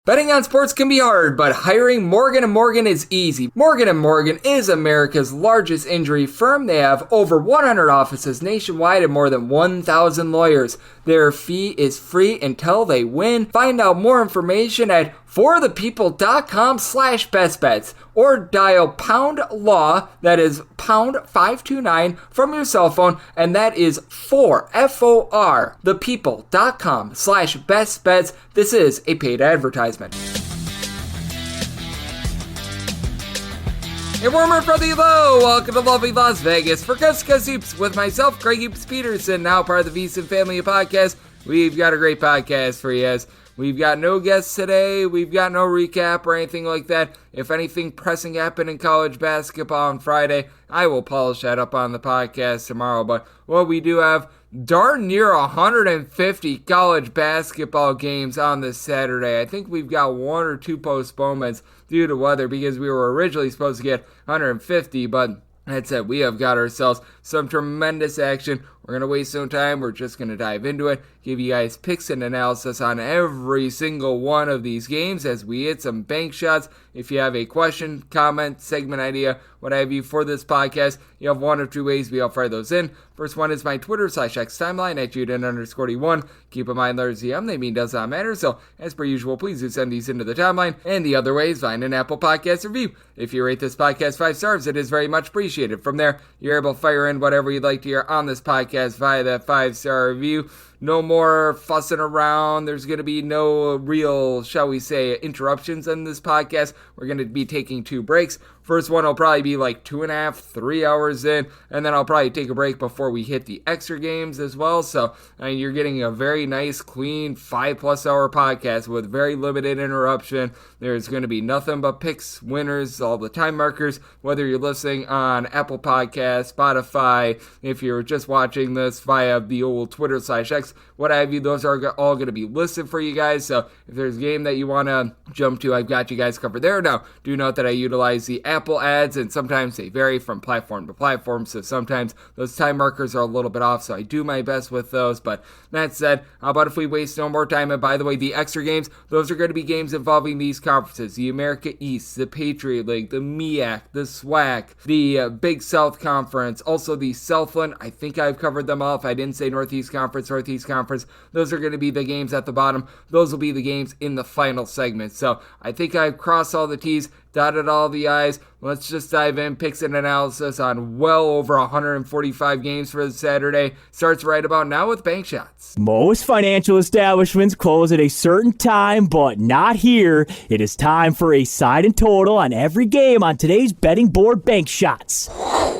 Betting on sports can be hard, but hiring Morgan & Morgan is easy. Morgan & Morgan is America's largest injury firm. They have over 100 offices nationwide and more than 1,000 lawyers. Their fee is free until they win. Find out more information at forthepeople.com/bestbets or dial pound law, that is pound 529 from your cell phone, and that is FOR, thepeople.com/bestbets. This is a paid advertisement. A warmer from the low. Welcome to lovely Las Vegas for Gus Hoops with myself, Greg Hoops Peterson, now part of the Davison family of podcasts. We've got a great podcast for you guys. We've got no guests today. We've got no recap or anything like that. If anything pressing happened in college basketball on Friday, I will polish that up on the podcast tomorrow. But what we do have, darn near 150 college basketball games on this Saturday. I think we've got one or two postponements due to weather because we were originally supposed to get 150, but that's it. We have got ourselves some tremendous action. We're going to waste no time. We're just going to dive into it, give you guys picks and analysis on every single one of these games as we hit some bank shots. If you have a question, comment, segment idea, what have you for this podcast, you have one of two ways we'll fire those in. First one is my Twitter/X timeline at Juden_D1. Keep in mind, letters EM, they mean does not matter. So, as per usual, please do send these into the timeline. And the other way is find an Apple Podcast review. If you rate this podcast 5 stars, it is very much appreciated. From there, you're able to fire in whatever you'd like to hear on this podcast via that 5-star review. No more fussing around. There's going to be no real, shall we say, interruptions in this podcast. We're going to be taking 2 breaks. First one will probably be like 2.5, 3 hours in, and then I'll probably take a break before we hit the extra games as well. So you're getting a very nice, clean 5+ hour podcast with very limited interruption. There's going to be nothing but picks, winners, all the time markers, whether you're listening on Apple Podcasts, Spotify, if you're just watching this via the old Twitter/X, what have you, those are all going to be listed for you guys. So if there's a game that you want to jump to, I've got you guys covered there. Now, do note that I utilize the Apple ads, and sometimes they vary from platform to platform, so sometimes those time markers are a little bit off, so I do my best with those. But that said, how about if we waste no more time? And by the way, the extra games, those are going to be games involving these conferences: the America East, the Patriot League, the MEAC, the SWAC, the Big South Conference, also the Southland. I think I've covered them all. If I didn't say Northeast Conference, those are going to be the games at the bottom. Those will be the games in the final segment. So I think I've crossed all the T's, dotted all the I's. Let's just dive in. Picks and analysis on well over 145 games for the Saturday. Starts right about now with bank shots. Most financial establishments close at a certain time, but not here. It is time for a side and total on every game on today's betting board bank shots.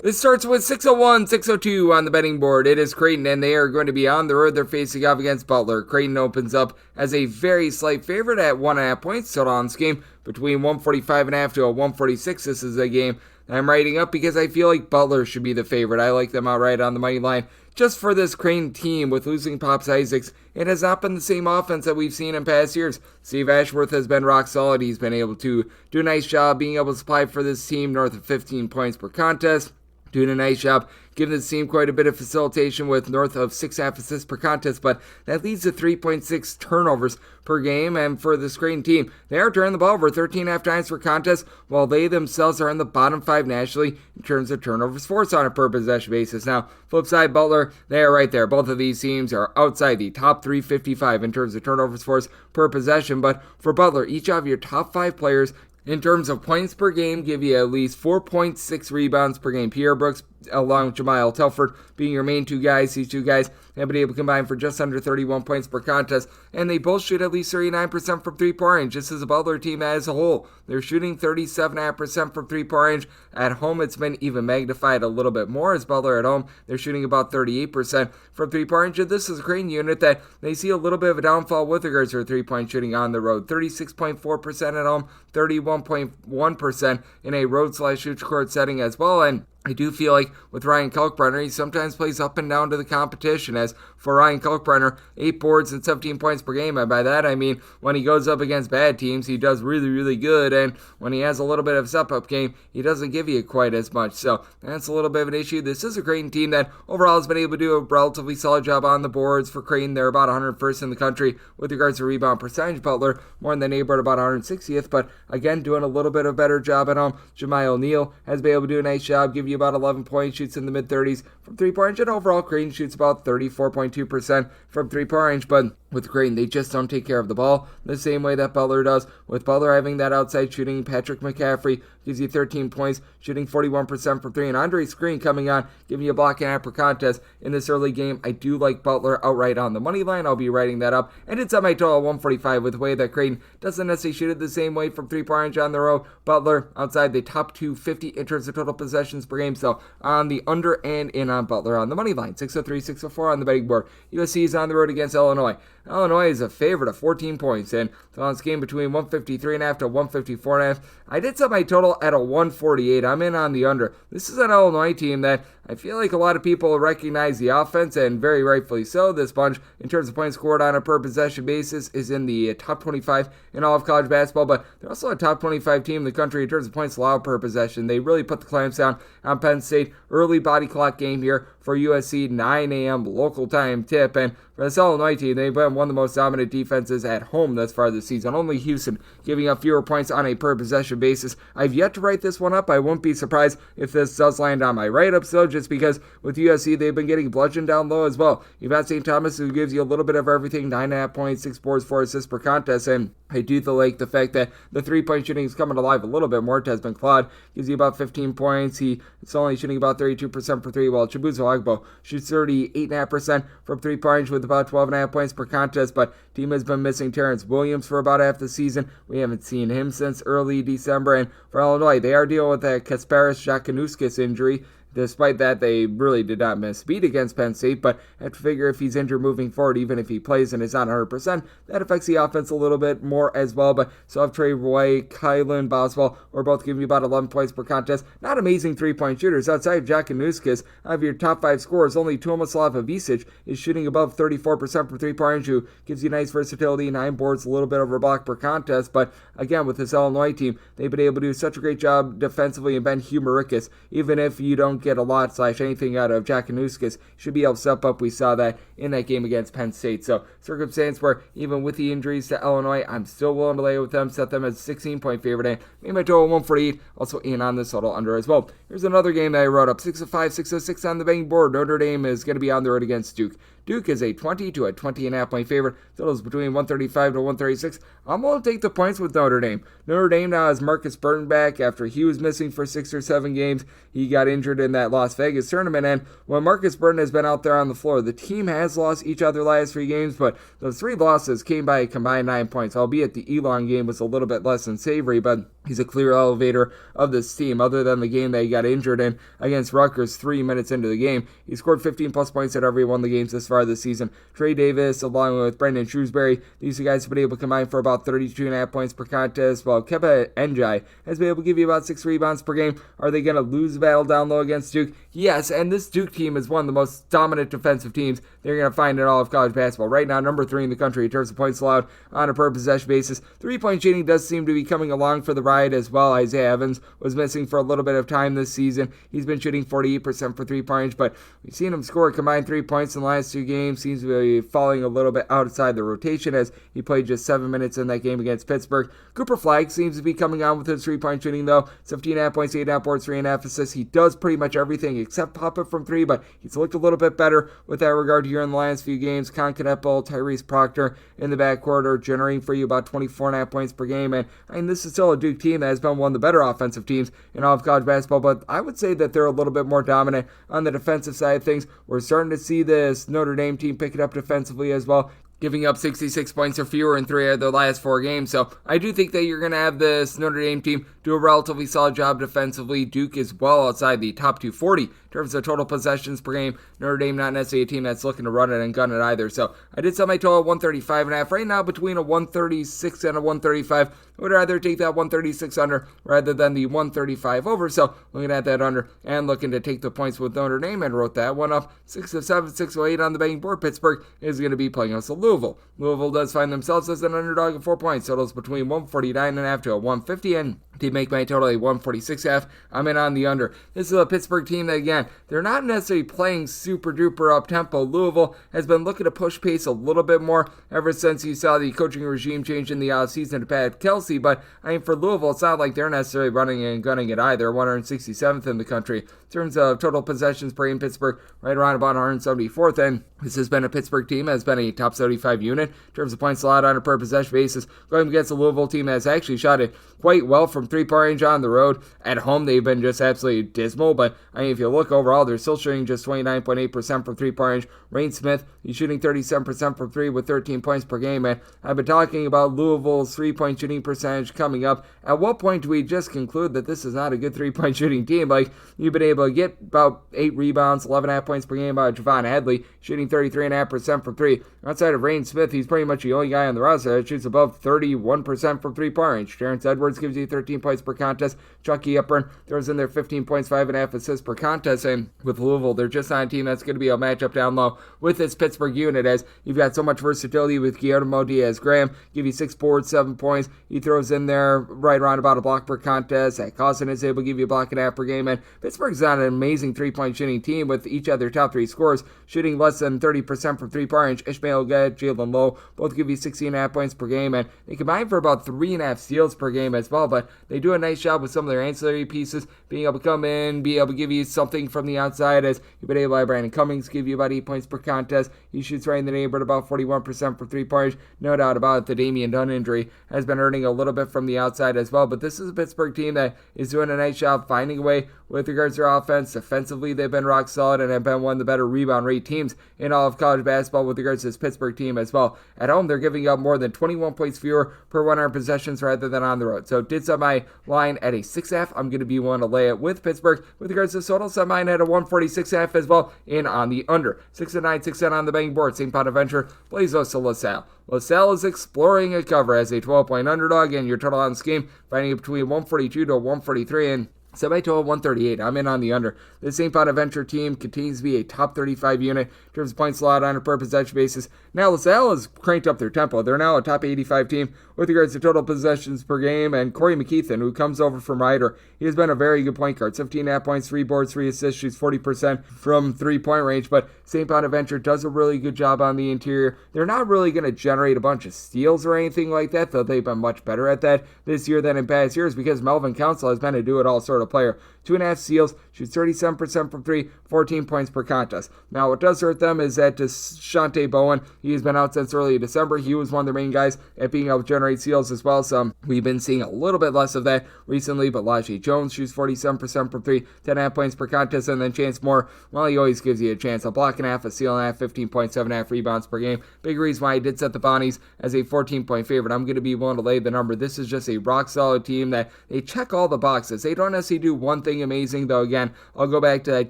This starts with 601, 602 on the betting board. It is Creighton, and they are going to be on the road. They're facing off against Butler. Creighton opens up as a very slight favorite at 1.5 points. Total on this game between 145.5 to a 146. This is a game that I'm writing up because I feel like Butler should be the favorite. I like them outright on the money line. Just for this Creighton team, with losing Pops Isaacs, it has not been the same offense that we've seen in past years. Steve Ashworth has been rock solid. He's been able to do a nice job being able to supply for this team north of 15 points per contest. Doing a nice job giving this team quite a bit of facilitation with north of 6.5 assists per contest, but that leads to 3.6 turnovers per game. And for this Creighton team, they are turning the ball over 13.5 times per contest, while they themselves are in the bottom 5 nationally in terms of turnovers forced on a per possession basis. Now, flip side, Butler, they are right there. Both of these teams are outside the top 355 in terms of turnovers forced per possession, but for Butler, each of your top 5 players in terms of points per game give you at least 4.6 rebounds per game. Pierre Brooks, along with Jamal Telford, being your main 2 guys. These 2 guys have been able to combine for just under 31 points per contest, and they both shoot at least 39% from 3-point range. This is a Butler team as a whole. They're shooting 37.5% from 3-point range. At home, it's been even magnified a little bit more, as Butler at home, they're shooting about 38% from 3-point range. And this is a Creighton unit that they see a little bit of a downfall with regards to 3-point shooting on the road. 36.4% at home, 31.1% in a road/shoot court setting as well. And I do feel like with Ryan Kalkbrenner, he sometimes plays up and down to the competition. As for Ryan Kalkbrenner, 8 boards and 17 points per game. And by that, I mean when he goes up against bad teams, he does really, really good. And when he has a little bit of a step-up game, he doesn't give you quite as much. So that's a little bit of an issue. This is a Creighton team that overall has been able to do a relatively solid job on the boards. For Creighton, they're about 101st in the country with regards to rebound percentage. Butler, more than the neighborhood, about 160th. But again, doing a little bit of a better job at home. Jemiah O'Neal has been able to do a nice job, give you about 11 points, shoots in the mid-30s from three-point range, and overall Creighton shoots about 34.2% from three-point range, but with Creighton, they just don't take care of the ball the same way that Butler does. With Butler having that outside shooting, Patrick McCaffrey gives you 13 points, shooting 41% from three, and Andre Screen coming on, giving you a block and half per contest in this early game. I do like Butler outright on the money line. I'll be writing that up, and it's at my total 145 with the way that Creighton doesn't necessarily shoot it the same way from three-point range on the road. Butler outside the top 250 in terms of total possessions per game, so on the under and in on Butler on the money line. 603, 604 on the betting board. USC is on the road against Illinois. Illinois is a favorite of 14 points, and on this game between 153.5 to 154.5. I did set my total at a 148. I'm in on the under. This is an Illinois team that I feel like a lot of people recognize the offense, and very rightfully so. This bunch, in terms of points scored on a per possession basis, is in the top 25 in all of college basketball, but they're also a top 25 team in the country in terms of points allowed per possession. They really put the clamps down on Penn State. Early body clock game here for USC, 9 a.m. local time tip, and for this Illinois team, they've been one of the most dominant defenses at home thus far this season. Only Houston giving up fewer points on a per possession basis. I've yet to write this one up. I won't be surprised if this does land on my write-up, so just because with USC, they've been getting bludgeoned down low as well. You've got St. Thomas, who gives you a little bit of everything, 9.5 points, 6 boards, 4 assists per contest, and I do like the fact that the three-point shooting is coming alive a little bit more. Tesman Claude gives you about 15 points. He's only shooting about 32% for three, while Chibuzo Agbo shoots 38.5% from three-point range with about 12.5 points per contest, but team has been missing Terrence Williams for about half the season. We haven't seen him since early December, and for Illinois, they are dealing with that Kasparis Jakanuskis injury. Despite that, they really did not miss beat against Penn State, but I have to figure if he's injured moving forward, even if he plays and is not 100%, that affects the offense a little bit more as well. But so have Trey Roy, Kylan Boswell, are both giving you about 11 points per contest. Not amazing three-point shooters. Outside of Jakanuskis, out of your top 5 scorers, only Tomislav Ivisic is shooting above 34% from three-point range, who gives you nice versatility, 9 boards, a little bit over a block per contest. But again, with this Illinois team, they've been able to do such a great job defensively, and Ben Humericus, even if you don't get a lot / anything out of Jakanuskis, should be able to step up. We saw that in that game against Penn State. So circumstance where even with the injuries to Illinois, I'm still willing to lay with them, set them as 16-point favorite, and made my total 148, also in on this total under as well. Here's another game that I wrote up, 605, 606 on the betting board. Notre Dame is going to be on the road against Duke. Duke is a 20 to a 20.5 point favorite. Totals between 135 to 136. I'm going to take the points with Notre Dame. Notre Dame now has Marcus Burton back after he was missing for 6 or 7 games. He got injured in that Las Vegas tournament, and when Marcus Burton has been out there on the floor, the team has lost each other last 3 games, but those 3 losses came by a combined 9 points, albeit the Elon game was a little bit less than savory, but he's a clear elevator of this team. Other than the game that he got injured in against Rutgers 3 minutes into the game, he scored 15 plus points at every one of the games this far this season. Trey Davis, along with Brendan Shrewsbury, these two guys have been able to combine for about 32.5 points per contest, while Keba Njai has been able to give you about 6 rebounds per game. Are they going to lose the battle down low against Duke? Yes, and this Duke team is one of the most dominant defensive teams they're going to find in all of college basketball. Right now, number 3 in the country in terms of points allowed on a per possession basis. 3-point shooting does seem to be coming along for the ride as well. Isaiah Evans was missing for a little bit of time this season. He's been shooting 48% for 3-point range, but we've seen him score a combined 3 points in the last 2 games. Seems to be falling a little bit outside the rotation as he played just 7 minutes in that game against Pittsburgh. Cooper Flagg seems to be coming on with his 3-point shooting though. 17.5 points, 8.5 boards, 3.5 assists. He does pretty much everything except pop it from 3, but he's looked a little bit better with that regard here in the last few games. Con Kneppel, Tyrese Proctor in the backcourt are generating for you about 24.5 points per game, and I mean, this is still a Duke team that has been one of the better offensive teams in all of college basketball, but I would say that they're a little bit more dominant on the defensive side of things. We're starting to see this Notre Dame team pick it up defensively as well. giving up 66 points or fewer in 3 of their last 4 games. So I do think that you're going to have this Notre Dame team do a relatively solid job defensively. Duke is well outside the top 240 in terms of total possessions per game. Notre Dame not necessarily a team that's looking to run it and gun it either. So I did set my total at 135.5. Right now between a 136 and a 135. I would rather take that 136 under rather than the 135 over. So looking at that under and looking to take the points with Notre Dame, and wrote that one up 6 of 7, 6 of 8 on the betting board. Pittsburgh is going to be playing us a Louisville. Louisville does find themselves as an underdog of 4 points. Totals between 149.5 to a 150, and to make my total a 146.5, I'm in on the under. This is a Pittsburgh team that, again, they're not necessarily playing super duper up tempo. Louisville has been looking to push pace a little bit more ever since you saw the coaching regime change in the offseason to Pat Kelsey. But I mean, for Louisville, it's not like they're necessarily running and gunning it either. 167th in the country in terms of total possessions per game. Pittsburgh right around about 174th, and this has been a Pittsburgh team that has been a top 75 unit in terms of points allowed on a per possession basis, going against a Louisville team that has actually shot it quite well from 3-point range on the road. At home, they've been just absolutely dismal, but I mean, if you look overall, they're still shooting just 29.8% from 3-point range. Rain Smith, he's shooting 37% from 3 with 13 points per game, and I've been talking about Louisville's 3-point shooting percentage coming up. At what point do we just conclude that this is not a good 3-point shooting team? Like, you've been able to get about 8 rebounds, 11.5 points per game by Javon Hadley, shooting 33.5% from 3. Outside of Rain Smith, he's pretty much the only guy on the roster that shoots above 31% from 3-point range. Terrence Edwards gives you 13 points per contest. Chucky Upburn throws in their 15 points, 5.5 assists per contest. And with Louisville, they're just not a team that's going to be a matchup down low with this Pittsburgh unit, as you've got so much versatility with Guillermo Diaz-Graham. Give you 6 boards, 7 points. He throws in there right around about a block per contest. Zach Cousin is able to give you a block and a half per game. And Pittsburgh's not an amazing 3-point shooting team, with each of their top 3 scorers shooting less than 30% from 3-point range. Ishmael Gad, Jalen Lowe both give you 16.5 points per game, and they combine for about 3.5 steals per game as well. But they do a nice job with some of their ancillary pieces, being able to come in, be able to give you something from the outside, as you've been able to have Brandon Cummings give you about 8 points per contest. He shoots right in the neighborhood about 41% for 3-point range. No doubt about it, the Damian Dunn injury has been hurting a little bit from the outside as well. But this is a Pittsburgh team that is doing a nice job finding a way with regards to their offense. Defensively, they've been rock solid and have been one of the better rebound rate teams in all of college basketball with regards to this Pittsburgh team as well. At home, they're giving up more than 21 points fewer per 100 possessions rather than on the road. So did set my line at a 6.5. I'm going to be one to lay it with Pittsburgh. With regards to total, set mine at a 146.5 as well, in on the under. 6-9, 6-10 on the betting board. St. Bonaventure plays us to LaSalle. LaSalle is exploring a cover as a 12-point underdog, and your total on this game finding it between 142 to 143, and semi-total 138. I'm in on the under. This St. Bonaventure team continues to be a top 35 unit in terms of points allowed on a per possession basis. Now, LaSalle has cranked up their tempo. They're now a top 85 team with regards to total possessions per game. And Corey McKeithen, who comes over from Ryder, he has been a very good point guard. 15.5 points, 3 boards, 3 assists, shoots 40% from 3-point range. But St. Bonaventure does a really good job on the interior. They're not really going to generate a bunch of steals or anything like that, though they've been much better at that this year than in past years, because Melvin Council has been a do-it-all sort of player. 2.5 steals, shoots 37% from 3, 14 points per contest. Now, what does hurt them is that Deshante Bowen, he's been out since early December. He was one of their main guys at being able to generate steals as well. So we've been seeing a little bit less of that recently, but Lajee Jones shoots 47% from 3, 10.5 points per contest, and then Chance Moore, well, he always gives you a chance. A block and a half, a steal and a half, 15.7.5 rebounds per game. Big reason why I did set the Bonnies as a 14-point favorite. I'm going to be willing to lay the number. This is just a rock-solid team that they check all the boxes. They don't necessarily do one thing amazing, though. Again, I'll go back to that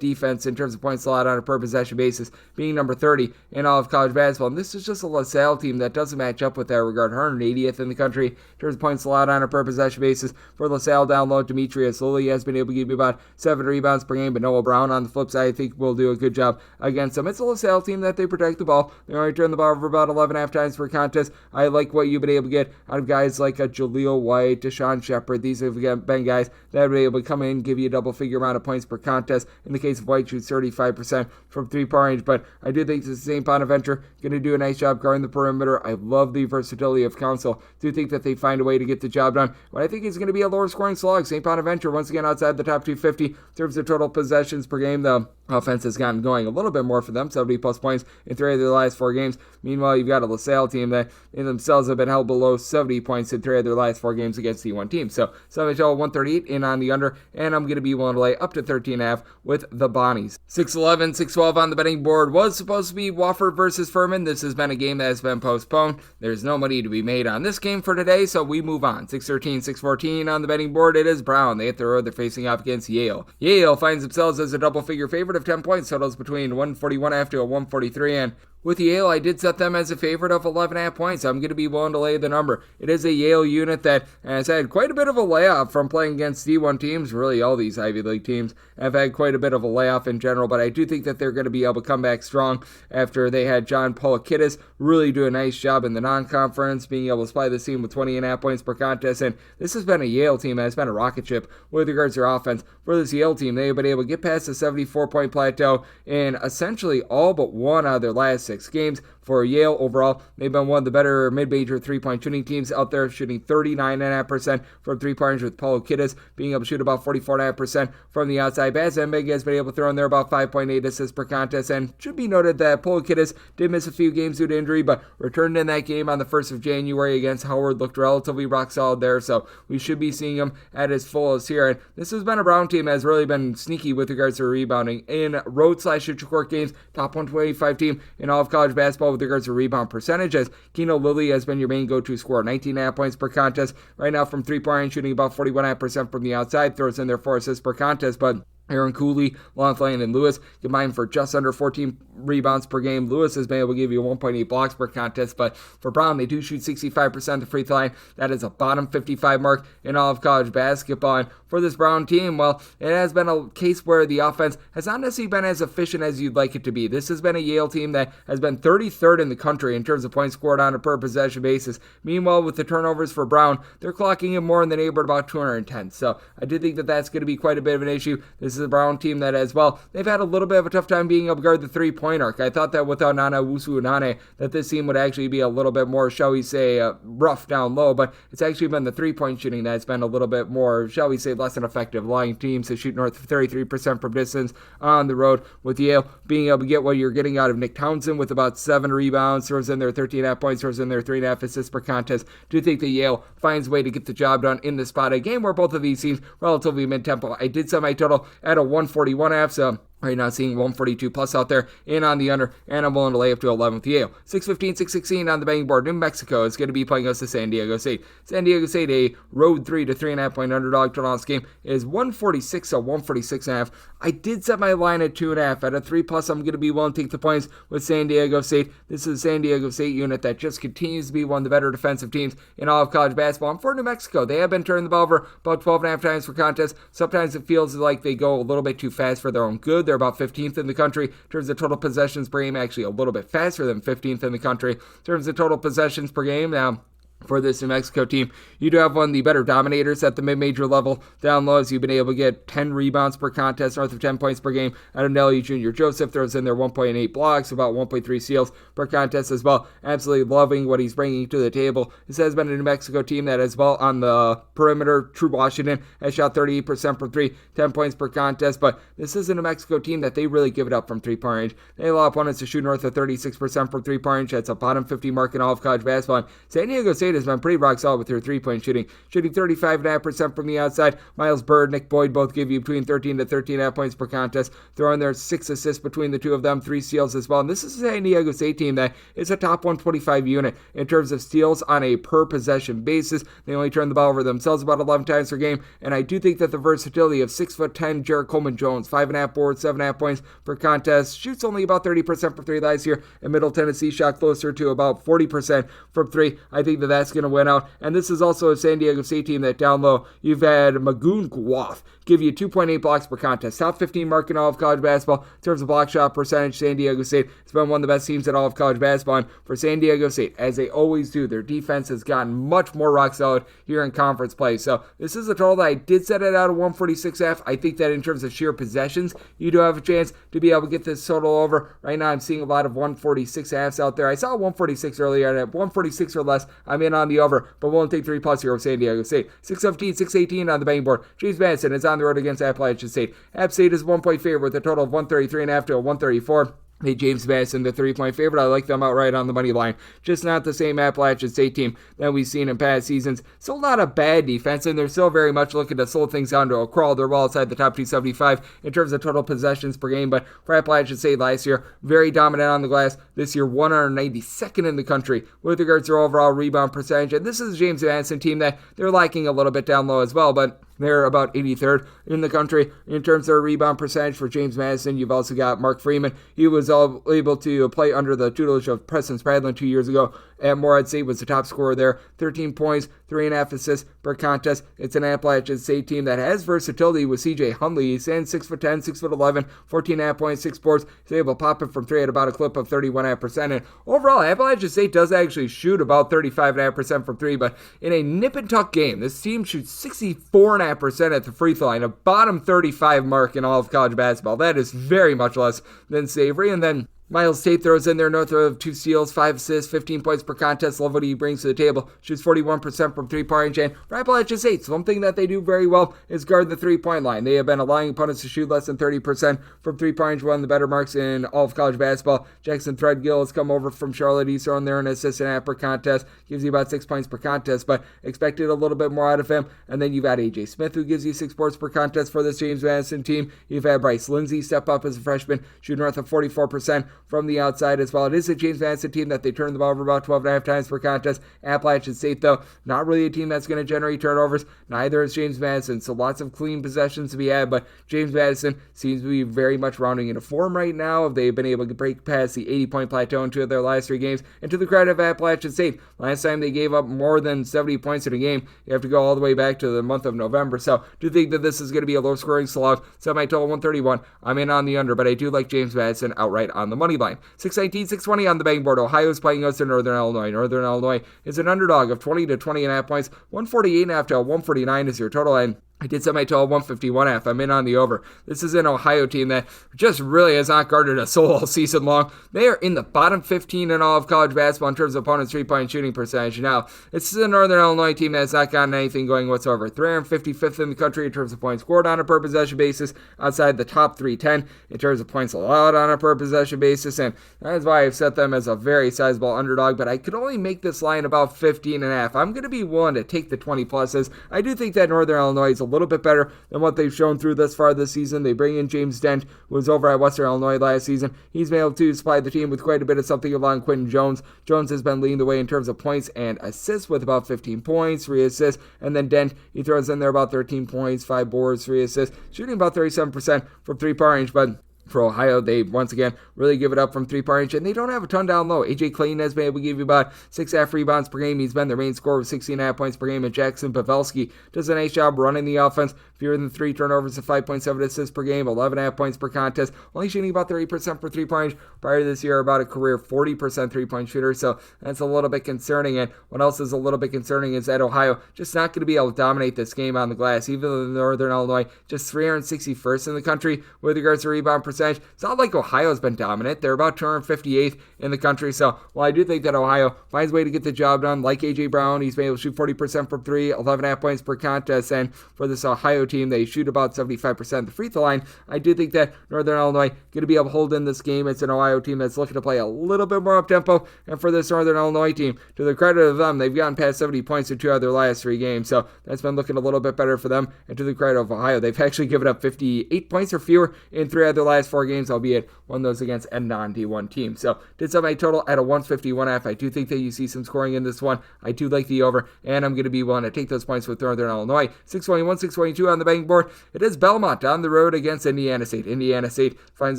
defense in terms of points allowed on a per possession basis, being number 30 in all of college basketball. And this is just a LaSalle team that doesn't match up with that regard. 180th in the country in terms of points allowed on a per possession basis. For LaSalle, down low, Demetrius Lilly has been able to give you about 7 rebounds per game, but Noah Brown on the flip side, I think, will do a good job against them. It's a LaSalle team that they protect the ball. They only turn the ball over about 11.5 times per contest. I like what you've been able to get out of guys like Jaleel White, Deshaun Shepard. These have been guys that have been able to come in and give you a double-figure amount of points per contest. In the case of White, shoots 35% from 3-point range, but I do think this St. Bonaventure going to do a nice job guarding the perimeter. I love the versatility of Council. Do think that they find a way to get the job done. What I think is going to be a lower scoring slog. St. Bonaventure, once again, outside the top 250 in terms of total possessions per game, though. Offense has gotten going a little bit more for them, 70-plus points in 3 of their last 4 games. Meanwhile, you've got a LaSalle team that in themselves have been held below 70 points in 3 of their last 4 games against D1 teams. So, 138 in on the under, and I'm going to be willing to lay up to 13.5 with the Bonnies. 6-11, 6-12 on the betting board was supposed to be Wofford versus Furman. This has been a game that has been postponed. There's no money to be made on this game for today, so we move on. 6-13, 6-14 on the betting board. It is Brown. They hit the road. They're facing off against Yale. Yale finds themselves as a double-figure favorite of 10 points, totals between 141.5 to a 143, and with Yale, I did set them as a favorite of 11.5 points. I'm going to be willing to lay the number. It is a Yale unit that has had quite a bit of a layoff from playing against D1 teams. Really, all these Ivy League teams have had quite a bit of a layoff in general, but I do think that they're going to be able to come back strong after they had John Polakidis really do a nice job in the non-conference, being able to supply the team with 20.5 points per contest, and this has been a Yale team that has been a rocket ship with regards to their offense. For this Yale team, they have been able to get past the 74-point plateau in essentially all but one out of their last 6 games. For Yale overall, they've been one of the better mid-major three-point shooting teams out there, shooting 39.5% from three-pointers, with Paulo Kiddes being able to shoot about 44.5% from the outside. Baz Embig has been able to throw in there about 5.8 assists per contest, and should be noted that Paulo Kiddes did miss a few games due to injury, but returned in that game on the 1st of January against Howard, looked relatively rock solid there, so we should be seeing him at his fullest here. And this has been a Brown team that has really been sneaky with regards to rebounding in road/neutral-court games, top 125 team in all of college basketball with regards to rebound percentage, as Keno Lilly has been your main go-to scorer, 19.5 points per contest right now from three-point, shooting about 41.5% from the outside, throws in their 4 assists per contest, but Aaron Cooley, Longflame, and Lewis combined for just under 14 rebounds per game. Lewis has been able to give you 1.8 blocks per contest, but for Brown, they do shoot 65% of the free throw line. That is a bottom 55 mark in all of college basketball. And for this Brown team, well, it has been a case where the offense has not necessarily been as efficient as you'd like it to be. This has been a Yale team that has been 33rd in the country in terms of points scored on a per possession basis. Meanwhile, with the turnovers for Brown, they're clocking in more in the neighborhood about 210. So I do think that that's going to be quite a bit of an issue. This is a Brown team that as well, they've had a little bit of a tough time being able to guard the three-point arc. I thought that without Nana Wusu-Unane, that this team would actually be a little bit more, shall we say, rough down low, but it's actually been the three-point shooting that's been a little bit more, shall we say, less than effective, allowing teams to shoot north of 33% from distance on the road, with Yale being able to get what you're getting out of Nick Townsend with about 7 rebounds, throws in their 13.5 points, throws in their 3.5 assists per contest. Do think that Yale finds a way to get the job done in this spot, a game where both of these teams relatively mid-tempo. I did set my total at a 141.5, so right now seeing 142 plus out there in on the under, and I'm willing to lay up to 11 with Yale. 6-15, 6-16 on the betting board. New Mexico is going to be playing us to San Diego State. San Diego State, a road 3 to 3.5 point underdog. Total on this game is 146 to 146.5. I did set my line at 2.5. At a 3 plus, I'm going to be willing to take the points with San Diego State. This is a San Diego State unit that just continues to be one of the better defensive teams in all of college basketball. And for New Mexico, they have been turning the ball over about 12.5 times per contest. Sometimes it feels like they go a little bit too fast for their own good. They're about 15th in the country in terms of total possessions per game, actually a little bit faster than 15th in the country in terms of total possessions per game. Now, for this New Mexico team, you do have one of the better dominators at the mid-major level. Down low, as you've been able to get 10 rebounds per contest, north of 10 points per game. Out of Nelly Jr. Joseph throws in there 1.8 blocks, about 1.3 steals per contest as well. Absolutely loving what he's bringing to the table. This has been a New Mexico team that as well on the perimeter. True Washington has shot 38% from 3, 10 points per contest, but this is a New Mexico team that they really give it up from three-point range. They allow opponents to shoot north of 36% from three-point range. That's a bottom 50 mark in all of college basketball. And San Diego State has been pretty rock solid with their three-point shooting. Shooting 35.5% from the outside. Miles Bird, Nick Boyd both give you between 13 to 13.5 points per contest. Throwing their 6 assists between the two of them, 3 steals as well. And this is a San Diego State team that is a top 125 unit in terms of steals on a per-possession basis. They only turn the ball over themselves about 11 times per game. And I do think that the versatility of 6'10" Jarrett Coleman-Jones, 5.5 boards, 7.5 points per contest, shoots only about 30% from 3 last year. In Middle Tennessee, shot closer to about 40% from 3. I think that that's going to win out. And this is also a San Diego State team that down low, you've had Magoon Gwath give you 2.8 blocks per contest. Top 15 mark in all of college basketball in terms of block shot percentage. San Diego State has been one of the best teams in all of college basketball. And for San Diego State, as they always do, their defense has gotten much more rock solid here in conference play. So this is a total that I did set it out at 146.5. I think that in terms of sheer possessions, you do have a chance to be able to get this total over. Right now, I'm seeing a lot of 146.5s out there. I saw 146 earlier, and at 146 or less, I'm in in on the over, but won't take 3+ here with San Diego State. 6:17, 6:18 on the betting board. James Madison is on the road against Appalachian State. App State is 1-point favorite with a total of 133.5 to 134. Hey, James Madison, the 3-point favorite. I like them outright on the money line. Just not the same Appalachian State team that we've seen in past seasons. Still not a bad defense, and they're still very much looking to slow things down to a crawl. They're well outside the top 275 in terms of total possessions per game, but for Appalachian State last year, very dominant on the glass. This year, 192nd in the country with regards to their overall rebound percentage. And this is a James Madison team that they're lacking a little bit down low as well, but they're about 83rd in the country in terms of their rebound percentage for James Madison. You've also got Mark Freeman. He was able to play under the tutelage of Preston Spradlin 2 years ago at Morehead State, was the top scorer there. 13 points, 3.5 assists per contest. It's an Appalachian State team that has versatility with CJ Hundley. He's 6'10", 6'11", 14.5 points, 6 boards. He's able to pop it from 3 at about a clip of 31.5%. And overall, Appalachian State does actually shoot about 35.5% from 3, but in a nip-and-tuck game, this team shoots 64.5% at the free throw line, a bottom 35 mark in all of college basketball. That is very much less than savory. And then Miles Tate throws in there north of 2 steals, 5 assists, 15 points per contest. Love what he brings to the table. Shoots 41% from 3-point range. And for Appalachian State, one thing that they do very well is guard the 3-point line. They have been allowing opponents to shoot less than 30% from 3-point range, one of the better marks in all of college basketball. Jackson Threadgill has come over from Charlotte. He's thrown there an assist and a half per contest. Gives you about 6 points per contest, but expected a little bit more out of him. And then you've got A.J. Smith, who gives you 6 boards per contest for this James Madison team. You've had Bryce Lindsey step up as a freshman, shooting north of 44% from the outside as well. It is a James Madison team that they turn the ball over about 12.5 times per contest. Appalachian State, though, not really a team that's going to generate turnovers. Neither is James Madison, so lots of clean possessions to be had, but James Madison seems to be very much rounding into form right now. They've been able to break past the 80-point plateau in 2 of their last 3 games, and to the credit of Appalachian State, last time they gave up more than 70 points in a game, you have to go all the way back to the month of November, so do think that this is going to be a low-scoring slog. Semi-total 131. I'm in on the under, but I do like James Madison outright on the money line. 619, 620 on the betting board. Ohio's playing us in Northern Illinois. Northern Illinois is an underdog of 20 to 20.5 points. 148.5 to 149 is your total, and I did set my total 151.5. I'm in on the over. This is an Ohio team that just really has not guarded a soul all season long. They are in the bottom 15 in all of college basketball in terms of opponents' 3-point shooting percentage. Now, this is a Northern Illinois team that's not gotten anything going whatsoever. 355th in the country in terms of points scored on a per possession basis, outside the top 310 in terms of points allowed on a per possession basis, and that's why I've set them as a very sizable underdog, but I could only make this line about 15.5. I'm going to be willing to take the 20 pluses. I do think that Northern Illinois is a little bit better than what they've shown through this far this season. They bring in James Dent, who was over at Western Illinois last season. He's been able to supply the team with quite a bit of something along Quentin Jones. Jones has been leading the way in terms of points and assists with about 15 points, 3 assists, and then Dent, he throws in there about 13 points, 5 boards, 3 assists, shooting about 37% from 3-point range, but for Ohio, they once again really give it up from 3-point range, and they don't have a ton down low. A.J. Clayton has been able to give you about 6.5 rebounds per game. He's been their main scorer with 16.5 points per game, and Jackson Pavelski does a nice job running the offense. Fewer than 3 turnovers and 5.7 assists per game, 11.5 points per contest, only shooting about 30% for 3-point range. Prior to this year, about a career 40% 3-point shooter, so that's a little bit concerning. And what else is a little bit concerning is that Ohio just not going to be able to dominate this game on the glass. Even though Northern Illinois just 361st in the country with regards to rebound percentage, it's not like Ohio's been dominant. They're about 258th in the country, so while I do think that Ohio finds a way to get the job done, like A.J. Brown, he's been able to shoot 40% from 3, 11.5 points per contest, and for this Ohio team, they shoot about 75% of the free throw line. I do think that Northern Illinois going to be able to hold in this game. It's an Ohio team that's looking to play a little bit more up-tempo, and for this Northern Illinois team, to the credit of them, they've gotten past 70 points in 2 out of their last 3 games, so that's been looking a little bit better for them, and to the credit of Ohio, they've actually given up 58 points or fewer in 3 out of their last 4 games, albeit one of those against a non-D1 team. So did set my total at a 151.5. I do think that you see some scoring in this one. I do like the over, and I'm going to be willing to take those points with Northern Illinois. 621, 622 on the betting board. It is Belmont on the road against Indiana State. Indiana State finds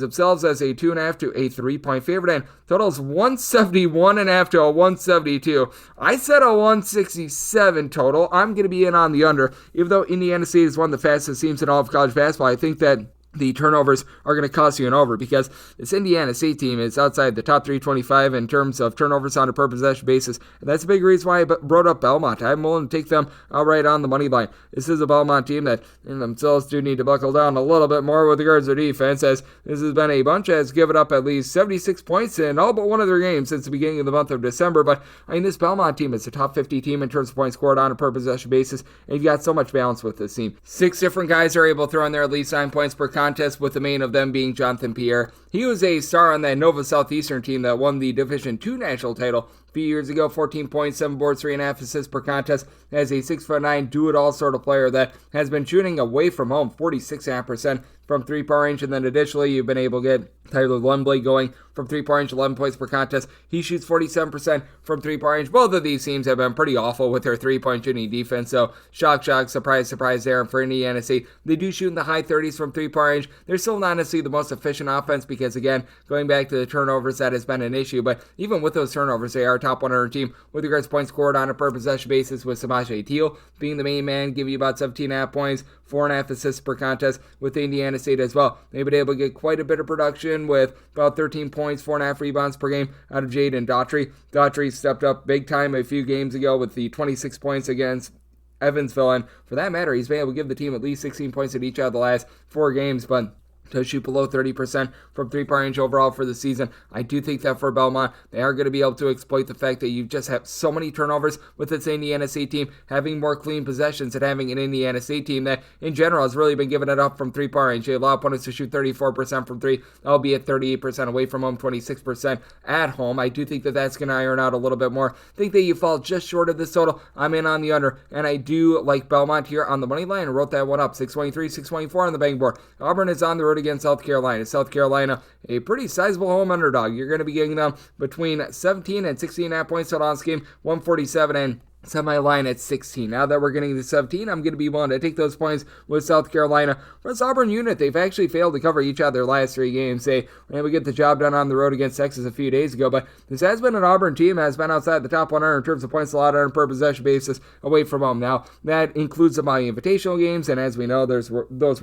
themselves as a 2.5 to a 3-point favorite, and totals 171.5 to a 172. I said a 167 total. I'm going to be in on the under. Even though Indiana State is one of the fastest teams in all of college basketball, I think that the turnovers are going to cost you an over, because this Indiana State team is outside the top 325 in terms of turnovers on a per possession basis, and that's a big reason why I brought up Belmont. I'm willing to take them outright on the money line. This is a Belmont team that in themselves do need to buckle down a little bit more with regards to their defense, as this has been a bunch that has given up at least 76 points in all but one of their games since the beginning of the month of December. But this Belmont team is a top 50 team in terms of points scored on a per possession basis, and you've got so much balance with this team. 6 different guys are able to throw in there at least 9 points per contest, with the main of them being Jonathan Pierre. He was a star on that Nova Southeastern team that won the Division II national title a few years ago. 14 points, 7 boards, 3.5 assists per contest, as a 6'9" do-it-all sort of player that has been shooting away from home 46.5% from three-point range, and then additionally you've been able to get Tyler Lembley going from three-point range, 11 points per contest. He shoots 47% from three-point range. Both of these teams have been pretty awful with their three-point shooting defense, so shock, surprise there. And for Indiana State, they do shoot in the high 30s from three-point range. They're still not necessarily the most efficient offense because, again, going back to the turnovers, that has been an issue, but even with those turnovers, they are a top 100 team with regards to points scored on a per possession basis, with Samaje Teal being the main man, giving you about 17.5 points, 4.5 assists per contest with Indiana State as well. They've been able to get quite a bit of production with about 13 points, 4.5 rebounds per game out of Jaden Daughtry. Daughtry stepped up big time a few games ago with the 26 points against Evansville, and for that matter, he's been able to give the team at least 16 points in each of the last 4 games, but to shoot below 30% from three-point range overall for the season. I do think that for Belmont, they are going to be able to exploit the fact that you just have so many turnovers with this Indiana State team, having more clean possessions and having an Indiana State team that, in general, has really been giving it up from three-point range. They allow opponents to shoot 34% from three, albeit 38% away from home, 26% at home. I do think that that's going to iron out a little bit more. I think that you fall just short of this total. I'm in on the under, and I do like Belmont here on the money line. I wrote that one up, 623, 624 on the betting board. Auburn is on the road against South Carolina. South Carolina, a pretty sizable home underdog. You're going to be getting them between 17 and 16.5 points total on this game, 147 and semi-line at 16. Now that we're getting to 17, I'm going to be willing to take those points with South Carolina. For this Auburn unit, they've actually failed to cover each of their last 3 games. They were able to get the job done on the road against Texas a few days ago, but this has been an Auburn team that has been outside the top 100 in terms of points allowed on a per possession basis away from home. Now, that includes the Maui Invitational games, and as we know, those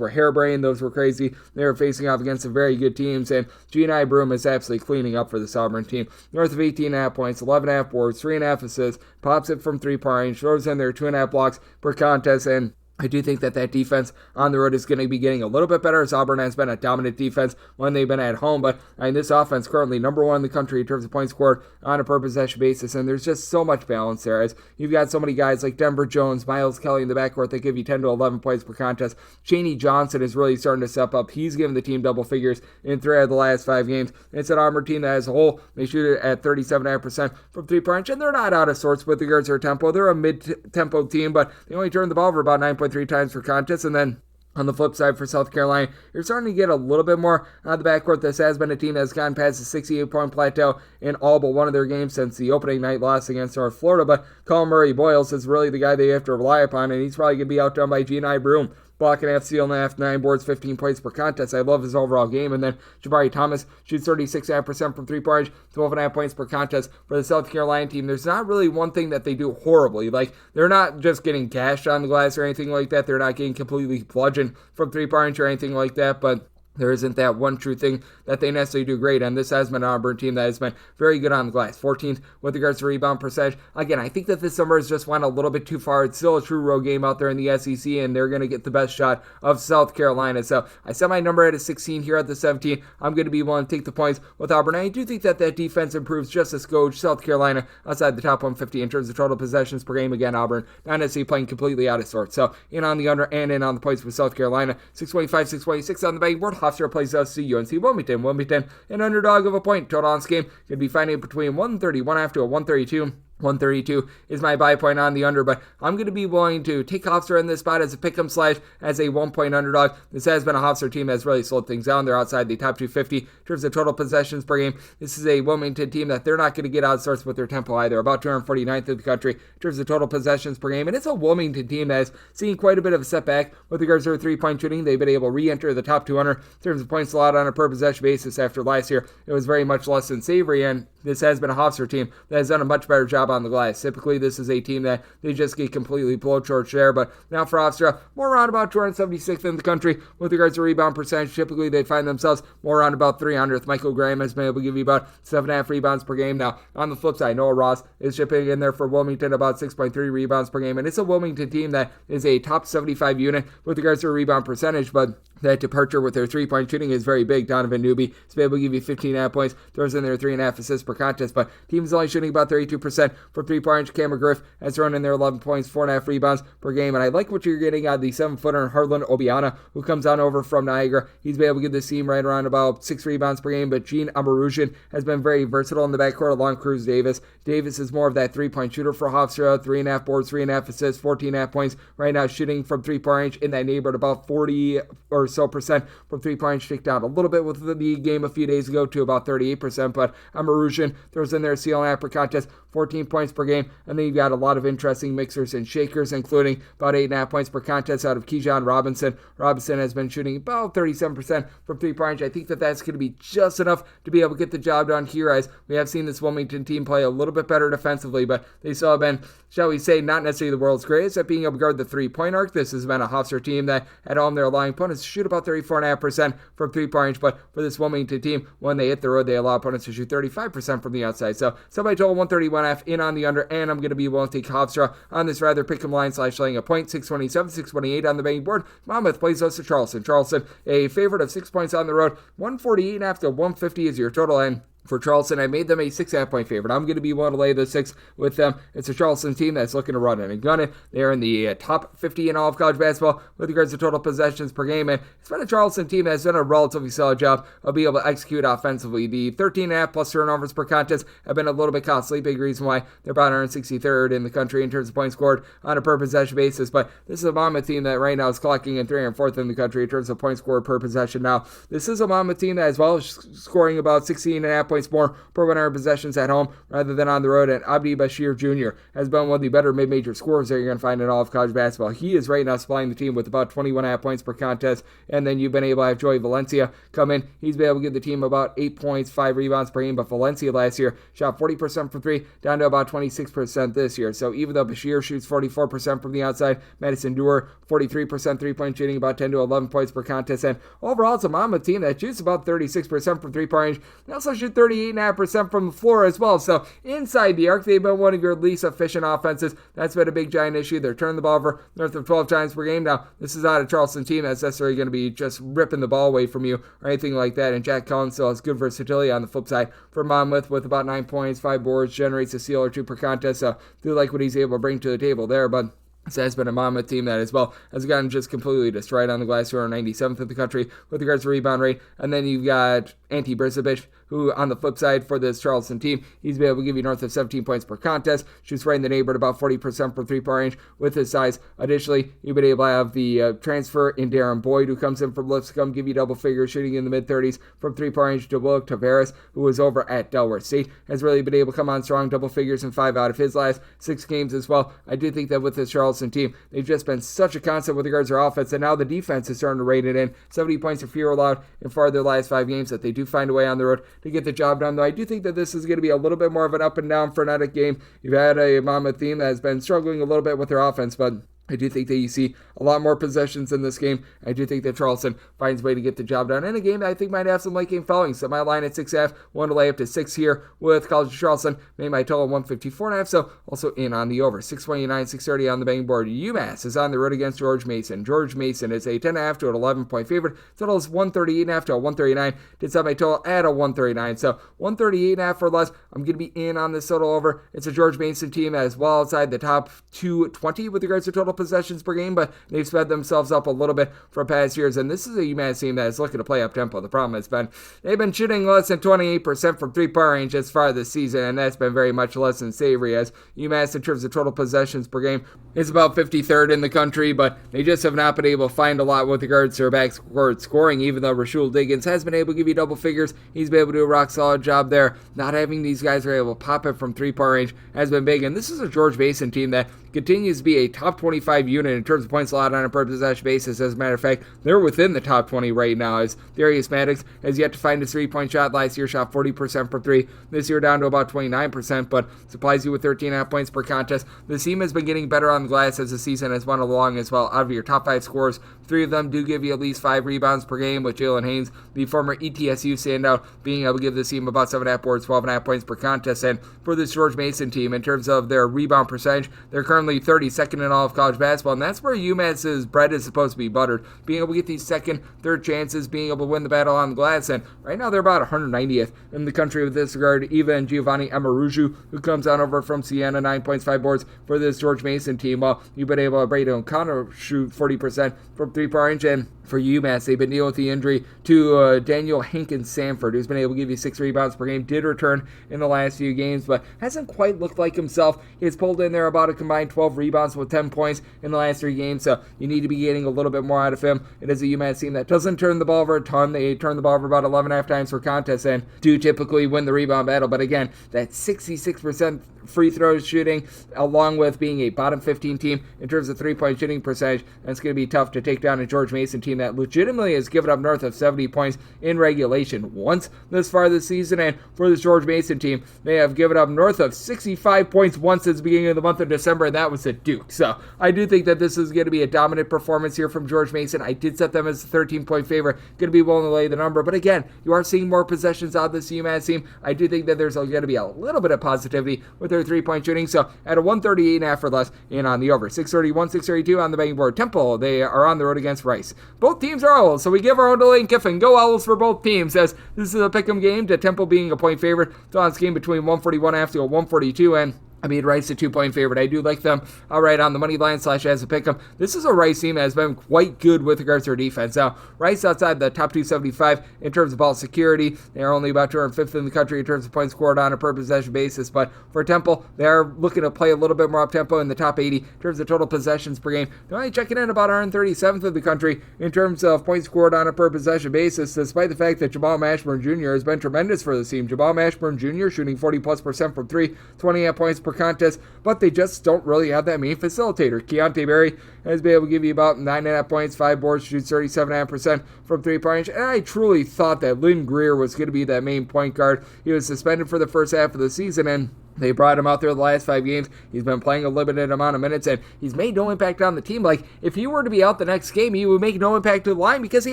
were harebrained, those were crazy. They were facing off against some very good teams, and G&I Broom is absolutely cleaning up for this Auburn team. North of 18.5 points, 11.5 boards, 3.5 assists, pops it from three-point range, throws in there 2.5 blocks per contest, and I do think that defense on the road is going to be getting a little bit better, as Auburn has been a dominant defense when they've been at home. But this offense currently number 1 in the country in terms of points scored on a per possession basis, and there's just so much balance there, as you've got so many guys like Denver Jones, Miles Kelly in the backcourt that give you 10 to 11 points per contest. Cheney Johnson is really starting to step up. He's given the team double figures in 3 out of the last 5 games. It's an Auburn team that as a whole, they shoot it at 37.5% from three-point range, and they're not out of sorts with regards to their tempo. They're a mid-tempo team, but they only turn the ball over about 9.3 times per contest. And then on the flip side for South Carolina, you're starting to get a little bit more out of the backcourt. This has been a team that's gone past the 68-point plateau in all but one of their games since the opening night loss against North Florida. But Colin Murray Boyles is really the guy they have to rely upon, and he's probably going to be outdone by G&I Broom. Block and a half, steal and a half, 9 boards, 15 points per contest. I love his overall game. And then Jabari Thomas shoots 36.5% from three-point range, 12.5 points per contest for the South Carolina team. There's not really one thing that they do horribly. Like, they're not just getting gashed on the glass or anything like that. They're not getting completely bludgeoned from three-point range or anything like that, but there isn't that one true thing that they necessarily do great, and this has been an Auburn team that has been very good on the glass. 14th with regards to rebound percentage. Again, I think that this summer has just went a little bit too far. It's still a true road game out there in the SEC, and they're going to get the best shot of South Carolina. So I set my number at a 16 here at the 17. I'm going to be willing to take the points with Auburn. I do think that defense improves just a skosh. South Carolina outside the top 150 in terms of total possessions per game. Again, Auburn not necessarily playing completely out of sorts. So in on the under and in on the points with South Carolina. 625, 626 on the betting board. Hofstra plays us to UNC Wilmington. Wilmington, an underdog of a point total on this game. Could be finding between 131 after a 132. 132 is my buy point on the under, but I'm going to be willing to take Hofstra in this spot as a pick'em slash as a 1-point underdog. This has been a Hofstra team that's really slowed things down. They're outside the top 250 in terms of total possessions per game. This is a Wilmington team that they're not going to get out of sorts with their tempo either. About 249th in the country in terms of total possessions per game, and it's a Wilmington team that has seen quite a bit of a setback with regards to their three-point shooting. They've been able to re-enter the top 200 in terms of points allowed on a per possession basis after last year. It was very much less than savory, and this has been a Hofstra team that has done a much better job on the glass. Typically, this is a team that they just get completely blowtorched there, but now for Hofstra, more around about 276th in the country with regards to rebound percentage. Typically, they find themselves more around about 300th. Michael Graham has been able to give you about 7.5 rebounds per game. Now, on the flip side, Noah Ross is chipping in there for Wilmington about 6.3 rebounds per game, and it's a Wilmington team that is a top 75 unit with regards to rebound percentage, but that departure with their three-point shooting is very big. Donovan Newby is able to give you 15.5 points, throws in their 3.5 assists per contest, but team's only shooting about 32% from three-point range. Cam McGriff has thrown in their 11 points, 4.5 rebounds per game, and I like what you're getting out of the 7-footer Harlan Obiana, who comes on over from Niagara. He's been able to give this team right around about 6 rebounds per game, but Gene Amarushin has been very versatile in the backcourt along Cruz Davis. Davis is more of that three-point shooter for Hofstra, 3.5 boards, 3.5 assists, 14.5 points. Right now shooting from three-point range in that neighborhood about 40 or so percent from three-point range, ticked down a little bit with the game a few days ago to about 38%, but Amarushin throws in their seal and half per contest, 14 points per game, and then you've got a lot of interesting mixers and shakers, including about 8.5 points per contest out of Keyshawn Robinson. Robinson has been shooting about 37% from three-point range. I think that that's going to be just enough to be able to get the job done here, as we have seen this Wilmington team play a little bit better defensively, but they still have been, shall we say, not necessarily the world's greatest at being able to guard the three-point arc. This has been a Hofstra team that at home they're allowing opponents to shoot about 34.5% from three-point range, but for this Wilmington team, when they hit the road, they allow opponents to shoot 35% from the outside. So somebody told 131.5 in on the under, and I'm going to be willing to take Hofstra on this rather pick 'em line / laying a point, 627, 628 on the betting board. Monmouth plays host to Charleston. Charleston, a favorite of 6 points on the road, 148.5 to 150 is your total, and for Charleston, I made them a 6.5 point favorite. I'm going to be willing to lay the 6 with them. It's a Charleston team that's looking to run it and gun it. They're in the top 50 in all of college basketball with regards to total possessions per game, and it's been a Charleston team that's done a relatively solid job of being able to execute offensively. The 13.5 plus turnovers per contest have been a little bit costly. Big reason why they're about 163rd in the country in terms of points scored on a per possession basis, but this is a Monmouth team that right now is clocking in 304th in the country in terms of points scored per possession. Now, this is a Monmouth team that as well is scoring about 16.5 points more per 100 possessions at home rather than on the road, and Abdi Bashir Jr. has been one of the better mid-major scorers that you're going to find in all of college basketball. He is right now supplying the team with about 21.5 points per contest, and then you've been able to have Joey Valencia come in. He's been able to give the team about 8 points, 5 rebounds per game, but Valencia last year shot 40% from 3, down to about 26% this year. So even though Bashir shoots 44% from the outside, Madison Dewar 43% three-point shooting, about 10 to 11 points per contest, and overall it's a Monmouth team that shoots about 36% from three-point range. They also shoot 38.5% from the floor as well. So inside the arc, they've been one of your least efficient offenses. That's been a big giant issue. They're turning the ball over north of 12 times per game. Now, this is not a Charleston team that's necessarily going to be just ripping the ball away from you or anything like that. And Jack Collins still has good versatility on the flip side for Monmouth with about 9 points, 5 boards, generates a steal or 2 per contest. So do like what he's able to bring to the table there, but this has been a Monmouth team that as well has gotten just completely destroyed on the glass, who are 97th in the country with regards to rebound rate. And then you've got Ante Brzabich, who on the flip side for this Charleston team, he's been able to give you north of 17 points per contest, shoots right in the neighborhood about 40% from three-point range with his size. Additionally, you've been able to have the transfer in Darren Boyd, who comes in from Lipscomb, give you double figures, shooting in the mid-30s from three-point range. to Will Tavares, who was over at Delaware State, has really been able to come on strong, double figures in 5 out of his last 6 games as well. I do think that with this Charleston team, they've just been such a constant with regards to their offense, and now the defense is starting to rate it in. 70 points or fewer allowed in 4 of their last 5 games, that they do find a way on the road to get the job done. Though I do think that this is going to be a little bit more of an up and down frenetic game. You've had a Monmouth team that has been struggling a little bit with their offense, but I do think that you see a lot more possessions in this game. I do think that Charleston finds a way to get the job done in a game that I think might have some late game fouling. So my line at 6.5, one to lay up to 6 here with College of Charleston. Made my total 154.5, so also in on the over. 629, 630 on the betting board. UMass is on the road against George Mason. George Mason is a 10.5 to an 11-point favorite. Total is 138.5 to a 139. Did set my total at a 139, so 138.5 or less. I'm going to be in on this total over. It's a George Mason team that is well outside the top 220 with regards to total possessions per game, but they've sped themselves up a little bit from past years, and this is a UMass team that is looking to play up tempo. The problem has been they've been shooting less than 28% from three-point range as far this season, and that's been very much less than savory, as UMass in terms of total possessions per game is about 53rd in the country, but they just have not been able to find a lot with regards to their backcourt scoring, even though Rashul Diggins has been able to give you double figures. He's been able to do a rock solid job there. Not having these guys who are able to pop it from three-point range has been big, and this is a George Mason team that continues to be a top 25 25 unit in terms of points allowed on a per possession basis. As a matter of fact, they're within the top 20 right now, as Darius Maddox has yet to find his three-point shot. Last year shot 40% for three. This year down to about 29%, but supplies you with 13.5 points per contest. The team has been getting better on the glass as the season has went along as well. Out of your top 5 scorers, 3 of them do give you at least 5 rebounds per game, with Jalen Haynes, the former ETSU standout, being able to give this team about 7.5 boards, 12.5 points per contest. And for this George Mason team, in terms of their rebound percentage, they're currently 32nd in all of college basketball, and that's where UMass's bread is supposed to be buttered. Being able to get these second, third chances, being able to win the battle on the glass, and right now they're about 190th in the country with this regard. Even Giovanni Amaruju, who comes on over from Siena, 9 points, 5 boards for this George Mason team. Well, you've been able to Brady O'Connor shoot 40% from three-point range, and for UMass, they've been dealing with the injury to Daniel Hankins Sanford, who's been able to give you 6 rebounds per game. Did return in the last few games, but hasn't quite looked like himself. He's pulled in there about a combined 12 rebounds with 10 points in the last 3 games, so you need to be getting a little bit more out of him. It is a UMass team that doesn't turn the ball over a ton. They turn the ball over about 11.5 times per contest and do typically win the rebound battle, but again, that 66% free throw shooting, along with being a bottom 15 team in terms of three-point shooting percentage, that's going to be tough to take down a George Mason team that legitimately has given up north of 70 points in regulation once this far this season. And for this George Mason team, they have given up north of 65 points once since the beginning of the month of December, and that was at Duke. So I do think that this is going to be a dominant performance here from George Mason. I did set them as a 13-point favorite, going to be willing to lay the number, but again, you are seeing more possessions out of this UMass team. I do think that there's going to be a little bit of positivity with their three-point shooting, so at a 138.5 or less in on the over. 631, 632 on the betting board. Temple, they are on the road against Rice. Both teams are Owls, so we give our own to Lane Kiffin. Go Owls for both teams, as this is a pick'em game, to Temple being a point favorite. It's on this game between 141.5 to 142, and Rice a 2-point favorite. I do like them outright on the money line / as a pick'em. This is a Rice team that has been quite good with regards to their defense. Now, Rice outside the top 275 in terms of ball security. They are only about 205th in the country in terms of points scored on a per possession basis. But for Temple, they are looking to play a little bit more up tempo in the top 80 in terms of total possessions per game. They're only checking in about 137th in the country in terms of points scored on a per possession basis, despite the fact that Jamal Mashburn Jr. has been tremendous for the team. Jamal Mashburn Jr. shooting 40+% from 3, 28 points per contest, but they just don't really have that main facilitator. Keontae Berry has been able to give you about 9.5 points, 5 boards, shoots 37.5% from three-point range, and I truly thought that Lynn Greer was going to be that main point guard. He was suspended for the first half of the season, and they brought him out there the last 5 games. He's been playing a limited amount of minutes, and he's made no impact on the team. Like, if he were to be out the next game, he would make no impact to the line because he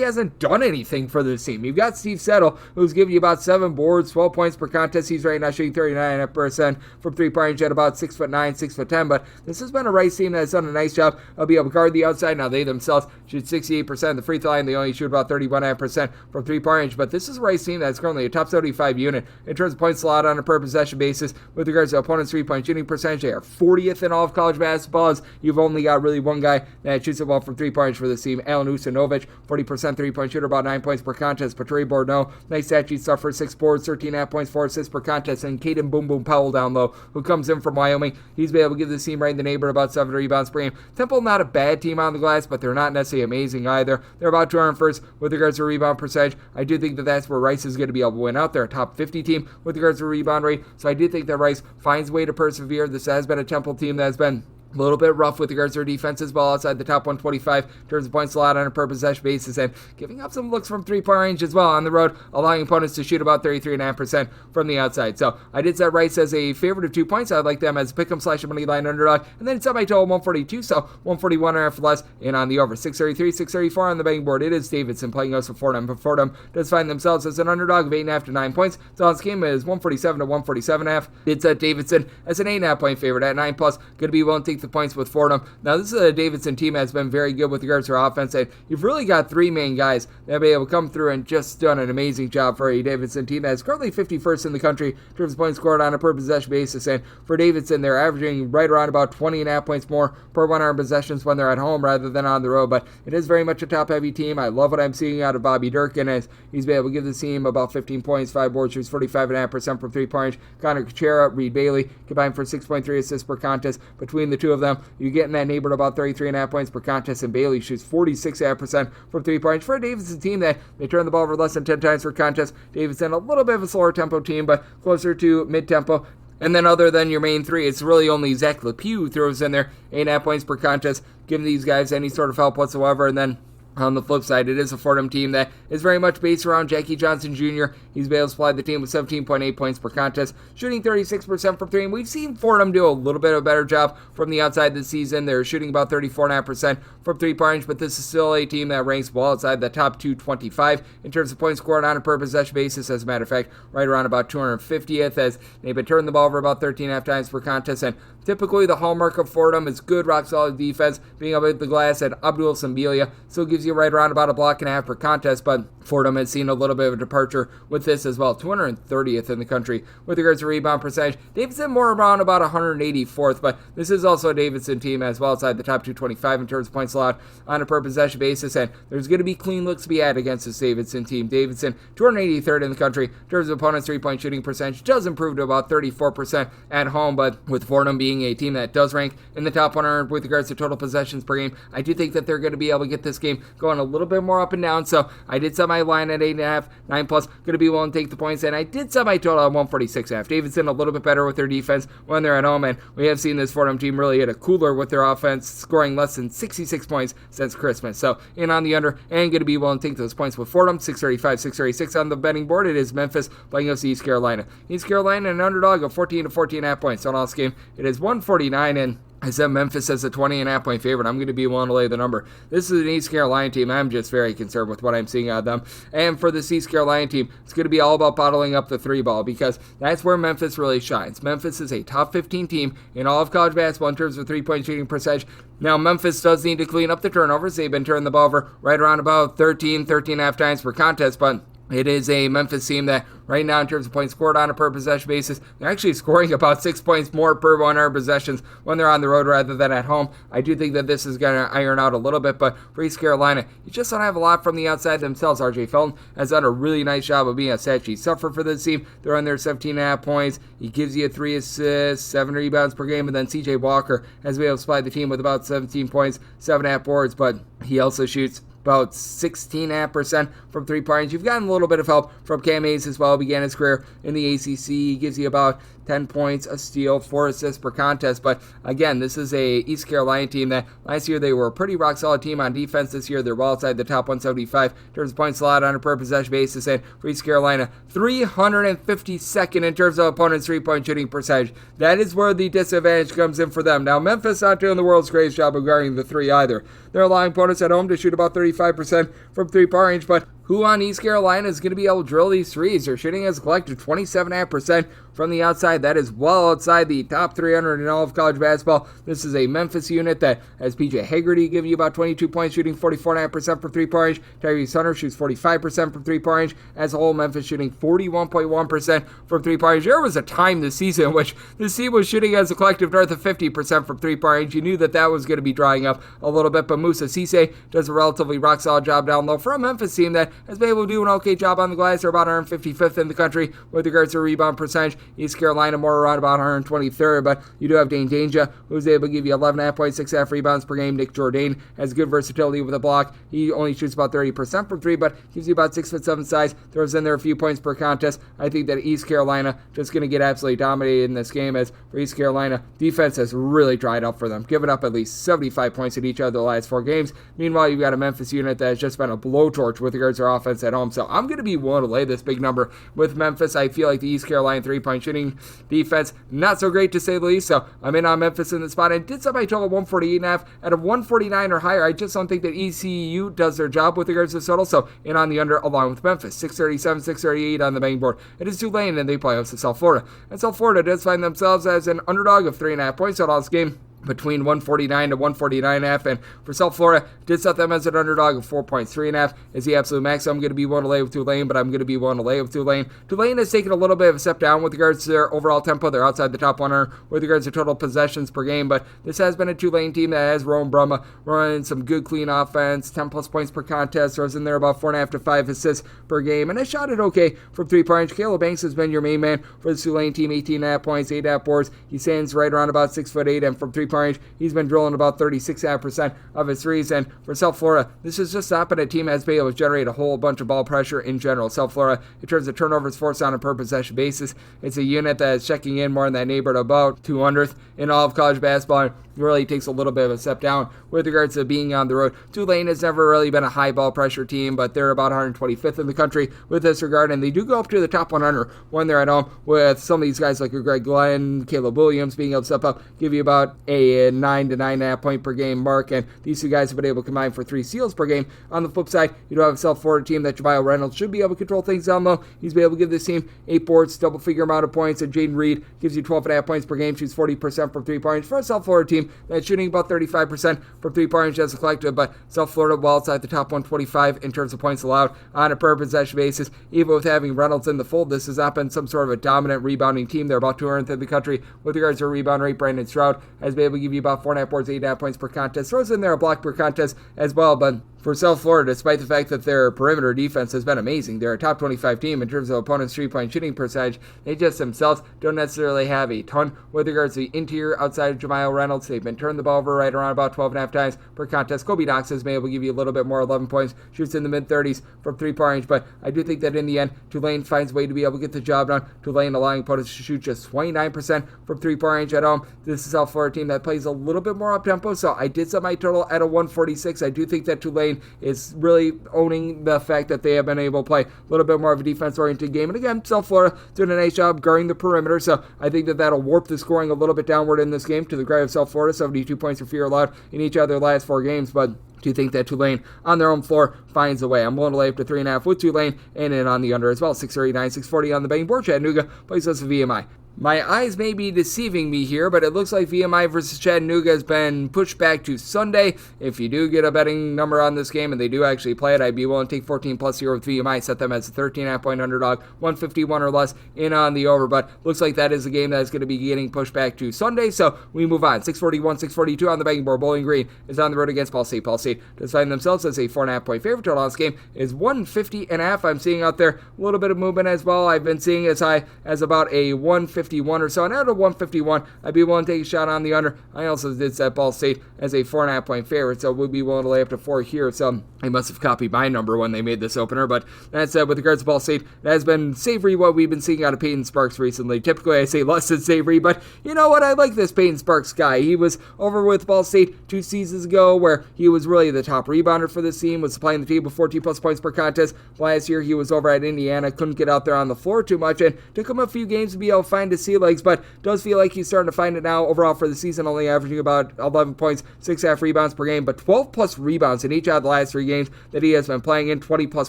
hasn't done anything for this team. You've got Steve Settle, who's giving you about 7 boards, 12 points per contest. He's right now shooting 39.5% from three-point range at about 6'9", 6'10", but this has been a Rice team that has done a nice job of being able to guard the outside. Now, they themselves shoot 68% of the free throw line. They only shoot about 31.5% from three-point range, but this is a Rice team that's currently a top 75 unit in terms of points allowed on a per possession basis with regards to opponents' three-point shooting percentage. They are 40th in all of college basketball, as you've only got really one guy that shoots the ball from three-point for this team, Alan Usanovic, 40% three-point shooter, about 9 points per contest. Patrick Bordeaux, nice stat sheet stuff for 6 boards, 13.5 points, 4 assists per contest, and Caden Boom Boom Powell down low, who comes in from Wyoming. He's been able to give this team right in the neighborhood about 7 rebounds per game. Temple, not a bad team on the glass, but they're not necessarily amazing either. They're about 201st with regards to rebound percentage. I do think that that's where Rice is going to be able to win out. They're a top 50 team with regards to rebound rate, so I do think that Rice finds a way to persevere. This has been a Temple team that has been a little bit rough with regards to their defenses, ball outside the top 125 in terms of points allowed on a per possession basis, and giving up some looks from three-point range as well on the road, allowing opponents to shoot about 33.5% from the outside. So I did set Rice as a favorite of 2 points. I'd like them as a pick'em / money line underdog, and then set my total 142, so 141.5 or less in on the over. 633, 634 on the betting board. It is Davison playing us for Fordham, but Fordham does find themselves as an underdog of 8.5 to 9 points. So this game is 147 to 147.5. Did set Davison as an 8.5 point favorite at 9+. Going to be willing to take the points with Fordham. Now, this is a Davison team that has been very good with regards to their offense, and you've really got 3 main guys that have been able to come through and just done an amazing job for a Davison team that is currently 51st in the country in terms of points scored on a per possession basis, and for Davison, they're averaging right around about 20.5 points more per 100 possessions when they're at home rather than on the road, but it is very much a top-heavy team. I love what I'm seeing out of Bobby Durkin, as he's been able to give the team about 15 points, 5 boards, shoots 45.5% from three-point range. Connor Kuchera, Reed Bailey combined for 6.3 assists per contest. Between the two of them, you get in that neighborhood about 33.5 points per contest, and Bailey shoots 46.5% from three-point range. For a Davison team that they turn the ball over less than 10 times per contest, Davison a little bit of a slower tempo team, but closer to mid-tempo. And then other than your main three, it's really only Zach LePew who throws in there 8.5 points per contest, giving these guys any sort of help whatsoever. And then on the flip side, it is a Fordham team that is very much based around Jackie Johnson Jr. He's been able to supply the team with 17.8 points per contest, shooting 36% from three. And we've seen Fordham do a little bit of a better job from the outside this season. They're shooting about 34.5% from three-point range, but this is still a team that ranks well outside the top 225 in terms of points scored on a per possession basis. As a matter of fact, right around about 250th, as they've been turning the ball over about 13.5 times per contest. And typically, the hallmark of Fordham is good, rock-solid defense, being able to hit the glass, and Abdul Sambilia still gives you right around about a block and a half per contest, but Fordham has seen a little bit of a departure with this as well. 230th in the country with regards to rebound percentage. Davison more around about 184th, but this is also a Davison team as well outside the top 225 in terms of points allowed on a per possession basis, and there's going to be clean looks to be had against this Davison team. Davison, 283rd in the country in terms of opponents' three-point shooting percentage, does improve to about 34% at home, but with Fordham being a team that does rank in the top 100 with regards to total possessions per game, I do think that they're going to be able to get this game going a little bit more up and down, so I did set my line at 8.5, 9+, going to be willing to take the points, and I did set my total at 146.5. Davison a little bit better with their defense when they're at home, and we have seen this Fordham team really hit a cooler with their offense, scoring less than 66 points since Christmas, so in on the under, and going to be willing to take those points with Fordham. 635, 636 on the betting board. It is Memphis playing against East Carolina. East Carolina, an underdog of 14 to 14.5 points. So in this game, it is 149, and I said Memphis as a 20.5 point favorite. I'm going to be willing to lay the number. This is an East Carolina team. I'm just very concerned with what I'm seeing out of them. And for this East Carolina team, it's going to be all about bottling up the three ball, because that's where Memphis really shines. Memphis is a top 15 team in all of college basketball in terms of three-point shooting percentage. Now, Memphis does need to clean up the turnovers. They've been turning the ball over right around about 13.5 times per contest, but it is a Memphis team that right now in terms of points scored on a per possession basis, they're actually scoring about 6 points more per 100 possessions when they're on the road rather than at home. I do think that this is going to iron out a little bit, but for East Carolina, you just don't have a lot from the outside themselves. R.J. Felton has done a really nice job of being a stat sheet sufferer for this team. They're on their 17.5 points. He gives you 3 assists, 7 rebounds per game, and then C.J. Walker has been able to supply the team with about 17 points, 7.5 boards, but he also shoots about 16.5% from three-point. You've gotten a little bit of help from Cam Hayes as well. Began his career in the ACC. He gives you about 10 points, a steal, 4 assists per contest. But again, this is a East Carolina team that last year they were a pretty rock-solid team on defense. This year they're well outside the top 175 in terms of points allowed on a per possession basis. And for East Carolina, 352nd in terms of opponents' three-point shooting percentage. That is where the disadvantage comes in for them. Now, Memphis not doing the world's greatest job of guarding the three either. They're allowing opponents at home to shoot about 35% from three-point range, but who on East Carolina is going to be able to drill these threes? They're shooting as a collective 27.5% from the outside. That is well outside the top 300 in all of college basketball. This is a Memphis unit that has P.J. Haggerty giving you about 22 points, shooting 44.5% from three-point range. Tyrese Hunter shoots 45% from three-point range. As a whole, Memphis shooting 41.1% from three-point range. There was a time this season in which this team was shooting as a collective north of 50% from three-point range. You knew that that was going to be drying up a little bit, but Musa Cisse does a relatively rock-solid job down low for a Memphis team that has been able to do an okay job on the glass. They're about 155th in the country with regards to rebound percentage. East Carolina more around about 123rd, but you do have Dane Danger, who's able to give you 11.5 points, 6.5 rebounds per game. Nick Jourdain has good versatility with a block. He only shoots about 30% from three, but gives you about 6'7" size. Throws in there a few points per contest. I think that East Carolina just going to get absolutely dominated in this game, as for East Carolina, defense has really dried up for them, giving up at least 75 points in each of the last 4 games. Meanwhile, you've got a Memphis unit that has just been a blowtorch with regards to their offense at home. So I'm going to be willing to lay this big number with Memphis. I feel like the East Carolina three-point shooting defense, not so great to say the least. So I'm in on Memphis in the spot. I did set my total 148.5 at a 149 or higher. I just don't think that ECU does their job with regards to the total. So in on the under along with Memphis. 637, 638 on the betting board. It is Tulane, and they play host to South Florida. And South Florida does find themselves as an underdog of 3.5 points out of this game, between 149 to 149.5, and for South Florida, did set them as an underdog of 4.3.5 is the absolute max. So I'm going to be willing to lay with Tulane, but I'm going to be willing to lay with Tulane. Tulane has taken a little bit of a step down with regards to their overall tempo. They're outside the top 100 with regards to total possessions per game, but this has been a Tulane team that has Rowan Brumma running some good clean offense, 10 plus points per contest, throws in there about 4.5 to 5 assists per game, and has shot it okay from three-point range. Caleb Banks has been your main man for the Tulane team, 18.5 points, 8.5 boards. He stands right around about 6'8", and from three-point 3-point range. He's been drilling about 36.5% of his threes. And for South Florida, this has just not been a team that's been able to generate a whole bunch of ball pressure in general. South Florida, in terms of turnovers forced on a per possession basis, it's a unit that is checking in more in that neighborhood about 200th in all of college basketball. It really takes a little bit of a step down with regards to being on the road. Tulane has never really been a high ball pressure team, but they're about 125th in the country with this regard, and they do go up to the top 100 when they're at home, with some of these guys like Greg Glenn, Caleb Williams being able to step up, give you about a 9 to 9.5 point per game mark, and these two guys have been able to combine for 3 steals per game. On the flip side, you do have a South Florida team that Javier Reynolds should be able to control things down low. He's been able to give this team 8 boards, double-figure amount of points, and Jaden Reed gives you 12.5 points per game, shoots 40% from 3-point range for a South Florida team that's shooting about 35% from 3-point range as a collective, but South Florida well outside the top 125 in terms of points allowed on a per possession basis. Even with having Reynolds in the fold, this has not been some sort of a dominant rebounding team. They're about 200th in the country with regards to rebound rate. Brandon Stroud has been able to give you about 4.5 boards, 8.5 points per contest. Throws in there a block per contest as well, but for South Florida, despite the fact that their perimeter defense has been amazing, they're a top 25 team in terms of opponents' 3-point shooting percentage. They just themselves don't necessarily have a ton with regards to the interior outside of Javier Reynolds. They've been turning the ball over right around about 12.5 times per contest. Kobe Knox has been able to give you a little bit more, 11 points, shoots in the mid-30s from 3-point range, but I do think that in the end, Tulane finds a way to be able to get the job done. Tulane allowing opponents to shoot just 29% from 3-point range at home. This is a South Florida team that plays a little bit more up-tempo, so I did set my total at a 146. I do think that Tulane is really owning the fact that they have been able to play a little bit more of a defense-oriented game. And again, South Florida doing a nice job guarding the perimeter, so I think that that'll warp the scoring a little bit downward in this game to the credit of South Florida. 72 points for fear allowed in each of their last 4 games, but do you think that Tulane on their own floor finds a way? I'm willing to lay up to 3.5 with Tulane and in on the under as well. 639, 640 on the betting board. Chattanooga plays us a VMI. My eyes may be deceiving me here, but it looks like VMI versus Chattanooga has been pushed back to Sunday. If you do get a betting number on this game and they do actually play it, I'd be willing to take 14 plus here with VMI, set them as a 13.5 point underdog, 151 or less in on the over, but looks like that is a game that is going to be getting pushed back to Sunday, so we move on. 641, 642 on the betting board. Bowling Green is on the road against Ball State. Ball State does find themselves as a 4.5 point favorite. Total on this game is 150.5. I'm seeing out there a little bit of movement as well. I've been seeing as high as about a 151 or so, and out of 151, I'd be willing to take a shot on the under. I also did set Ball State as a 4.5 point favorite, so we'd be willing to lay up to 4 here. So they must have copied my number when they made this opener. But that said, with regards to Ball State, it has been savory what we've been seeing out of Peyton Sparks recently. Typically, I say less than savory, but you know what? I like this Peyton Sparks guy. He was over with Ball State 2 seasons ago, where he was really the top rebounder for this team, was supplying the team with 14 plus points per contest. Last year, he was over at Indiana, couldn't get out there on the floor too much, and took him a few games to be able to find his sea legs, but does feel like he's starting to find it now. Overall for the season, only averaging about 11 points, 6.5 rebounds per game, but 12 plus rebounds in each of the last 3 games that he has been playing in, 20 plus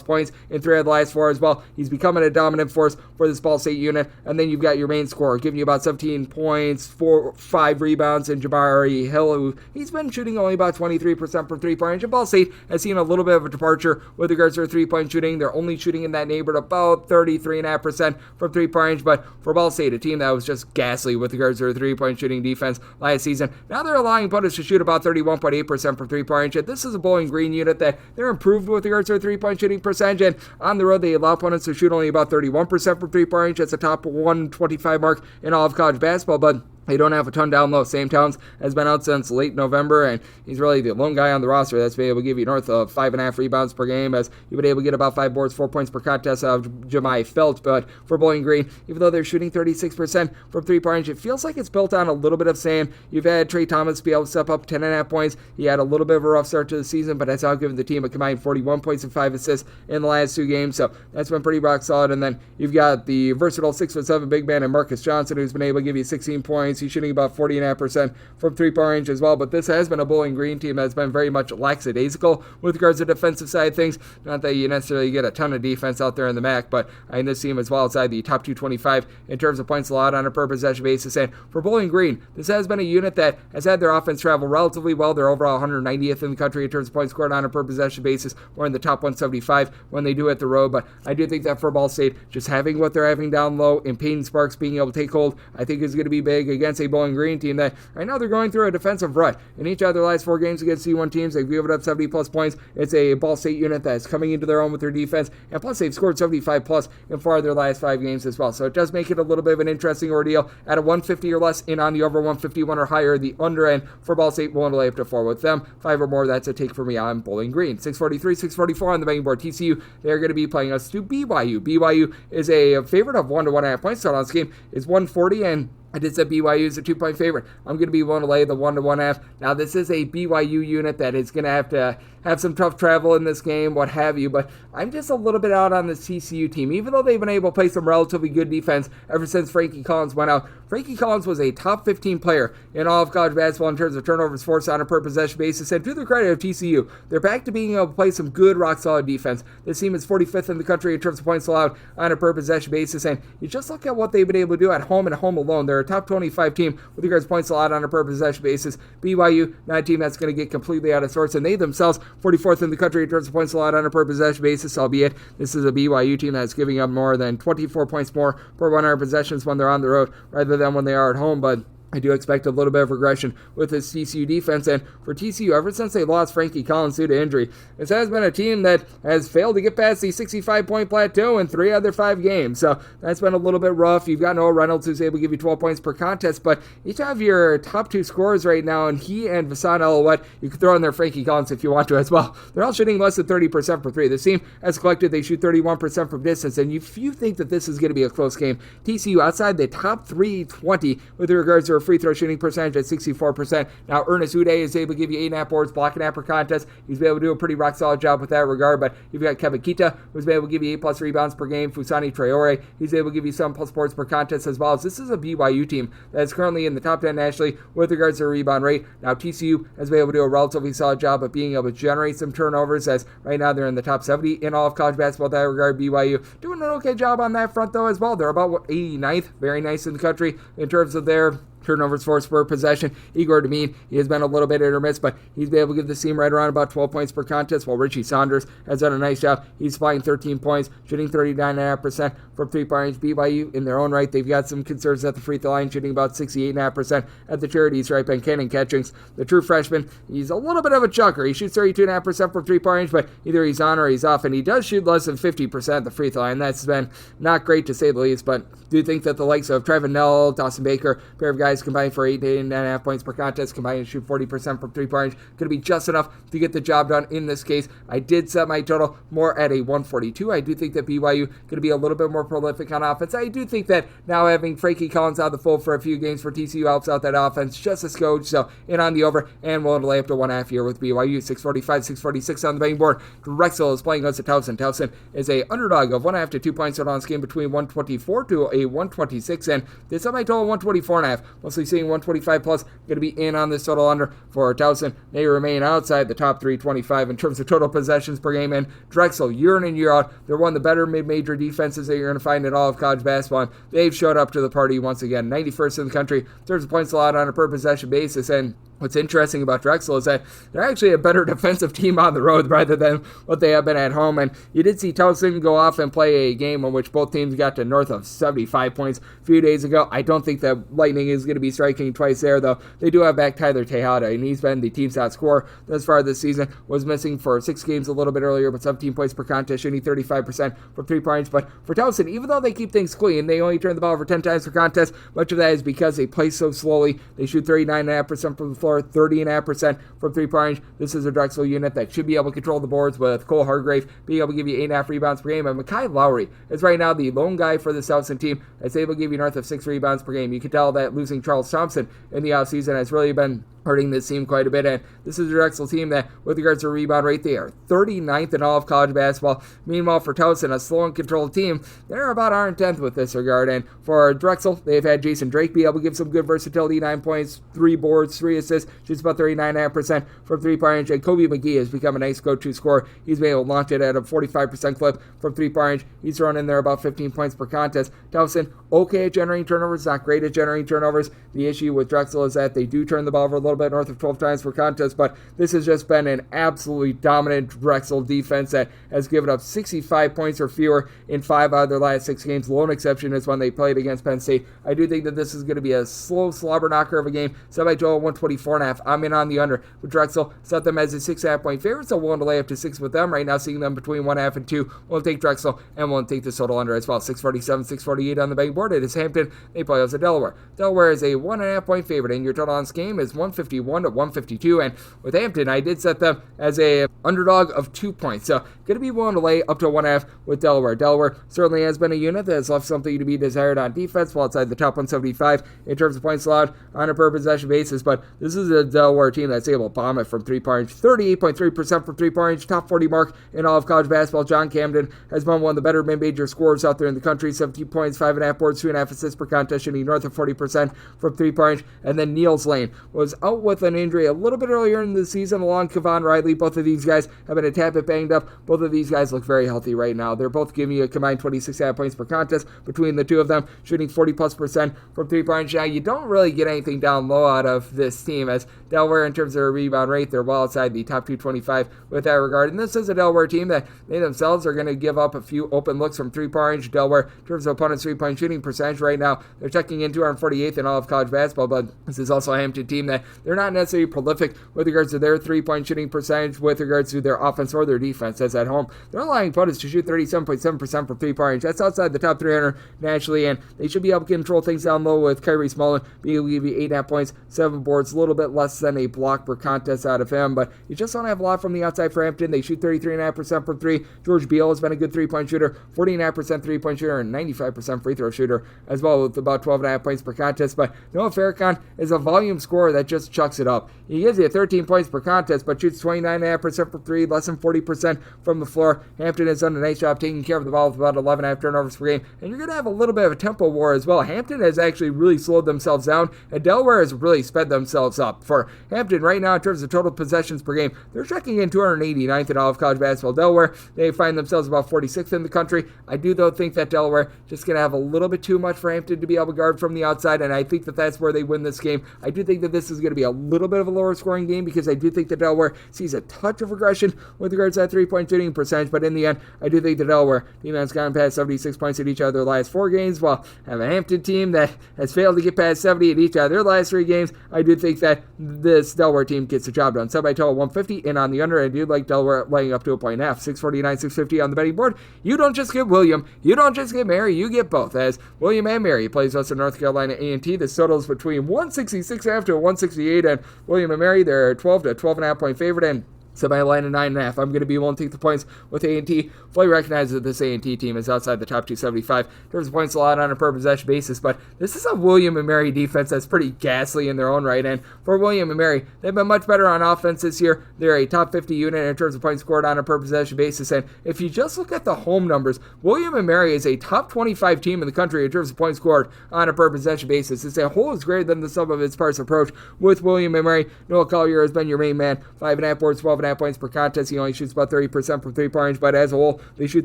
points in 3 of the last 4 as well. He's becoming a dominant force for this Ball State unit, and then you've got your main scorer giving you about 17 points, 5 rebounds in Jabari Hill, who he's been shooting only about 23% from 3-point range, and Ball State has seen a little bit of a departure with regards to their 3-point shooting. They're only shooting in that neighborhood about 33.5% from 3-point range, but for Ball State, a team that was just ghastly with regards to their 3-point shooting defense last season, now they're allowing opponents to shoot about 31.8% from 3-point range. This is a Bowling Green unit that they're improved with regards to their 3-point shooting percentage, and on the road they allow opponents to shoot only about 31% from 3-point range. That's a top 125 mark in all of college basketball, but they don't have a ton down low. Sam Towns has been out since late November, and he's really the lone guy on the roster that's been able to give you north of 5.5 rebounds per game, as you've been able to get about 5 boards, 4 points per contest out of Jemai Felt. But for Bowling Green, even though they're shooting 36% from 3-point range, it feels like it's built on a little bit of sand. You've had Trey Thomas be able to step up 10.5 points. He had a little bit of a rough start to the season, but has outgiven the team a combined 41 points and 5 assists in the last 2 games, so that's been pretty rock solid. And then you've got the versatile 6'7" big man and Marcus Johnson, who's been able to give you 16 points. He's shooting about 40.5% from 3-point range as well, but this has been a Bowling Green team that's been very much lackadaisical with regards to the defensive side of things. Not that you necessarily get a ton of defense out there in the MAC, but in this team as well outside the top 225 in terms of points allowed on a per possession basis. And for Bowling Green, this has been a unit that has had their offense travel relatively well. They're overall 190th in the country in terms of points scored on a per possession basis, or in the top 175 when they do hit the road. But I do think that for Ball State, just having what they're having down low and Peyton Sparks being able to take hold, I think is going to be big. Again, against a Bowling Green team that right now they're going through a defensive rut. In each of their last 4 games against C1 teams, they've given up 70-plus points. It's a Ball State unit that's coming into their own with their defense, and plus they've scored 75-plus in 4 of their last 5 games as well. So it does make it a little bit of an interesting ordeal. At a 150 or less, in on the over 151 or higher, the under end for Ball State, willing to lay up to 4 with them. 5 or more, that's a take for me on Bowling Green. 643, 644 on the betting board. TCU, they're going to be playing us to BYU. BYU is a favorite of 1 to 1.5 points. Total on this game is 140, and I did say BYU is a 2-point favorite. I'm going to be willing to lay the 1 to 1.5. Now, this is a BYU unit that is going to have some tough travel in this game, what have you, but I'm just a little bit out on this TCU team. Even though they've been able to play some relatively good defense ever since Frankie Collins went out, Frankie Collins was a top 15 player in all of college basketball in terms of turnovers forced on a per possession basis, and to the credit of TCU, they're back to being able to play some good, rock-solid defense. This team is 45th in the country in terms of points allowed on a per possession basis, and you just look at what they've been able to do at home and home alone. They're a top 25 team with regards to points allowed on a per possession basis. BYU, not a team that's going to get completely out of sorts, and they themselves 44th in the country in terms of points allowed on a per possession basis, albeit this is a BYU team that's giving up more than 24 points more per 100 possessions when they're on the road rather than when they are at home, but I do expect a little bit of regression with this TCU defense, and for TCU, ever since they lost Frankie Collins due to injury, this has been a team that has failed to get past the 65-point plateau in 3 other 5 games, so that's been a little bit rough. You've got Noah Reynolds, who's able to give you 12 points per contest, but each of your top 2 scorers right now, and he and Vasan Elouette, you could throw in there Frankie Collins if you want to as well. They're all shooting less than 30% for 3. This team, as collected, they shoot 31% from distance, and if you think that this is going to be a close game, TCU outside the top 320 with regards to free throw shooting percentage at 64%. Now, Ernest Uday is able to give you 8.5 boards, block and half per contest. He's been able to do a pretty rock solid job with that regard, but you've got Kevin Kita, who's been able to give you 8+ rebounds per game. Fusani Traore, he's able to give you 7+ boards per contest as well. As this is a BYU team that is currently in the top 10 nationally with regards to rebound rate. Now, TCU has been able to do a relatively solid job of being able to generate some turnovers, as right now they're in the top 70 in all of college basketball in that regard. BYU doing an okay job on that front, though, as well. They're about 89th, very nice in the country in terms of their turnovers forced per possession. Igor Demine, he has been a little bit hit or miss, but he's been able to give the team right around about 12 points per contest, while Richie Saunders has done a nice job. He's flying 13 points, shooting 39.5% from 3-point range. BYU, in their own right, they've got some concerns at the free throw line, shooting about 68.5% at the charity stripe. And Cannon Catchings, the true freshman, he's a little bit of a chucker. He shoots 32.5% from 3-point range, but either he's on or he's off, and he does shoot less than 50% at the free throw line. That's been not great, to say the least, but do think that the likes of Trevin Nell, Dawson Baker, a pair of guys combined for 8.5 points per contest, combined to shoot 40% from 3-point range, going to be just enough to get the job done in this case. I did set my total more at a 142. I do think that BYU going to be a little bit more prolific on offense. I do think that now having Frankie Collins out of the fold for a few games for TCU helps out that offense just a skoch. So in on the over and willing to lay up to 1.5 here with BYU. 645, 646 on the betting board. Drexel is playing against Towson. Towson is a underdog of 1.5 to 2 points on this game, between 124 to a 126, and this set my total 124.5. Mostly seeing 125 plus. Going to be in on this total under for Towson. They remain outside the top 325 in terms of total possessions per game, and Drexel, year in and year out, they're one of the better mid-major defenses that you're going to find in all of college basketball, and they've showed up to the party once again. 91st in the country in terms of points allowed on a per possession basis, and what's interesting about Drexel is that they're actually a better defensive team on the road rather than what they have been at home. And you did see Towson go off and play a game in which both teams got to north of 75 points a few days ago. I don't think that Lightning is going to be striking twice there, though. They do have back Tyler Tejada, and he's been the team's top scorer thus far this season. Was missing for 6 games a little bit earlier, but 17 points per contest, shooting 35% from 3 points. But for Towson, even though they keep things clean, they only turn the ball over 10 times per contest. Much of that is because they play so slowly. They shoot 39.5% from the floor, 30.5% from 3-point range. This is a Drexel unit that should be able to control the boards, with Cole Hargrave being able to give you 8.5 rebounds per game. And Mekhi Lowry is right now the lone guy for the Towson team that's able to give you north of 6 rebounds per game. You can tell that losing Charles Thompson in the offseason has really been hurting this team quite a bit, and this is a Drexel team that, with regards to rebound rate, they are 39th in all of college basketball. Meanwhile, for Towson, a slow and controlled team, they're about 10th with this regard, and for Drexel, they've had Jason Drake be able to give some good versatility, 9 points, 3 boards, 3 assists, practice, shoots about 39.5% from three-point range, and Kobe McGee has become a nice go-to scorer. He's been able to launch it at a 45% clip from three-point range. He's thrown in there about 15 points per contest. Davison, okay at generating turnovers, not great at generating turnovers. The issue with Drexel is that they do turn the ball over a little bit, north of 12 times per contest, but this has just been an absolutely dominant Drexel defense that has given up 65 points or fewer in 5 out of their last 6 games. Lone exception is when they played against Penn State. I do think that this is going to be a slow slobber knocker of a game. Semi-total 124.5. I'm in on the under with Drexel. Set them as a 6.5 point favorite, so willing to lay up to 6 with them. Right now, seeing them between 1.5 and 2. We'll take Drexel, and we'll take the total under as well. 647, 648 on the betting board. It is Hampton. They play us at Delaware. Delaware is a 1.5 point favorite, and your total on this game is 151 to 152. And with Hampton, I did set them as a underdog of 2 points. So going to be willing to lay up to 1.5 with Delaware. Delaware certainly has been a unit that has left something to be desired on defense, while outside the top 175 in terms of points allowed on a per possession basis. But this is a Delaware team that's able to bomb it from three-point range. 38.3% from three-point range, top 40 mark in all of college basketball. John Camden has been one of the better mid-major scorers out there in the country. 17 points, 5.5 boards, 2.5 assists per contest, shooting north of 40% from three-point range. And then Niels Lane was out with an injury a little bit earlier in the season along Kevon Riley. Both of these guys have been a tad bit banged up. Both of these guys look very healthy right now. They're both giving you a combined 26.5 points per contest between the two of them, shooting 40+% from three-point range. Now, you don't really get anything down low out of this team, as Delaware, in terms of their rebound rate, they're well outside the top 225 with that regard. And this is a Delaware team that they themselves are going to give up a few open looks from three-point range. Delaware, in terms of opponents' three-point shooting percentage right now, they're checking in 248th in all of college basketball, but this is also a Hampton team that they're not necessarily prolific with regards to their three-point shooting percentage with regards to their offense or their defense, as at home. They're allowing opponents to shoot 37.7% from three-point range. That's outside the top 300 nationally, and they should be able to control things down low with Kyrie Smallin being able to give you 8.5 points, 7 boards, a little bit less than a block per contest out of him, but you just don't have a lot from the outside for Hampton. They shoot 33.5% from 3. George Beal has been a good three-point shooter, 49% three-point shooter, and 95% free throw shooter as well, with about 12.5 points per contest. But Noah Farrakhan is a volume scorer that just chucks it up. He gives you 13 points per contest, but shoots 29.5% from 3, less than 40% from the floor. Hampton has done a nice job taking care of the ball with about 11.5 turnovers per game, and you're going to have a little bit of a tempo war as well. Hampton has actually really slowed themselves down, and Delaware has really sped themselves up. For Hampton right now, in terms of total possessions per game, they're checking in 289th in all of college basketball. Delaware, they find themselves about 46th in the country. I do, though, think that Delaware just going to have a little bit too much for Hampton to be able to guard from the outside, and I think that that's where they win this game. I do think that this is going to be a little bit of a lower scoring game, because I do think that Delaware sees a touch of regression with regards to that three-point shooting percentage, but in the end, I do think the Delaware team has gotten past 76 points in each of their last 4 games, while have a Hampton team that has failed to get past 70 in each of their last 3 games. I do think that this Delaware team gets the job done. So by total 150, and on the under, I do like Delaware laying up to a 1.5. 649, 650 on the betting board. You don't just get William, you don't just get Mary, you get both, as William and Mary plays us in North Carolina A&T. This totals between 166.5 to 168, and William and Mary, they're 12 to 12.5 point favorite, and so by a line of 9.5, I'm going to be willing to take the points with A&T. Fully recognize that this A&T team is outside the top 275 in terms of points allowed on a per possession basis, but this is a William and Mary defense that's pretty ghastly in their own right, and for William and Mary, they've been much better on offense this year. They're a top 50 unit in terms of points scored on a per possession basis, and if you just look at the home numbers, William and Mary is a top 25 team in the country in terms of points scored on a per possession basis. It's a whole is greater than the sum of its parts approach with William and Mary. Noah Collier has been your main man, 5.5 boards, 12.5 points per contest. He only shoots about 30% from three-point range, but as a whole, they shoot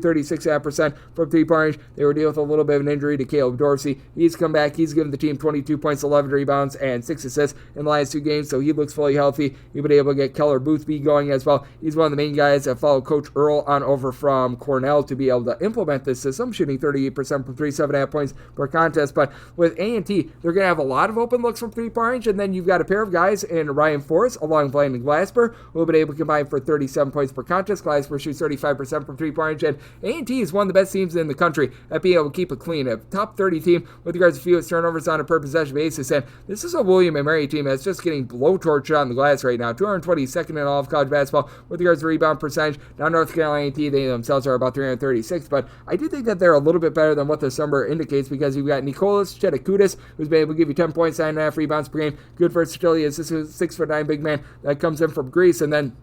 36.5% from three-point range. They were dealing with a little bit of an injury to Caleb Dorsey. He's come back. He's given the team 22 points, 11 rebounds, and 6 assists in the last 2 games, so he looks fully healthy. You've been able to get Keller Boothby going as well. He's one of the main guys that followed Coach Earl on over from Cornell to be able to implement this system, shooting 38% from 3, 7.5 points per contest. But with A&T, they're going to have a lot of open looks from three-point range, and then you've got a pair of guys in Ryan Forrest along with Landon Glasper who have been able to combine for 37 points per contest. Glasper shoots 35% from three-point range, and A&T is one of the best teams in the country at being able to keep it clean. A top 30 team with regards to fewest turnovers on a per possession basis, and this is a William and Mary team that's just getting blowtorched on the glass right now. 222nd in all of college basketball with regards to rebound percentage. Now North Carolina A&T, they themselves are about 336, but I do think that they're a little bit better than what this number indicates, because you've got Nicolas Chedakoutis, who's been able to give you 10 points, 9.5 rebounds per game. Good versatility as this is a 6'9" big man that comes in from Greece, and then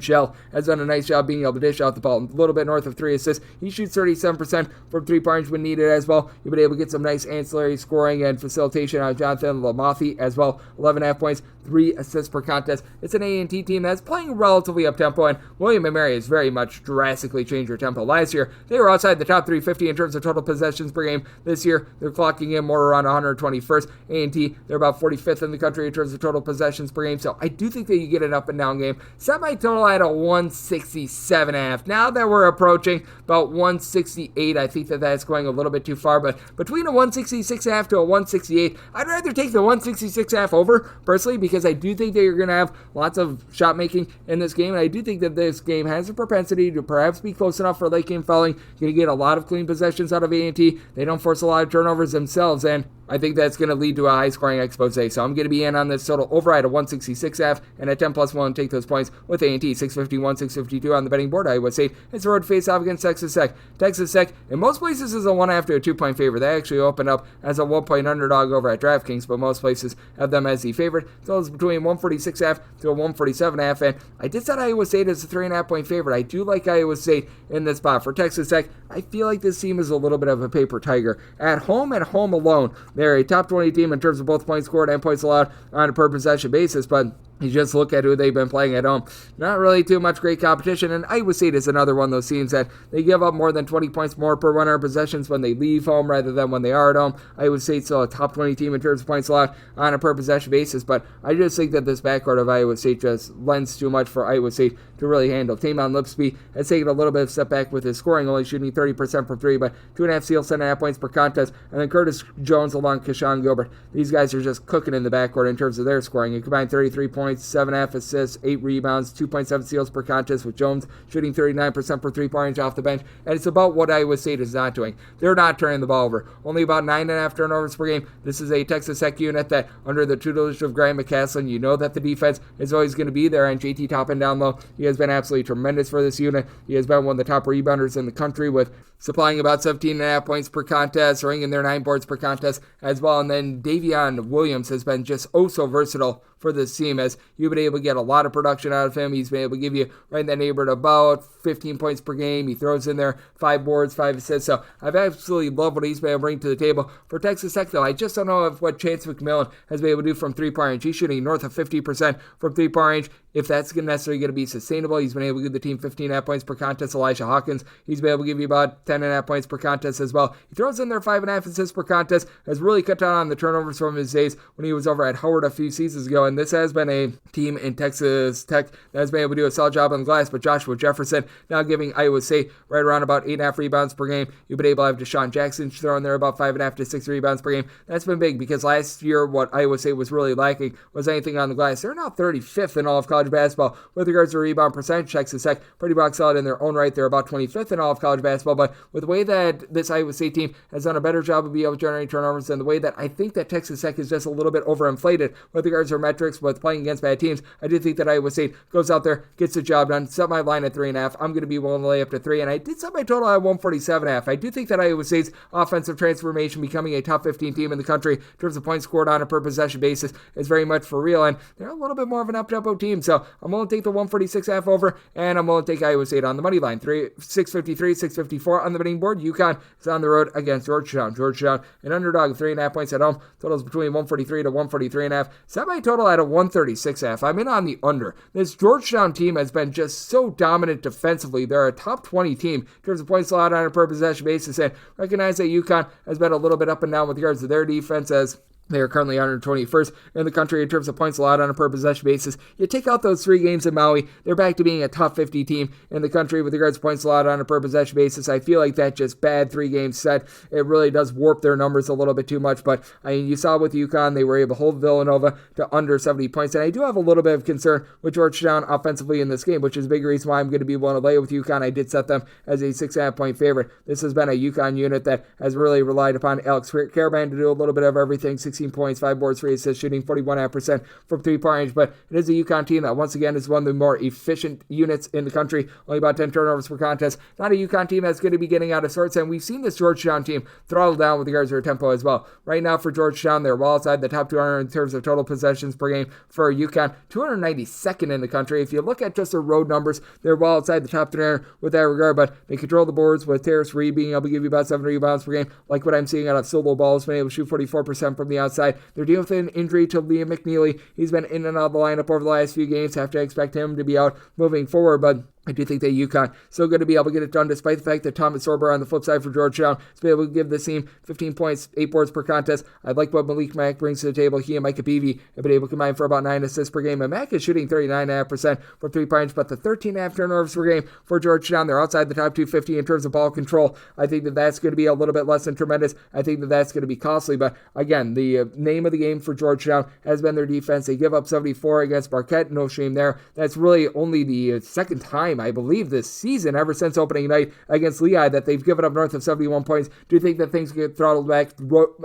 Shell has done a nice job being able to dish out the ball. A little bit north of 3 assists. He shoots 37% from three-point range when needed as well. You've been able to get some nice ancillary scoring and facilitation out of Jonathan Lamothi as well. 11.5 points, 3 assists per contest. It's an A&T team that's playing relatively up-tempo, and William & Mary has very much drastically changed their tempo. Last year, they were outside the top 350 in terms of total possessions per game. This year, they're clocking in more around 121st. A&T, they're about 45th in the country in terms of total possessions per game, so I do think that you get an up-and-down game. Semi-total at a 167.5. Now that we're approaching about 168, I think that that's going a little bit too far, but between a 166.5 to a 168, I'd rather take the 166.5 over, personally, because I do think that you're going to have lots of shot making in this game, and I do think that this game has a propensity to perhaps be close enough for late game fouling. You're going to get a lot of clean possessions out of A&T. They don't force a lot of turnovers themselves, and I think that's going to lead to a high-scoring expose. So I'm going to be in on this total over at a 166.5, and at 10 plus 1, take those points with A&T. 651, 652 on the betting board. Iowa State, it's a road face-off against Texas Tech. Texas Tech, in most places, is a 1.5 to a 2-point favorite. They actually opened up as a 1-point underdog over at DraftKings, but most places have them as the favorite. So it's between 146.5 to a 147.5, and I did set Iowa State as a 3.5-point favorite. I do like Iowa State in this spot. For Texas Tech, I feel like this team is a little bit of a paper tiger. At home and home alone, they're a top 20 team in terms of both points scored and points allowed on a per possession basis, but you just look at who they've been playing at home. Not really too much great competition, and Iowa State is another one of those teams that they give up more than 20 points more per 100 possessions when they leave home rather than when they are at home. Iowa State's still a top 20 team in terms of points allowed on a per possession basis, but I just think that this backcourt of Iowa State just lends too much for Iowa State to really handle. Taymon Lipsby has taken a little bit of step back with his scoring, only shooting 30% from 3, but 2.5 steals, 10.5 points per contest, and then Curtis Jones along Keshawn Gilbert. These guys are just cooking in the backcourt in terms of their scoring. It combined 33 points, 7.5 assists, 8 rebounds, 2.7 steals per contest, with Jones shooting 39% for 3-point range off the bench, and it's about what Iowa State is not doing. They're not turning the ball over. Only about 9.5 turnovers per game. This is a Texas Tech unit that, under the tutelage of Graham McCasland, you know that the defense is always going to be there, and JT Toppin down low, he has been absolutely tremendous for this unit. He has been one of the top rebounders in the country, with supplying about 17.5 points per contest, ringing their 9 boards per contest as well. And then Davion Williams has been just so versatile for this team, as you've been able to get a lot of production out of him. He's been able to give you right in that neighborhood about 15 points per game. He throws in there 5 boards, 5 assists. So I've absolutely loved what he's been able to bring to the table. For Texas Tech, though, I just don't know if what Chance McMillan has been able to do from 3-point range. He's shooting north of 50% from 3-point range. If that's necessarily going to be sustainable, he's been able to give the team 15.5 points per contest. Elijah Hawkins, he's been able to give you about 10.5 points per contest as well. He throws in there 5.5 assists per contest, has really cut down on the turnovers from his days when he was over at Howard a few seasons ago. And this has been a team in Texas Tech that has been able to do a solid job on the glass, but Joshua Jefferson now giving Iowa State right around about 8.5 rebounds per game. You've been able to have Deshaun Jackson throwing there about 5.5 to 6 rebounds per game. That's been big, because last year what Iowa State was really lacking was anything on the glass. They're now 35th in all of college basketball with regards to rebound percentage. Texas Tech pretty rock solid in their own right. They're about 25th in all of college basketball, but with the way that this Iowa State team has done a better job of being able to generate turnovers, and the way that I think that Texas Tech is just a little bit overinflated with regards to their metrics with playing against bad teams, I do think that Iowa State goes out there, gets the job done. Set my line at 3.5. I'm going to be willing to lay up to 3, and I did set my total at 147.5. I do think that Iowa State's offensive transformation, becoming a top 15 team in the country in terms of points scored on a per possession basis, is very much for real, and they're a little bit more of an up-tempo team, so I'm willing to take the 146.5 over, and I'm willing to take Iowa State on the money line. 653, 654 on the betting board. UConn is on the road against Georgetown. Georgetown, an underdog of 3.5 points at home. Totals between 143 to 143.5. Set my total at a 136.5. I'm in on the under. This Georgetown team has been just so dominant defensively. They're a top 20 team in terms of points allowed on a per possession basis, and recognize that UConn has been a little bit up and down with regards to their defense, as they are currently 121st in the country in terms of points allowed on a per possession basis. You take out those 3 games in Maui, they're back to being a top 50 team in the country with regards to points allowed on a per possession basis. I feel like that just bad 3-game set, it really does warp their numbers a little bit too much. But I mean, you saw with UConn, they were able to hold Villanova to under 70 points. And I do have a little bit of concern with Georgetown offensively in this game, which is a big reason why I'm going to be willing to lay with UConn. I did set them as a 6.5 point favorite. This has been a UConn unit that has really relied upon Alex Caravan to do a little bit of everything. 16 points, 5 boards, 3 assists, shooting 41.5% from three-point range. But it is a UConn team that, once again, is one of the more efficient units in the country. Only about 10 turnovers per contest. Not a UConn team that's going to be getting out of sorts. And we've seen this Georgetown team throttle down with regards to their tempo as well. Right now for Georgetown, they're well outside the top 200 in terms of total possessions per game. For UConn, 292nd in the country. If you look at just their road numbers, they're well outside the top 300 with that regard. But they control the boards with Terrace Reed being able to give you about 7 rebounds per game. Like what I'm seeing out of solo balls, been able to shoot 44% from the outside. They're dealing with an injury to Liam McNeely. He's been in and out of the lineup over the last few games. Have to expect him to be out moving forward, but I do think that UConn still going to be able to get it done, despite the fact that Thomas Sorber on the flip side for Georgetown is able to give the team 15 points, 8 boards per contest. I like what Malik Mack brings to the table. He and Micah Beebe have been able to combine for about 9 assists per game, and Mack is shooting 39.5% for 3 points, but the 13.5 turnovers per game for Georgetown, they're outside the top 250 in terms of ball control. I think that that's going to be a little bit less than tremendous. I think that that's going to be costly, but again, the name of the game for Georgetown has been their defense. They give up 74 against Marquette, no shame there. That's really only the second time, I believe, this season, ever since opening night against Lehigh, that they've given up north of 71 points. Do you think that things get throttled back?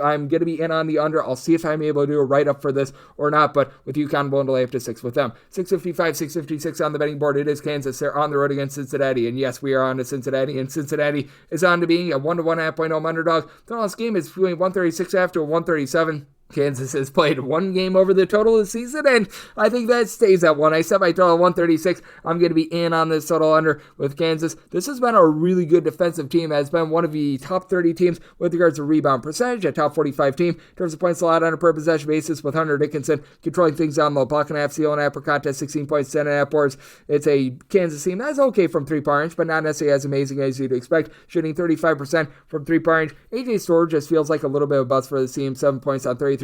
I'm going to be in on the under. I'll see if I'm able to do a write-up for this or not, but with UConn willing to lay up to 6 with them. 655, 656 on the betting board. It is Kansas. They're on the road against Cincinnati, and yes, we are on to Cincinnati, and Cincinnati is on to being a 1-to-1 half-point home underdog. The last game is between 136.5 to 137. Kansas has played one game over the total this season, and I think that stays at 1. I set my total at 136. I'm going to be in on this total under with Kansas. This has been a really good defensive team. It has been one of the top 30 teams with regards to rebound percentage, a top 45 team in terms of points allowed on a per possession basis, with Hunter Dickinson controlling things down low, block and a half, steal and a half per contest, 16 points, 10.5 boards. It's a Kansas team that's okay from three-point range, but not necessarily as amazing as you'd expect, shooting 35% from three-point range. AJ Storr just feels like a little bit of a bust for the team, 7 points on 33%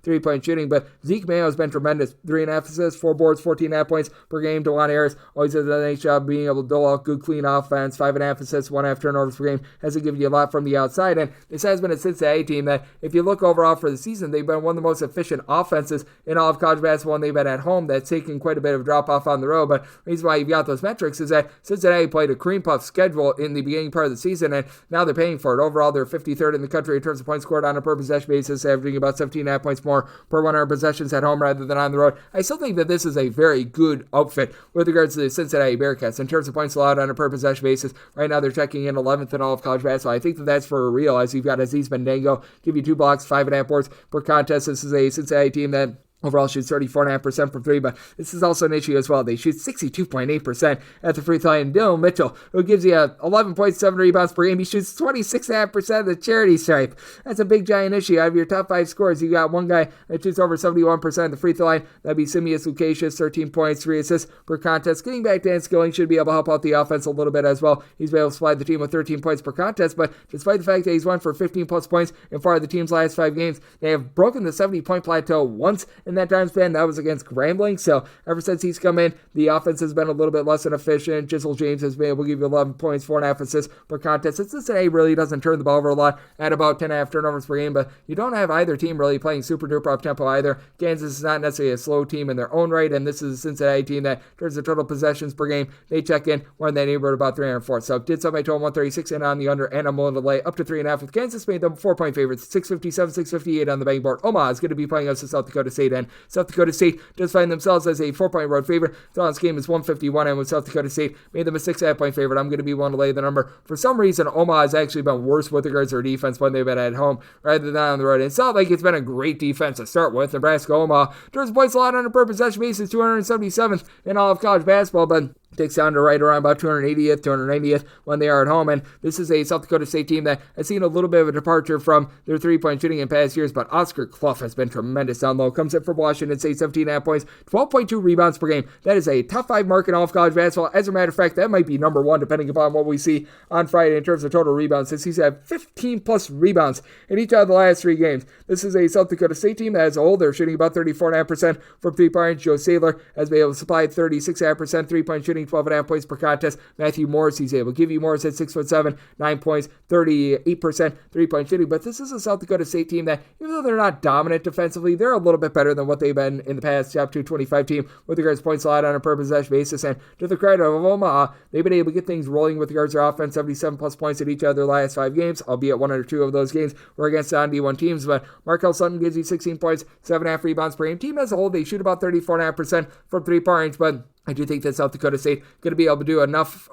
three-point shooting, but Zeke Mayo has been tremendous. 3.5 assists, 4 boards, 14.5 points per game. DeJuan Harris always does a nice job being able to dole out good, clean offense. 5.5 assists, 1.5 turnovers per game. Hasn't given you a lot from the outside, and this has been a Cincinnati team that, if you look overall for the season, they've been one of the most efficient offenses in all of college basketball, and they've been at home. That's taken quite a bit of drop-off on the road, but the reason why you've got those metrics is that Cincinnati played a cream puff schedule in the beginning part of the season, and now they're paying for it. Overall, they're 53rd in the country in terms of points scored on a per possession basis, averaging about 17.5 points more per 100 possessions at home rather than on the road. I still think that this is a very good outfit with regards to the Cincinnati Bearcats in terms of points allowed on a per possession basis. Right now, they're checking in 11th in all of college basketball. I think that that's for real, as you've got Aziz Bendango give you 2 blocks, 5.5 boards per contest. This is a Cincinnati team that overall shoots 34.5% from 3, but this is also an issue as well. They shoot 62.8% at the free throw line. Dylan Mitchell, who gives you 11 points, 7 rebounds per game, he shoots 26.5% of the charity stripe. That's a big, giant issue. Out of your top 5 scorers, you got one guy that shoots over 71% of the free throw line. That'd be Simius Lucasius, 13 points, 3 assists per contest. Getting back to skilling should be able to help out the offense a little bit as well. He's been able to supply the team with 13 points per contest, but despite the fact that he's won for 15 plus points in 4 of the team's last 5 games, they have broken the 70-point plateau once in that time span. That was against Grambling. So ever since he's come in, the offense has been a little bit less than efficient. Jizzle James has been able to give you 11 points, 4.5 assists per contest. Cincinnati really doesn't turn the ball over a lot at about 10.5 turnovers per game, but you don't have either team really playing super duper up tempo either. Kansas is not necessarily a slow team in their own right, and this is a Cincinnati team that turns the total possessions per game. They check in, we're in that neighborhood about 304. So did somebody total 136 and on the under, and I'm willing to lay up to 3.5 with Kansas. Made them 4-point favorites, 657, 658 on the betting board. Omaha is going to be playing us to South Dakota State, and South Dakota State does find themselves as a 4-point road favorite. The last game is 151, and with South Dakota State made them a 6.5-point favorite. I'm going to be one to lay the number. For some reason, Omaha has actually been worse with regards to their defense when they've been at home rather than on the road. It's not like it's been a great defense to start with. Nebraska, Omaha, turns points allowed on a per possession basis, 277th in all of college basketball, but takes down to right around about 280th, 290th when they are at home. And this is a South Dakota State team that has seen a little bit of a departure from their 3-point shooting in past years, but Oscar Clough has been tremendous down low. Comes in for Washington State, 17.5 points, 12.2 rebounds per game. That is a top 5 mark in all of college basketball. As a matter of fact, that might be number 1 depending upon what we see on Friday in terms of total rebounds, since he's had 15 plus rebounds in each of the last 3 games. This is a South Dakota State team that as a whole, they're shooting about 34.5% from 3-point range. Joe Saylor has been able to supply 36.5% 3-point shooting shooting 12.5 points per contest. Matthew Morris, he's able to give you Morris at 6'7", 9 points, 38% three-point shooting. But this is a South Dakota State team that, even though they're not dominant defensively, they're a little bit better than what they've been in the past. Top 225 team with regards to points allowed on a per possession basis. And to the credit of Omaha, they've been able to get things rolling with regards to their offense. 77 plus points in each of their last 5 games, albeit 1 or 2 of those games were against non-D1 teams. But Markel Sutton gives you 16 points, 7.5 rebounds per game. Team as a whole, they shoot about 34.5% from three-point range, but I do think that South Dakota State going to be able to do enough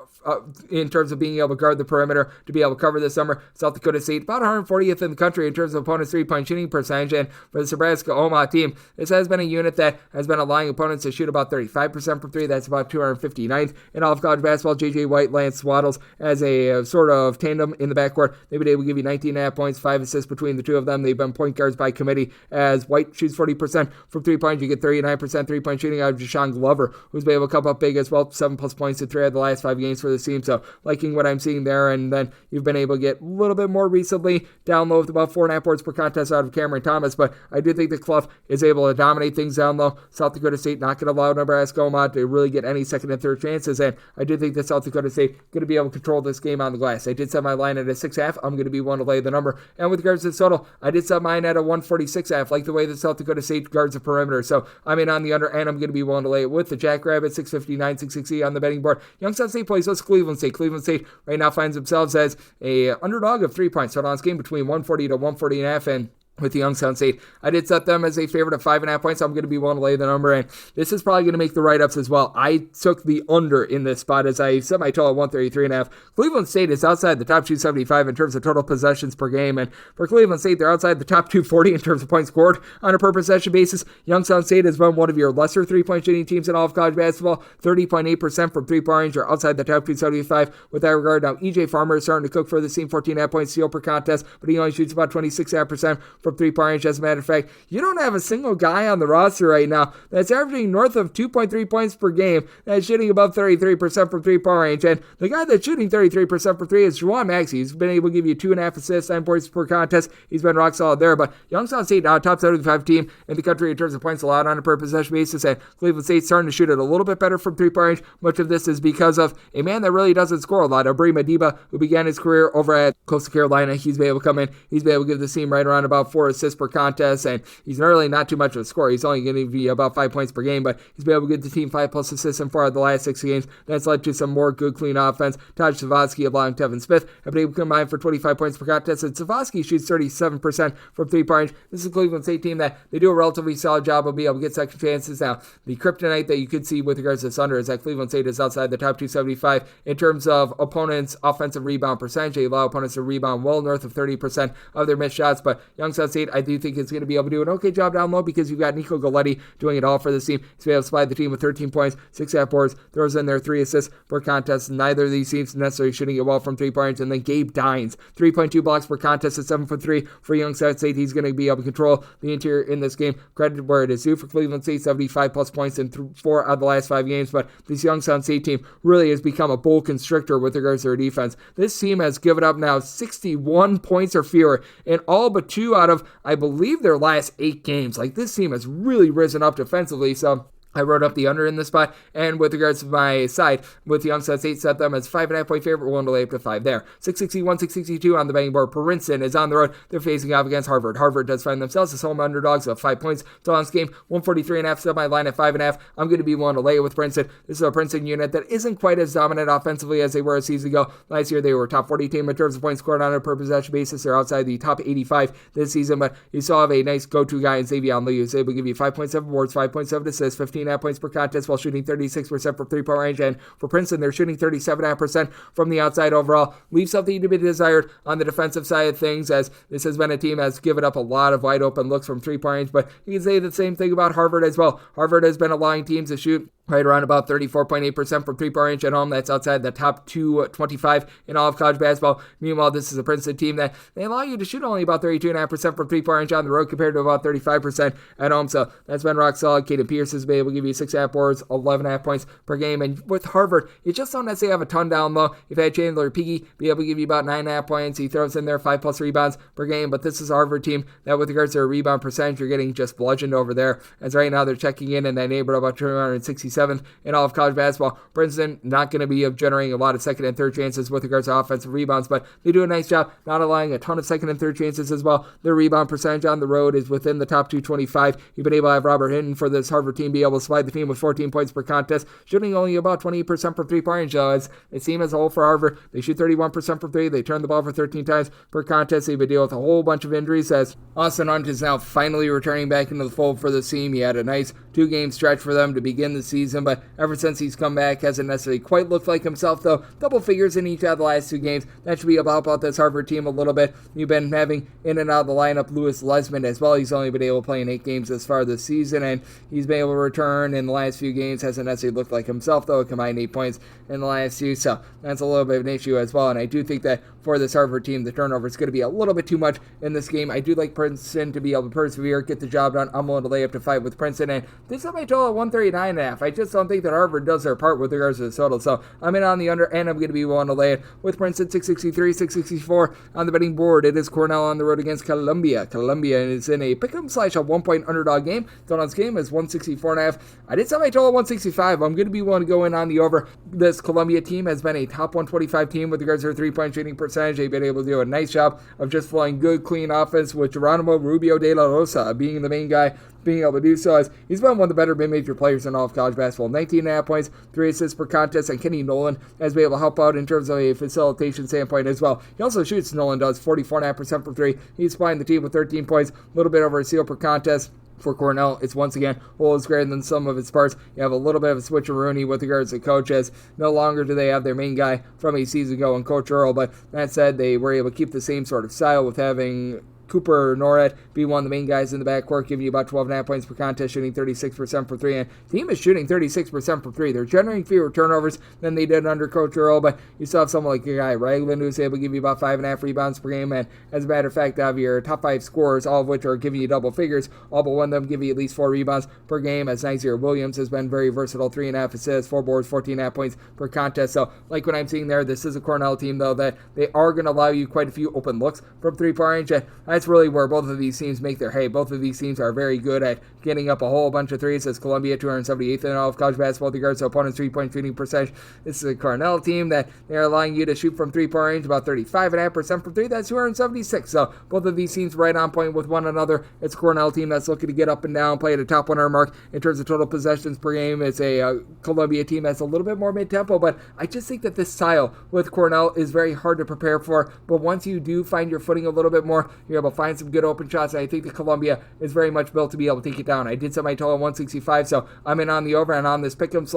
in terms of being able to guard the perimeter to be able to cover this summer. South Dakota State about 140th in the country in terms of opponents' three-point shooting percentage, and for the Nebraska-Omaha team, this has been a unit that has been allowing opponents to shoot about 35% from three. That's about 259th in all of college basketball. J.J. White, Lance Swaddles as a sort of tandem in the backcourt. They've been able to give you 19.5 points, 5 assists between the two of them. They've been point guards by committee. As White shoots 40% from three-point, you get 39% three-point shooting out of Deshaun Glover, who's been able to come up big as well. 7 plus points in 3 of the last 5 games for the team. So liking what I'm seeing there. And then you've been able to get a little bit more recently down low with about 4.5 boards per contest out of Cameron Thomas. But I do think the Clough is able to dominate things down low. South Dakota State not going to allow Nebraska-Omaha to really get any second and third chances. And I do think that South Dakota State going to be able to control this game on the glass. I did set my line at a 6.5. I'm going to be one to lay the number. And with regards to the total, I did set mine at a 146.5. Like the way that South Dakota State guards the perimeter. So I'm in on the under, and I'm going to be willing to lay it with the Jackrabbit, 659, 660 on the betting board. Youngstown State plays with Cleveland State. Cleveland State right now finds themselves as a underdog of 3 points. So on this game between 140 to 140.5, and with the Youngstown State, I did set them as a favorite of 5.5 points. So I'm going to be willing to lay the number, and this is probably going to make the write-ups as well. I took the under in this spot as I set my total at 133.5. Cleveland State is outside the top 275 in terms of total possessions per game, and for Cleveland State, they're outside the top 240 in terms of points scored on a per possession basis. Youngstown State has been one of your lesser three-point shooting teams in all of college basketball. 30.8% from three-point range are outside the top 275 with that regard. Now, EJ Farmer is starting to cook for the team, 14.5 points steal per contest, but he only shoots about 26.5% from three-point range. As a matter of fact, you don't have a single guy on the roster right now that's averaging north of 2.3 points per game that's shooting above 33% from three-point range. And the guy that's shooting 33% for three is Juwan Maxey. He's been able to give you 2.5 assists, 9 points per contest. He's been rock solid there. But Youngstown State, top 75 team in the country in terms of points allowed on a per possession basis, and Cleveland State starting to shoot it a little bit better from three-point range. Much of this is because of a man that really doesn't score a lot, Abri Madiba, who began his career over at Coastal Carolina. He's been able to come in. He's been able to give the team right around about 4 assists per contest, and he's really not too much of a scorer. He's only going to be about 5 points per game, but he's been able to give the team 5 plus assists in 4 of the last 6 games. That's led to some more good, clean offense. Taj Savatsky along Tevin Smith have been able to combine for 25 points per contest, and Savatsky shoots 37% from three-point range. This is a Cleveland State team that they do a relatively solid job of being able to get second chances. Now, the kryptonite that you could see with regards to this under is that Cleveland State is outside the top 275 in terms of opponents' offensive rebound percentage. They allow opponents to rebound well north of 30% of their missed shots, but Youngstown State, I do think, is going to be able to do an okay job down low because you've got Nico Galletti doing it all for this team. He's been able to supply the team with 13 points, 6.5 boards, throws in their 3 assists per contest. Neither of these teams necessarily shooting it well from three-point range. And then Gabe Dines, 3.2 blocks per contest at 7'3" for Youngstown State. He's going to be able to control the interior in this game. Credit where it is due for Cleveland State, 75 plus points in 4 out of the last 5 games. But this Youngstown State team really has become a bull constrictor with regards to their defense. This team has given up now 61 points or fewer in all but 2 out of, I believe, their last 8 games. Like, this team has really risen up defensively, so I wrote up the under in this spot, and with regards to my side, with Youngstown State, set them as 5.5 point favorite, willing to lay up to 5 there. 661, 662 on the betting board. Princeton is on the road. They're facing off against Harvard. Harvard does find themselves as home underdogs of 5 points. So on this game, 143.5, set my line at 5.5. I'm going to be willing to lay it with Princeton. This is a Princeton unit that isn't quite as dominant offensively as they were a season ago. Last year, they were a top 40 team in terms of points scored on a per possession basis. They're outside the top 85 this season, but you still have a nice go-to guy in Xavier Lee who's able to give you 5.7 boards, 5.7 assists, 15.5 points per contest, while shooting 36% from three-point range. And for Princeton, they're shooting 37.5% from the outside overall. Leaves something to be desired on the defensive side of things, as this has been a team that's given up a lot of wide-open looks from three-point range. But you can say the same thing about Harvard as well. Harvard has been allowing teams to shoot right around about 34.8% from three-point range at home. That's outside the top 225 in all of college basketball. Meanwhile, this is a Princeton team that they allow you to shoot only about 32.5% from three-point range on the road compared to about 35% at home. So that's been rock solid. Caden Pierce has been able to give you 6.5 boards, 11.5 points per game. And with Harvard, you just don't necessarily have a ton down low. You've had Chandler Piggy be able to give you about 9.5 points. He throws in there 5+ rebounds per game. But this is a Harvard team that, with regards to their rebound percentage, you're getting just bludgeoned over there. As right now, they're checking in that neighborhood about 267 27th in all of college basketball. Princeton not going to be generating a lot of second and third chances with regards to offensive rebounds, but they do a nice job not allowing a ton of second and third chances as well. Their rebound percentage on the road is within the top 225. You've been able to have Robert Hinton for this Harvard team be able to supply the team with 14 points per contest, shooting only about 28% from three-point range. So as a team as a whole for Harvard, they shoot 31% from three. They turn the ball for 13 times per contest. They've been dealing with a whole bunch of injuries as Austin Hunt is now finally returning back into the fold for the team. He had a nice 2-game stretch for them to begin the season, but ever since he's come back, hasn't necessarily quite looked like himself, though. Double figures in each of the last 2 games. That should be about this Harvard team a little bit. You've been having in and out of the lineup Lewis Lesmond as well. He's only been able to play in 8 games this far this season, and he's been able to return in the last few games. Hasn't necessarily looked like himself, though. Combined 8 points in the last 2, so that's a little bit of an issue as well. And I do think that for this Harvard team, the turnover is going to be a little bit too much in this game. I do like Princeton to be able to persevere, get the job done. I'm willing to lay up to 5 with Princeton, and this is my total at 139.5. I just don't think that Harvard does their part with regards to the total, so I'm in on the under, and I'm going to be willing to lay it with Princeton. 663, 664 on the betting board. It is Cornell on the road against Columbia. Columbia is in a pick'em / a 1-point underdog game. Tonight's game is 164.5. I did set my total at 165. I'm going to be willing to go in on the over. This Columbia team has been a top 125 team with regards to their three-point shooting percentage. They've been able to do a nice job of just flowing good, clean offense with Geronimo Rubio de la Rosa being the main guy, being able to do so, as he's been one of the better mid-major players in all of college basketball. 19.5 points, 3 assists per contest, and Kenny Nolan has been able to help out in terms of a facilitation standpoint as well. He also shoots, Nolan does, 44.5% from 3. He's supplying the team with 13 points, a little bit over a steal per contest. For Cornell, it's once again whole is greater than some of its parts. You have a little bit of a switcheroonie with regards to coaches. No longer do they have their main guy from a season ago in Coach Earl, but that said, they were able to keep the same sort of style with having Cooper Norret be one of the main guys in the backcourt, giving you about 12.5 points per contest, shooting 36% for 3. And the team is shooting 36% for 3. They're generating fewer turnovers than they did under Coach Earl, but you still have someone like your guy Ragland who's able to give you about 5.5 rebounds per game. And as a matter of fact, out of your top 5 scorers, all of which are giving you double figures, all but one of them give you at least 4 rebounds per game. As Nizier Williams has been very versatile, 3.5 assists, 4 boards, 14.5 points per contest. So, like what I'm seeing there, this is a Cornell team, though, that they are going to allow you quite a few open looks from 3-point range. And that's really where both of these teams make their hay. Both of these teams are very good at getting up a whole bunch of threes. As Columbia 278th in all of college basketball with regards to opponents' 3-point shooting percentage. This is a Cornell team that they're allowing you to shoot from 3-point range about 35.5% from 3. That's 276. So both of these teams right on point with one another. It's a Cornell team that's looking to get up and down, play at a top 100 mark in terms of total possessions per game. It's a Columbia team that's a little bit more mid-tempo, but I just think that this style with Cornell is very hard to prepare for. But once you do find your footing a little bit more, you're able to find some good open shots, and I think that Columbia is very much built to be able to take it down. I did set my total at 165, so I'm in on the over, and on this pick'em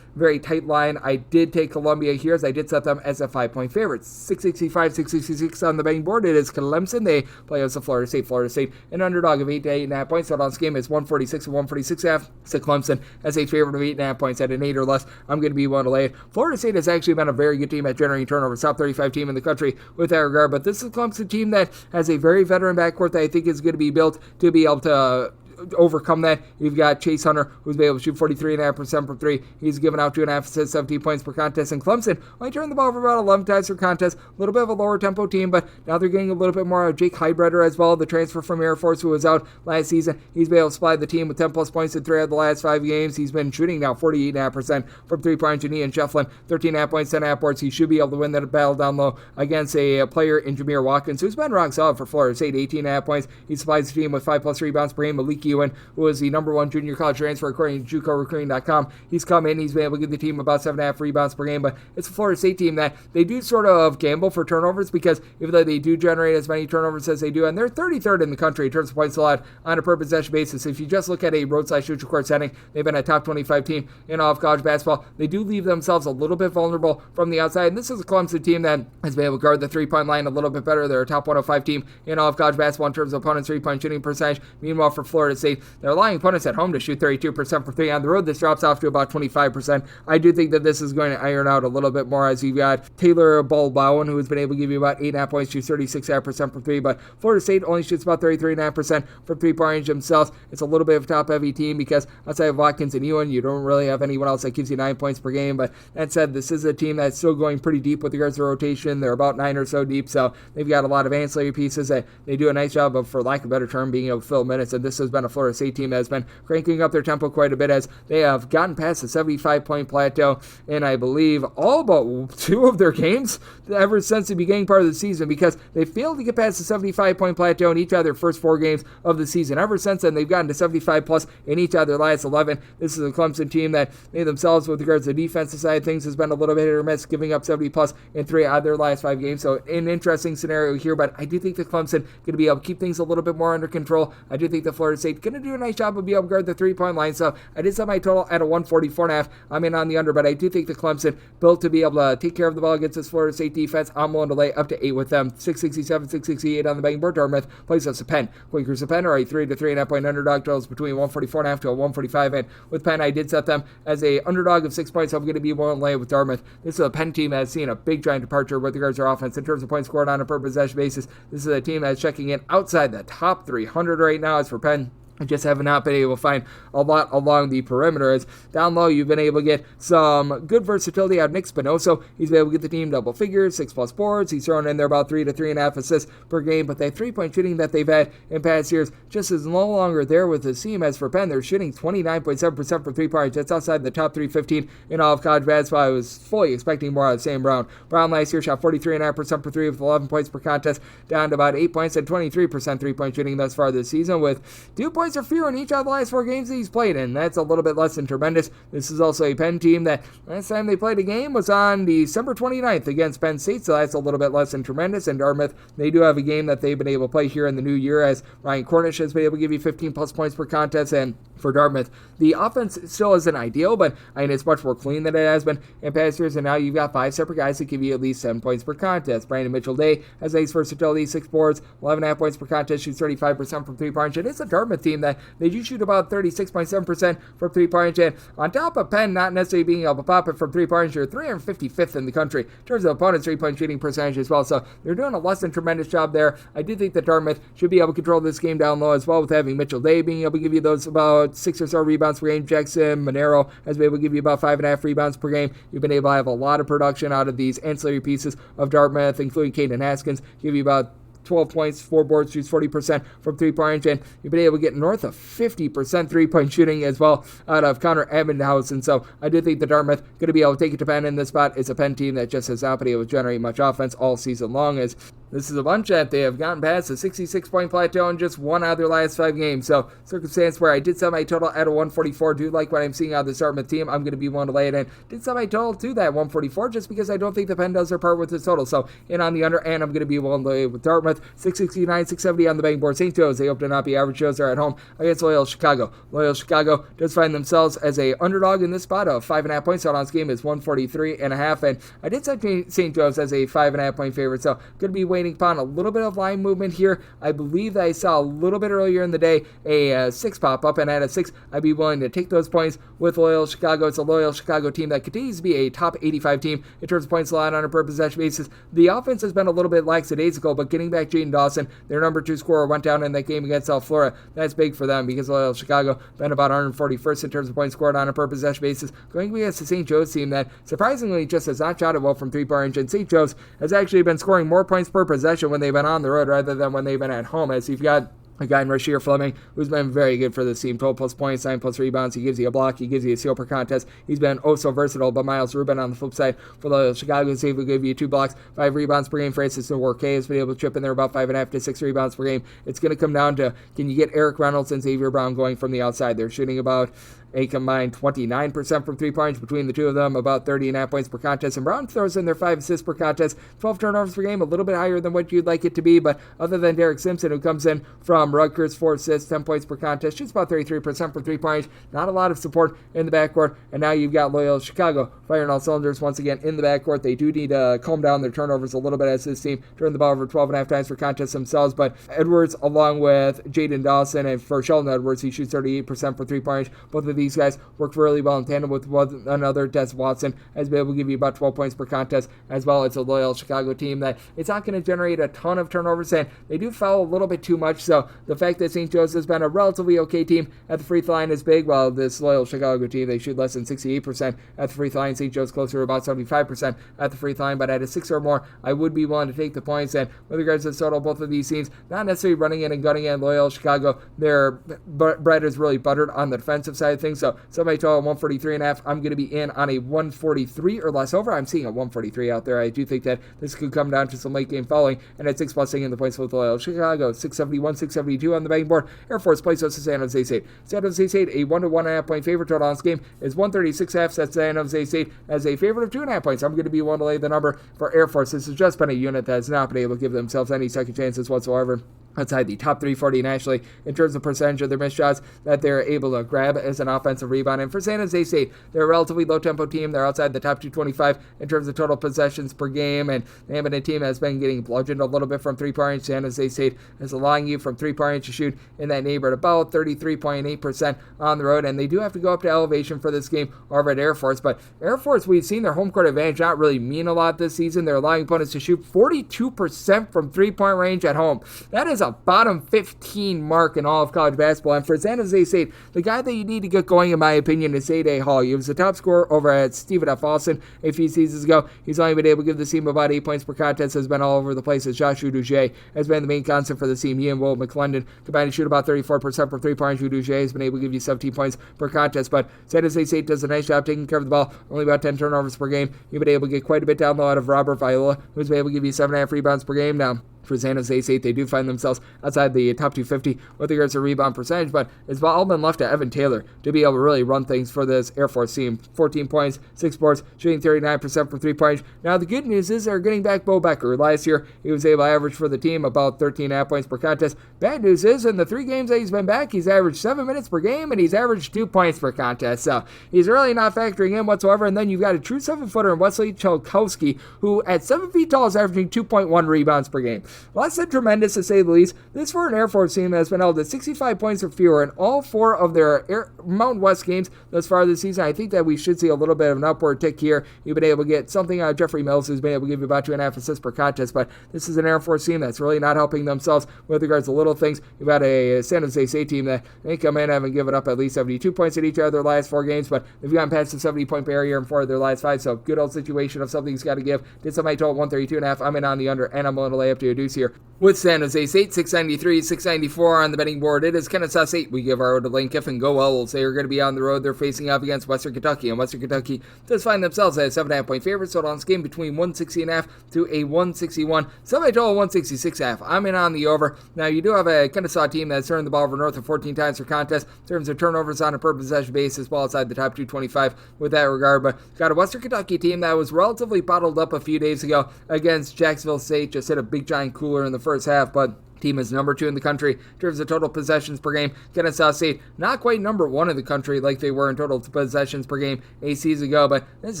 / very tight line, I did take Columbia here, as I did set them as a 5-point favorite. 665, 666 on the betting board. It is Clemson. They play as a Florida State, an underdog of 8 to 8.5 points. So on this game is 146 and 146.5. So Clemson as a favorite of 8.5 points at an 8 or less. I'm going to be willing to lay it. Florida State has actually been a very good team at generating turnovers, top 35 team in the country with that regard, but this is a Clemson team that has a very veteran backcourt that I think is going to be built to be able to overcome that. You've got Chase Hunter, who's been able to shoot 43.5% from 3. He's given out 2.5 assists, 17 points per contest. And Clemson only turned the ball over about 11 times per contest. A little bit of a lower tempo team, but now they're getting a little bit more out of Jake Heidbreder as well, the transfer from Air Force who was out last season. He's been able to supply the team with 10 plus points in 3 out of the last 5 games. He's been shooting now 48.5% from 3-point. Janian Shefflin, 13.5 points, 10.5 boards. He should be able to win that battle down low against a player in Jameer Watkins, who's been rock solid for Florida State, 18.5 points. He supplies the team with 5 plus rebounds per game. Malik Ewan, who is the number 1 junior college transfer according to JUCOrecruiting.com. He's come in, he's been able to give the team about 7.5 rebounds per game, but it's a Florida State team that they do sort of gamble for turnovers, because even though they do generate as many turnovers as they do, and they're 33rd in the country in terms of points allowed on a per possession basis. If you just look at a roadside neutral court setting, they've been a top 25 team in all of college basketball. They do leave themselves a little bit vulnerable from the outside, and this is a Clemson team that has been able to guard the 3-point line a little bit better. They're a top 105 team in all of college basketball in terms of opponents' 3-point shooting percentage. Meanwhile, for Florida State, they're allowing opponents at home to shoot 32% for 3. On the road, this drops off to about 25%. I do think that this is going to iron out a little bit more, as you've got Taylor Ball-Bowen, who has been able to give you about 8.5 points, shoots 36.5% for 3, but Florida State only shoots about 33.5% from 3-point range themselves. It's a little bit of a top-heavy team, because outside of Watkins and Ewan, you don't really have anyone else that gives you 9 points per game, but that said, this is a team that's still going pretty deep with regards to rotation. They're about 9 or so deep, so they've got a lot of ancillary pieces that they do a nice job of, for lack of a better term, being able to fill minutes, and this has been a Florida State team that has been cranking up their tempo quite a bit as they have gotten past the 75-point plateau in, I believe, all but 2 of their games ever since the beginning part of the season, because they failed to get past the 75-point plateau in each of their first 4 games of the season. Ever since then, they've gotten to 75 plus in each of their last 11. This is a Clemson team that made themselves, with regards to the defensive side of things, has been a little bit hit or miss, giving up 70 plus in 3 out of their last 5 games. So an interesting scenario here, but I do think that Clemson going to be able to keep things a little bit more under control. I do think that Florida State going to do a nice job of being able to guard the 3-point line. So I did set my total at a 144.5. I'm in on the under, but I do think the Clemson built to be able to take care of the ball against this Florida State defense. I'm willing to lay up to 8 with them. 667, 668 on the betting board. Dartmouth plays us a Penn. Quakers a Penn are a 3 to 3.5 point underdog. Totals between 144.5 to a 145. And with Penn, I did set them as a underdog of 6 points. So I'm going to be willing to lay with Dartmouth. This is a Penn team that has seen a big giant departure with regards to their offense in terms of points scored on a per possession basis. This is a team that's checking in outside the top 300 right now. As for Penn, I just have not been able to find a lot along the perimeter. As down low, you've been able to get some good versatility out of Nick Spinoso. He's been able to get the team double figures, 6+ boards. He's thrown in there about 3 to 3.5 assists per game. But that 3-point shooting that they've had in past years just is no longer there with the team. As for Penn, they're shooting 29.7% from 3-pointers. That's outside the top 315 in all of college basketball. I was fully expecting more out of Sam Brown. Brown last year shot 43.5% per 3 with 11 points per contest, down to about 8 points and 23% 3-point shooting thus far this season, with 2 points or fewer in each of the last 4 games that he's played in. That's a little bit less than tremendous. This is also a Penn team that last time they played a game was on December 29th against Penn State, so that's a little bit less than tremendous. And Dartmouth, they do have a game that they've been able to play here in the new year, as Ryan Cornish has been able to give you 15 plus points per contest. And for Dartmouth, the offense still isn't ideal, but I mean, it's much more clean than it has been in past years, and now you've got 5 separate guys that give you at least 7 points per contest. Brandon Mitchell-Day has ace versatility, 6 boards, 11.5 points per contest, shoots 35% from 3-point. And it's a Dartmouth team that they do shoot about 36.7% from 3-point. And on top of Penn not necessarily being able to pop it from 3-point, you're 355th in the country in terms of opponents' 3-point shooting percentage as well. So they're doing a less than tremendous job there. I do think that Dartmouth should be able to control this game down low as well, with having Mitchell-Day being able to give you those about 6 or so rebounds per game. Jackson Monero has been able to give you about 5.5 rebounds per game. You've been able to have a lot of production out of these ancillary pieces of Dartmouth, including Caden Haskins, give you about 12 points, 4 boards, shoots 40% from 3-point, and you've been able to get north of 50% 3-point shooting as well out of Connor Abendhausen. And so I do think the Dartmouth going to be able to take it to Penn in this spot. It's a Penn team that just has not been able to generate much offense all season long, as this is a bunch that they have gotten past the 66-point plateau in just 1 out of their last 5 games. So circumstance where I did set my total at a 144. Do like what I'm seeing out of the Dartmouth team. I'm going to be willing to lay it in. Did set my total to that 144 just because I don't think the Penn does their part with this total. So in on the under, and I'm going to be willing to lay it with Dartmouth. 669, 670 on the betting board. St. Joe's, they hope to not be average Joes. They're at home against Loyola Chicago. Loyola Chicago does find themselves as a underdog in this spot of 5.5 points. Out on this game is 143.5, and I did set St. Joe's as a 5.5 point favorite. So going to be waiting upon a little bit of line movement here. I believe that I saw a little bit earlier in the day a 6 pop up, and at a 6, I'd be willing to take those points with Loyola Chicago. It's a Loyola Chicago team that continues to be a top 85 team in terms of points allowed on a per possession basis. The offense has been a little bit lackadaisical, but getting back Jaden Dawson, their number 2 scorer, went down in that game against South Florida. That's big for them because Loyola Chicago been about 141st in terms of points scored on a per possession basis. Going against the St. Joe's team that surprisingly just has not shot it well from 3-point, and St. Joe's has actually been scoring more points per possession when they've been on the road rather than when they've been at home, as you've got a guy in Rasheer Fleming who's been very good for this team. 12 plus points, 9 plus rebounds. He gives you a block. He gives you a steal per contest. He's been oh so versatile. But Miles Rubin on the flip side for the Chicago State will give you 2 blocks, 5 rebounds per game. Francis Nworke has been able to chip in there about 5.5 to 6 rebounds per game. It's going to come down to, can you get Eric Reynolds and Xavier Brown going from the outside? They're shooting about a combined 29% from 3-points between the two of them, about 30.5 points per contest. And Brown throws in their 5 assists per contest, 12 turnovers per game, a little bit higher than what you'd like it to be. But other than Derek Simpson, who comes in from Rutgers, 4 assists, 10 points per contest, shoots about 33% from 3-points. Not a lot of support in the backcourt. And now you've got Loyola Chicago firing all cylinders once again in the backcourt. They do need to calm down their turnovers a little bit, as this team turned the ball over 12.5 times per contest themselves. But Edwards, along with Jaden Dawson, and for Sheldon Edwards, he shoots 38% for 3-points. Both of these guys work really well in tandem with one another. Des Watson has been able to give you about 12 points per contest, as well. It's a loyal Chicago team that it's not going to generate a ton of turnovers, and they do foul a little bit too much, so the fact that St. Joe's has been a relatively okay team at the free throw line is big, while this loyal Chicago team, they shoot less than 68% at the free throw line. St. Joe's closer to about 75% at the free throw line, but at a 6 or more, I would be willing to take the points, and with regards to the total, both of these teams, not necessarily running in and gunning in. Loyal Chicago, their bread is really buttered on the defensive side of things, so somebody total 143.5, I'm going to be in on a 143 or less over. I'm seeing a 143 out there. I do think that this could come down to some late game fouling, and at 6+ taking the points with Loyal Chicago. 671, 672 on the betting board. Air Force plays us to San Jose State. San Jose State, a 1 to 1.5 point favorite. Total on this game is 136.5. Sets San Jose State as a favorite of 2.5 points. I'm going to be willing to lay the number for Air Force. This has just been a unit that has not been able to give themselves any second chances whatsoever outside the top 340 nationally in terms of percentage of their missed shots that they're able to grab as an offensive rebound. And for San Jose State, they're a relatively low-tempo team. They're outside the top 225 in terms of total possessions per game, and they have been a team that's been getting bludgeoned a little bit from three-point range. San Jose State is allowing you from three-point range to shoot in that neighborhood about 33.8% on the road, and they do have to go up to elevation for this game over at Air Force. But Air Force, we've seen their home court advantage not really mean a lot this season. They're allowing opponents to shoot 42% from three-point range at home. That is a bottom 15 mark in all of college basketball. And for San Jose State, the guy that you need to get going, in my opinion, is A.J. Hall. He was the top scorer over at Stephen F. Austin a few seasons ago. He's only been able to give the team about 8 points per contest, has been all over the place, as Joshua Duge has been the main constant for the team. He and Will McClendon combined to shoot about 34% from three-point range. Duge has been able to give you 17 points per contest, but San Jose State does a nice job taking care of the ball, only about 10 turnovers per game. You've been able to get quite a bit down low out of Robert Viola, who's been able to give you 7.5 rebounds per game now. For San Jose State, they do find themselves outside the top 250 with regards to rebound percentage, but it's all been left to Evan Taylor to be able to really run things for this Air Force team. 14 points, 6 boards, shooting 39% from three-point. Now, the good news is they're getting back Bo Becker. Last year, he was able to average for the team about 13.5 points per contest. Bad news is, in the 3 games that he's been back, he's averaged 7 minutes per game, and he's averaged 2 points per contest. So, he's really not factoring in whatsoever. And then you've got a true 7-footer in Wesley Chalkowski, who at 7 feet tall is averaging 2.1 rebounds per game. Less than tremendous, to say the least. This for an Air Force team that has been held to 65 points or fewer in all 4 of their Mountain West games thus far this season. I think that we should see a little bit of an upward tick here. You've been able to get something out of Jeffrey Mills, who's been able to give you about 2.5 assists per contest, but this is an Air Force team that's really not helping themselves with regards to little things. You've got a San Jose State team that they come in having given up at least 72 points in each of their last 4 games, but they've gotten past the 70-point barrier in 4 of their last 5, so good old situation of something's got to give. Did somebody total 132.5? I'm in on the under, and I'm willing to lay up to a deuce here with San Jose State. 693, 694 on the betting board. It is Kennesaw State. We give our road to Lane Kiffin. Go Owls. They are going to be on the road. They're facing up against Western Kentucky, and Western Kentucky does find themselves at a 7.5 point favorite. So on this game between 160.5 to a 161. Somebody total 166.5. I'm in on the over. Now you do have a Kennesaw team that's turned the ball over north of 14 times per contest in terms of turnovers on a per possession basis, well outside the top 225 with that regard. But got a Western Kentucky team that was relatively bottled up a few days ago against Jacksonville State. Just hit a big giant cooler in the first half, but team is number 2 in the country in terms of total possessions per game. Kennesaw State, not quite number 1 in the country like they were in total possessions per game a season ago, but this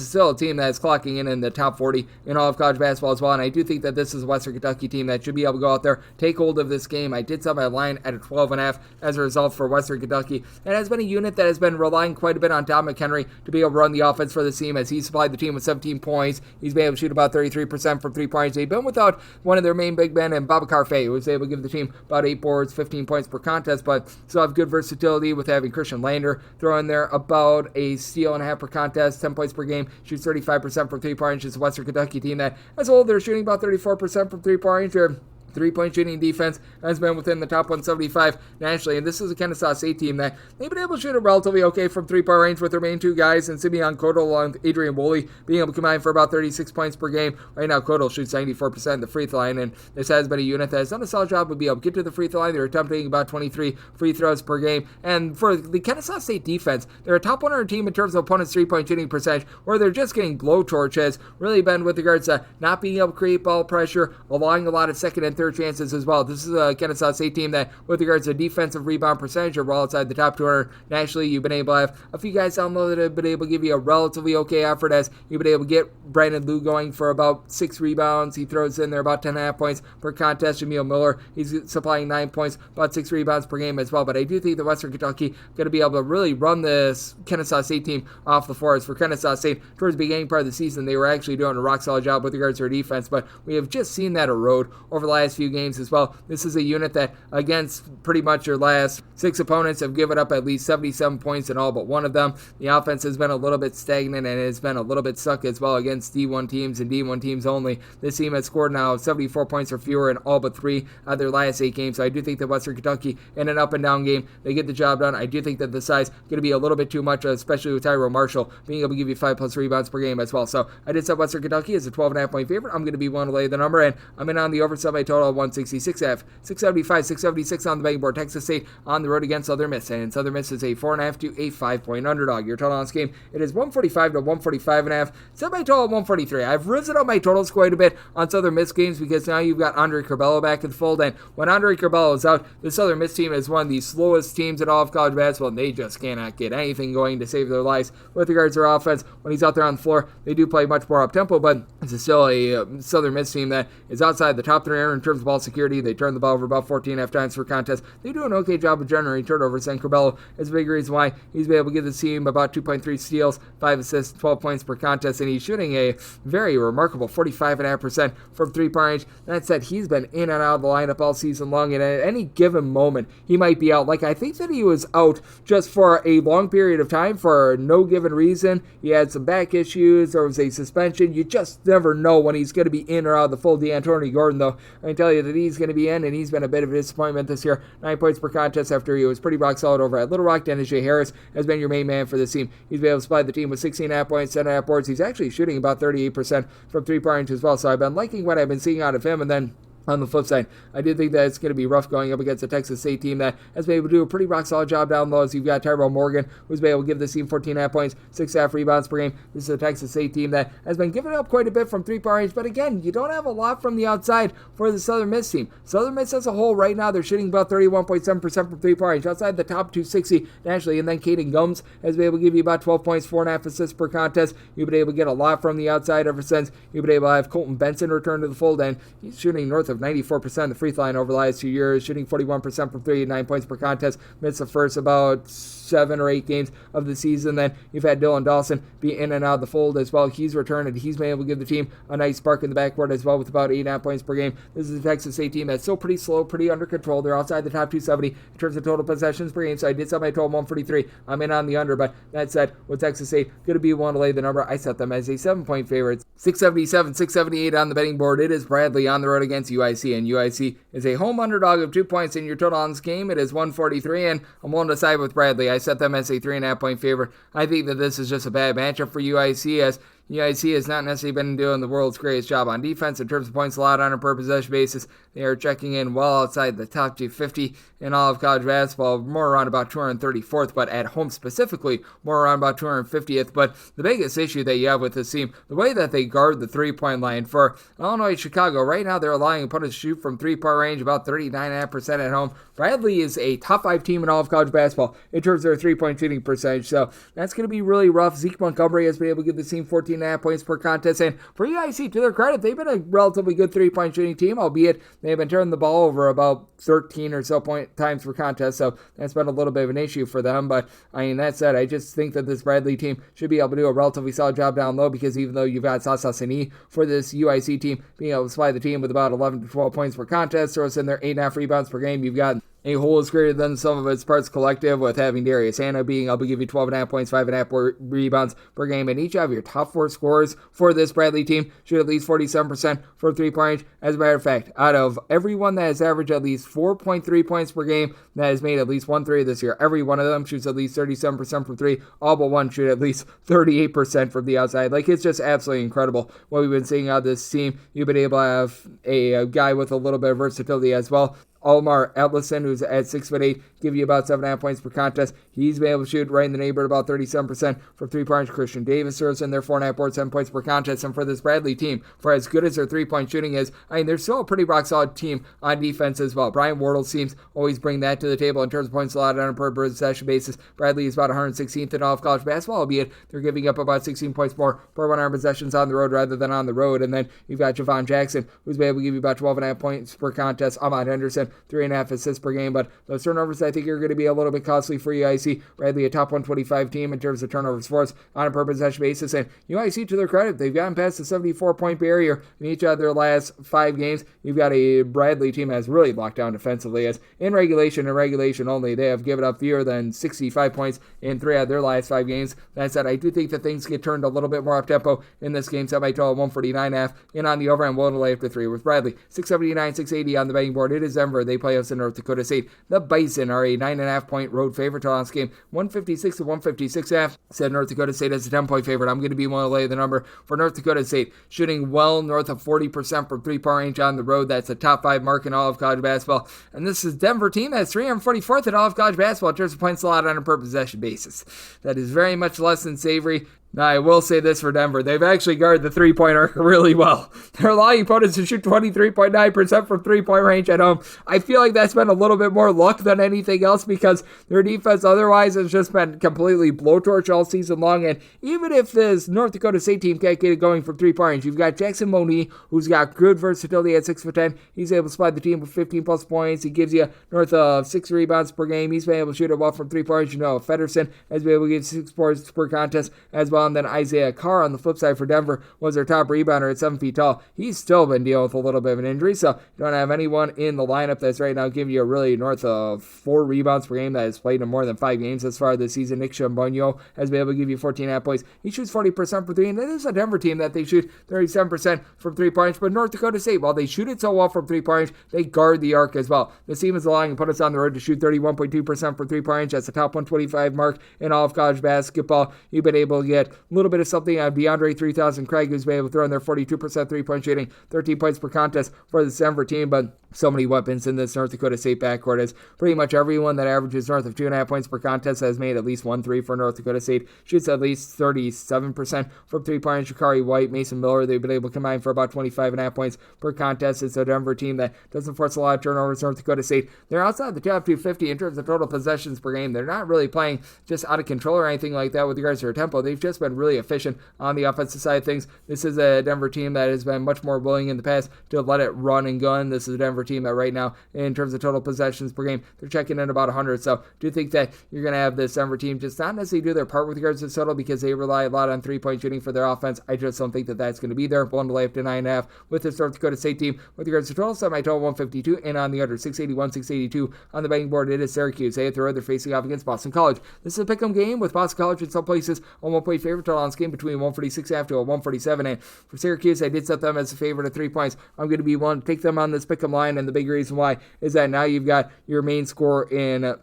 is still a team that is clocking in the top 40 in all of college basketball as well, and I do think that this is a Western Kentucky team that should be able to go out there, take hold of this game. I did set my line at a 12.5 as a result for Western Kentucky. It has been a unit that has been relying quite a bit on Tom McHenry to be able to run the offense for the team, as he supplied the team with 17 points. He's been able to shoot about 33% from 3 points. They've been without one of their main big men, and Babacar Faye, who was able to give the team about 8 boards, 15 points per contest, but still have good versatility with having Christian Lander throw in there about a steal and a half per contest, 10 points per game, shoots 35% from 3-point range. It's a Western Kentucky team that, as a whole, they're shooting about 34% from 3-point range. 3-point shooting defense has been within the top 175 nationally, and this is a Kennesaw State team that they've been able to shoot it relatively okay from 3-point range with their main 2 guys, and Simeon Codal along with Adrian Woolley being able to combine for about 36 points per game. Right now, Codal shoots 94% of the free throw line, and this has been a unit that has done a solid job of being able to get to the free throw line. They're attempting about 23 free throws per game, and for the Kennesaw State defense, they're a top 100 team in terms of opponents' 3-point shooting percentage, where they're just getting blowtorch, has really been with regards to not being able to create ball pressure, allowing a lot of second and third chances as well. This is a Wichita State team that, with regards to defensive rebound percentage, are well outside the top 200 nationally. You've been able to have a few guys down low that have been able to give you a relatively okay effort, as you've been able to get Brandon Liu going for about 6 rebounds. He throws in there about 10.5 points per contest. Jameel Miller, he's supplying 9 points, about 6 rebounds per game as well. But I do think that Western Kentucky going to be able to really run this Wichita State team off the floor. As for Wichita State, towards the beginning part of the season, they were actually doing a rock solid job with regards to their defense, but we have just seen that erode over the last few games as well. This is a unit that, against pretty much their last 6 opponents, have given up at least 77 points in all but one of them. The offense has been a little bit stagnant and has been a little bit stuck as well against D1 teams and D1 teams only. This team has scored now 74 points or fewer in all but 3 of their last 8 games. So I do think that Western Kentucky, in an up and down game, they get the job done. I do think that the size is going to be a little bit too much, especially with Tyrone Marshall being able to give you 5+ rebounds per game as well. So I did set Western Kentucky as a 12.5 point favorite. I'm going to be willing to lay the number, and I'm in on the over semi total of 166.5, 675, 676 on the betting board. Texas State on the road against Southern Miss, and Southern Miss is a 4.5 to a 5 point underdog. Your total on this game, it is 145 to 145.5. Semi total of 143. I've risen up my totals quite a bit on Southern Miss games because now you've got Andre Curbelo back in the fold, and when Andre Curbelo is out, the Southern Miss team is one of the slowest teams in all of college basketball, and they just cannot get anything going to save their lives with regards to their offense. When he's out there on the floor, they do play much more up-tempo, but it's still a Southern Miss team that is outside the top 300 in terms of ball security. They turn the ball over about 14.5 times per contest. They do an okay job of generating turnovers, and Curbelo is a big reason why he's been able to give the team about 2.3 steals, 5 assists, 12 points per contest, and he's shooting a very remarkable 45.5% from three-point range. That said, he's been in and out of the lineup all season long, and at any given moment, he might be out. Like, I think that he was out just for a long period of time for no given reason. He had some back issues, there was a suspension. You just never know when he's going to be in or out of the full. D'Antoni Gordon, though, I can tell you that he's going to be in, and he's been a bit of a disappointment this year. 9 points per contest after he was pretty rock solid over at Little Rock. Dennis J. Harris has been your main man for this team. He's been able to supply the team with 16.5 points, 7.5 boards. He's actually shooting about 38% from three-point range as well, so I've been liking what I've been seeing out of him. And then on the flip side, I do think that it's going to be rough going up against a Texas State team that has been able to do a pretty rock-solid job down low. As you've got Tyrell Morgan, who's been able to give this team 14.5 points, 6.5 rebounds per game. This is a Texas State team that has been giving up quite a bit from three-point range, but again, you don't have a lot from the outside for the Southern Miss team. Southern Miss as a whole right now, they're shooting about 31.7% from three-point range, outside the top 260 nationally, and then Caden Gums has been able to give you about 12 points, 4.5 assists per contest. You've been able to get a lot from the outside ever since you've been able to have Colton Benson return to the fold, and he's shooting north of 94% the free throw line over the last 2 years, shooting 41% from 3, 9 points per contest. Missed the first about 7 or 8 games of the season. Then you've had Dylan Dawson be in and out of the fold as well. He's returned, and he's been able to give the team a nice spark in the backcourt as well with about 8.5 points per game. This is a Texas State team that's still pretty slow, pretty under control. They're outside the top 270 in terms of total possessions per game, so I did set my total 143. I'm in on the under, but that said, with Texas State going to be one to lay the number, I set them as a 7-point favorite. 677, 678 on the betting board. It is Bradley on the road against UIC, and UIC is a home underdog of 2 points in your total on this game. It is 143, and I'm willing to side with Bradley. I set them as a 3.5 point favorite. I think that this is just a bad matchup for UIC, as UIC has not necessarily been doing the world's greatest job on defense in terms of points allowed on a per possession basis. They are checking in well outside the top 250 in all of college basketball, more around about 234th, but at home specifically, more around about 250th. But the biggest issue that you have with this team, the way that they guard the three-point line for Illinois Chicago, right now they're allowing opponents to shoot from three-point range about 39.5% at home. Bradley is a top 5 team in all of college basketball in terms of their three-point shooting percentage, so that's going to be really rough. Zeke Montgomery has been able to give the team 14.5 points per contest, and for UIC, to their credit, they've been a relatively good three-point shooting team, albeit they've been turning the ball over about 13 or so times per contest, so that's been a little bit of an issue for them. But I mean, that said, I just think that this Bradley team should be able to do a relatively solid job down low, because even though you've got Sasa Sani for this UIC team being able to supply the team with about 11 to 12 points per contest, throws in their 8.5 rebounds per game, you've got a whole is greater than some of its parts collective, with having Darius Hannah being able to give you 12.5 points, 5.5 rebounds per game, and each of your top 4 scorers for this Bradley team shoot at least 47% from three-point range. As a matter of fact, out of everyone that has averaged at least 4.3 points per game that has made at least 1 3 this year, every one of them shoots at least 37% from 3, all but one shoot at least 38% from the outside. Like, it's just absolutely incredible what we've been seeing out of this team. You've been able to have a guy with a little bit of versatility as well. Almar Ellison, who's at 6'8", give you about 7.5 points per contest. He's been able to shoot right in the neighborhood about 37% from 3-point. Christian Davis serves in their 4.5 boards, 7 points per contest. And for this Bradley team, for as good as their 3-point shooting is, they're still a pretty rock solid team on defense as well. Brian Wardle seems always bring that to the table in terms of points allowed on a per possession basis. Bradley is about 116th in all of college basketball, albeit they're giving up about 16 points more per 100 possessions on the road rather than on the road. And then you've got Javon Jackson, who's been able to give you about 12.5 points per contest. Ahmad Henderson, 3.5 assists per game, but those turnovers I think are going to be a little bit costly for UIC. Bradley, a top 125 team in terms of turnovers forced on a per possession basis, and UIC, to their credit, they've gotten past the 74-point barrier in each of their last 5 games. You've got a Bradley team that has really locked down defensively, as in regulation and regulation only, they have given up fewer than 65 points in 3 out of their last 5 games. That said, I do think that things get turned a little bit more up-tempo in this game, set by total 149.5, and on the over, I'm willing to lay after 3 with Bradley. 679, 680 on the betting board. It is Denver. They play us in North Dakota State. The Bison are a 9.5 point road favorite on this game. 156 to 156.5. Said North Dakota State as a 10-point favorite. I'm going to be willing to lay the number for North Dakota State. Shooting well north of 40% from 3-point range on the road. That's a top 5 mark in all of college basketball. And this is Denver team that's 344th in all of college basketball in terms of points allowed on a per possession basis. That is very much less than savory. Now, I will say this for Denver. They've actually guarded the 3-point arc really well. They're allowing opponents to shoot 23.9% from 3-point range at home. I feel like that's been a little bit more luck than anything else because their defense otherwise has just been completely blowtorch all season long. And even if this North Dakota State team can't get it going from 3-point range, you've got Jackson Moniz, who's got good versatility at 6'10". He's able to supply the team with 15-plus points. He gives you north of 6 rebounds per game. He's been able to shoot it well from 3-point range. Federson has been able to give 6 points per contest as well. And then Isaiah Carr on the flip side for Denver was their top rebounder at 7 feet tall. He's still been dealing with a little bit of an injury, so you don't have anyone in the lineup that's right now giving you a really north of 4 rebounds per game that has played in more than 5 games as far this season. Nick Chambonio has been able to give you 14.5 points. He shoots 40% from 3, and it is a Denver team that they shoot 37% from 3 points. But North Dakota State, while they shoot it so well from 3 points, they guard the arc as well. This team is allowing opponents on the road to shoot 31.2% from 3 points. That's the top 125 mark in all of college basketball. You've been able to get a little bit of something on DeAndre 3000 Craig, who's been able to throw in their 42% 3-point shooting, 13 points per contest for the Denver team, but so many weapons in this North Dakota State backcourt as pretty much everyone that averages north of 2.5 points per contest has made at least 1 3 for North Dakota State. Shoots at least 37% from 3-point. Shakari White, Mason Miller, they've been able to combine for about 25.5 points per contest. It's a Denver team that doesn't force a lot of turnovers. North Dakota State, they're outside the top 250 in terms of total possessions per game. They're not really playing just out of control or anything like that with regards to their tempo. They've just been really efficient on the offensive side of things. This is a Denver team that has been much more willing in the past to let it run and gun. This is a Denver team that right now, in terms of total possessions per game, they're checking in about 100. So do you think that you're going to have this Denver team just not necessarily do their part with regards to total because they rely a lot on 3-point shooting for their offense? I just don't think that that's going to be there. Blown to lay up to 9.5 with this North Dakota State team with regards to total. Semi-total 152 and on the under 681, 682 on the betting board. It is Syracuse. They at the road, they're facing off against Boston College. This is a pick'em game with Boston College in some places on 1-point favorite total on this game between 146.5 to a 147. And for Syracuse, I did set them as a favorite at 3 points. I'm going to be willing to take them on this pick'em line, and the big reason why is that now you've got your main scorer in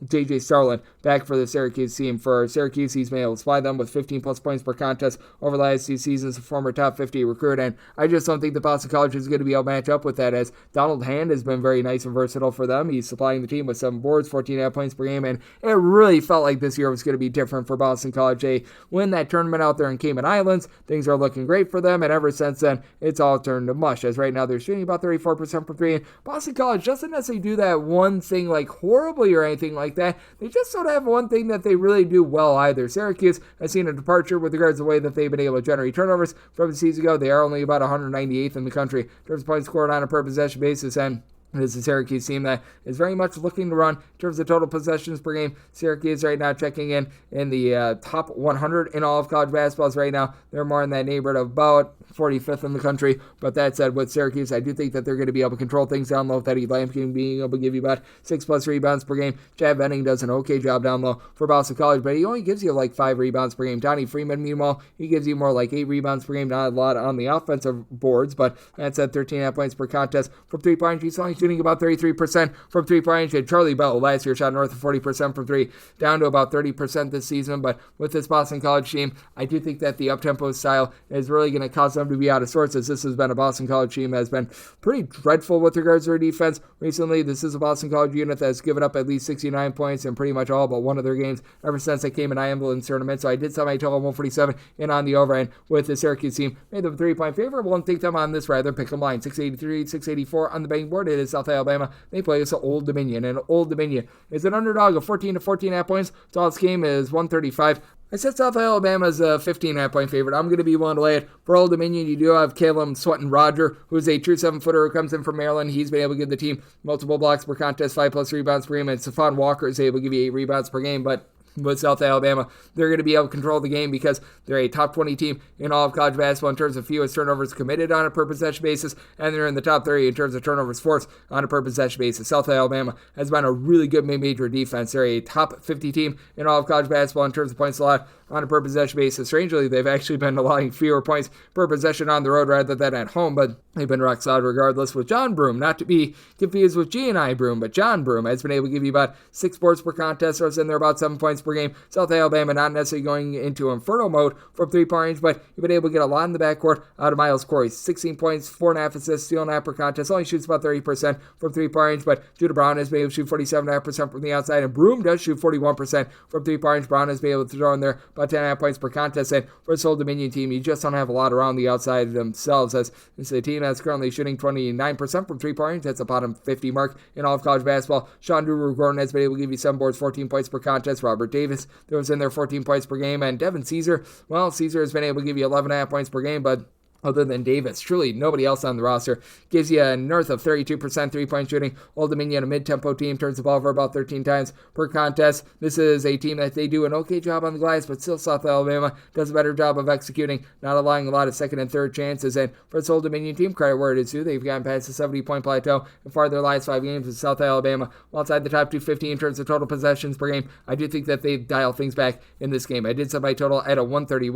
J.J. Starlin back for the Syracuse team. For Syracuse, he's been able to supply them with 15-plus points per contest over the last 2 seasons, a former top 50 recruit, and I just don't think the Boston College is going to be able to match up with that, as Donald Hand has been very nice and versatile for them. He's supplying the team with 7 boards, 14.5 points per game, and it really felt like this year was going to be different for Boston College. They win that tournament out there in Cayman Islands. Things are looking great for them, and ever since then, it's all turned to mush, as right now they're shooting about 34% from 3, and Boston College doesn't necessarily do that one thing like horribly or anything like that. They just don't have one thing that they really do well either. Syracuse has seen a departure with regards to the way that they've been able to generate turnovers from the season ago. They are only about 198th in the country in terms of points scored on a per possession basis, and it is a Syracuse team that is very much looking to run in terms of total possessions per game. Syracuse right now checking in the top 100 in all of college basketballs right now. They're more in that neighborhood of about 45th in the country. But that said, with Syracuse, I do think that they're going to be able to control things down low. Eddie Lampkin being able to give you about 6+ rebounds per game. Chad Benning does an okay job down low for Boston College, but he only gives you like 5 rebounds per game. Donnie Freeman, meanwhile, he gives you more like 8 rebounds per game. Not a lot on the offensive boards, but that's at 13.5 points per contest. From 3 points, he's only shooting about 33% from three-point range. Charlie Bell last year shot north of 40% from three, down to about 30% this season. But with this Boston College team, I do think that the up-tempo style is really going to cause them to be out of sorts, as this has been a Boston College team that has been pretty dreadful with regards to their defense recently. This is a Boston College unit that's given up at least 69 points in pretty much all but one of their games ever since they came in Ambulance tournament. So I did set my total 147 in on the over, and with the Syracuse team, made them 3-point favorite. Won't take them on this rather. Pick them line 683, 684 on the betting board. It is South Alabama. They play against Old Dominion, and Old Dominion is an underdog of 14 to 14.5 points. So this game is 135. I said South Alabama is a 15.5-point favorite. I'm going to be willing to lay it. For Old Dominion, you do have Caleb Sweatin-Roger, who's a true 7-footer who comes in from Maryland. He's been able to give the team multiple blocks per contest, 5+ rebounds per game, and Stephon Walker is able to give you 8 rebounds per game. But with South Alabama, they're going to be able to control the game because they're a top 20 team in all of college basketball in terms of fewest turnovers committed on a per possession basis, and they're in the top 30 in terms of turnovers forced on a per possession basis. South Alabama has been a really good mid-major defense. They're a top 50 team in all of college basketball in terms of points allowed on a per possession basis. Strangely, they've actually been allowing fewer points per possession on the road rather than at home, but they've been rock solid regardless. With John Broome, not to be confused with G&I Broome, but John Broome has been able to give you about 6 boards per contest, throws in there about 7 points per game. South Alabama not necessarily going into inferno mode from 3-point range, but you've been able to get a lot in the backcourt out of Miles Corey. 16 points, 4.5 assists, steal and a half per contest. Only shoots about 30% from 3-point range, but Judah Brown has been able to shoot 47.5% from the outside, and Broome does shoot 41% from 3-point range. Brown has been able to throw in there about 10.5 points per contest, and for this Old Dominion team, you just don't have a lot around the outside themselves, as this is a team that's currently shooting 29% from 3-point range. That's a bottom 50 mark in all of college basketball. Sean Drew-Gordon has been able to give you 7 boards, 14 points per contest. Robert Davis throws in there 14 points per game, and Devin Caesar, well, Caesar has been able to give you 11.5 points per game, but other than Davis, truly nobody else on the roster gives you a north of 32% 3-point shooting. Old Dominion, a mid-tempo team, turns the ball over about 13 times per contest. This is a team that they do an okay job on the glass, but still South Alabama does a better job of executing, not allowing a lot of second and third chances. And for this Old Dominion team, credit where it is due, they've gotten past the 70-point plateau in 4 of their last 5 games with South Alabama. While outside the top 250 in terms of total possessions per game, I do think that they've dialed things back in this game. I did set my total at a 131.5.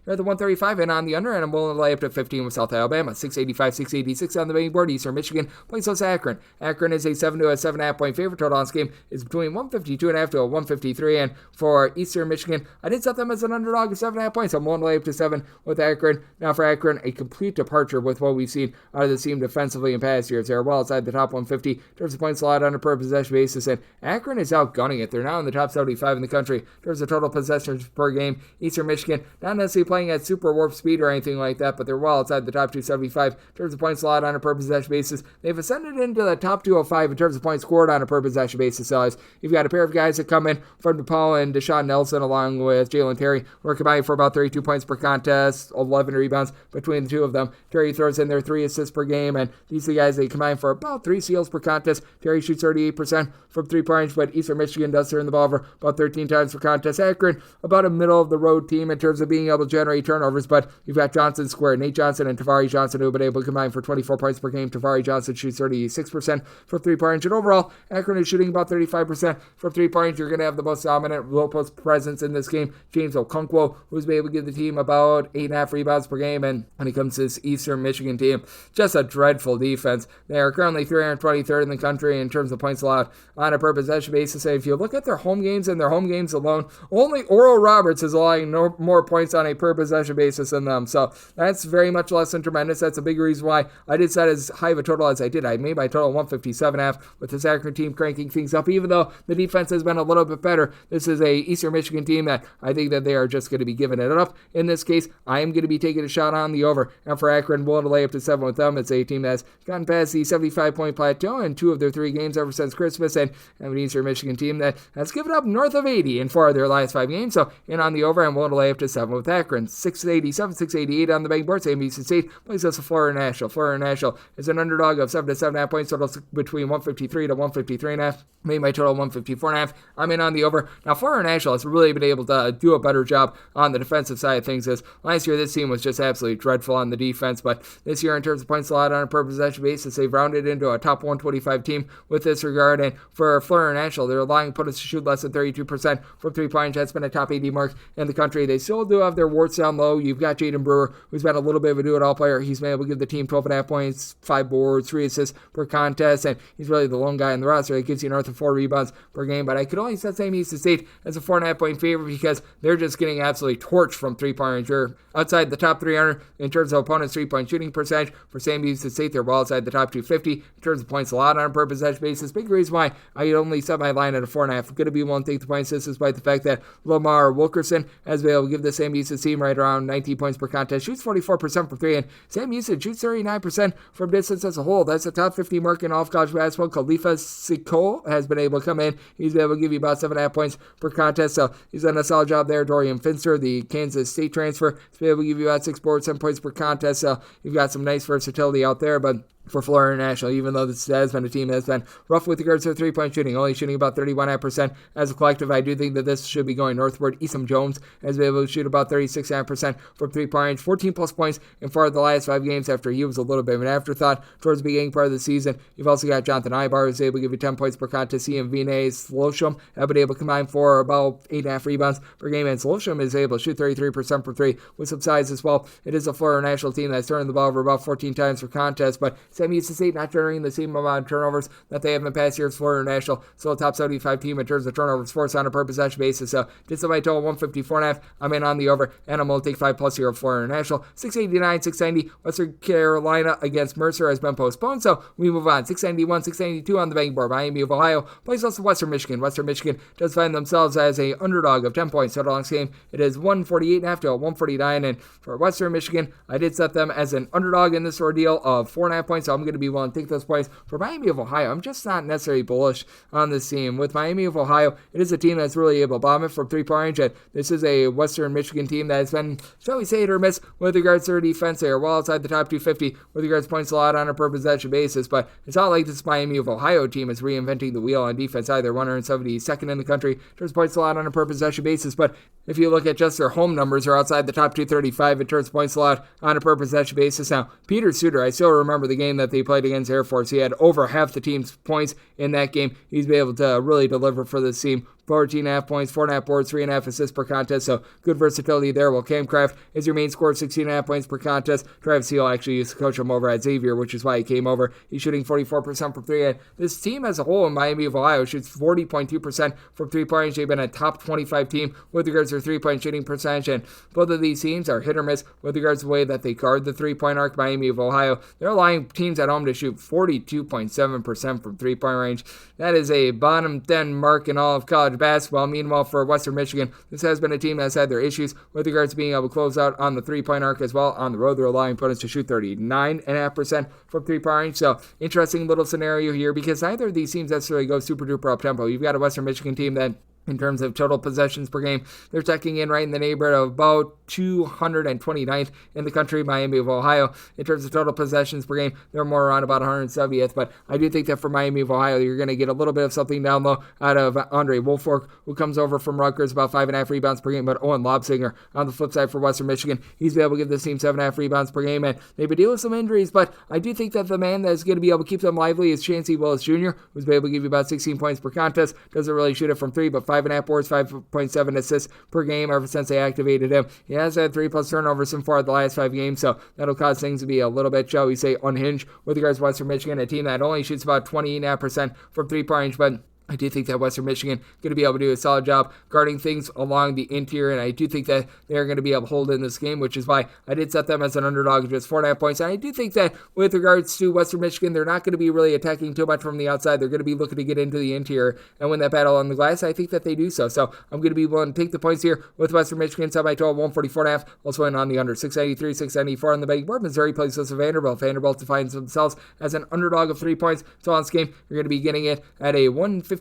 You're at the 135 and on the under, and I'm willing to lay up to 15 with South Alabama. 685, 686 on the betting board. Eastern Michigan plays host Akron. Akron is a 7 to a 7.5 point favorite. Total on this game is between 152.5 to a 153. And for Eastern Michigan, I did set them as an underdog of 7.5 points. I'm willing to lay up to 7 with Akron. Now for Akron, a complete departure with what we've seen out of the team defensively in past years. They're well outside the top 150 in terms of points allowed on a per possession basis, and Akron is outgunning it. They're now in the top 75 in the country in terms of total possessions per game. Eastern Michigan, not necessarily playing at super warp speed or anything like that, but they're well outside the top 275 in terms of points allowed on a per possession basis. They've ascended into the top 205 in terms of points scored on a per possession basis. So as you've got a pair of guys that come in from DePaul and Deshaun Nelson along with Jalen Terry, who are combining for about 32 points per contest, 11 rebounds between the two of them. Terry throws in their 3 assists per game, and these are the guys they combine for about 3 steals per contest. Terry shoots 38% from 3-point range, but Eastern Michigan does turn the ball over about 13 times per contest. Akron, about a middle-of-the-road team in terms of being able to generate turnovers, but you've got Johnson Square, Nate Johnson and Tavari Johnson, who have been able to combine for 24 points per game. Tavari Johnson shoots 36% from 3-point range, and overall, Akron is shooting about 35% from 3-point range. You're going to have the most dominant low-post presence in this game, James Okonkwo, who's been able to give the team about 8.5 rebounds per game, and when it comes to this Eastern Michigan team, just a dreadful defense. They are currently 323rd in the country in terms of points allowed on a per possession basis. And if you look at their home games and their home games alone, only Oral Roberts is allowing more points on a per possession basis than them. So that's very much less than tremendous. That's a big reason why I did set as high of a total as I did. I made my total 157.5 with this Akron team cranking things up. Even though the defense has been a little bit better, this is a Eastern Michigan team that I think that they are just going to be giving it up. In this case, I am going to be taking a shot on the over. And for Akron, willing to lay up to 7 with them. It's a team that's gotten past the 75-point plateau in 2 of their 3 games ever since Christmas, and an Eastern Michigan team that has given up north of 80 in 4 of their last 5 games. So in on the over, I'm willing to lay up to 7 with Akron. 687, 688 on the betting board. St. Vincent State plays us a Florida National. Florida National is an underdog of 7 to 7.5 points. Total between 153 to 153.5. Made my total 154.5. I'm in on the over. Now, Florida National has really been able to do a better job on the defensive side of things. As last year, this team was just absolutely dreadful on the defense, but this year, in terms of points allowed on a per possession basis, they've rounded into a top 125 team with this regard. And for Florida National, they're allowing opponents to shoot less than 32% from 3-point range. That's been a top 80 mark in the country. They still do have their warts down low. You've got Jaden Brewer, who's been a little little bit of a do-it-all player. He's been able to give the team 12.5 points, 5 boards, 3 assists per contest, and he's really the lone guy in the roster that gives you north of 4 rebounds per game. But I could only set Sam Houston State as a 4.5 point favorite because they're just getting absolutely torched from three-point range. They're outside the top 300 in terms of opponents' three-point shooting percentage. For Sam Houston State, they're well outside the top 250 in terms of points allowed on a per possession basis. Big reason why I only set my line at a 4.5. I'm going to be willing to take the points, this despite the fact that Lamar Wilkerson has been able to give the Sam Houston team right around 19 points per contest, shoots 44% from 3, and Sam Houston shoots 39% from distance as a whole. That's a top 50 mark in all of college basketball. Khalifa Siko has been able to come in. He's been able to give you about 7.5 points per contest, so he's done a solid job there. Dorian Finster, the Kansas State transfer, has been able to give you about 6 boards, 7 points per contest, so you've got some nice versatility out there. But for Florida International, even though this has been a team that's been rough with regards to their three-point shooting, only shooting about 31.5% as a collective, I do think that this should be going northward. Eastham Jones has been able to shoot about 36.5% from three-point range, 14-plus points in 4 of the last 5 games after he was a little bit of an afterthought towards the beginning part of the season. You've also got Jonathan Ibar, who's able to give you 10 points per contest. He and Vinay Slosham have been able to combine for about 8.5 rebounds per game, and Slosham is able to shoot 33% from 3 with some size as well. It is a Florida International team that's turning the ball over about 14 times per contest, but Sam Houston State not generating the same amount of turnovers that they have in past years. Florida International, so a top 75 team in terms of turnovers forced on a per possession basis. So just my total 154.5. I'm in on the over, and I'm going to take 5+ here of Florida International. 689, 690. Western Carolina against Mercer has been postponed, so we move on. 691, 692 on the betting board. Miami of Ohio plays also Western Michigan. Western Michigan does find themselves as a underdog of 10 points. Total on this game, it is 148.5 to 149, and for Western Michigan, I did set them as an underdog in this ordeal of 4.5 points, so I'm going to be willing to take those points. For Miami of Ohio, I'm just not necessarily bullish on this team. With Miami of Ohio, it is a team that's really able to bomb it from three-point range, and this is a Western Michigan team that has been, shall we say, hit or miss with regards to their defense. They are well outside the top 250 with regards to points allowed on a per possession basis, but it's not like this Miami of Ohio team is reinventing the wheel on defense either. 172nd in the country in terms of points allowed on a per possession basis, but if you look at just their home numbers, they're outside the top 235 in terms of points allowed on a per possession basis. Now, Peter Suter, I still remember the game that they played against Air Force. He had over half the team's points in that game. He's been able to really deliver for this team. 14.5 points, 4.5 boards, 3.5 assists per contest, so good versatility there. While Cam Kraft is your main scorer, 16.5 points per contest. Travis Seal actually used to coach him over at Xavier, which is why he came over. He's shooting 44% from 3, and this team as a whole in Miami of Ohio shoots 40.2% from 3-point range. They've been a top 25 team with regards to their 3-point shooting percentage, and both of these teams are hit or miss with regards to the way that they guard the 3-point arc. Miami of Ohio, they're allowing teams at home to shoot 42.7% from 3-point range. That is a bottom 10 mark in all of college basketball. Meanwhile, for Western Michigan, this has been a team that's had their issues with regards to being able to close out on the 3-point arc as well. On the road, they're allowing opponents to shoot 39.5% from 3-point range. So, interesting little scenario here because neither of these teams necessarily go super duper up tempo. You've got a Western Michigan team that, in terms of total possessions per game, they're checking in right in the neighborhood of about 229th in the country. Miami of Ohio, in terms of total possessions per game, they're more around about 170th. But I do think that for Miami of Ohio, you're going to get a little bit of something down low out of Andre Wolfork, who comes over from Rutgers, about 5.5 rebounds per game. But Owen Lobsinger, on the flip side for Western Michigan, he's been able to give this team 7.5 rebounds per game. And they've been dealing with some injuries, but I do think that the man that's going to be able to keep them lively is Chancey Willis Jr., who's been able to give you about 16 points per contest. Doesn't really shoot it from 3, but 5.5 boards, 5.7 assists per game ever since they activated him. He has had 3+ turnovers in 4 of the last 5 games, so that'll cause things to be a little bit, shall we say, unhinged with regards to Western Michigan, a team that only shoots about 28% from 3-point range, but I do think that Western Michigan going to be able to do a solid job guarding things along the interior, and I do think that they're going to be able to hold in this game, which is why I did set them as an underdog of just 4.5 points. And I do think that with regards to Western Michigan, they're not going to be really attacking too much from the outside. They're going to be looking to get into the interior and win that battle on the glass. I think that they do so. So I'm going to be willing to take the points here with Western Michigan. Set my total 144.5. Also in on the under 693, 694 on the betting board. Missouri plays with Vanderbilt. Vanderbilt defines themselves as an underdog of 3 points. So on this game, you're going to be getting it at a 155.5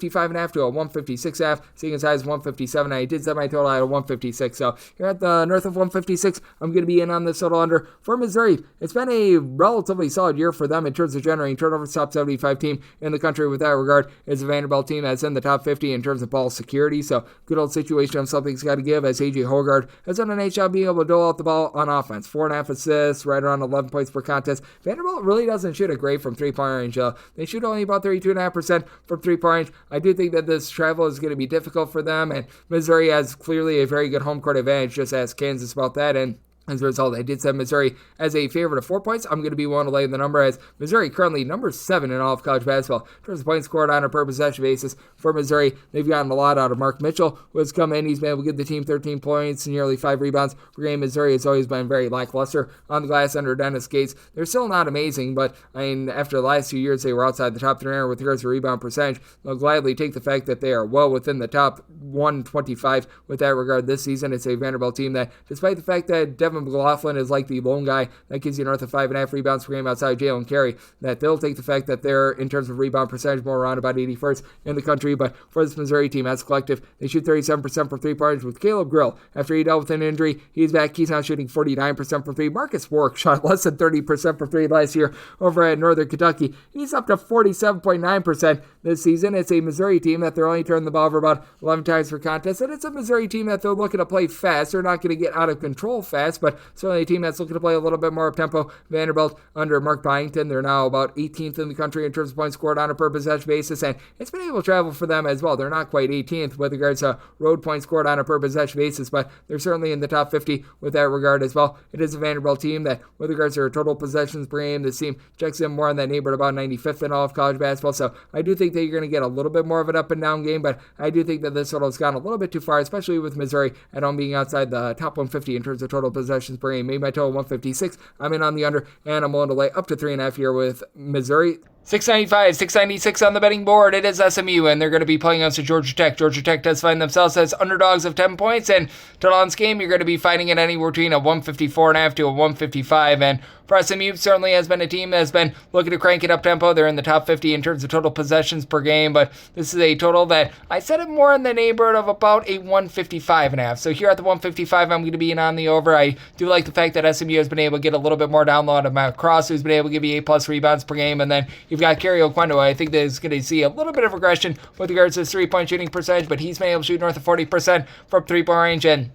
to a 156.5, seeing as high as 157. I did set my total at a 156, so you're at the north of 156. I'm going to be in on this total under for Missouri. It's been a relatively solid year for them in terms of generating turnovers. Top 75 team in the country with that regard is a Vanderbilt team that's in the top 50 in terms of ball security, so good old situation of something's got to give, as A.J. Hogard has done a nice job being able to dole out the ball on offense. 4.5 assists, right around 11 points per contest. Vanderbilt really doesn't shoot it great from 3-point range. They shoot only about 32.5% from 3-point range. I do think that this travel is going to be difficult for them, and Missouri has clearly a very good home court advantage, just ask Kansas about that, and As a result, I did set Missouri as a favorite of 4 points. I'm going to be willing to lay the number as Missouri currently number 7 in all of college basketball. In terms of points scored on a per possession basis for Missouri, they've gotten a lot out of Mark Mitchell, who has come in. He's been able to give the team 13 points and nearly 5 rebounds per game. Missouri has always been very lackluster on the glass under Dennis Gates. They're still not amazing, but after the last few years, they were outside the top 300 with regards to rebound percentage. They'll gladly take the fact that they are well within the top 125 with that regard this season. It's a Vanderbilt team that, despite the fact that Devin McLaughlin is like the lone guy that gives you north of 5.5 rebounds per game outside Jalen Carey, that they'll take the fact that they're, in terms of rebound percentage, more around about 81st in the country. But for this Missouri team as a collective, they shoot 37% from three-pointers with Caleb Grill. After he dealt with an injury, he's back. He's now shooting 49% from three. Marcus Warwick shot less than 30% from three last year over at Northern Kentucky. He's up to 47.9% this season. It's a Missouri team that they're only turning the ball over about 11 times per contest, and it's a Missouri team that they're looking to play fast. They're not going to get out of control fast, but certainly a team that's looking to play a little bit more up-tempo. Vanderbilt under Mark Byington, they're now about 18th in the country in terms of points scored on a per possession basis, and it's been able to travel for them as well. They're not quite 18th with regards to road points scored on a per possession basis, but they're certainly in the top 50 with that regard as well. It is a Vanderbilt team that, with regards to their total possessions per game, this team checks in more in that neighborhood, about 95th in all of college basketball, so I do think that you're going to get a little bit more of an up and down game, but I do think that this total has gone a little bit too far, especially with Missouri at home being outside the top 150 in terms of total possessions per game. Made my total 156. I'm in on the under, and I'm willing to lay up to 3.5 here with Missouri. 695, 696 on the betting board. It is SMU, and they're going to be playing against Georgia Tech. Georgia Tech does find themselves as underdogs of 10 points, and total on this game, you're going to be fighting it anywhere between a 154.5 to a 155, and for SMU, certainly has been a team that has been looking to crank it up tempo. They're in the top 50 in terms of total possessions per game, but this is a total that I set it more in the neighborhood of about a 155.5. So here at the 155, I'm going to be in on the over. I do like the fact that SMU has been able to get a little bit more down low out of Matt Cross, who's been able to give you 8+ rebounds per game, and then you've got Kerry Oquendo. I think that is going to see a little bit of regression with regards to his three-point shooting percentage, but he's been able to shoot north of 40% from three-point range, and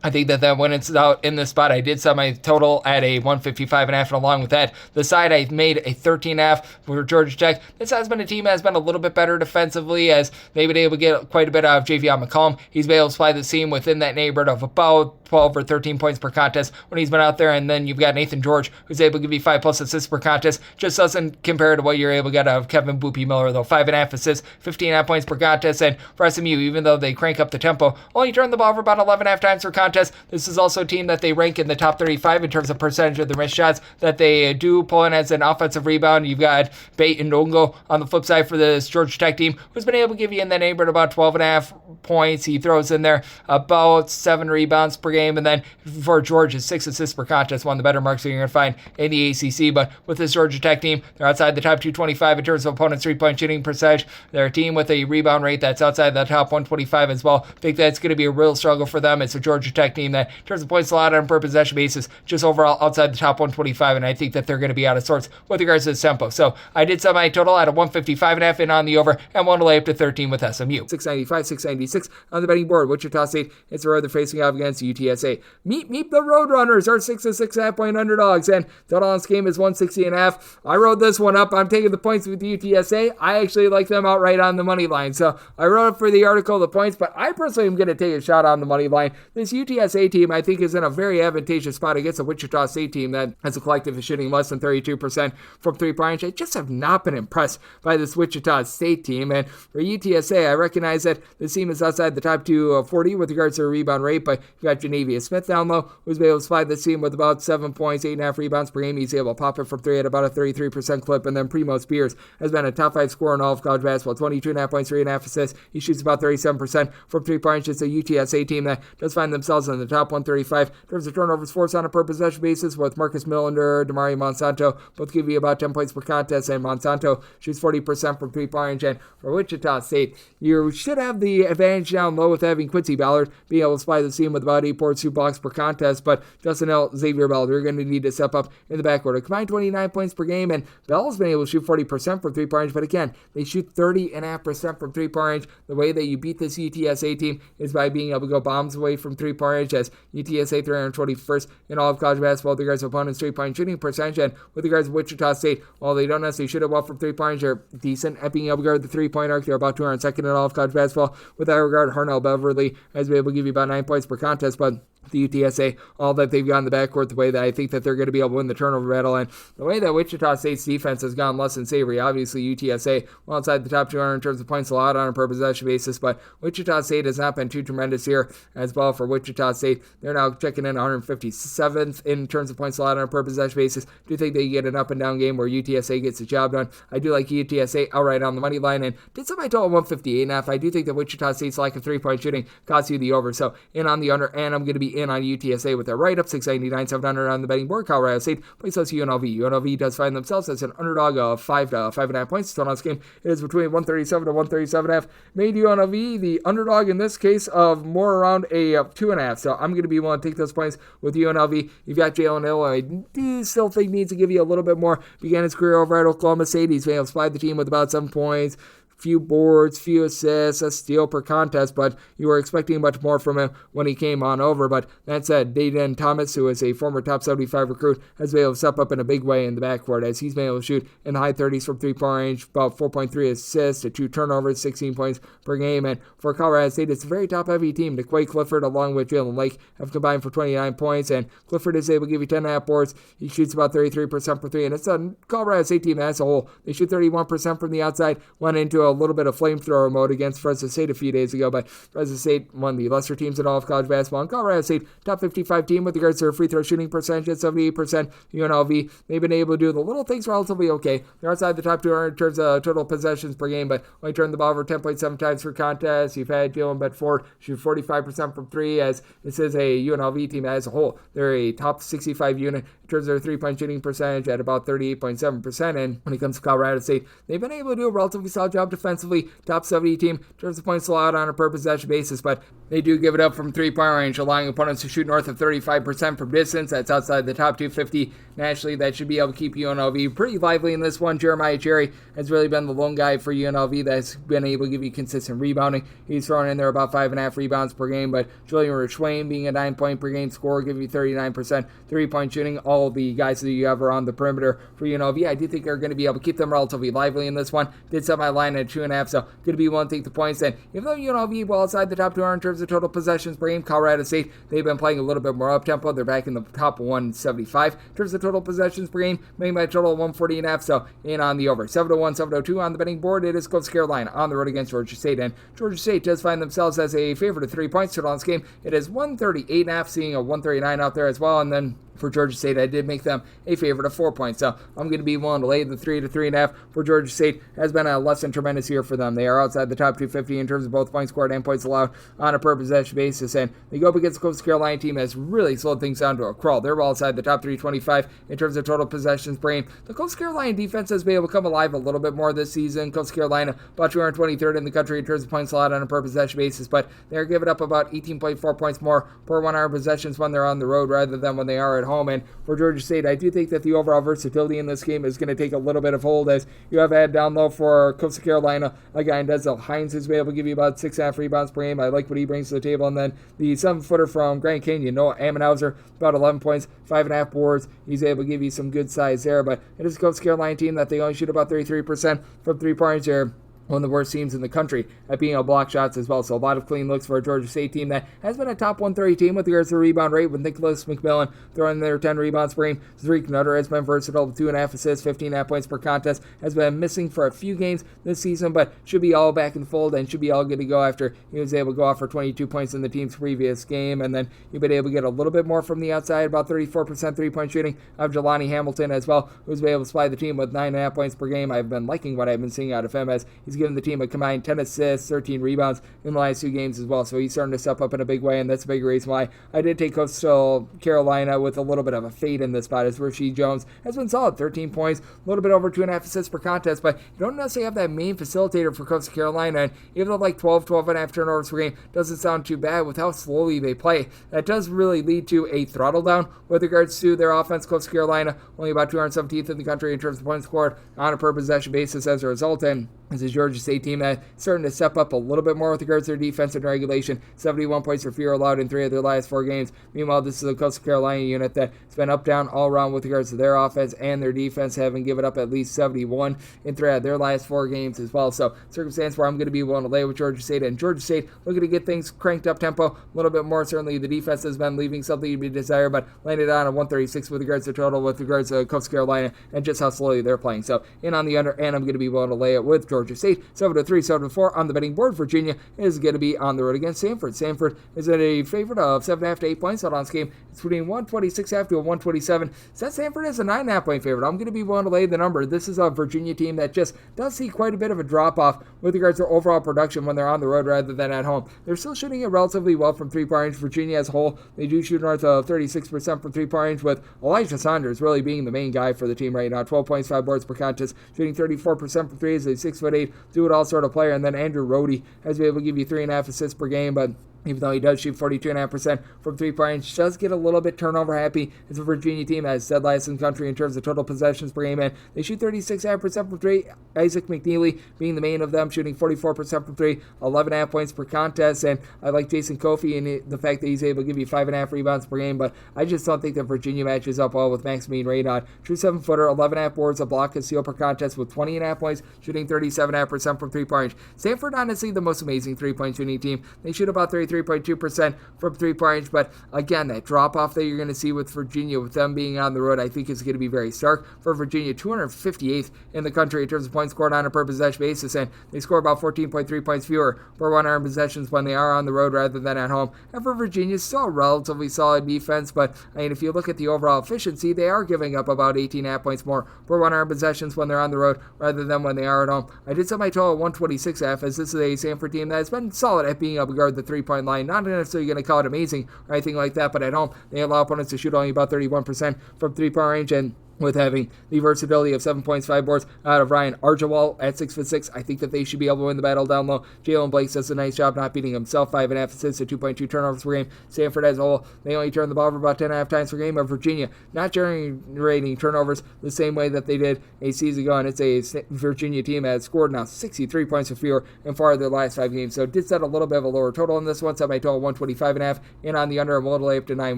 I think that when it's out in this spot, I did set my total at a 155.5, and along with that, the side I made a 13.5 for Georgia Tech. This has been a team that has been a little bit better defensively, as they've been able to get quite a bit out of Javion McCollum. He's been able to supply the team within that neighborhood of about 12 or 13 points per contest when he's been out there, and then you've got Nathan George, who's able to give you 5+ assists per contest. Just doesn't compare to what you're able to get out of Kevin Boopy Miller, though. 5.5 assists, 15.5 points per contest, and for SMU, even though they crank up the tempo, only turn the ball over about 11.5 times per contest. This is also a team that they rank in the top 35 in terms of percentage of the missed shots that they do pull in as an offensive rebound. You've got Bate and Ndongo on the flip side for this Georgia Tech team, who's been able to give you in that neighborhood about 12.5 points. He throws in there about 7 rebounds per game, and then for Georgia, 6 assists per contest, one of the better marks that you're going to find in the ACC. But with this Georgia Tech team, they're outside the top 225 in terms of opponents' three-point shooting percentage. They're a team with a rebound rate that's outside the top 125 as well. I think that's going to be a real struggle for them. It's a Georgia Tech team that, in terms of points allowed on a per possession basis, just overall outside the top 125, and I think that they're going to be out of sorts with regards to this tempo. So I did set my total at a 155.5 in on the over, and want to lay up to 13 with SMU. 695, 696 on the betting board. Wichita State, it's the road they're facing off against UTSA. Meet the Roadrunners, are 6 to 6.5 point underdogs, and total on this game is 160.5. I wrote this one up. I'm taking the points with UTSA. I actually like them outright on the money line, so I wrote up for the article the points, but I personally am going to take a shot on the money line. This UTSA team, I think, is in a very advantageous spot against a Wichita State team that, as a collective, is shooting less than 32% from three-point. I just have not been impressed by this Wichita State team, and for UTSA, I recognize that this team is outside the top 240 with regards to a rebound rate, but you got Genevia Smith down low, who's been able to supply this team with about 7 points, 8.5 rebounds per game. He's able to pop it from three at about a 33% clip, and then Primo Spears has been a top 5 scorer in all of college basketball, 22.5 points, 3.5 assists. He shoots about 37% from three-point. It's a UTSA team that does find themselves in the top 135 in terms of turnovers forced on a per possession basis, with Marcus Millender, Damari Monsanto both give you about 10 points per contest, and Monsanto shoots 40% from three-point. And for Wichita State, you should have the advantage down low with having Quincy Ballard being able to supply the team with about 8 boards, 2 blocks per contest, but Justin L, Xavier Bell, they're going to need to step up in the backcourt. A combined 29 points per game, and Bell's been able to shoot 40% from three-point range, but again, they shoot 30.5% from three-point range. The way that you beat this UTSA team is by being able to go bombs away from three-point range, as UTSA 321st in all of college basketball with regards to opponents' three-point shooting percentage, and with regards to Wichita State, while they don't necessarily shoot it well from three-point range, they're decent at being able to guard the three-point arc. They're about 202nd in all of college basketball with that regard. Harnell Beverly has been able to give you about 9 points per contest, but the UTSA, all that they've got in the backcourt, the way that I think that they're going to be able to win the turnover battle, and the way that Wichita State's defense has gone less than savory. Obviously, UTSA well outside the top 200 in terms of points allowed on a per possession basis, but Wichita State has not been too tremendous here as well for Wichita State. They're now checking in 157th in terms of points allowed on a per possession basis. Do think they get an up and down game where UTSA gets the job done. I do like UTSA outright on the money line, and did somebody total 158.5. I do think that Wichita State's lack of three-point shooting costs you the over, so in on the under, and I'm going to be in on UTSA with a right-up 699, 700 on the betting board. Colorado State plays us UNLV. UNLV does find themselves as an underdog of 5 to 5.5 points. So on this game, it is between 137 to 137.5. Made UNLV the underdog in this case of more around a 2.5. So I'm going to be willing to take those points with UNLV. You've got Jalen Hill. I do still think needs to give you a little bit more. Began his career over at Oklahoma State. He's been able to supplied the team with about 7 points. Few boards, few assists, a steal per contest, but you were expecting much more from him when he came on over. But that said, Dayton Thomas, who is a former top 75 recruit, has been able to step up in a big way in the backcourt as he's been able to shoot in the high 30s from three-point range, about 4.3 assists to 2 turnovers, 16 points per game. And for Colorado State, it's a very top-heavy team. DeQuay Clifford, along with Jalen Lake, have combined for 29 points, and Clifford is able to give you 10.5 boards. He shoots about 33% for three, and it's a Colorado State team as a whole. They shoot 31% from the outside, went into a little bit of flamethrower mode against Fresno State a few days ago, but Fresno State, one of the lesser teams in all of college basketball, and Colorado State, top 55 team with regards to their free throw shooting percentage at 78%. UNLV, they've been able to do the little things relatively okay. They're outside the top 200 in terms of total possessions per game, but only turned the ball over 10.7 times per contest. You've had Dylan Bedford shoot 45% from three, as this is a UNLV team as a whole. They're a top 65 unit in terms of their three-point shooting percentage at about 38.7%, and when it comes to Colorado State, they've been able to do a relatively solid job defensively. Top 70 team in terms of points allowed on a per possession basis, but they do give it up from three-point range, allowing opponents to shoot north of 35% from distance. That's outside the top 250 nationally. That should be able to keep UNLV pretty lively in this one. Jeremiah Cherry has really been the lone guy for UNLV that's been able to give you consistent rebounding. He's throwing in there about 5.5 rebounds per game, but Julian Richwain being a 9-point per game scorer, give you 39% three-point shooting. All the guys that you have are on the perimeter for UNLV. I do think they're going to be able to keep them relatively lively in this one. Did set my line at 2.5, so going to be willing to take the points. And even though UNLV well outside the top 200 in terms of total possessions per game, Colorado State, they've been playing a little bit more up-tempo. They're back in the top 175 in terms of total possessions per game, making by a total of 140.5, so in on the over. 7-1, 7-2 on the betting board. It is Coastal Carolina on the road against Georgia State, and Georgia State does find themselves as a favorite of 3 points total on this game. It is 138.5, seeing a 139 out there as well, and then for Georgia State, I did make them a favorite of 4 points. So I'm going to be willing to lay the 3 to 3.5 for Georgia State. Has been a less than tremendous year for them. They are outside the top 250 in terms of both points scored and points allowed on a per possession basis. And they go up against the Coastal Carolina team has really slowed things down to a crawl. They're well outside the top 325 in terms of total possessions per game. The Coastal Carolina defense has been able to come alive a little bit more this season. Coastal Carolina about 223rd in the country in terms of points allowed on a per possession basis, but they're giving up about 18.4 points more per 100 possessions when they're on the road rather than when they are at home. And for Georgia State, I do think that the overall versatility in this game is going to take a little bit of hold, as you have had down low for Coastal Carolina a guy in Denzel Hines who's been able to give you about 6.5 rebounds per game. I like what he brings to the table. And then the 7-footer from Grand Canyon, Noah Ammenhauser, about 11 points, 5.5 boards. He's able to give you some good size there, but it is a Coastal Carolina team that they only shoot about 33% from 3-pointers here. One of the worst teams in the country at being able to block shots as well. So a lot of clean looks for a Georgia State team that has been a top 130 team with regards to the rebound rate, with Nicholas McMillan throwing their 10 rebounds per game. Zariq Notre has been versatile with 2.5 assists, 15.5 points per contest. Has been missing for a few games this season, but should be all back in the fold and should be all good to go after he was able to go off for 22 points in the team's previous game. And then you've been able to get a little bit more from the outside, about 34% three-point shooting of Jelani Hamilton as well, who's been able to supply the team with 9.5 points per game. I've been liking what I've been seeing out of him, as he's given the team a combined 10 assists, 13 rebounds in the last 2 games as well. So he's starting to step up in a big way, and that's a big reason why I did take Coastal Carolina with a little bit of a fade in this spot, as Rasheed Jones has been solid. 13 points, a little bit over 2.5 assists per contest, but you don't necessarily have that main facilitator for Coastal Carolina, and even though like 12.5 turnovers per game doesn't sound too bad with how slowly they play, that does really lead to a throttle down with regards to their offense. Coastal Carolina only about 217th in the country in terms of points scored on a per possession basis as a result, and This is Georgia State team that's starting to step up a little bit more with regards to their defense and regulation. 71 points or fewer allowed in 3 of their last 4 games. Meanwhile, this is a Coastal Carolina unit that's been up, down, all around with regards to their offense and their defense, having given up at least 71 in 3 of their last 4 games as well. So, circumstance where I'm going to be willing to lay with Georgia State, and Georgia State looking to get things cranked up tempo a little bit more. Certainly, the defense has been leaving something to be desired, but landed on a 136 with regards to total, with regards to Coastal Carolina and just how slowly they're playing. So, in on the under, and I'm going to be willing to lay it with Georgia State. 7-3, 7-4 on the betting board. Virginia is going to be on the road against Samford. Samford is at a favorite of 7.5 to 8 points. Out on this game, it's between 126.5 to a 127. Set Samford is a 9.5 point favorite. I'm going to be willing to lay the number. This is a Virginia team that just does see quite a bit of a drop off with regards to overall production when they're on the road rather than at home. They're still shooting it relatively well from 3-point range. Virginia as a whole, they do shoot north of 36% from 3-point range, with Elijah Saunders really being the main guy for the team right now. 12 points, 5 boards per contest, shooting 34% from 3 as a 6'8", do-it-all sort of player. And then Andrew Rohde has been able to give you 3.5 assists per game, but even though he does shoot 42.5% from 3-point range, does get a little bit turnover happy. It's a Virginia team that is dead last in the country in terms of total possessions per game, and they shoot 36.5% from 3. Isaac McNeely being the main of them, shooting 44% from 3, 11.5 points per contest, and I like Jason Kofi and the fact that he's able to give you 5.5 rebounds per game, but I just don't think that Virginia matches up well with Maximilian Radon. True 7-footer, 11.5 boards, a block, and steal per contest with 20.5 points, shooting 37.5% from 3-point range. Stanford, honestly, the most amazing 3-point shooting team. They shoot about 33.2% from 3-point range, but again, that drop-off that you're going to see with Virginia, with them being on the road, I think is going to be very stark. For Virginia, 258th in the country in terms of points scored on a per possession basis, and they score about 14.3 points fewer per 1 earned possessions when they are on the road rather than at home. And for Virginia, still a relatively solid defense, but I mean, if you look at the overall efficiency, they are giving up about 18.5 points more per 1 earned possessions when they're on the road rather than when they are at home. I did set my total at 126.5, as this is a Stanford team that has been solid at being able to guard the 3-point line. Not necessarily going to call it amazing or anything like that, but at home, they allow opponents to shoot only about 31% from 3-point range, and with having the versatility of 7 points, 5 boards out of Ryan Archibald at 6'6", I think that they should be able to win the battle down low. Jalen Blake does a nice job not beating himself, 5.5 assists to 2.2 turnovers per game. Stanford as a whole, they only turn the ball over about 10.5 times per game. Of Virginia, not generating turnovers the same way that they did a season ago, and it's a Virginia team that has scored now 63 points or fewer in 4 of their last 5 games. So it did set a little bit of a lower total in this one. Set my total 125.5, and on the under, I'm a little lay up to 9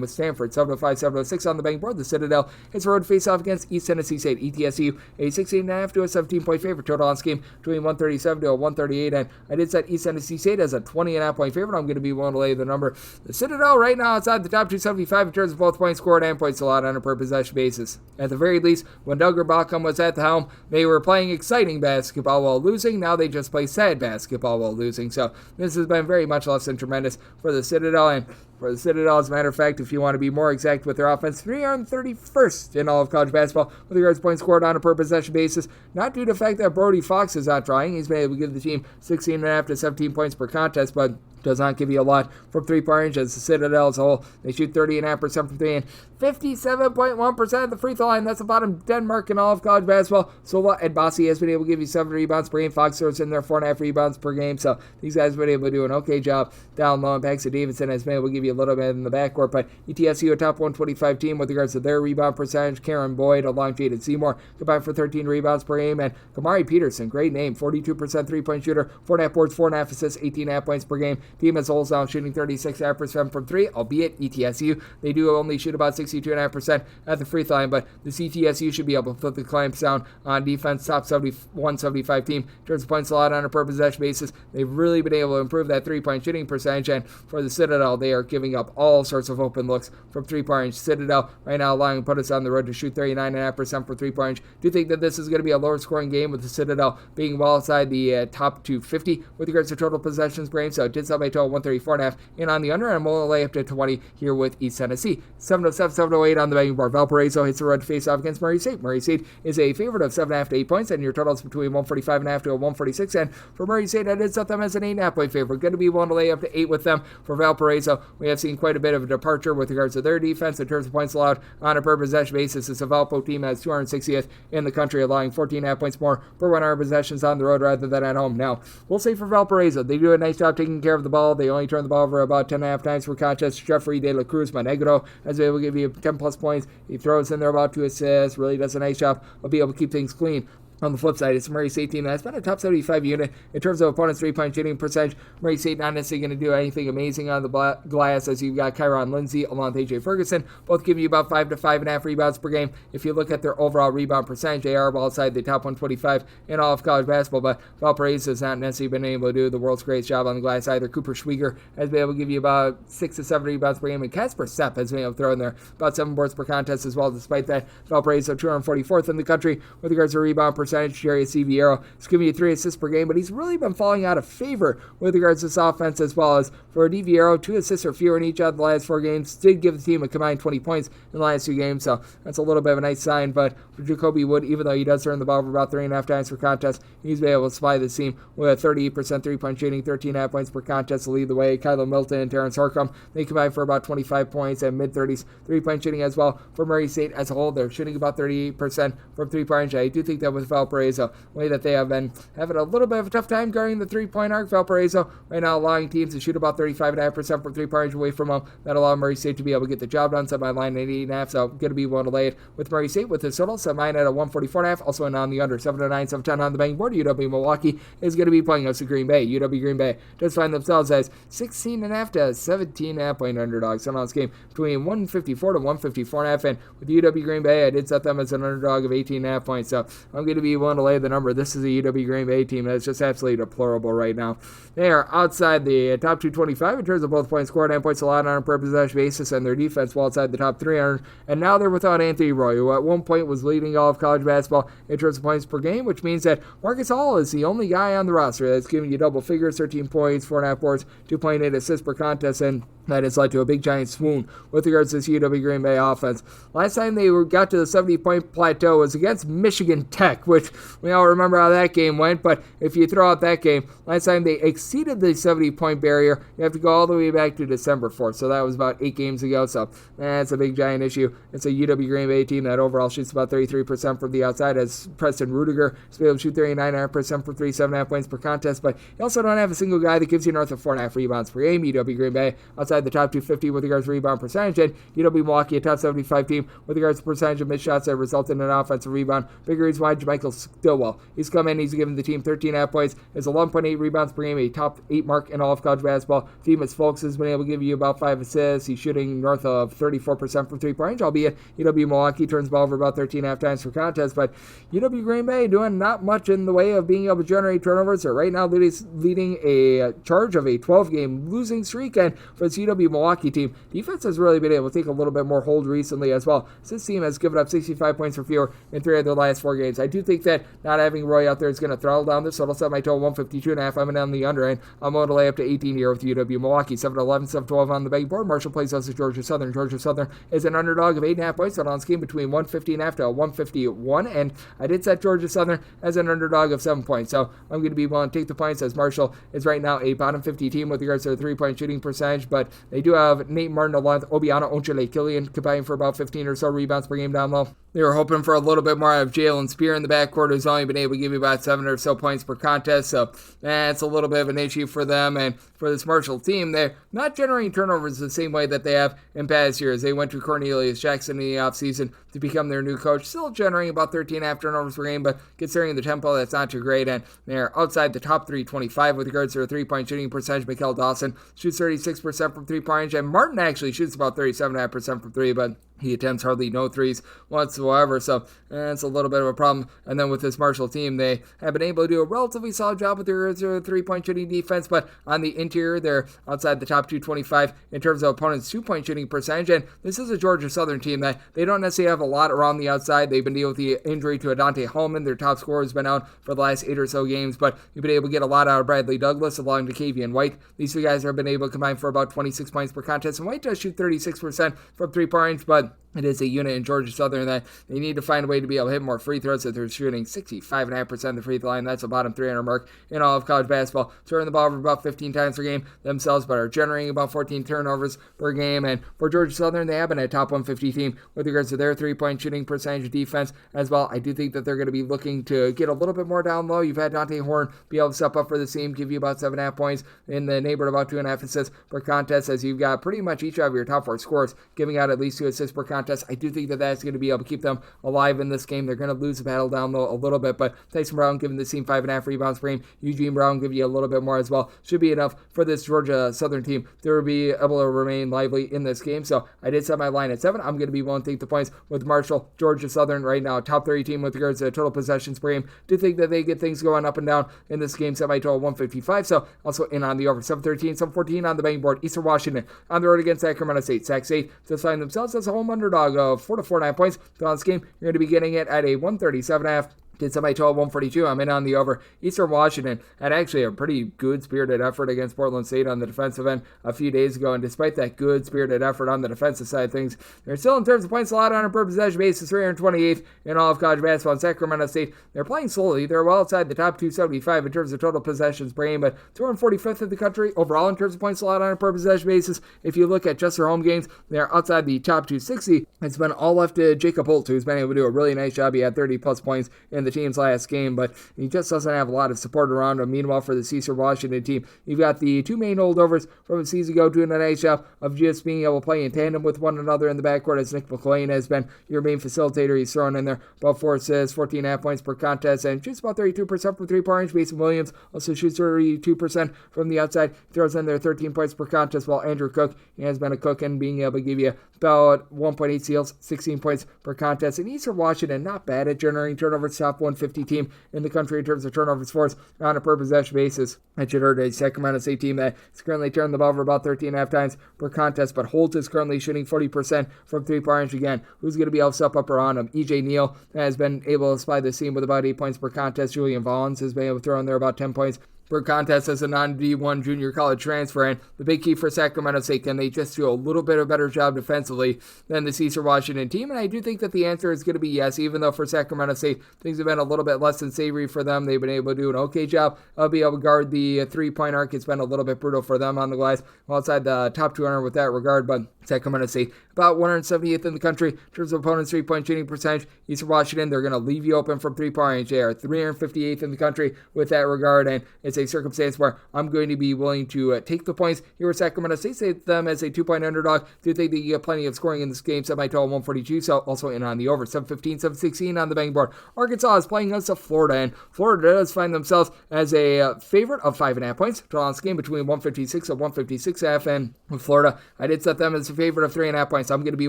with Stanford. 7-5, 7-6 on the betting board. The Citadel hits a road face-off against East Tennessee State. ETSU a 16.5 to a 17-point favorite. Total on this game between 137 to a 138, and I did set East Tennessee State as a 20.5 point favorite. I'm going to be willing to lay the number. The Citadel right now outside the top 275 in terms of both points scored and points allowed on a per possession basis. At the very least, when Doug Backham was at the helm, they were playing exciting basketball while losing. Now they just play sad basketball while losing. So this has been very much less than tremendous for the Citadel, and for the Citadel, as a matter of fact, if you want to be more exact with their offense, 331st in all of college basketball with regards to points scored on a per possession basis. Not due to the fact that Brody Fox is not trying. He's been able to give the team 16.5 to 17 points per contest, but does not give you a lot from 3-point range. As the Citadel as a whole, they shoot 30.5% from 3 and 57.1% at the free throw line. That's the bottom 10 mark in all of college basketball. Sola and Bossi has been able to give you 7 rebounds per game. Fox throws in there 4.5 rebounds per game. So these guys have been able to do an okay job down low. And Paxton Davison has been able to give you a little bit in the backcourt. But ETSU, a top 125 team with regards to their rebound percentage. Karen Boyd along Jaden Seymour combined for 13 rebounds per game. And Kamari Peterson, great name, 42% 3-point shooter, 4.5 boards, 4.5 assists, 18.5 points per game. Team as a whole is now shooting 36.5% from 3, albeit ETSU, they do only shoot about 62.5% at the free throw line, but the CTSU should be able to put the clamps down on defense. Top 175 team in terms of points allowed on a per possession basis. They've really been able to improve that 3-point shooting percentage, and for the Citadel, they are giving up all sorts of open looks from 3-point range. Citadel right now allowing put us on the road to shoot 39.5% for 3-point range. Do you think that this is going to be a lower scoring game with the Citadel being well outside the top 250 with regards to total possessions per game? So it did sell by total 134.5, and on the under, I'm going to lay up to 20 here with East Tennessee. 707, 708 on the betting board. Valparaiso hits the road to face off against Murray State. Murray State is a favorite of 7.5 to 8 points, and your total is between 145.5 to a 146. And for Murray State, I did set them as an 8.5 point favorite. Going to be willing to lay up to 8 with them. For Valparaiso, we have seen quite a bit of a departure with regards to their defense in terms of points allowed on a per possession basis. It's a Valpo team that's 260th in the country, allowing 14.5 points more per 100 possessions on the road rather than at home. Now, we'll say for Valparaiso, they do a nice job taking care of the ball. They only turn the ball over about 10.5 times per contest. Jeffrey De La Cruz Monegro has been able to give you 10 plus points. He throws in there about 2 assists, really does a nice job of being able to keep things clean. On the flip side, it's a Murray State team that's been a top 75 unit in terms of opponents' three-point shooting percentage. Murray State not necessarily going to do anything amazing on the glass, as you've got Kyron Lindsey along with A.J. Ferguson, both give you about 5 to 5.5 rebounds per game. If you look at their overall rebound percentage, they are outside the top 125 in all of college basketball, but Valparaiso has not necessarily been able to do the world's greatest job on the glass either. Cooper Schwieger has been able to give you about 6 to 7 rebounds per game, and Casper Sepp has been able to throw in there about 7 boards per contest as well. Despite that, Valparaiso 244th in the country with regards to rebound percentage. Jerry Vieiro is giving you 3 assists per game, but he's really been falling out of favor with regards to this offense, as well as for Vieiro, 2 assists or fewer in each of the last 4 games. Did give the team a combined 20 points in the last 2 games, so that's a little bit of a nice sign. But for Jacoby Wood, even though he does turn the ball over about 3.5 times per contest, he's been able to supply the team with 38% three-point shooting, 13.5 points per contest to lead the way. Kylo Milton and Terrence Harcum, they combine for about 25 points and mid-30s three-point shooting as well. For Murray State as a whole, they're shooting about 38% from three-point range. I do think that with Valparaiso, the way that they have been having a little bit of a tough time guarding the three-point arc, Valparaiso right now allowing teams to shoot about 35.5% from three-point range away from them. That allow Murray State to be able to get the job done. Set my line at 8.5, so going to be willing to lay it with Murray State with his total. Set mine at a 144.5, also on the under 7-9, 7-10 on the betting board. UW Milwaukee is going to be playing us to Green Bay. UW Green Bay does find themselves as 16.5 to 17.5 point underdogs. So on this game between 154 to 154.5, and with UW Green Bay, I did set them as an underdog of 18.5 points. So I'm going to be willing to lay the number. This is a UW Green Bay team that's just absolutely deplorable right now. They are outside the top 225 in terms of both points scored and points allowed on a per possession basis, and their defense well outside the top 300. And now they're without Anthony Roy, who at one point was leading all of college basketball in terms of points per game, which means that Marcus Hall is the only guy on the roster that's giving you double figures, 13 points, 4.5 boards, 2.8 assists per contest, and that has led to a big giant swoon with regards to this UW Green Bay offense. Last time they got to the 70-point plateau was against Michigan Tech, which we all remember how that game went, but if you throw out that game, last time they exceeded the 70-point barrier, you have to go all the way back to December 4th, so that was about 8 games ago, so that's a big giant issue. It's a UW Green Bay team that overall shoots about 33% from the outside, as Preston Rudiger is able to shoot 39.5% for 3, 7.5 points per contest, but you also don't have a single guy that gives you north of 4.5 rebounds per game. UW Green Bay outside the top 250 with regards to rebound percentage, and UW Milwaukee, a top 75 team with regards to percentage of missed shots that result in an offensive rebound. Big reason why Michael Stillwell, he's come in, he's given the team 13.5 points, is 11.8 rebounds per game, a top 8 mark in all of college basketball. Demas Folks has been able to give you about 5 assists. He's shooting north of 34% from three-point range, albeit UW Milwaukee turns the ball over about 13.5 times per contest, but UW Green Bay doing not much in the way of being able to generate turnovers. They're right now leading a charge of a 12-game losing streak, and for this UW Milwaukee team, defense has really been able to take a little bit more hold recently as well. This team has given up 65 points or fewer in 3 of their last 4 games. I do think that not having Roy out there is going to throttle down this, so I'll set my total 152.5. I'm on the under, and I'm going to lay up to 18 here with UW Milwaukee. 7-11, 7-12 on the betting board. Marshall plays us at Georgia Southern. Georgia Southern is an underdog of 8.5 points, so on this game between 150.5 to 151, and I did set Georgia Southern as an underdog of 7 points, so I'm going to be willing to take the points, as Marshall is right now a bottom 50 team with regards to their three-point shooting percentage, but they do have Nate Martin along with Obiano Onchele Killian combining for about 15 or so rebounds per game down low. They were hoping for a little bit more out of Jalen Spear in the backcourt, who's only been able to give you about 7 or so points per contest, so that's a little bit of an issue for them. And for this Marshall team, they're not generating turnovers the same way that they have in past years. They went to Cornelius Jackson in the offseason to become their new coach, still generating about 13.5 turnovers per game, but considering the tempo, that's not too great, and they're outside the top 325 with regards to their three-point shooting percentage. Mikael Dawson shoots 36% from three-point range, and Martin actually shoots about 37.5% from 3, but he attempts hardly no threes whatsoever, so that's a little bit of a problem. And then with this Marshall team, they have been able to do a relatively solid job with their three-point shooting defense, but on the interior, they're outside the top 225 in terms of opponents' two-point shooting percentage. And this is a Georgia Southern team that they don't necessarily have a lot around the outside. They've been dealing with the injury to Adante Hallman. Their top scorer has been out for the last 8 or so games, but you've been able to get a lot out of Bradley Douglas along to Kavian White. These 2 guys have been able to combine for about 26 points per contest, and White does shoot 36% from three-point range, but it is a unit in Georgia Southern that they need to find a way to be able to hit more free throws, that they're shooting 65.5% of the free throw line. That's a bottom 300 mark in all of college basketball. Turning the ball over about 15 times per game themselves, but are generating about 14 turnovers per game. And for Georgia Southern, they have been a top 150 team with regards to their three-point shooting percentage defense as well. I do think that they're going to be looking to get a little bit more down low. You've had Dante Horn be able to step up for the team, give you about 7.5 points in the neighborhood of about 2.5 assists per contest, as you've got pretty much each of your top 4 scorers giving out at least 2 assists per contest contest. I do think that that's going to be able to keep them alive in this game. They're going to lose the battle down low a little bit, but Tyson Brown giving this team 5.5 rebounds per game. Eugene Brown giving you a little bit more as well. Should be enough for this Georgia Southern team to be able to remain lively in this game. So I did set my line at 7. I'm going to be willing to take the points with Marshall. Georgia Southern right now, top 30 team with regards to total possessions per game. Do think that they get things going up and down in this game. Set my total 155. So also in on the over 713, 714 on the betting board. Eastern Washington on the road against Sacramento State. Sac State to find themselves as a home underdog of 4 to 4.5 points. So on this game, you're going to be getting it at a 137.5. Did somebody 142. I'm in on the over. Eastern Washington had actually a pretty good spirited effort against Portland State on the defensive end a few days ago, and despite that good spirited effort on the defensive side of things, they're still in terms of points allowed on a per possession basis 328th in all of college basketball. In Sacramento State, they're playing slowly. They're well outside the top 275 in terms of total possessions per game, but 245th in the country overall in terms of points allowed on a per possession basis. If you look at just their home games, they're outside the top 260. It's been all left to Jacob Holt, who's been able to do a really nice job. He had 30 plus points in the team's last game, but he just doesn't have a lot of support around him. Meanwhile, for the Eastern Washington team, you've got the two main holdovers from a season ago doing a nice job of just being able to play in tandem with one another in the backcourt, as Nick McClain has been your main facilitator. He's thrown in there about 4 assists, 14.5 points per contest, and shoots about 32% from three-point range. Mason Williams also shoots 32% from the outside, throws in there 13 points per contest, while Andrew Cook, he has been a cook and being able to give you about 1.8 steals, 16 points per contest. And Eastern Washington, not bad at generating turnovers, top 150 team in the country in terms of turnovers forced on a per possession basis. I should heard a Sacramento State team that is currently turning the ball over about 13.5 times per contest, but Holt is currently shooting 40% from three-point range again. Who's going to be able to step up around him? EJ Neal has been able to supply this team with about 8 points per contest. Julian Vaughns has been able to throw in there about 10 points per contest as a non-D1 junior college transfer. And the big key for Sacramento State, can they just do a little bit of a better job defensively than the Eastern Washington team? And I do think that the answer is going to be yes, even though for Sacramento State, things have been a little bit less than savory for them. They've been able to do an okay job of being able to guard the three-point arc. It's been a little bit brutal for them on the glass, outside the top 200 with that regard, but Sacramento State, about 178th in the country in terms of opponents' three-point shooting percentage. Eastern Washington, they're going to leave you open from three-point range. They are 358th in the country with that regard, and it's a circumstance where I'm going to be willing to take the points here with Sacramento State. Say them as a 2-point underdog. Do think that you get plenty of scoring in this game. Set my total 142, so also in on the over. 715, 716 on the betting board. Arkansas is playing against Florida, and Florida does find themselves as a favorite of 5.5 points. Total on this game between 156 and 156.5, and with Florida, I did set them as a favorite of 3.5 points. I'm going to be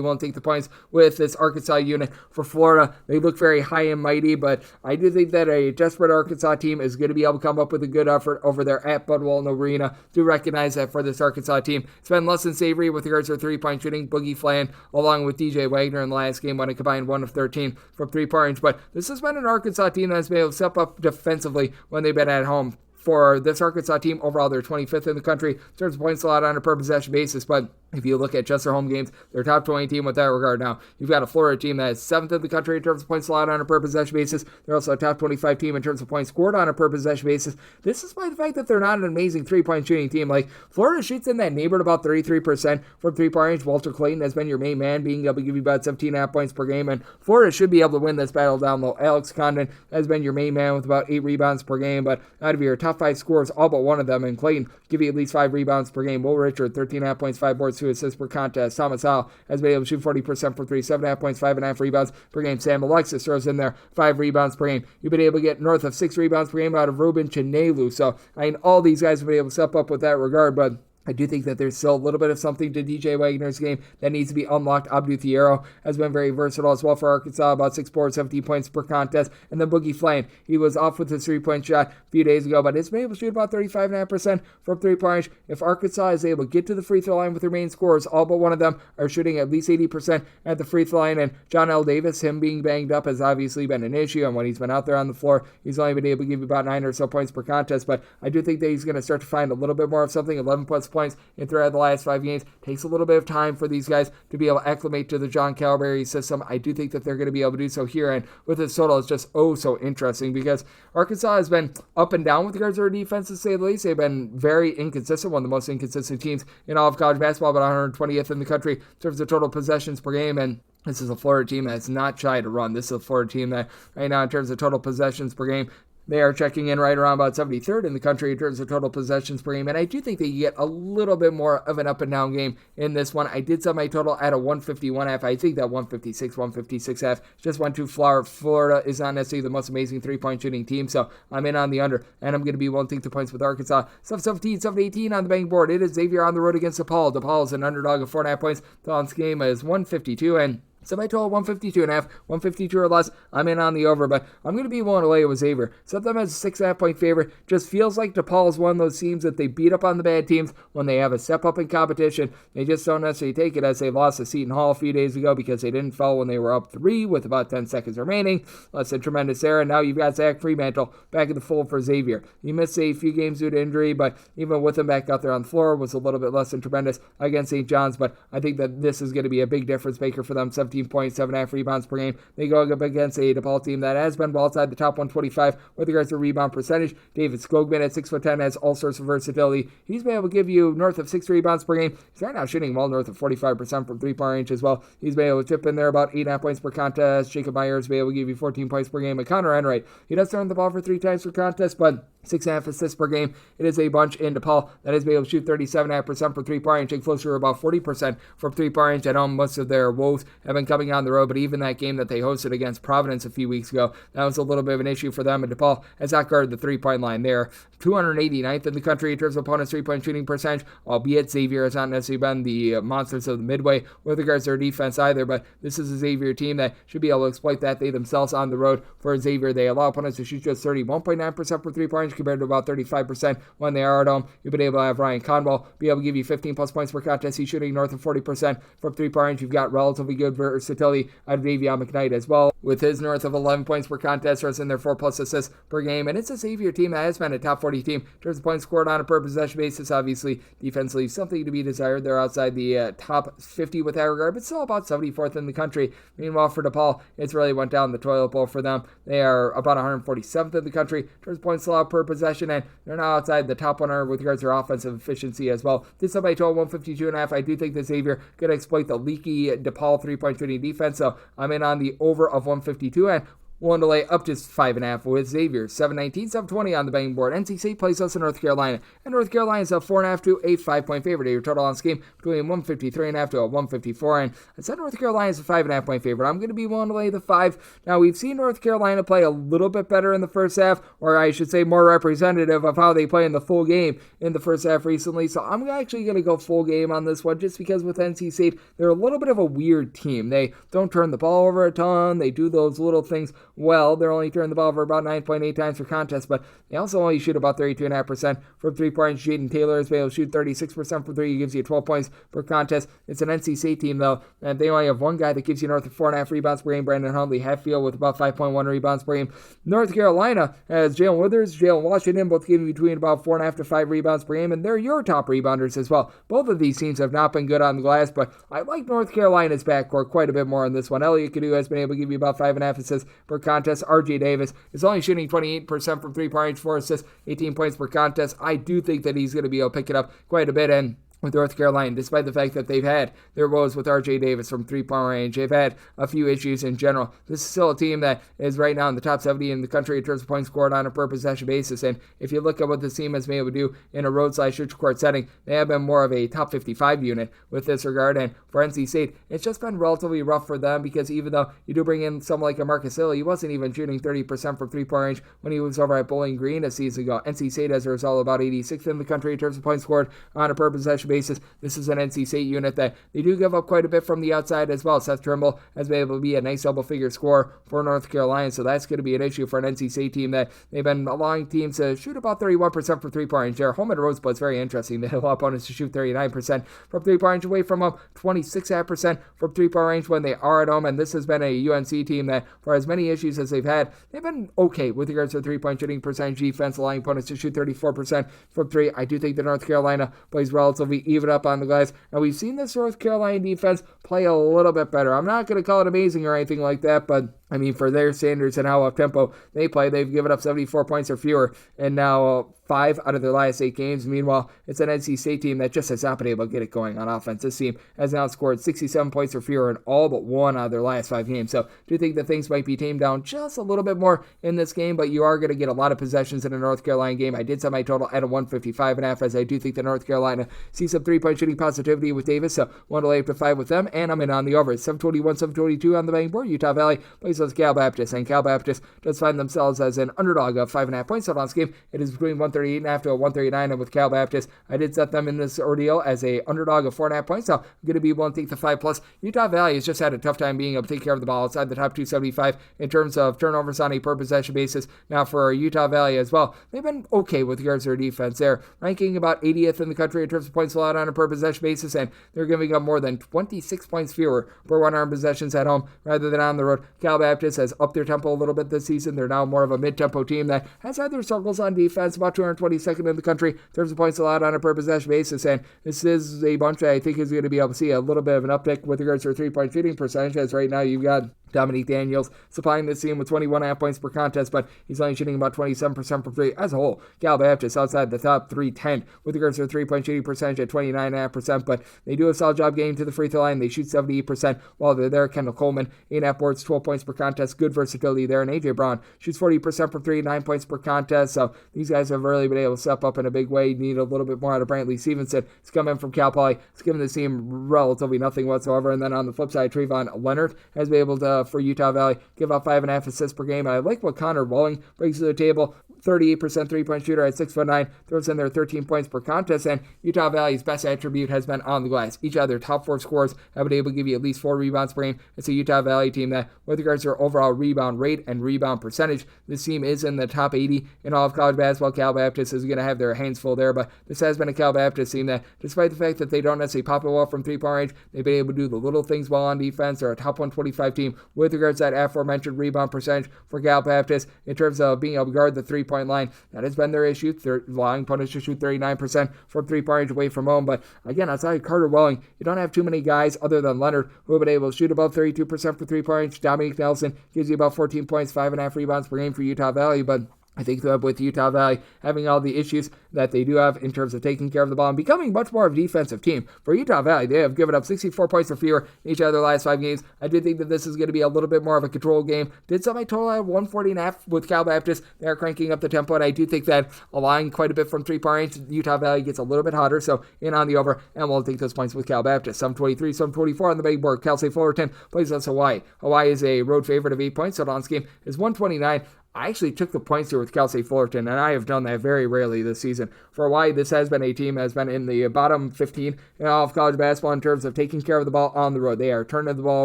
willing to take the points with this Arkansas unit. For Florida, they look very high and mighty, but I do think that a desperate Arkansas team is going to be able to come up with a good effort over there at Bud Walton Arena. Do recognize that for this Arkansas team, it's been less than savory with regards to three-point shooting. Boogie Flan, along with DJ Wagner in the last game, when it combined 1 of 13 from three-point range, but this has been an Arkansas team that's been able to step up defensively when they've been at home. For this Arkansas team, overall, they're 25th in the country in terms of points allowed on a per possession basis, but if you look at just their home games, they're top 20 team with that regard. Now, you've got a Florida team that is 7th in the country in terms of points allowed on a per possession basis. They're also a top 25 team in terms of points scored on a per possession basis. This is by the fact that they're not an amazing three-point shooting team. Like, Florida shoots in that neighborhood about 33% from three-point range. Walter Clayton has been your main man, being able to give you about 17.5 points per game, and Florida should be able to win this battle down low. Alex Condon has been your main man with about 8 rebounds per game, but out of your top 5 scorers, all but one of them, and Clayton give you at least 5 rebounds per game. Will Richard, 13.5 points, 5 boards, 2 assists per contest. Thomas Howell has been able to shoot 40% from 3, 7.5 points, 5.5 rebounds per game. Sam Alexis throws in there 5 rebounds per game. You've been able to get north of 6 rebounds per game out of Ruben Chinelu. So, I mean, all these guys have been able to step up with that regard, but I do think that there's still a little bit of something to DJ Wagner's game that needs to be unlocked. Abdou Thiero has been very versatile as well for Arkansas, about 6 boards, 17 points per contest. And then Boogie Flan, he was off with his three-point shot a few days ago, but has been able to shoot about 35.5% from three-point range. If Arkansas is able to get to the free throw line with their main scorers, all but one of them are shooting at least 80% at the free throw line. And John L. Davis, him being banged up, has obviously been an issue. And when he's been out there on the floor, he's only been able to give you about 9 or so points per contest. But I do think that he's going to start to find a little bit more of something. 11 plus points in throughout the last 5 games. Takes a little bit of time for these guys to be able to acclimate to the John Calipari system. I do think that they're going to be able to do so here, and with this total, it's just so interesting because Arkansas has been up and down with regards to their defense, to say the least. They've been very inconsistent, one of the most inconsistent teams in all of college basketball, but 120th in the country in terms of total possessions per game, and this is a Florida team that's not shy to run. This is a Florida team that right now, in terms of total possessions per game, They are checking in right around about 73rd in the country in terms of total possessions per game, and I do think that you get a little bit more of an up and down game in this one. I did set my total at a 151.5. I think that 156.5 just went too far. Florida is not necessarily the most amazing three-point shooting team, so I'm in on the under, and I'm going to be willing to take the points with Arkansas. 7-17, 7-18 on the betting board. It is Xavier on the road against DePaul. DePaul is an underdog of 4.5 points. This game is 152, and semi-total 152.5, 152 or less. I'm in on the over, but I'm going to be willing to lay it with Xavier. Set them as a 6.5 point favorite. Just feels like DePaul is one of those teams that they beat up on the bad teams when they have a step up in competition. They just don't necessarily take it, as they lost to Seton Hall a few days ago because they didn't foul when they were up 3 with about 10 seconds remaining. That's a tremendous error. Now you've got Zach Fremantle back in the fold for Xavier. He missed a few games due to injury, but even with him back out there on the floor, was a little bit less than tremendous against St. John's. But I think that this is going to be a big difference maker for them. 17 points, 7.5 rebounds per game. They go up against a DePaul team that has been well outside the top 125 with regards to rebound percentage. David Skogman at 6'10" has all sorts of versatility. He's been able to give you north of 6 rebounds per game. He's right now shooting well north of 45% from three-point range as well. He's been able to tip in there about 8.5 points per contest. Jacob Myers been able to give you 14 points per game. And Connor Enright, he does turn the ball for 3 times per contest, but 6.5 assists per game. It is a bunch in DePaul that has been able to shoot 37.5% from three-point range, take closer to about 40% from three-point range at home. Most of their woes have been coming on the road, but even that game that they hosted against Providence a few weeks ago, that was a little bit of an issue for them, and DePaul has not guarded the three-point line there. 289th in the country in terms of opponents' three-point shooting percentage, albeit Xavier has not necessarily been the monsters of the Midway with regards to their defense either, but this is a Xavier team that should be able to exploit that. They themselves on the road for Xavier, they allow opponents to shoot just 31.9% from three-point range compared to about 35% when they are at home. You've been able to have Ryan Conwell be able to give you 15 plus points per contest. He's shooting north of 40% from three-point range. You've got relatively good versatility out of Davion McKnight as well, with his north of 11 points per contest, runs in their 4 plus assists per game. And it's a Xavier team that has been a top 40 team in terms of points scored on a per possession basis. Obviously, defensively, something to be desired. They're outside the top 50 with that regard, but still about 74th in the country. Meanwhile, for DePaul, it's really went down the toilet bowl for them. They are about 147th in the country in terms of points allowed per possession, and they're now outside the top 100 with regards to their offensive efficiency as well. This up by total 152.5. I do think that Xavier could exploit the leaky DePaul three-point shooting defense, so I'm in on the over of 152, and willing to lay up to 5.5 with Xavier. 7-19, 7-20 on the betting board. NC State plays us in North Carolina, and North Carolina is a 4.5 to a 5-point favorite. Your total on this game between 153.5 to a 154, and I said North Carolina is a 5.5 point favorite. I'm going to be willing to lay the 5. Now, we've seen North Carolina play a little bit better in the first half, or I should say more representative of how they play in the full game in the first half recently, so I'm actually going to go full game on this one, just because with NC State, they're a little bit of a weird team. They don't turn the ball over a ton. They do those little things well. They're only turning the ball over about 9.8 times per contest, but they also only shoot about 32.5% from three-point. Jaden Taylor is able to shoot 36% from three. He gives you 12 points per contest. It's an NC State team, though, and they only have one guy that gives you north of 4.5 rebounds per game, Brandon Hundley Hatfield, with about 5.1 rebounds per game. North Carolina has Jalen Withers, Jalen Washington, both giving between about 4.5 to 5 rebounds per game, and they're your top rebounders as well. Both of these teams have not been good on the glass, but I like North Carolina's backcourt quite a bit more on this one. Elliot Cadu has been able to give you about 5.5 assists per contest. RJ Davis is only shooting 28% from three-point range, 4 assists, 18 points per contest. I do think that he's going to be able to pick it up quite a bit, and with North Carolina, despite the fact that they've had their woes with R.J. Davis from three-point range. They've had a few issues in general. This is still a team that is right now in the top 70 in the country in terms of points scored on a per-possession basis, and if you look at what this team has been able to do in a road/neutral court setting, they have been more of a top 55 unit with this regard, and for NC State, it's just been relatively rough for them, because even though you do bring in someone like a Marcus Hill, he wasn't even shooting 30% from three-point range when he was over at Bowling Green a season ago. NC State, as a result, about 86th in the country in terms of points scored on a per-possession basis. This is an NC State unit that they do give up quite a bit from the outside as well. Seth Trimble has been able to be a nice double-figure scorer for North Carolina, so that's going to be an issue for an NC State team that they've been allowing teams to shoot about 31% from three-point range. Their home at Rosebud is very interesting. They allow opponents to shoot 39% from three-point range away from home, 26% from three-point range when they are at home, and this has been a UNC team that, for as many issues as they've had, they've been okay with regards to three-point shooting percentage defense, allowing opponents to shoot 34% from three. I do think that North Carolina plays relatively be even up on the glass. And we've seen this North Carolina defense play a little bit better. I'm not going to call it amazing or anything like that, but I mean, for their standards and how up-tempo they play, they've given up 74 points or fewer, and now 5 out of their last 8 games. Meanwhile, it's an NC State team that just has not been able to get it going on offense. This team has now scored 67 points or fewer in all but 1 out of their last 5 games. So, do think that things might be tamed down just a little bit more in this game, but you are going to get a lot of possessions in a North Carolina game. I did set my total at a 155.5, as I do think that North Carolina sees some 3-point shooting positivity with Davis, so 1 to lay up to 5 with them, and I'm in on the over. 721, 722 on the betting board. Utah Valley plays with Cal Baptist, and Cal Baptist does find themselves as an underdog of 5.5 points. So on this game, it is between 138.5 to a 139, and with Cal Baptist, I did set them in this ordeal as a underdog of 4.5 points, so I'm going to be willing to take the 5+. Utah Valley has just had a tough time being able to take care of the ball outside the top 275 in terms of turnovers on a per possession basis. Now for Utah Valley as well, they've been okay with regards to their defense. They're ranking about 80th in the country in terms of points allowed on a per possession basis, and they're giving up more than 26 points fewer per 100 possessions at home rather than on the road. Cal Baptist has upped their tempo a little bit this season. They're now more of a mid-tempo team that has had their struggles on defense, about 222nd in the country in terms of points allowed on a per possession basis, and this is a bunch that I think is going to be able to see a little bit of an uptick with regards to their 3-point shooting percentage, as right now you've got Dominique Daniels supplying this team with 21.5 points per contest, but he's only shooting about 27% from 3 as a whole. Cal Baptist outside the top 310 with regards to their 3-point shooting percentage at 29.5%, but they do a solid job getting to the free throw line. They shoot 78% while they're there. Kendall Coleman, 8.5 boards, 12 points per contest, good versatility there, and A.J. Brown shoots 40% from 3, 9 points per contest, so these guys have really been able to step up in a big way. Need a little bit more out of Brantley Stevenson. He's come in from Cal Poly. He's given the team relatively nothing whatsoever, and then on the flip side, Trayvon Leonard has been able to, for Utah Valley, give up 5.5 assists per game. And I like what Connor Welling brings to the table. 38% 3-point shooter at 6'9", throws in their 13 points per contest, and Utah Valley's best attribute has been on the glass. Each of their top 4 scorers have been able to give you at least 4 rebounds per game. It's a Utah Valley team that, with regards to their overall rebound rate and rebound percentage, this team is in the top 80 in all of college basketball. Cal Baptist is going to have their hands full there, but this has been a Cal Baptist team that, despite the fact that they don't necessarily pop it well from 3-point range, they've been able to do the little things well on defense. They're a top 125 team with regards to that aforementioned rebound percentage for Cal Baptist in terms of being able to guard the 3-point line. That has been their issue. They're allowing opponents to shoot 39% from 3-point range away from home. But again, outside of Carter Welling, you don't have too many guys other than Leonard who have been able to shoot above 32% for 3-point range. Dominique Nelson gives you about 14 points, 5.5 rebounds per game for Utah Valley. But I think that with Utah Valley having all the issues that they do have in terms of taking care of the ball and becoming much more of a defensive team, for Utah Valley, they have given up 64 points or fewer in each of their last 5 games. I do think that this is going to be a little bit more of a control game. Did set my total at 140.5 with Cal Baptist. They're cranking up the tempo, and I do think that allowing quite a bit from 3-point range, Utah Valley gets a little bit hotter, so in on the over, and we'll take those points with Cal Baptist. 723, 724 on the betting board. Cal State Fullerton plays against Hawaii. Hawaii is a road favorite of 8 points, so on this game is 129. I actually took the points here with Cal State Fullerton, and I have done that very rarely this season. For Hawaii, this has been a team that has been in the bottom 15 in all of college basketball in terms of taking care of the ball on the road. They are turning the ball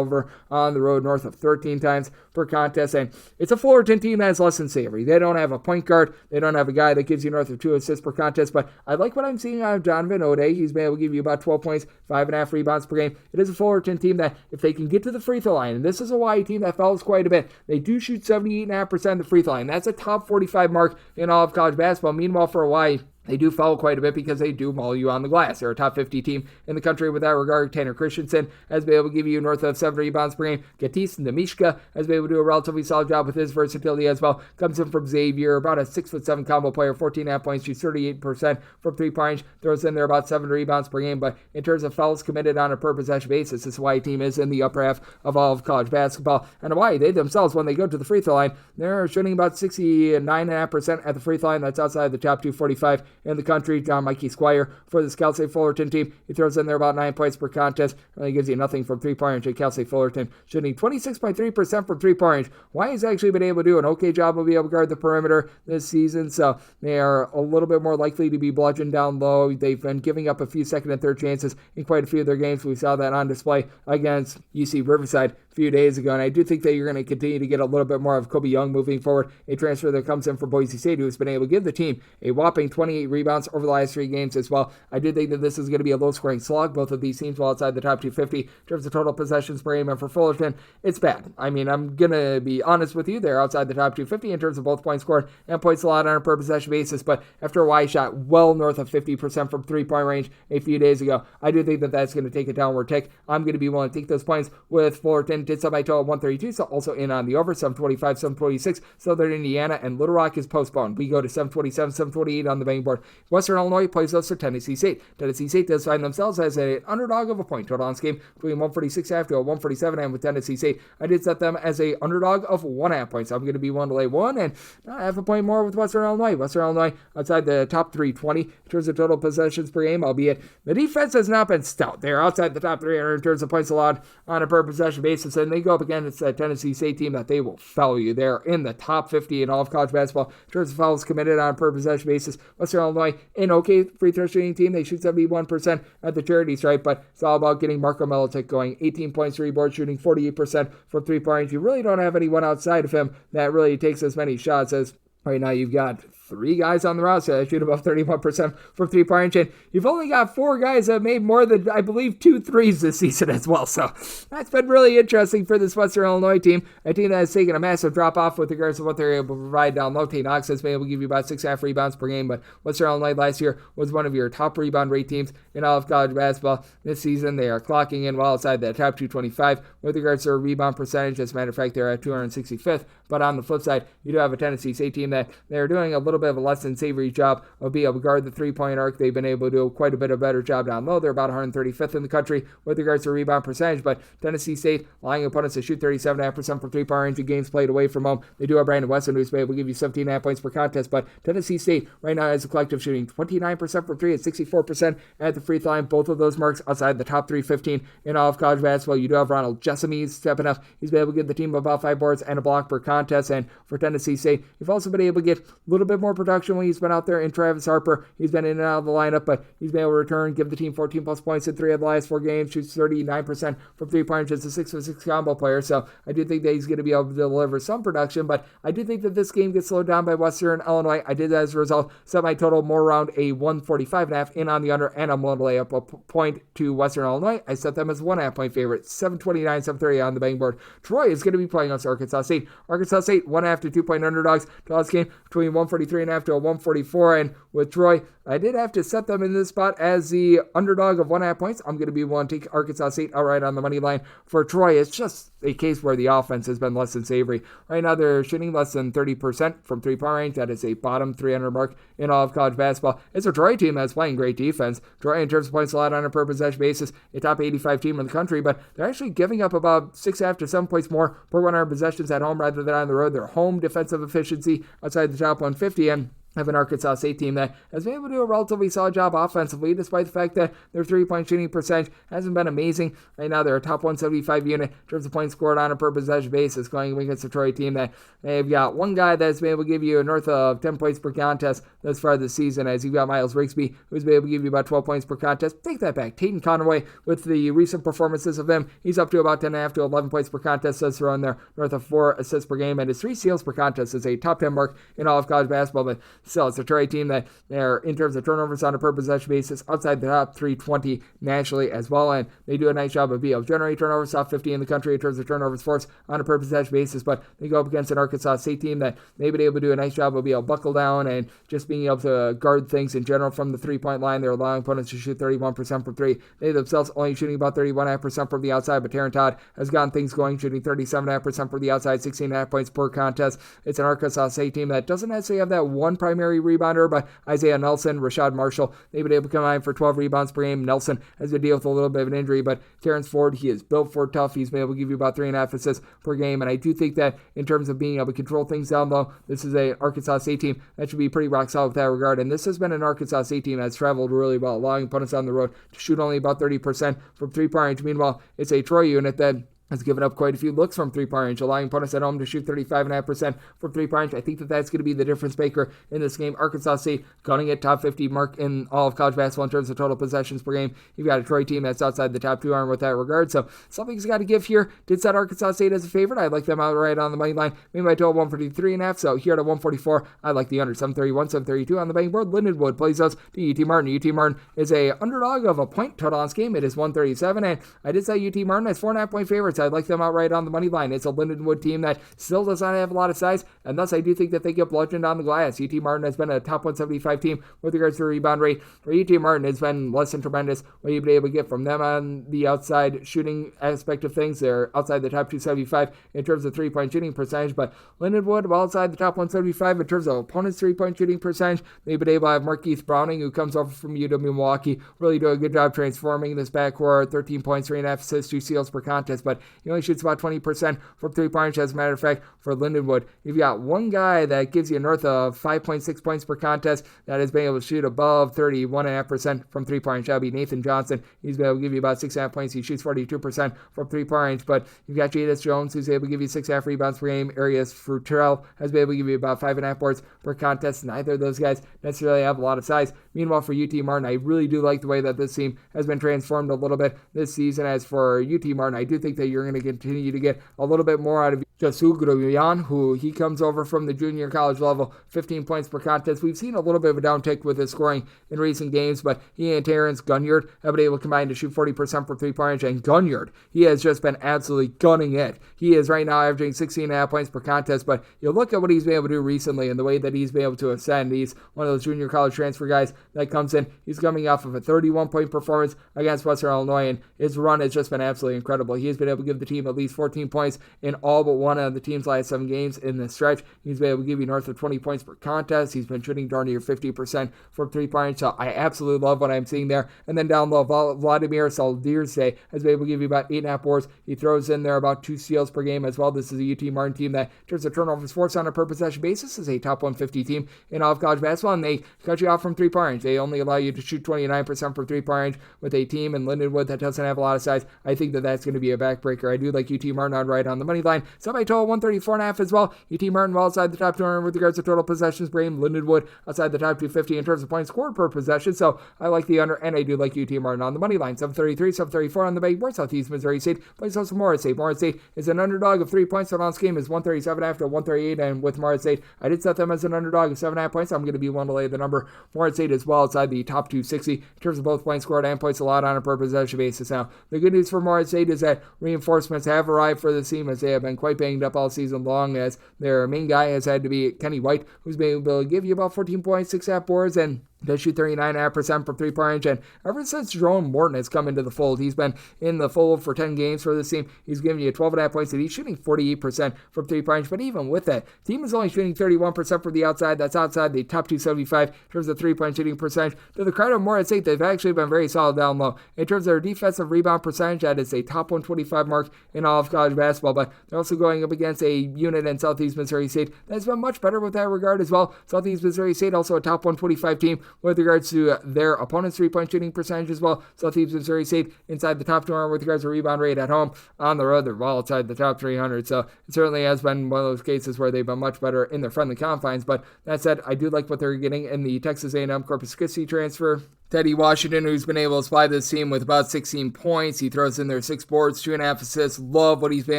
over on the road north of 13 times per contest, and it's a Fullerton team that is less than savory. They don't have a point guard. They don't have a guy that gives you north of 2 assists per contest, but I like what I'm seeing out of Donovan Ode. He's been able to give you about 12 points, 5.5 rebounds per game. It is a Fullerton team that, if they can get to the free throw line, and this is a Hawaii team that fouls quite a bit, they do shoot 78.5% of the free throw line. That's a top 45 mark in all of college basketball. Meanwhile, for Hawaii, they do foul quite a bit because they do maul you on the glass. They're a top 50 team in the country with that regard. Tanner Christensen has been able to give you north of 7 rebounds per game. Gatis Nemishka has been able to do a relatively solid job with his versatility as well. Comes in from Xavier, about a 6'7" combo player, 14.5 points, shoots 38% from 3-point range. Throws in there about 7 rebounds per game. But in terms of fouls committed on a per possession basis, this Hawaii team is in the upper half of all of college basketball. And Hawaii, they themselves, when they go to the free throw line, they're shooting about 69.5% at the free throw line. That's outside the top 245 in the country. John Mikey Squire for the Cal State Fullerton team. He throws in there about 9 points per contest. Really gives you nothing from 3-point range. Cal State Fullerton shooting 26.3% from 3-point range. Hawaii's actually been able to do an okay job of being able to guard the perimeter this season, so they are a little bit more likely to be bludgeoned down low. They've been giving up a few second and third chances in quite a few of their games. We saw that on display against UC Riverside a few days ago, and I do think that you're going to continue to get a little bit more of Kobe Young moving forward, a transfer that comes in from Boise State, who's been able to give the team a whopping 28 28 rebounds over the last 3 games as well. I do think that this is going to be a low-scoring slog. Both of these teams well outside the top 250 in terms of total possessions per game, and for Fullerton, it's bad. I mean, I'm going to be honest with you. They're outside the top 250 in terms of both points scored and points allowed on a per possession basis, but after a while, shot well north of 50% from three-point range a few days ago. I do think that that's going to take a downward tick. I'm going to be willing to take those points with Fullerton. Did so by total 132, so also in on the over, 725, 726. Southern Indiana and Little Rock is postponed. We go to 727, 728 on the betting board. Western Illinois plays those for Tennessee State. Tennessee State does find themselves as an underdog of a point total on this game between 146.5 to a 147, and with Tennessee State, I did set them as a underdog of 1.5 points. I'm going to be willing to lay 1 and half a point more with Western Illinois. Western Illinois outside the top 320 in terms of total possessions per game, albeit the defense has not been stout. They're outside the top 300 in terms of points allowed on a per possession basis, and they go up against a Tennessee State team that they will foul you. They're in the top 50 in all of college basketball in terms of fouls committed on a per possession basis. Western Illinois, an okay free throw shooting team. They shoot 71% at the charity stripe, but it's all about getting Marco Militic going. 18 points, 3 boards, shooting 48% from 3-point range. You really don't have anyone outside of him that really takes as many shots as right now. You've got 3 guys on the roster that shoot above 31% from 3-point range, and you've only got 4 guys that made more than, I believe, 2 threes this season as well. So that's been really interesting for this Western Illinois team, a team that has taken a massive drop-off with regards to what they're able to provide down low. Tate Knox has been able to give you about 6.5 rebounds per game, but Western Illinois last year was one of your top rebound rate teams in all of college basketball. This season, they are clocking in well outside the top 225 with regards to their rebound percentage. As a matter of fact, they're at 265th, but on the flip side, you do have a Tennessee State team that they're doing a little bit of a less than savory job of being able to guard the 3-point arc. They've been able to do quite a bit of better job down low. They're about 135th in the country with regards to rebound percentage, but Tennessee State allowing opponents to shoot 37.5% from 3-point range in games played away from home. They do have Brandon Weston, who's been able to give you 17.5 points per contest, but Tennessee State right now has a collective shooting 29% from 3 and 64% at the free throw line. Both of those marks outside the top 315 in all of college basketball. You do have Ronald Jessamy stepping up. He's been able to give the team about 5 boards and a block per contest, and for Tennessee State, you've also been able to get a little bit more production when he's been out there in Travis Harper. He's been in and out of the lineup, but he's been able to return, give the team 14 plus points in 3 of the last 4 games, shoots 39% from 3-point range. It's a 6-for-6 combo player, so I do think that he's going to be able to deliver some production, but I do think that this game gets slowed down by Western Illinois. I did, as a result, set my total more around a 145.5 in on the under, and I'm willing to lay up a point to Western Illinois. I set them as 1.5 point favorite, 729, 730 on the betting board. Troy is going to be playing against Arkansas State. Arkansas State, 1.5 to 2 point underdogs to this game between 143.5 to a 144, and with Troy, I did have to set them in this spot as the underdog of 1.5 points. I'm going to be willing to take Arkansas State outright on the money line. For Troy, it's just a case where the offense has been less than savory. Right now, they're shooting less than 30% from 3-point range. That is a bottom 300 mark in all of college basketball. It's a Troy team that's playing great defense. Troy, in terms of points allowed on a per possession basis, a top 85 team in the country, but they're actually giving up about 6.5 to 7 points more per 100 possessions at home rather than on the road. Their home defensive efficiency outside the top 150, and have an Arkansas State team that has been able to do a relatively solid job offensively, despite the fact that their 3-point shooting percentage hasn't been amazing. Right now, they're a top 175 unit in terms of points scored on a per possession basis, going against a Troy team that they've got one guy that's been able to give you north of 10 points per contest thus far this season, as you've got Miles Rigsby, who's been able to give you about 12 points per contest. Take that back. Tatum Conaway, with the recent performances of him, he's up to about 10.5 to 11 points per contest thus far, in there, north of 4 assists per game, and his 3 steals per contest is a top 10 mark in all of college basketball, but still, it's a Troy team that they're, in terms of turnovers on a per possession basis, outside the top 320 nationally as well, and they do a nice job of being able to generate turnovers, top 50 in the country in terms of turnovers forced on a per possession basis, but they go up against an Arkansas State team that they've been able to do a nice job of being able to buckle down and just being able to guard things in general from the 3-point line. They're allowing opponents to shoot 31% from 3. They themselves only shooting about 31.5% from the outside, but Taryn Todd has gotten things going, shooting 37.5% from the outside, 16.5 points per contest. It's an Arkansas State team that doesn't necessarily have that one primary rebounder, but Isaiah Nelson, Rashad Marshall, they've been able to combine for 12 rebounds per game. Nelson has been dealing with a little bit of an injury, but Terrence Ford, he is built for tough. He's been able to give you about 3.5 assists per game, and I do think that in terms of being able to control things down low, this is an Arkansas State team that should be pretty rock solid with that regard, and this has been an Arkansas State team that's traveled really well, allowing opponents on the road to shoot only about 30% from 3-point range. Meanwhile, it's a Troy unit that has given up quite a few looks from three-point range, allowing opponents at home to shoot 35.5% from three-point range. I think that's going to be the difference maker in this game. Arkansas State gunning at top 50 mark in all of college basketball in terms of total possessions per game. You've got a Troy team that's outside the top 200 with that regard, so something's got to give here. Did set Arkansas State as a favorite. I like them outright on the money line. Maybe my total 143.5, so here at a 144, I like the under. 731, 732 on the betting board. Lindenwood plays us to UT Martin. UT Martin is a underdog of a point total on this game. It is 137, and I did say UT Martin as 4.5-point favorites. I like them outright on the money line. It's a Lindenwood team that still does not have a lot of size, and thus I do think that they get bludgeoned on the glass. UT Martin has been a top 175 team with regards to rebound rate. For UT Martin, it's been less than tremendous what you've been able to get from them on the outside shooting aspect of things. They're outside the top 275 in terms of three-point shooting percentage, but Lindenwood, well outside the top 175 in terms of opponents' three-point shooting percentage. They've been able to have Markeith Browning, who comes over from UW-Milwaukee, really do a good job transforming this backcourt. 13 points, 3.5 assists, 2 steals per contest, but he only shoots about 20% from three-point. As a matter of fact, for Lindenwood, you've got one guy that gives you north of 5.6 points per contest that has been able to shoot above 31.5% from three-point. That would be Nathan Johnson. He's been able to give you about 6.5 points. He shoots 42% from three-point, but you've got Jadis Jones, who's able to give you 6.5 rebounds per game. Arias Frutrell has been able to give you about 5.5 boards per contest. Neither of those guys necessarily have a lot of size. Meanwhile, for UT Martin, I really do like the way that this team has been transformed a little bit this season. As for UT Martin, I do think that you're going to continue to get a little bit more out of Jasuguruyan, who he comes over from the junior college level, 15 points per contest. We've seen a little bit of a downtick with his scoring in recent games, but he and Terrence Gunyard have been able to combine to shoot 40% from three-point range, and Gunyard, he has just been absolutely gunning it. He is right now averaging 16.5 points per contest, but you look at what he's been able to do recently and the way that he's been able to ascend. He's one of those junior college transfer guys that comes in. He's coming off of a 31-point performance against Western Illinois, and his run has just been absolutely incredible. He has been able to give the team at least 14 points in all but one of the team's last 7 games in this stretch. He's been able to give you north of 20 points per contest. He's been shooting darn near 50% from three-point, so I absolutely love what I'm seeing there. And then down low, Vladimir Saldirze has been able to give you about 8.5 boards. He throws in there about 2 steals per game as well. This is a UT Martin team that, in terms of turnovers forced on a per possession basis, is a top 150 team in all of college basketball, and they cut you off from three-point range. They only allow you to shoot 29% from three-point range with a team in Lindenwood that doesn't have a lot of size. I think that that's going to be a backbreaker. I do like UT Martin outright on the money line. Semi total 134.5 as well. UT Martin well outside the top 200 with regards to total possessions per game. Lindenwood outside the top 250 in terms of points scored per possession. So I like the under, and I do like UT Martin on the money line. 733, 734 on the betting board. Southeast Missouri State plays also Morris State. Morris State is an underdog of 3 points. So on this game is 137 after 138, and with Morris State, I did set them as an underdog of 7.5 points. I'm going to be one to lay the number. Morris State is well outside the top 260 in terms of both points scored and points allowed on a per possession basis. Now, the good news for Morris State is that reinforcements have arrived for the team, as they have been quite banged up all season long, as their main guy has had to be Kenny White, who's been able to give you about 14 points, 6.5 boards, and does shoot 39.5% from three-point range, and ever since Jerome Morton has come into the fold, he's been in the fold for 10 games for this team. He's giving you 12.5 points, and he's shooting 48% from three-point range, but even with that, the team is only shooting 31% from the outside. That's outside the top 275 in terms of three-point shooting percentage. To the credit of Morris State, they've actually been very solid down low. In terms of their defensive rebound percentage, that is a top 125 mark in all of college basketball, but they're also going up against a unit in Southeast Missouri State that's been much better with that regard as well. Southeast Missouri State also a top 125 team with regards to their opponent's three-point shooting percentage as well. Southeast Missouri State inside the top 200 with regards to rebound rate at home. On the road, they're well outside the top 300. So it certainly has been one of those cases where they've been much better in their friendly confines. But that said, I do like what they're getting in the Texas A&M Corpus Christi transfer. Teddy Washington, who's been able to supply this team with about 16 points. He throws in there 6 boards, 2.5 assists. Love what he's been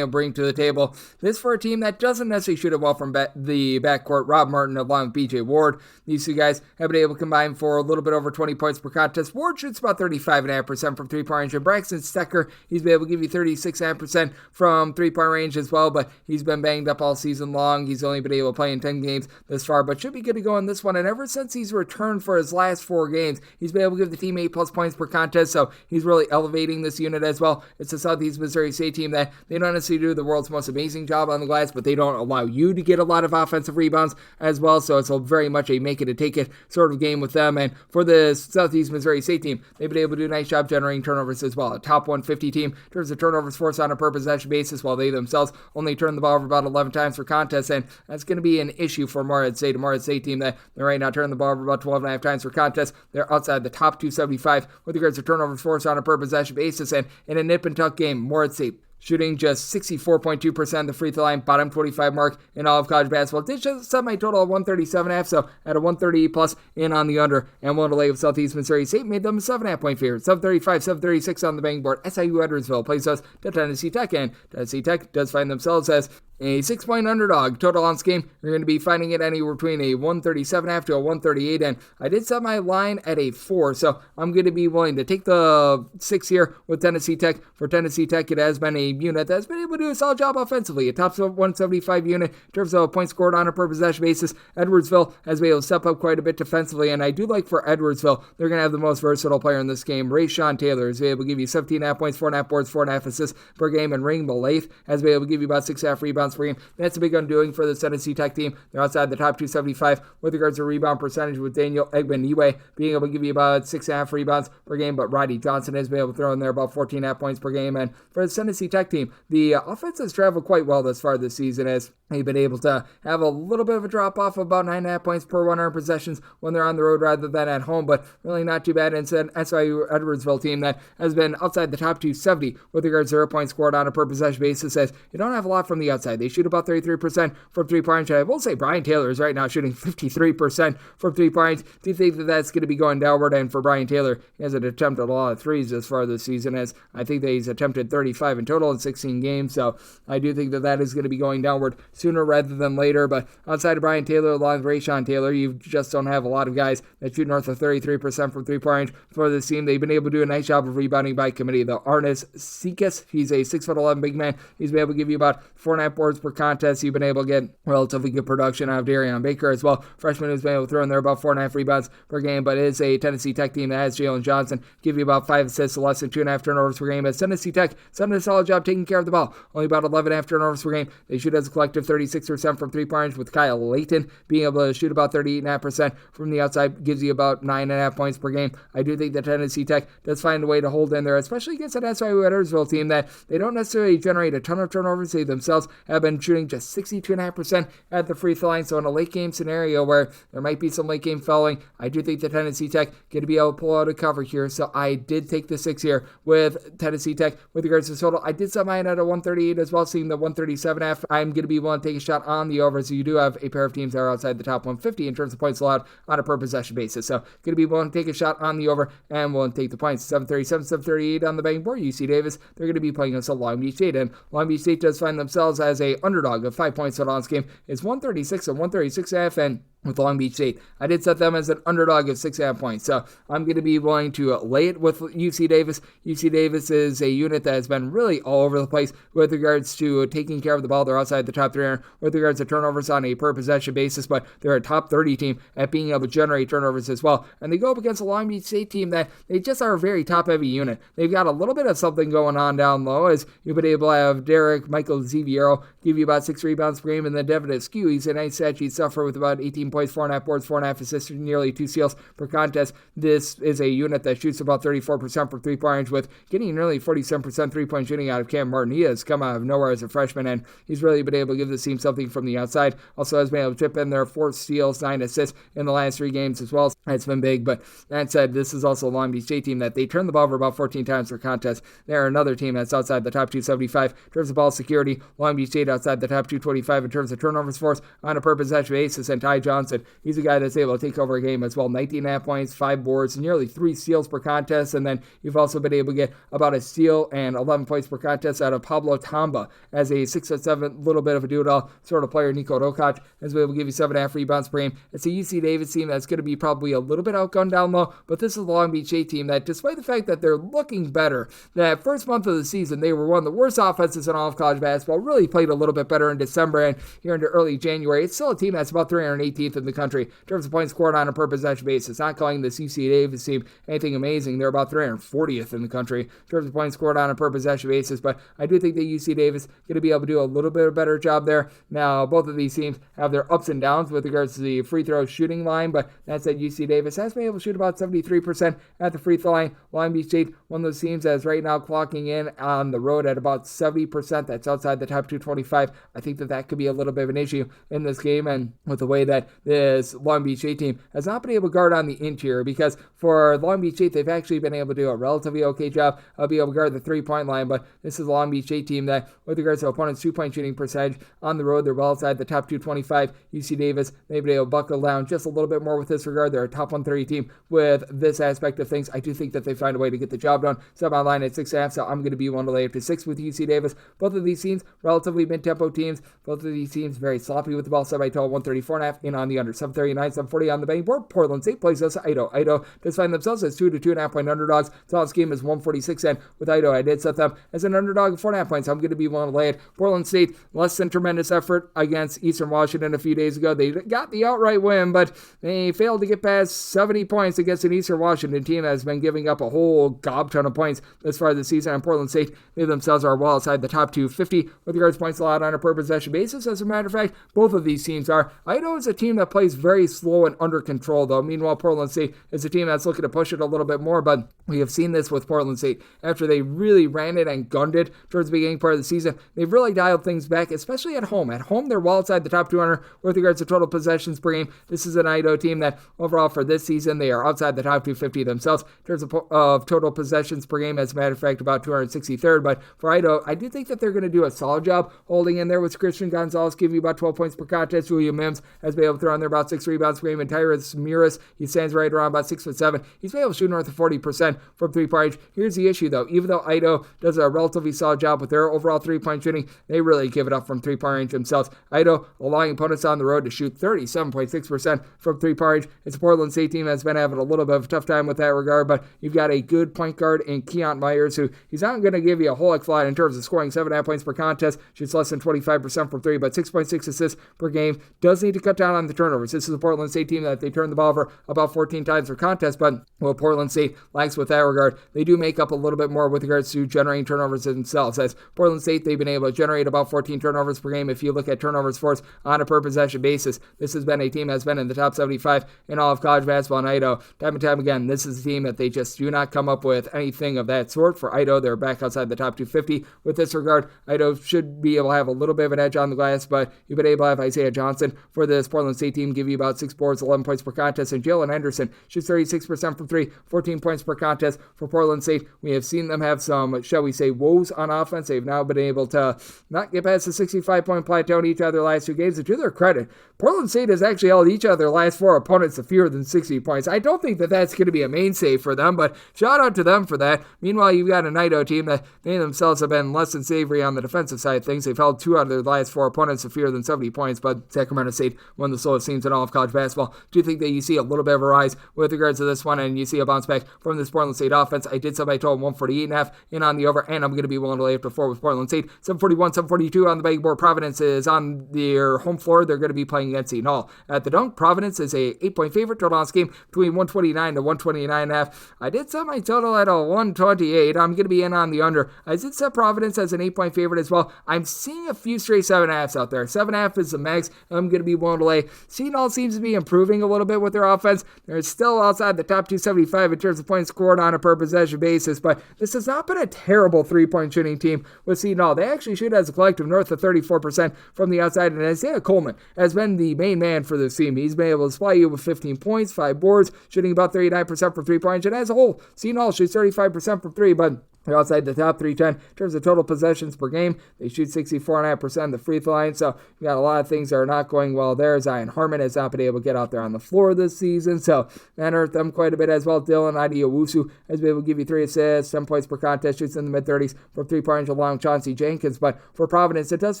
able to bring to the table. This for a team that doesn't necessarily shoot it well from the backcourt. Rob Martin along with B.J. Ward. These two guys have been able to combine for a little bit over 20 points per contest. Ward shoots about 35.5% from three-point range. And Braxton Stecker, he's been able to give you 36.5% from three-point range as well, but he's been banged up all season long. He's only been able to play in 10 games this far, but should be good to go in this one. And ever since he's returned for his last 4 games, he's been able to give the team 8+ points per contest, so he's really elevating this unit as well. It's a Southeast Missouri State team that they don't necessarily do the world's most amazing job on the glass, but they don't allow you to get a lot of offensive rebounds as well, so it's very much a make it or take it sort of game with them. And for the Southeast Missouri State team, they've been able to do a nice job generating turnovers as well. A top 150 team in terms of turnovers forced on a per possession basis, while they themselves only turn the ball over about 11 times per contest, and that's going to be an issue for Morehead State. A Morehead State team that they're right now turning the ball over about 12.5 times per contest. They're outside the top 275 with regards to turnovers forced on a per possession basis, and in a nip and tuck game, Morehead State shooting just 64.2% the free throw line, bottom 25 mark in all of college basketball. Did just set my total at 137.5, so at a 138 plus in on the under, and willing to lay with Southeast Missouri State, made them a 7.5 point favorite. 735, 736 on the betting board. SIU Edwardsville plays us to Tennessee Tech, and Tennessee Tech does find themselves as a 6-point underdog. Total on this game, you're going to be finding it anywhere between a 137.5 to a 138, and I did set my line at a 4, so I'm going to be willing to take the 6 here with Tennessee Tech. For Tennessee Tech, it has been a unit that's been able to do a solid job offensively. A top 175 unit in terms of points scored on a per possession basis. Edwardsville has been able to step up quite a bit defensively, and I do like for Edwardsville, they're going to have the most versatile player in this game. Rayshawn Taylor is able to give you 17.5 points, 4.5 boards, 4.5 assists per game, and Ring Malaith has been able to give you about 6.5 rebounds per game. That's a big undoing for the Tennessee Tech team. They're outside the top 275 with regards to rebound percentage, with Daniel Egbaniwe being able to give you about 6.5 rebounds per game, but Roddy Johnson has been able to throw in there about 14.5 points per game. And for the Tennessee Tech team, the offense has traveled quite well thus far this season, as they've been able to have a little bit of a drop-off of about 9.5 points per 100 possessions when they're on the road rather than at home, but really not too bad. And it's an SIU Edwardsville team that has been outside the top 270 with regards to 0 points scored on a per possession basis, as you don't have a lot from the outside. They shoot about 33% from three-point. I will say Brian Taylor is right now shooting 53% from three-point. Do you think that that's going to be going downward? And for Brian Taylor, he hasn't attempted a lot of threes as far this season, as I think that he's attempted 35 in total in 16 games, so I do think that that is going to be going downward sooner rather than later. But outside of Brian Taylor, along with Rayshawn Taylor, you just don't have a lot of guys that shoot north of 33% from three-point for this team. They've been able to do a nice job of rebounding by committee. The Arnes Sikas, he's a 6'11" big man. He's been able to give you about 4.5 boards per contest. You've been able to get relatively good production out of Darion Baker as well. Freshman who's been able to throw in there about 4.5 rebounds per game, but it is a Tennessee Tech team that has Jalen Johnson give you about 5 assists, less than 2.5 turnovers per game. As Tennessee Tech has done a solid job taking care of the ball. Only about 11.5 turnovers per game. They shoot as a collective 36% from three-point, with Kyle Layton being able to shoot about 38.5% from the outside, gives you about 9.5 points per game. I do think that Tennessee Tech does find a way to hold in there, especially against an SIU Edwardsville team that they don't necessarily generate a ton of turnovers. They themselves have been shooting just 62.5% at the free throw line. So in a late game scenario where there might be some late game fouling, I do think that Tennessee Tech going to be able to pull out a cover here. So I did take the 6 here with Tennessee Tech. With regards to total, I did set mine at a 138 as well, seeing the 137.5. I'm going to be willing to take a shot on the over. So you do have a pair of teams that are outside the top 150 in terms of points allowed on a per possession basis. So going to be willing to take a shot on the over and willing to take the points. 737, 738 on the betting board. UC Davis, they're going to be playing against Long Beach State, and Long Beach State does find themselves as a underdog of 5 points on this game. It's 136 and 136.5, and with Long Beach State, I did set them as an underdog of 6.5 points. So I'm going to be willing to lay it with UC Davis. UC Davis is a unit that has been really all over the place with regards to taking care of the ball. They're outside the top 300 with regards to turnovers on a per possession basis, but they're a top 30 team at being able to generate turnovers as well. And they go up against a Long Beach State team that they just are a very top-heavy unit. They've got a little bit of something going on down low, as you've been able to have Derek Michael Ziviero give you about 6 rebounds per game, and then Devin Askew, he's a nice stat sheet suffer with about 18 points, 4.5 boards, 4.5 assists, nearly 2 steals per contest. This is a unit that shoots about 34% from three-point, with getting nearly 47% three-point shooting out of Cam Martin. He has come out of nowhere as a freshman, and he's really been able to give this team something from the outside. Also has been able to chip in there 4 steals, 9 assists in the last 3 games as well. It's been big, but that said, this is also a Long Beach State team that they turn the ball over about 14 times per contest. They're another team that's outside the top 275 in terms of ball security. Long Beach State outside the top 225 in terms of turnovers force on a per possession basis, and Ty Johnson, he's a guy that's able to take over a game as well. 19.5 points, 5 boards, nearly 3 steals per contest, and then you've also been able to get about a steal and 11 points per contest out of Pablo Tamba as a 6'7", little bit of a do-it-all sort of player. Nico Rokac has been able to give you 7.5 rebounds per game. It's a UC Davis team that's going to be probably a little bit outgunned down low, but this is a Long Beach State team that, despite the fact that they're looking better, that first month of the season, they were one of the worst offenses in all of college basketball, really played a little bit better in December and here into early January. It's still a team that's about 318th in the country in terms of points scored on a per possession basis. Not calling this UC Davis team anything amazing. They're about 340th in the country in terms of points scored on a per possession basis, but I do think that UC Davis is going to be able to do a little bit of a better job there. Now, both of these teams have their ups and downs with regards to the free throw shooting line, but that said, UC Davis has been able to shoot about 73% at the free throw line. Long Beach State, one of those teams that is right now clocking in on the road at about 70%. That's outside the top 225. I think that could be a little bit of an issue in this game, and with the way that this Long Beach State team has not been able to guard on the interior, because for Long Beach State, they've actually been able to do a relatively okay job of being able to guard the three-point line, but this is a Long Beach State team that, with regards to opponents' two-point shooting percentage on the road, they're well outside the top 225. UC Davis, they've been able to buckle down just a little bit more with this regard. They're a top 130 team with this aspect of things. I do think that they find a way to get the job done. So I'm on line at 6.5, so I'm going to be one to lay up to 6 with UC Davis. Both of these teams, relatively mid-tempo teams. Both of these teams very sloppy with the ball. Semi-total 134.5 in on the under. 739, 740 on the betting board. Portland State plays us Idaho. Idaho does find themselves as 2 to 2.5 point underdogs. So this game is 146, and with Idaho, I did set them as an underdog of 4.5 points. So I'm going to be one to lay it. Portland State, less than tremendous effort against Eastern Washington a few days ago. They got the outright win, but they failed to get past 70 points against an Eastern Washington team that has been giving up a whole gob ton of points this far this season. And Portland State, they themselves are well outside the top 250 with regards to points allowed on a per possession basis. As a matter of fact, both of these teams are. Idaho is a team that plays very slow and under control, though. Meanwhile, Portland State is a team that's looking to push it a little bit more, but we have seen this with Portland State. After they really ran it and gunned it towards the beginning part of the season, they've really dialed things back, especially at home. At home, they're well outside the top 200 with regards to total possessions per game. This is an Idaho team that overall for this season, they are outside the top 250 themselves in terms of total possessions per game. As a matter of fact, about 263rd. But for Idaho, I do think that they're going to do a solid job holding in there with Christian Gonzalez, giving you about 12 points per contest. William Mims has been able to throw in there about 6 rebounds per game. And Tyrus Muris, he stands right around about 6'7". He's been able to shoot north of 40% from three-point range. Here's the issue, though. Even though Idaho does a relatively solid job with their overall three-point shooting, they really give it up from three-point range themselves. Idaho allowing opponents on the road to shoot 37.6% from three-point range. It's a Portland State team that's been having a little bit of a tough time with that regard, but you've got a good point guard in Keon Myers, who he's not going to give you a whole lot in terms of scoring 7.5 points per contest, shoots less than 25% from three, but 6.6 assists per game. Does need to cut down on the turnovers. This is a Portland State team that they turn the ball over about 14 times per contest, but what Portland State lacks with that regard, they do make up a little bit more with regards to generating turnovers themselves. As Portland State, they've been able to generate about 14 turnovers per game. If you look at turnovers forced on a per possession basis, this has been a team that's been in the top 75 in all of college basketball in Idaho. Time and time again, this is a team that they just do not come up with anything of that sort. For Idaho, they're back outside the top 250 with this regard. Idaho should be able to have a little bit of an edge on the glass, but you've been able to have Isaiah Johnson for this Portland State team give you about 6 boards, 11 points per contest, and Jalen Henderson shoots 36% from three, 14 points per contest for Portland State. We have seen them have some, shall we say, woes on offense. They've now been able to not get past the 65-point plateau in each of their last 2 games, and to their credit, Portland State has actually held each of their last 4 opponents to fewer than 60 points. I don't think that that's going to be a mainstay for them, but shout out to them for that. Meanwhile, you've got an Idaho team that they themselves have been less than savory on the defensive side of things. They've held 2 out of their last 4 opponents to fewer than 70 points, but Sacramento State, one of the slowest teams in all of college basketball. Do you think that you see a little bit of a rise with regards to this one, and you see a bounce back from this Portland State offense? I did set my total 148.5 in on the over, and I'm going to be willing to lay up to 4 with Portland State. 741, 742 on the betting board. Providence is on their home floor. They're going to be playing against Seton Hall. At the Dunk, Providence is a 8-point favorite. Total on this game between 129 to 129.5. I did set my total at a 128. I'm going to be in on the under. I did set Providence as an 8-point favorite as well. I'm seeing a few straight 7.5s out there. 7.5 is the max. I'm going to be willing to lay. Seton Hall seems to be improving a little bit with their offense. They're still outside the top 275 in terms of points scored on a per possession basis, but this has not been a terrible three-point shooting team with Seton Hall. They actually shoot as a collective north of 34% from the outside, and Isaiah Coleman has been the main man for this team. He's been able to supply you with 15 points, 5 boards, shooting about 39% from three-point, and as a whole, Seton Hall shoots 35% from three, but they're outside the top 310 in terms of total possessions per game. They shoot 64.5% the free throw line, so you got a lot of things that are not going well there. Zion Harmon has not been able to get out there on the floor this season, so that hurt them quite a bit as well. Dylan Adiowusu has been able to give you 3 assists, 10 points per contest, shoots in the mid-30s from three-point along with Chauncey Jenkins, but for Providence, it does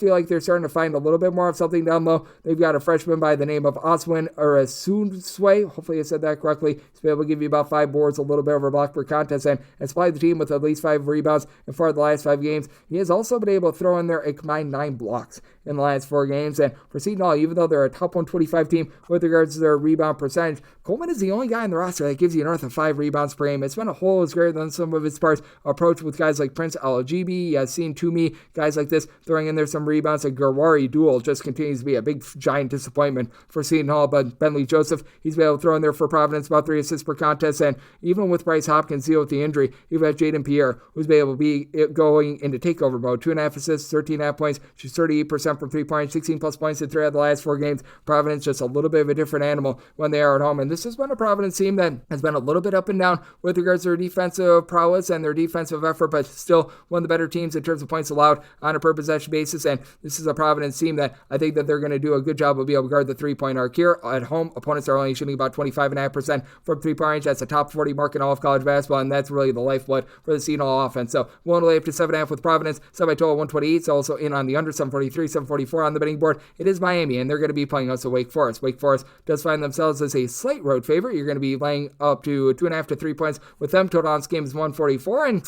feel like they're starting to find a little bit more of something down low. They've got a freshman by the name of Oswin Urasundswe. Hopefully I said that correctly. He's been able to give you about 5 boards, a little bit over a block per contest, and supply the team with at least 5 rebounds in 4 of the last 5 games. He has also been able to throw in there a combined 9 blocks in the last 4 games. And for Seton Hall, even though they're a top 125 team with regards to their rebound percentage, Coleman is the only guy in the roster that gives you north of 5 rebounds per game. It's been a whole is greater than some of its parts approach with guys like Prince Alajibi, Yassine Toomey, guys like this throwing in there some rebounds. Like Garwari Duel just continues to be a big giant disappointment for Seton Hall, but Bentley Joseph, he's been able to throw in there for Providence about 3 assists per contest. And even with Bryce Hopkins deal with the injury, you've got Jaden Pierre, who's been able to be going into takeover mode. 2.5 assists, 13.5 points, shoots 38% from three-point, 16-plus points in 3 out of the last 4 games. Providence just a little bit of a different animal when they are at home, and this has been a Providence team that has been a little bit up and down with regards to their defensive prowess and their defensive effort, but still one of the better teams in terms of points allowed on a per possession basis, and this is a Providence team that I think that they're going to do a good job of being able to guard the three-point arc here. At home, opponents are only shooting about 25.5% from three-point range. That's a top 40 mark in all of college basketball, and that's really the lifeblood for the Seton offense. So willing to lay up to 7.5 with Providence. Set by total 128. It's also in on the under 743, 744 on the betting board. It is Miami, and they're going to be playing also Wake Forest. Wake Forest does find themselves as a slight road favorite. You're going to be laying up to 2.5 to 3 points with them. Total on this game is 144, and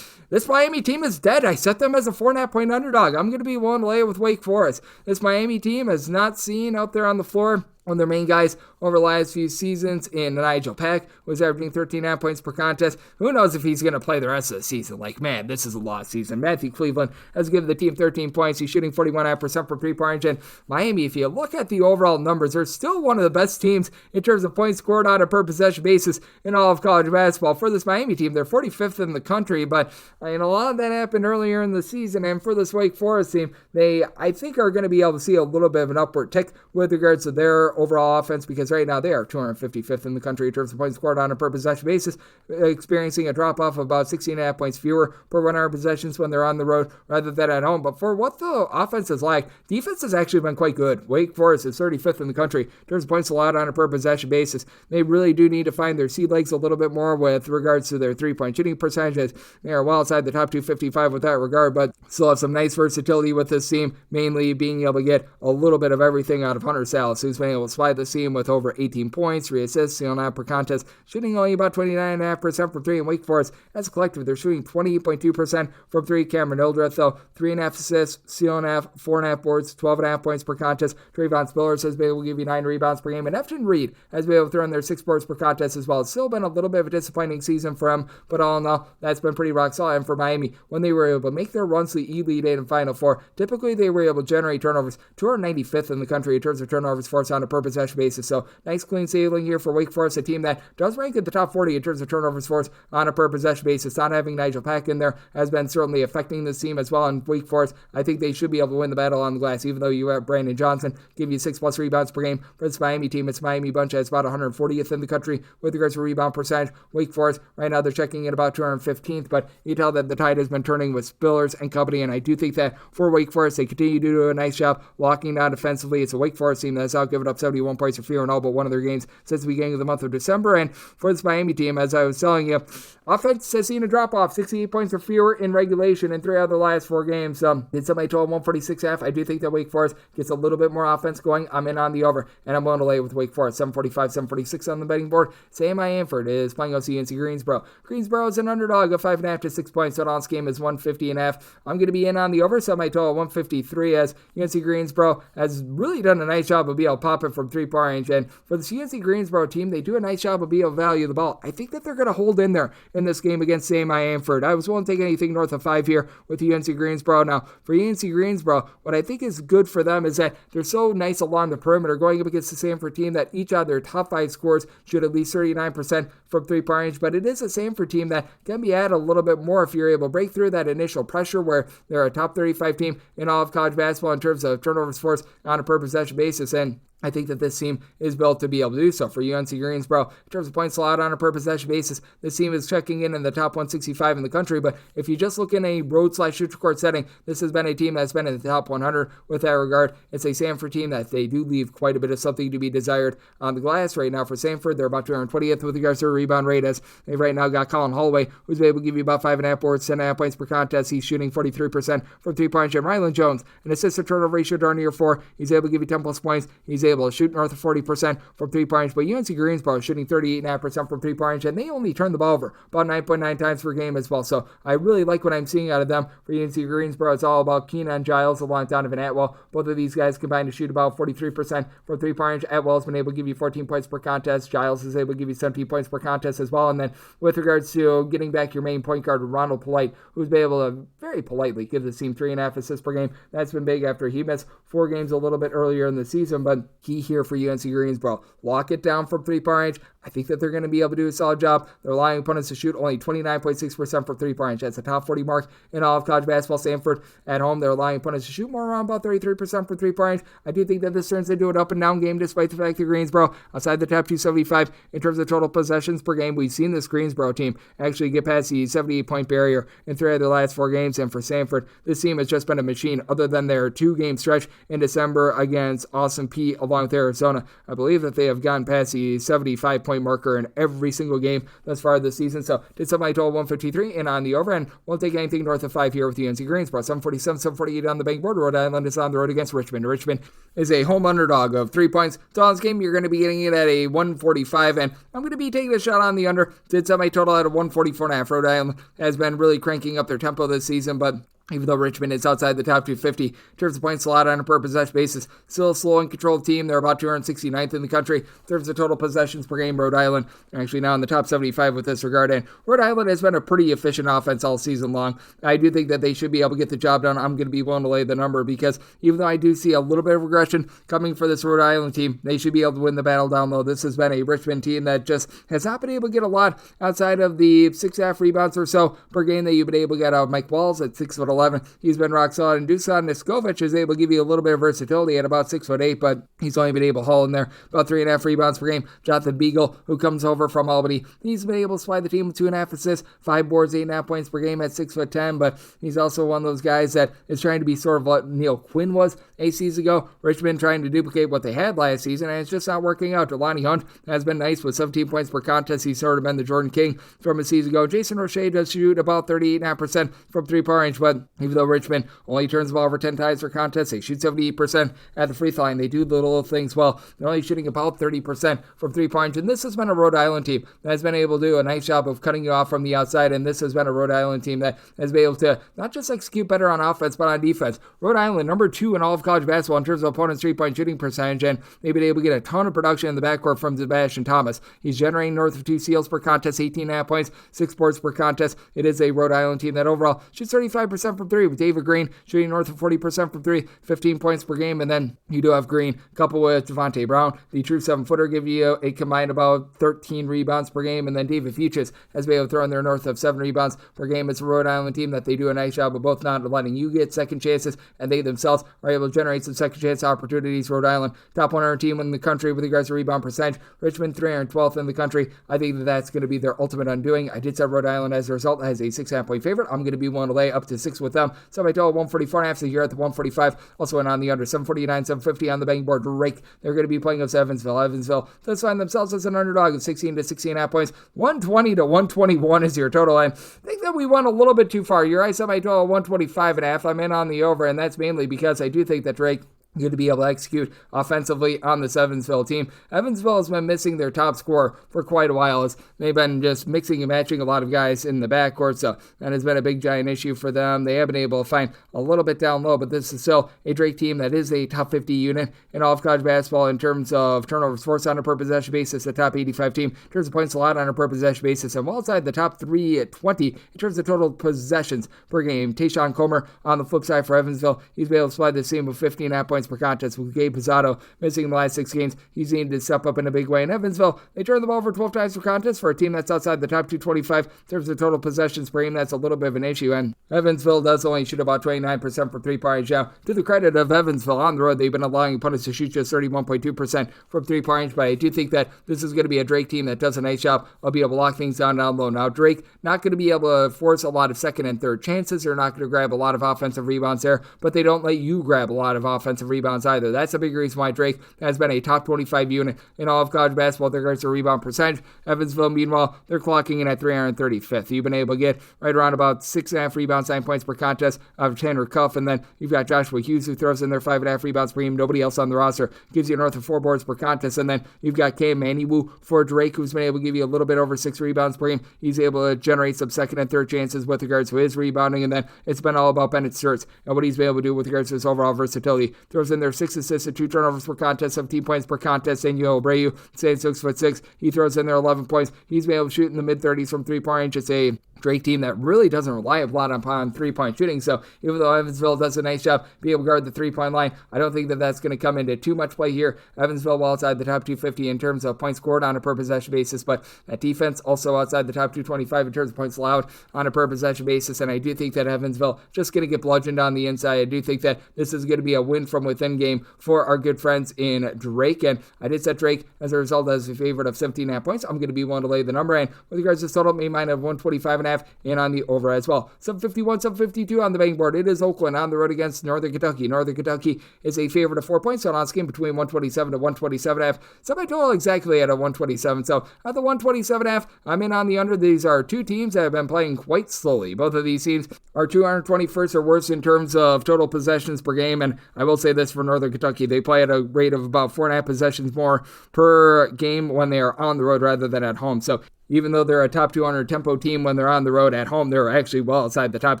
this Miami team is dead. I set them as a 4.5-point underdog. I'm going to be willing to lay it with Wake Forest. This Miami team has not seen out there on the floor one of their main guys over the last few seasons in Nigel Pack, was averaging 13.5 points per contest. Who knows if he's going to play the rest of the season? Like, man, this is a lost season. Matthew Cleveland has given the team 13 points. He's shooting 41.5% from three-point range. And Miami, if you look at the overall numbers, they're still one of the best teams in terms of points scored on a per-possession basis in all of college basketball. For this Miami team, they're 45th in the country, but a lot of that happened earlier in the season. And for this Wake Forest team, they, I think, are going to be able to see a little bit of an upward tick with regards to their overall offense, because right now they are 255th in the country in terms of points scored on a per possession basis, experiencing a drop-off of about 16.5 points fewer per 100 possessions when they're on the road rather than at home. But for what the offense has lacked, defense has actually been quite good. Wake Forest is 35th in the country in terms of points allowed on a per possession basis. They really do need to find their sea legs a little bit more with regards to their three-point shooting percentages. They are well outside the top 255 with that regard, but still have some nice versatility with this team, mainly being able to get a little bit of everything out of Hunter Salle, who's been able to slide this team with over 18 points, 3 assists, 9 per contest, shooting only about 29.5% from 3 in Wake Forest. As a collective, they're shooting 28.2% from 3. Cameron Hildreth, though, 3.5 assists, 4.5, 4.5 boards, 12.5 points per contest. Trayvon Spillers has been able to give you 9 rebounds per game, and Efton Reed has been able to throw in their 6 boards per contest as well. It's still been a little bit of a disappointing season for him, but all in all, that's been pretty rock solid. And for Miami, when they were able to make their runs to the Elite Eight and Final Four, typically they were able to generate turnovers. 295th in the country in terms of turnovers forced on a per possession basis. So nice clean sailing here for Wake Forest, a team that does rank in the top 40 in terms of turnovers forced on a per possession basis. Not having Nigel Pack in there has been certainly affecting this team as well. And Wake Forest, I think they should be able to win the battle on the glass, even though you have Brandon Johnson give you 6+ rebounds per game. For this Miami team, it's Miami bunch that's about 140th in the country with regards to rebound percentage. Wake Forest, right now they're checking in about 215th, but you tell that the tide has been turning with Spillers and company, and I do think that for Wake Forest, they continue to do a nice job locking down defensively. It's a Wake Forest team that's out giving up 71 points or fewer in all but one of their games since the beginning of the month of December. And for this Miami team, as I was telling you, offense has seen a drop-off, 68 points or fewer in regulation in 3 out of the last 4 games. Did somebody total 146.5? I do think that Wake Forest gets a little bit more offense going. I'm in on the over, and I'm willing to lay with Wake Forest. 745, 746 on the betting board. Sam Hanford is playing OC UNC Greensboro. Greensboro is an underdog of 5.5 to 6 points. So on this game is 150.5. I'm going to be in on the over, so my total 153, as UNC Greensboro has really done a nice job of being able to pop it from three-point range. And for the UNC Greensboro team, they do a nice job of being able to value the ball. I think that they're going to hold in there in this game against Sam Hanford. I was willing to take anything north of 5 here with UNC Greensboro. Now, for UNC Greensboro, what I think is good for them is that they're so nice along the perimeter, going up against the Sanford team that each of their top 5 scores shoot at least 39% from three-point range. But it is a Sanford team that can be added a little bit more if you're able to break through that initial pressure, where they're a top 35 team in all of college basketball in terms of turnovers forced on a per possession basis. And I think that this team is built to be able to do so. For UNC Greensboro, in terms of points allowed on a per possession basis, this team is checking in the top 165 in the country. But if you just look in a road/neutral court setting, this has been a team that's been in the top 100 with that regard. It's a Sanford team that they do leave quite a bit of something to be desired on the glass right now. For Sanford, they're about 220th with regards to their rebound rate, as they've right now got Colin Holloway, who's able to give you about 5.5 boards, 10.5 points per contest. He's shooting 43% from three-point range. Rylan Jones, an assist-to-turnover ratio darn near 4. He's able to give you 10+ points. He's able to shoot north of 40% from three-point range, but UNC Greensboro is shooting 38.5% from three-point range, and they only turn the ball over about 9.9 times per game as well. So I really like what I'm seeing out of them. For UNC Greensboro, it's all about Keenan Giles along with Donovan Atwell. Both of these guys combined to shoot about 43% from three-point range. Atwell's been able to give you 14 points per contest. Giles is able to give you 17 points per contest as well. And then with regards to getting back your main point guard, Ronald Polite, who's been able to very politely give the team 3.5 assists per game. That's been big after he missed 4 games a little bit earlier in the season, but key here for UNC Greensboro. Lock it down from three-point range. I think that they're going to be able to do a solid job. They're allowing opponents to shoot only 29.6% from three-point range. That's a top 40 mark in all of college basketball. Stanford at home, they're allowing opponents to shoot more around about 33% from three-point range. I do think that this turns into an up-and-down game despite the fact that Greensboro outside the top 275 in terms of total possessions per game. We've seen this Greensboro team actually get past the 78-point barrier in 3 of their last 4 games. And for Stanford, this team has just been a machine other than their 2-game stretch in December against Austin Peay along with Arizona. I believe that they have gotten past the 75-point marker in every single game thus far this season. So did somebody total 153 and on the over, and won't take anything north of 5 here with UNC Greensboro. 747, 748 on the bank board. Rhode Island is on the road against Richmond. Richmond is a home underdog of 3 points. So on this game, you're going to be getting it at a 145, and I'm going to be taking a shot on the under. Did somebody total at a 144.5. Rhode Island has been really cranking up their tempo this season, but even though Richmond is outside the top 250 in terms of points allowed on a per possession basis, still a slow and controlled team. They're about 269th in the country in terms of total possessions per game. Rhode Island are actually now in the top 75 with this regard, and Rhode Island has been a pretty efficient offense all season long. I do think that they should be able to get the job done. I'm going to be willing to lay the number because even though I do see a little bit of regression coming for this Rhode Island team, they should be able to win the battle down low. This has been a Richmond team that just has not been able to get a lot outside of the 6.5 rebounds or so per game that you've been able to get out of Mike Walls at 6'11". He's been rock solid, and Dusan Niskovich is able to give you a little bit of versatility at about 6'8", but he's only been able to haul in there about 3.5 rebounds per game. Jonathan Beagle, who comes over from Albany, he's been able to supply the team with 2.5 assists, 5 boards, 8.5 points per game at 6'10", but he's also one of those guys that is trying to be sort of what Neil Quinn was 8 seasons ago. Richmond trying to duplicate what they had last season, and it's just not working out. Delani Hunt has been nice with 17 points per contest. He's sort of been the Jordan King from a season ago. Jason Roche does shoot about 38.5% from three-point range, but even though Richmond only turns the ball over 10 times per contest, they shoot 78% at the free throw line. They do the little things well. They're only shooting about 30% from three-point range, and this has been a Rhode Island team that has been able to do a nice job of cutting you off from the outside, and this has been a Rhode Island team that has been able to not just execute better on offense, but on defense. Rhode Island, number 2 in all of college basketball in terms of opponent's three-point shooting percentage, and they've been able to get a ton of production in the backcourt from Sebastian Thomas. He's generating north of 2 steals per contest, 18.5 points, 6 boards per contest. It is a Rhode Island team that overall shoots 35% from 3, with David Green shooting north of 40% from 3, 15 points per game, and then you do have Green coupled with Devontae Brown, the true 7-footer, give you a combined about 13 rebounds per game, and then David Fuchs has been able to throw in there north of 7 rebounds per game. It's a Rhode Island team that they do a nice job of both not letting you get second chances, and they themselves are able to generate some second chance opportunities. Rhode Island, top 100 team in the country with regards to rebound percentage. Richmond, 312th in the country. I think that that's going to be their ultimate undoing. I did set Rhode Island as a result as a 6.5 point favorite. I'm going to be willing to lay up to 6 with them. So I total 144.5, so you're at the 145. Also went on the under 749, 750 on the betting board. Drake, they're going to be playing against Evansville. Evansville does find themselves as an underdog of 16 to 16.5 points. 120 to 121 is your total line. I think that we went a little bit too far. Your I set my total 125.5. I'm in on the over, and that's mainly because I do think that Drake going to be able to execute offensively on this Evansville team. Evansville has been missing their top scorer for quite a while, as they've been just mixing and matching a lot of guys in the backcourt, so that has been a big giant issue for them. They have been able to find a little bit down low, but this is still a Drake team that is a top 50 unit in all of college basketball in terms of turnovers forced on a per possession basis, a top 85 team in terms of points allowed on a per possession basis, and well outside the top 3 at 20 in terms of total possessions per game. Tayshaun Comer on the flip side for Evansville, he's been able to supply this team with 15.5 points per contest, with Gabe Pizzato missing in the last 6 games. He's needed to step up in a big way. In Evansville, they turn the ball over 12 times per contest for a team that's outside the top 225 in terms of total possessions per game. That's a little bit of an issue, and Evansville does only shoot about 29% from three-point range. Now, to the credit of Evansville on the road, they've been allowing opponents to shoot just 31.2% from three-point range, but I do think that this is going to be a Drake team that does a nice job of being able to lock things down low. Now, Drake not going to be able to force a lot of second and third chances. They're not going to grab a lot of offensive rebounds there, but they don't let you grab a lot of offensive rebounds either. That's a big reason why Drake has been a top 25 unit in all of college basketball with regards to rebound percentage. Evansville, meanwhile, they're clocking in at 335th. You've been able to get right around about 6.5 rebounds, 9 points per contest out of Tanner Cuff, and then you've got Joshua Hughes, who throws in their 5.5 rebounds per game. Nobody else on the roster gives you north of 4 boards per contest, and then you've got Cam Maniwu for Drake, who's been able to give you a little bit over 6 rebounds per game. He's able to generate some second and third chances with regards to his rebounding, and then it's been all about Bennett Sturts and what he's been able to do with regards to his overall versatility. Throws in their 6 assists and 2 turnovers per contest, 17 points per contest. Samuel Abreu, staying 6'6", he throws in there 11 points. He's been able to shoot in the mid-30s from three-point range. It's a Drake team that really doesn't rely a lot upon three-point shooting. So even though Evansville does a nice job being able to guard the three-point line, I don't think that that's going to come into too much play here. Evansville well outside the top 250 in terms of points scored on a per possession basis, but that defense also outside the top 225 in terms of points allowed on a per possession basis. And I do think that Evansville just going to get bludgeoned on the inside. I do think that this is going to be a win from within game for our good friends in Drake. And I did set Drake as a result as a favorite of 17.5 points. I'm going to be willing to lay the number. And with regards to total, may mine of 125.5 and on the over as well. 751, 752 on the betting board. It is Oakland on the road against Northern Kentucky. Northern Kentucky is a favorite of 4 points. So on this game between 127 to 127.5. So my total exactly at a 127. So at the 127.5, I'm in on the under. These are two teams that have been playing quite slowly. Both of these teams are 221st or worse in terms of total possessions per game. And I will say this for Northern Kentucky. They play at a rate of about 4.5 possessions more per game when they are on the road rather than at home. So even though they're a top 200 tempo team when they're on the road, at home they're actually well outside the top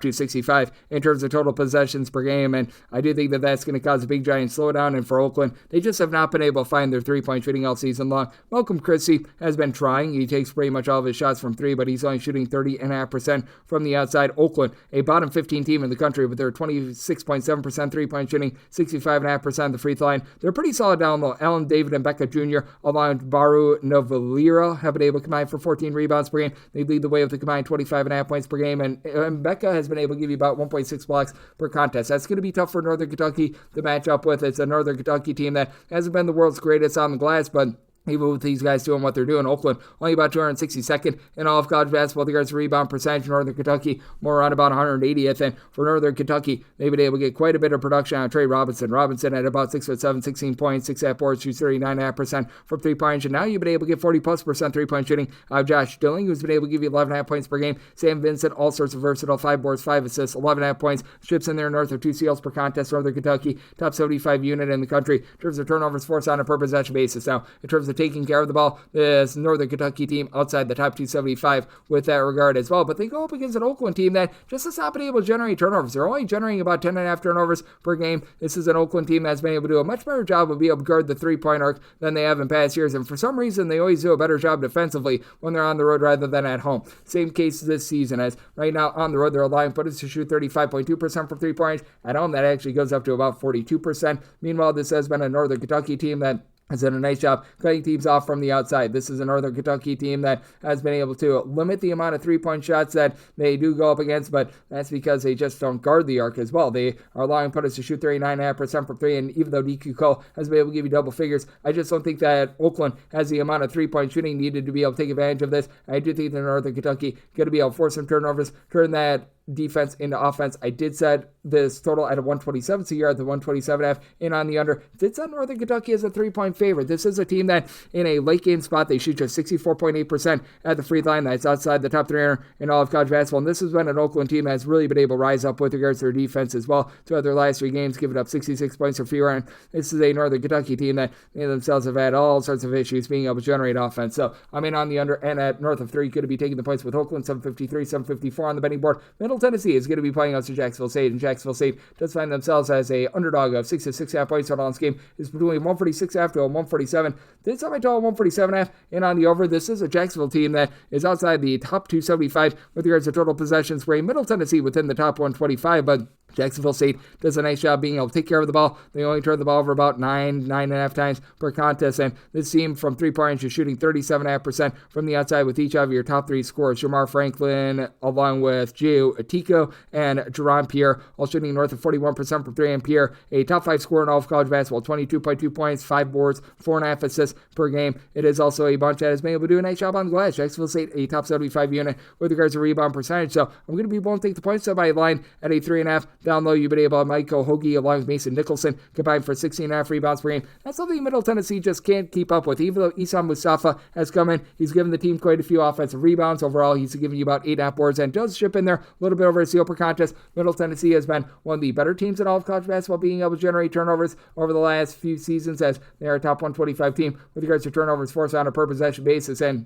265 in terms of total possessions per game. And I do think that that's going to cause a big giant slowdown. And for Oakland, they just have not been able to find their three-point shooting all season long. Malcolm Christie has been trying. He takes pretty much all of his shots from three, but he's only shooting 30.5% from the outside. Oakland, a bottom 15 team in the country with their 26.7% three-point shooting, 65.5% the free throw line. They're pretty solid down low. Allen David and Becca Jr. along with Baru Novalira have been able to combine for 14 rebounds per game. They lead the way with a combined 25.5 points per game, and Becca has been able to give you about 1.6 blocks per contest. That's going to be tough for Northern Kentucky to match up with. It's a Northern Kentucky team that hasn't been the world's greatest on the glass, but even with these guys doing what they're doing, Oakland only about 262nd in all of college basketball. The guards rebound percentage. Northern Kentucky more around about 180th. And for Northern Kentucky, they've been able to get quite a bit of production on Trey Robinson. Robinson at about 6'7", 16 points, 6.5 boards, shoots 39.5% from 3-point. And now you've been able to get 40+% 3-point shooting. Josh Dilling, who's been able to give you 11.5 points per game. Sam Vincent, all sorts of versatile, 5 boards, 5 assists, 11.5 points. Strips in there north of 2 steals per contest. Northern Kentucky, top 75 unit in the country in terms of turnovers forced on a per possession basis. Now, in terms of taking care of the ball, this Northern Kentucky team outside the top 275 with that regard as well. But they go up against an Oakland team that just has not been able to generate turnovers. They're only generating about 10.5 turnovers per game. This is an Oakland team that's been able to do a much better job of being able to guard the three-point arc than they have in past years. And for some reason, they always do a better job defensively when they're on the road rather than at home. Same case this season, as right now on the road, they're allowing putters to shoot 35.2% from 3-point. At home, that actually goes up to about 42%. Meanwhile, this has been a Northern Kentucky team that has done a nice job cutting teams off from the outside. This is a Northern Kentucky team that has been able to limit the amount of three-point shots that they do go up against, but that's because they just don't guard the arc as well. They are allowing putters to shoot 39.5% from 3, and even though DQ Cole has been able to give you double figures, I just don't think that Oakland has the amount of three-point shooting needed to be able to take advantage of this. I do think that Northern Kentucky going to be able to force some turnovers, turn that defense into offense. I did set this total at a 127, so you're at the 127.5 in on the under. Did set Northern Kentucky as a 3-point favorite. This is a team that in a late game spot, they shoot just 64.8% at the free line. That's outside the top 300 in all of college basketball. And this has been an Oakland team that's really been able to rise up with regards to their defense as well. Throughout their last 3 games, giving up 66 points or fewer. And this is a Northern Kentucky team that they themselves have had all sorts of issues being able to generate offense. So I'm in on the under, and at north of 3, could be taking the points with Oakland, 753, 754 on the betting board. Middle Tennessee is going to be playing out to Jacksonville State, and Jacksonville State does find themselves as a underdog of 6 to 6.5 points total on this game. Is between 146.5 to 147. Did set my total 147.5 in on the over. This is a Jacksonville team that is outside the top 275 with regards to total possessions, where Middle Tennessee within the top 125, but Jacksonville State does a nice job being able to take care of the ball. They only turn the ball over about 9.5 times per contest, and this team from 3-point range is shooting 37.5% from the outside with each of your top 3 scorers. Jamar Franklin, along with Gio Atico and Jerron Pierre, all shooting north of 41% from 3, and Pierre, a top 5 scorer in all of college basketball, 22.2 points, 5 boards, 4.5 assists per game. It is also a bunch that has been able to do a nice job on the glass. Jacksonville State, a top 75 unit with regards to rebound percentage, so I'm going to be willing to take the points up by line at a 3.5. Down low, you've been able to Michael Hoagie along with Mason Nicholson combined for 16.5 rebounds per game. That's something Middle Tennessee just can't keep up with. Even though Isam Mustafa has come in, he's given the team quite a few offensive rebounds. Overall, he's giving you about 8.5 boards and does ship in there a little bit over a steal per contest. Middle Tennessee has been one of the better teams in all of college basketball being able to generate turnovers over the last few seasons, as they are a top 125 team with regards to turnovers forced on a per possession basis. And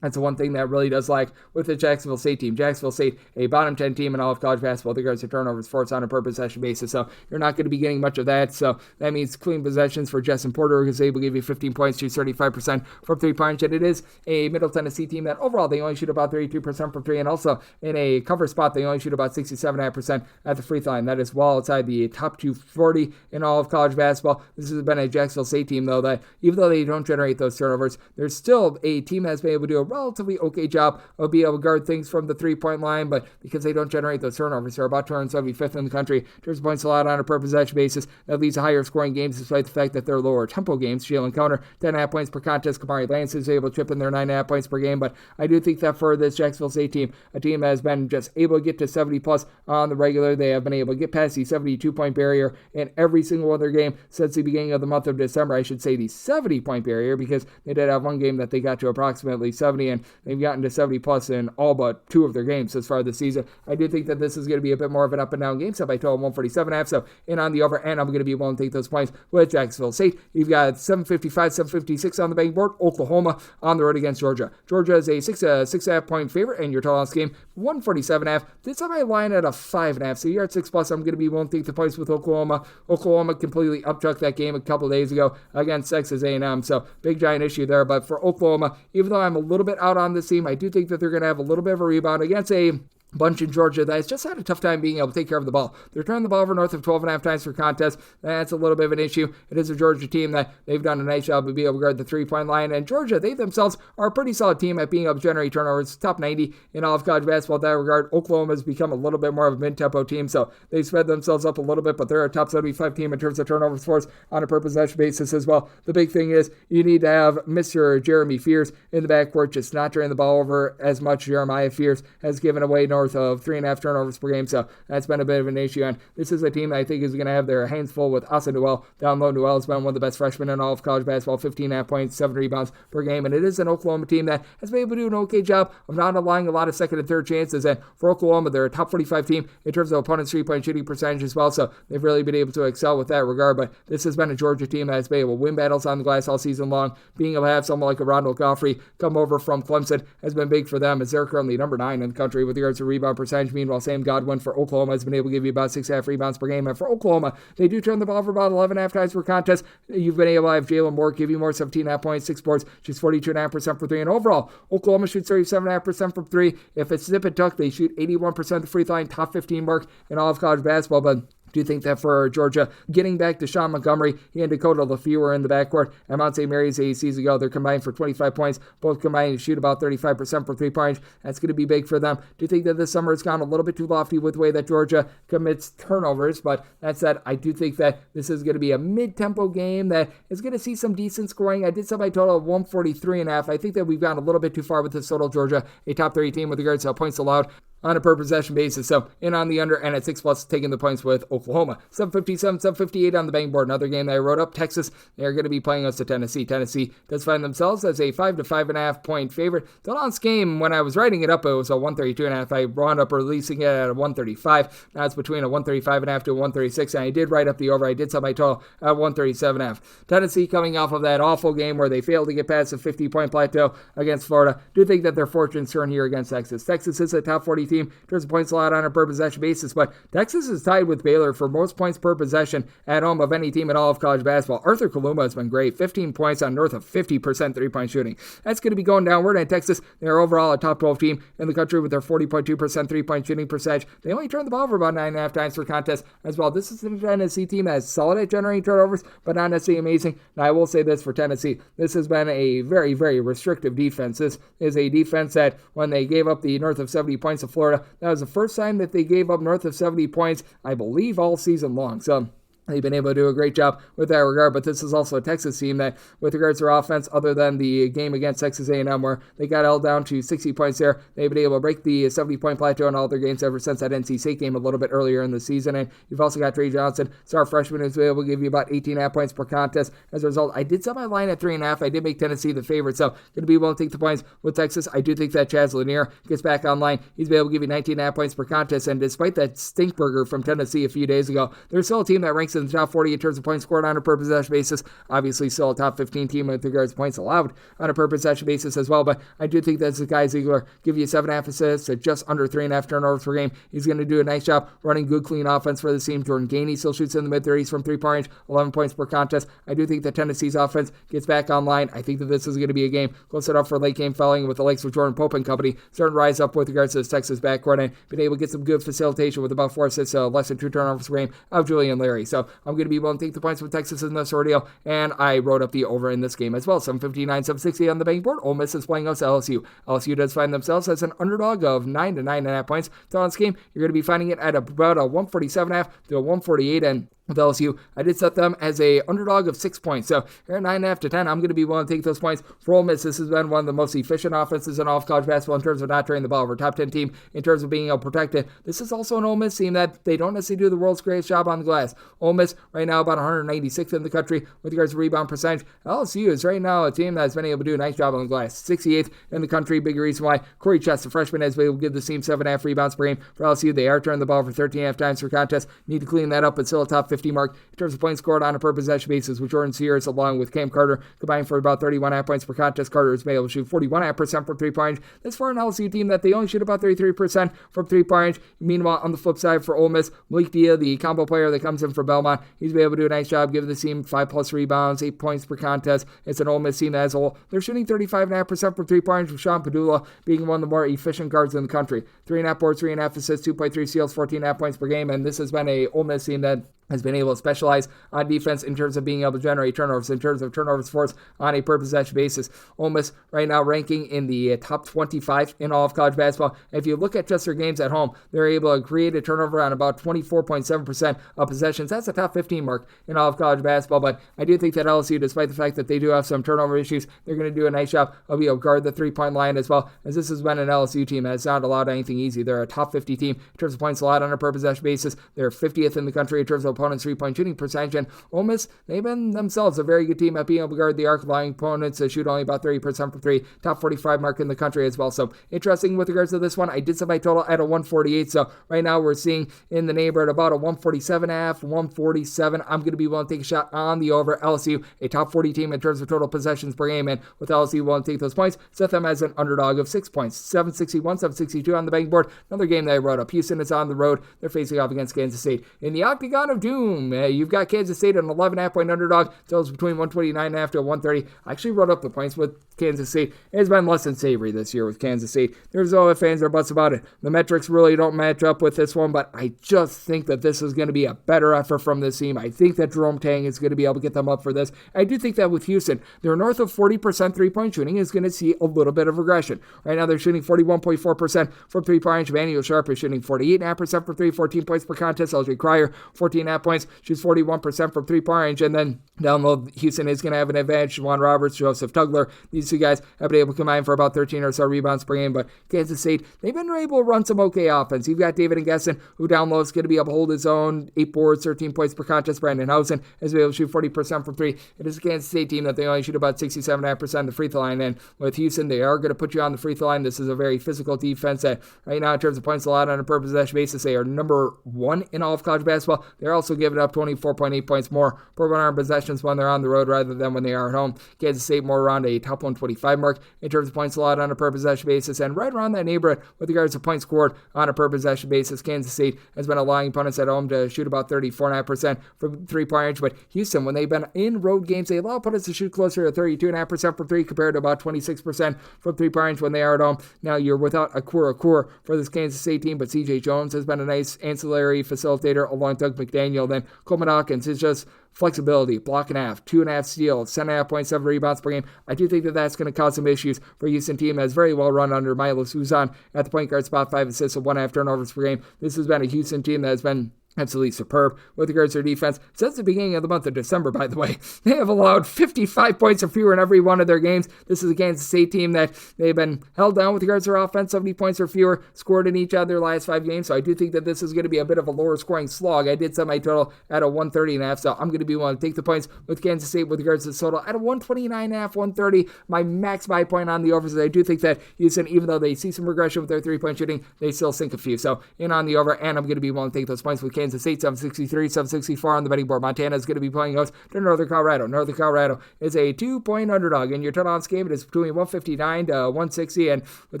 That's the one thing that really does lack with the Jacksonville State team. Jacksonville State, a bottom 10 team in all of college basketball. They guard to turnovers, forced on a per possession basis. So you're not going to be getting much of that. So that means clean possessions for Justin Porter, who's able to give you 15 points, shoots 35% from three-point. And it is a Middle Tennessee team that overall they only shoot about 32% from three. And also in a cover spot, they only shoot about 67.5% at the free throw line. That is well outside the top 240 in all of college basketball. This has been a Jacksonville State team, though, that even though they don't generate those turnovers, there's still a team that's been able to do a relatively okay job of being able to guard things from the three-point line, but because they don't generate those turnovers, they're about 275th in the country in terms of points allowed on a per possession basis. That leads to higher scoring games despite the fact that they're lower tempo games. Jalen Counter, 10.5 points per contest. Kamari Lance is able to chip in their 9.5 points per game, but I do think that for this Jacksonville State team, a team that has been just able to get to 70-plus on the regular, they have been able to get past the 72-point barrier in every single other game since the beginning of the month of December. I should say the 70-point barrier, because they did have one game that they got to approximately 70, and they've gotten to 70-plus in all but two of their games as far as the season. I do think that this is going to be a bit more of an up-and-down game, set by total 147.5, so in on the over, and I'm going to be willing to take those points with Jacksonville State. You've got 755, 756 on the betting board. Oklahoma on the road against Georgia. Georgia is a 6.5 point favorite, and your total on this game, 147.5. This time I line at a 5.5, so you're at 6+. I'm going to be willing to take the points with Oklahoma. Oklahoma completely upchucked that game a couple days ago against Texas A&M, so big giant issue there. But for Oklahoma, even though I'm a little bit out on this team, I do think that they're going to have a little bit of a rebound against a bunch in Georgia that has just had a tough time being able to take care of the ball. They're turning the ball over north of 12.5 times per contest. That's a little bit of an issue. It is a Georgia team that they've done a nice job of being able to guard the three-point line. And Georgia, they themselves are a pretty solid team at being able to generate turnovers. Top 90 in all of college basketball in that regard. Oklahoma has become a little bit more of a mid-tempo team, so they spread themselves up a little bit, but they're a top 75 team in terms of turnovers force on a per possession basis as well. The big thing is you need to have Mr. Jeremy Fears in the backcourt, just not turning the ball over as much. Jeremiah Fears has given away north of 3.5 turnovers per game, so that's been a bit of an issue. And this is a team that I think is going to have their hands full with Asa Newell. Down low, Newell has been one of the best freshmen in all of college basketball, 15.5 points, 7 rebounds per game. And it is an Oklahoma team that has been able to do an okay job of not allowing a lot of second and third chances. And for Oklahoma, they're a top 45 team in terms of opponents' three-point shooting percentage as well, so they've really been able to excel with that regard. But this has been a Georgia team that has been able to win battles on the glass all season long. Being able to have someone like a Ronald Goffrey come over from Clemson has been big for them, as they're currently number 9 in the country with regards to rebound percentage. Meanwhile, Sam Godwin for Oklahoma has been able to give you about 6.5 rebounds per game. And for Oklahoma, they do turn the ball over about 11.5 times per contest. You've been able to have Jalen Moore give you more, 17.5 points, 6 boards, shoots 42.5% for three. And overall, Oklahoma shoots 37.5% from three. If it's zip and tuck, they shoot 81% of the free throw line, top 15 mark in all of college basketball. But do you think that for Georgia, getting back to Sean Montgomery, he and Dakota LaFleur were in the backcourt at Mount St. Mary's 8 seasons ago. They're combined for 25 points, both combined to shoot about 35% for three-point. That's going to be big for them. Do you think that this summer it's gone a little bit too lofty with the way that Georgia commits turnovers? But that said, I do think that this is going to be a mid-tempo game that is going to see some decent scoring. I did set my total of 143.5. I think that we've gone a little bit too far with this total. Georgia, a top 30 team with regards to points allowed on a per possession basis. So in on the under, and at 6+, taking the points with Oklahoma. 757, 758 on the betting board. Another game that I wrote up, Texas, they're going to be playing us to Tennessee. Tennessee does find themselves as a 5 to 5.5 point favorite. The last game, when I was writing it up, it was a 132.5. I wound up releasing it at a 135. Now it's between a 135.5 to a 136, and I did write up the over. I did set my total at 137.5. Tennessee coming off of that awful game where they failed to get past the 50-point plateau against Florida. Do think that their fortunes turn here against Texas. Texas is a top 40 team in terms of points allowed on a per possession basis, but Texas is tied with Baylor for most points per possession at home of any team in all of college basketball. Arthur Kaluma has been great, 15 points on north of 50% three-point shooting. That's going to be going downward, and Texas, they're overall a top 12 team in the country with their 40.2% three-point shooting percentage. They only turn the ball over about 9.5 times per contest as well. This is a Tennessee team that is solid at generating turnovers, but not necessarily amazing. Now, I will say this for Tennessee. This has been a very, very restrictive defense. This is a defense that when they gave up the north of 70 points to Florida, that was the first time that they gave up north of 70 points, I believe, all season long. So they've been able to do a great job with that regard, but this is also a Texas team that, with regards to their offense, other than the game against Texas A&M where they got held down to 60 points there, they've been able to break the 70-point plateau in all their games ever since that NC State game a little bit earlier in the season. And you've also got Trey Johnson, star freshman, who's been able to give you about 18.5 points per contest. As a result, I did set my line at 3.5. I did make Tennessee the favorite, so going to be willing to take the points with Texas. I do think that Chaz Lanier gets back online. He's been able to give you 19.5 points per contest, and despite that stink burger from Tennessee a few days ago, they're still a team that ranks in in the top 40 in terms of points scored on a per possession basis. Obviously, still a top 15 team with regards to points allowed on a per possession basis as well. But I do think that Zakai Ziegler give you 7.5 assists at just under 3.5 turnovers per game. He's going to do a nice job running good, clean offense for the team. Jordan Gainey still shoots in the mid-30s from three-point range, 11 points per contest. I do think that Tennessee's offense gets back online. I think that this is going to be a game close enough for late game fouling with the likes of Jordan Pope and company starting to rise up with regards to this Texas backcourt and been able to get some good facilitation with about 4 assists, less than 2 turnovers per game of Julian Larry. So I'm going to be willing to take the points from Texas in this ordeal, and I wrote up the over in this game as well. 759, 760 on the bank board. Ole Miss is playing us LSU. LSU does find themselves as an underdog of 9 to 9.5 points. So on this game, you're going to be finding it at about a 147.5 to a 148, and with LSU, I did set them as a underdog of 6 points. So here at 9.5 to 10, I'm going to be willing to take those points. For Ole Miss, this has been one of the most efficient offenses in all of college basketball in terms of not turning the ball over. Top 10 team in terms of being able to protect it. This is also an Ole Miss team that they don't necessarily do the world's greatest job on the glass. Ole Miss right now about 196th in the country with regards to rebound percentage. LSU is right now a team that's been able to do a nice job on the glass. 68th in the country. Big reason why Corey Chess, the freshman, has been able to give the team 7.5 rebounds per game. For LSU, they are turning the ball over 13.5 times per contest. Need to clean that up, but still a top 50 mark in terms of points scored on a per possession basis, with Jordan Sears along with Cam Carter combined for about 31.5 points per contest. Carter has been able to shoot 41.5% from three-point range. That's for an LSU team that they only shoot about 33% from three-point range. Meanwhile, on the flip side for Ole Miss, Malik Dia, the combo player that comes in for Belmont, he's been able to do a nice job giving the team 5+ rebounds, 8 points per contest. It's an Ole Miss team as a whole. They're shooting 35.5% from three-point range, with Sean Padula being one of the more efficient guards in the country. 3.5 boards, 3.5 assists, 2.3 steals, 14.5 points per game, and this has been a Ole Miss team that has been able to specialize on defense in terms of being able to generate turnovers, in terms of turnovers forced on a per possession basis. Ole Miss right now ranking in the top 25 in all of college basketball. If you look at just their games at home, they're able to create a turnover on about 24.7% of possessions. That's a top 15 mark in all of college basketball, but I do think that LSU, despite the fact that they do have some turnover issues, they're going to do a nice job of being able to guard the three-point line as well, as this has been an LSU team that has not allowed anything easy. They're a top 50 team in terms of points allowed on a per possession basis. They're 50th in the country in terms of opponents' three-point shooting percentage, and Ole Miss, they've been themselves a very good team at being able to guard the arc, allowing opponents to shoot only about 30% from three, top 45 mark in the country as well. So interesting with regards to this one. I did set my total at a 148, so right now we're seeing in the neighborhood about a 147.5, 147. I'm going to be willing to take a shot on the over. LSU, a top 40 team in terms of total possessions per game, and with LSU willing to take those points, set them as an underdog of 6 points. 761, 762 on the betting board. Another game that I wrote up. Houston is on the road. They're facing off against Kansas State. In the Octagon of Doom, you've got Kansas State an 11.5 point underdog. Totals between 129.5 to 130. I actually wrote up the points with Kansas State. It's been less than savory this year with Kansas State. There's no fans or buts about it. The metrics really don't match up with this one, but I just think that this is going to be a better effort from this team. I think that Jerome Tang is going to be able to get them up for this. I do think that with Houston, they're north of 40% three-point shooting is going to see a little bit of regression. Right now, they're shooting 41.4% from three-point range. Emmanuel Sharp is shooting 48.5% from three, 14 points per contest. LJ Cryer, 14.5 points, shoots 41% from three-point range. And then down low, Houston is going to have an advantage. Juwan Roberts, Joseph Tugler, these two guys have been able to combine for about 13 or so rebounds per game. But Kansas State, they've been able to run some okay offense. You've got David Ngesson, who down low is going to be able to hold his own, 8 boards, 13 points per contest. Brandon Housen has been able to shoot 40% from three. It is a Kansas State team that they only shoot about 67.5% of the free throw line. And with Houston, they are going to put you on the free throw line. This is a very physical defense that right now, in terms of points allowed on a per possession basis, they are number 1 in all of college basketball. They're also giving up 24.8 points more per 100 possessions when they're on the road rather than when they are at home. Kansas State more around a top 125 mark in terms of points allowed on a per possession basis, and right around that neighborhood with regards to points scored on a per possession basis. Kansas State has been allowing opponents at home to shoot about 34.5% from three-point range, but Houston, when they've been in road games, they allow opponents to shoot closer to 32.5% from three compared to about 26% from three-point range when they are at home. Now, you're without Akura for this Kansas State team, but CJ Jones has been a nice ancillary facilitator along Doug McDaniel. Then Coleman Hawkins is just flexibility, block and a half, 2.5 steals, 7.5 points, 7 rebounds per game. I do think that that's going to cause some issues for a Houston team that's very well run under Milo Suzan at the point guard spot, 5 assists and 1.5 turnovers per game. This has been a Houston team that has been absolutely superb with regards to their defense. Since the beginning of the month of December, by the way, they have allowed 55 points or fewer in every one of their games. This is a Kansas State team that they've been held down with regards to their offense, 70 points or fewer scored in each of their last 5 games. So I do think that this is going to be a bit of a lower scoring slog. I did set my total at a 130.5, so I'm going to be willing to take the points with Kansas State with regards to the total at a 129.5, 130. My max buy point on the overs is I do think that Houston, even though they see some regression with their three-point shooting, they still sink a few. So in on the over, and I'm going to be willing to take those points with Kansas Kansas State 763, 764 on the betting board. Montana is going to be playing host to Northern Colorado. Northern Colorado is a 2-point underdog. In your total on this game, it is between 159 to 160. And with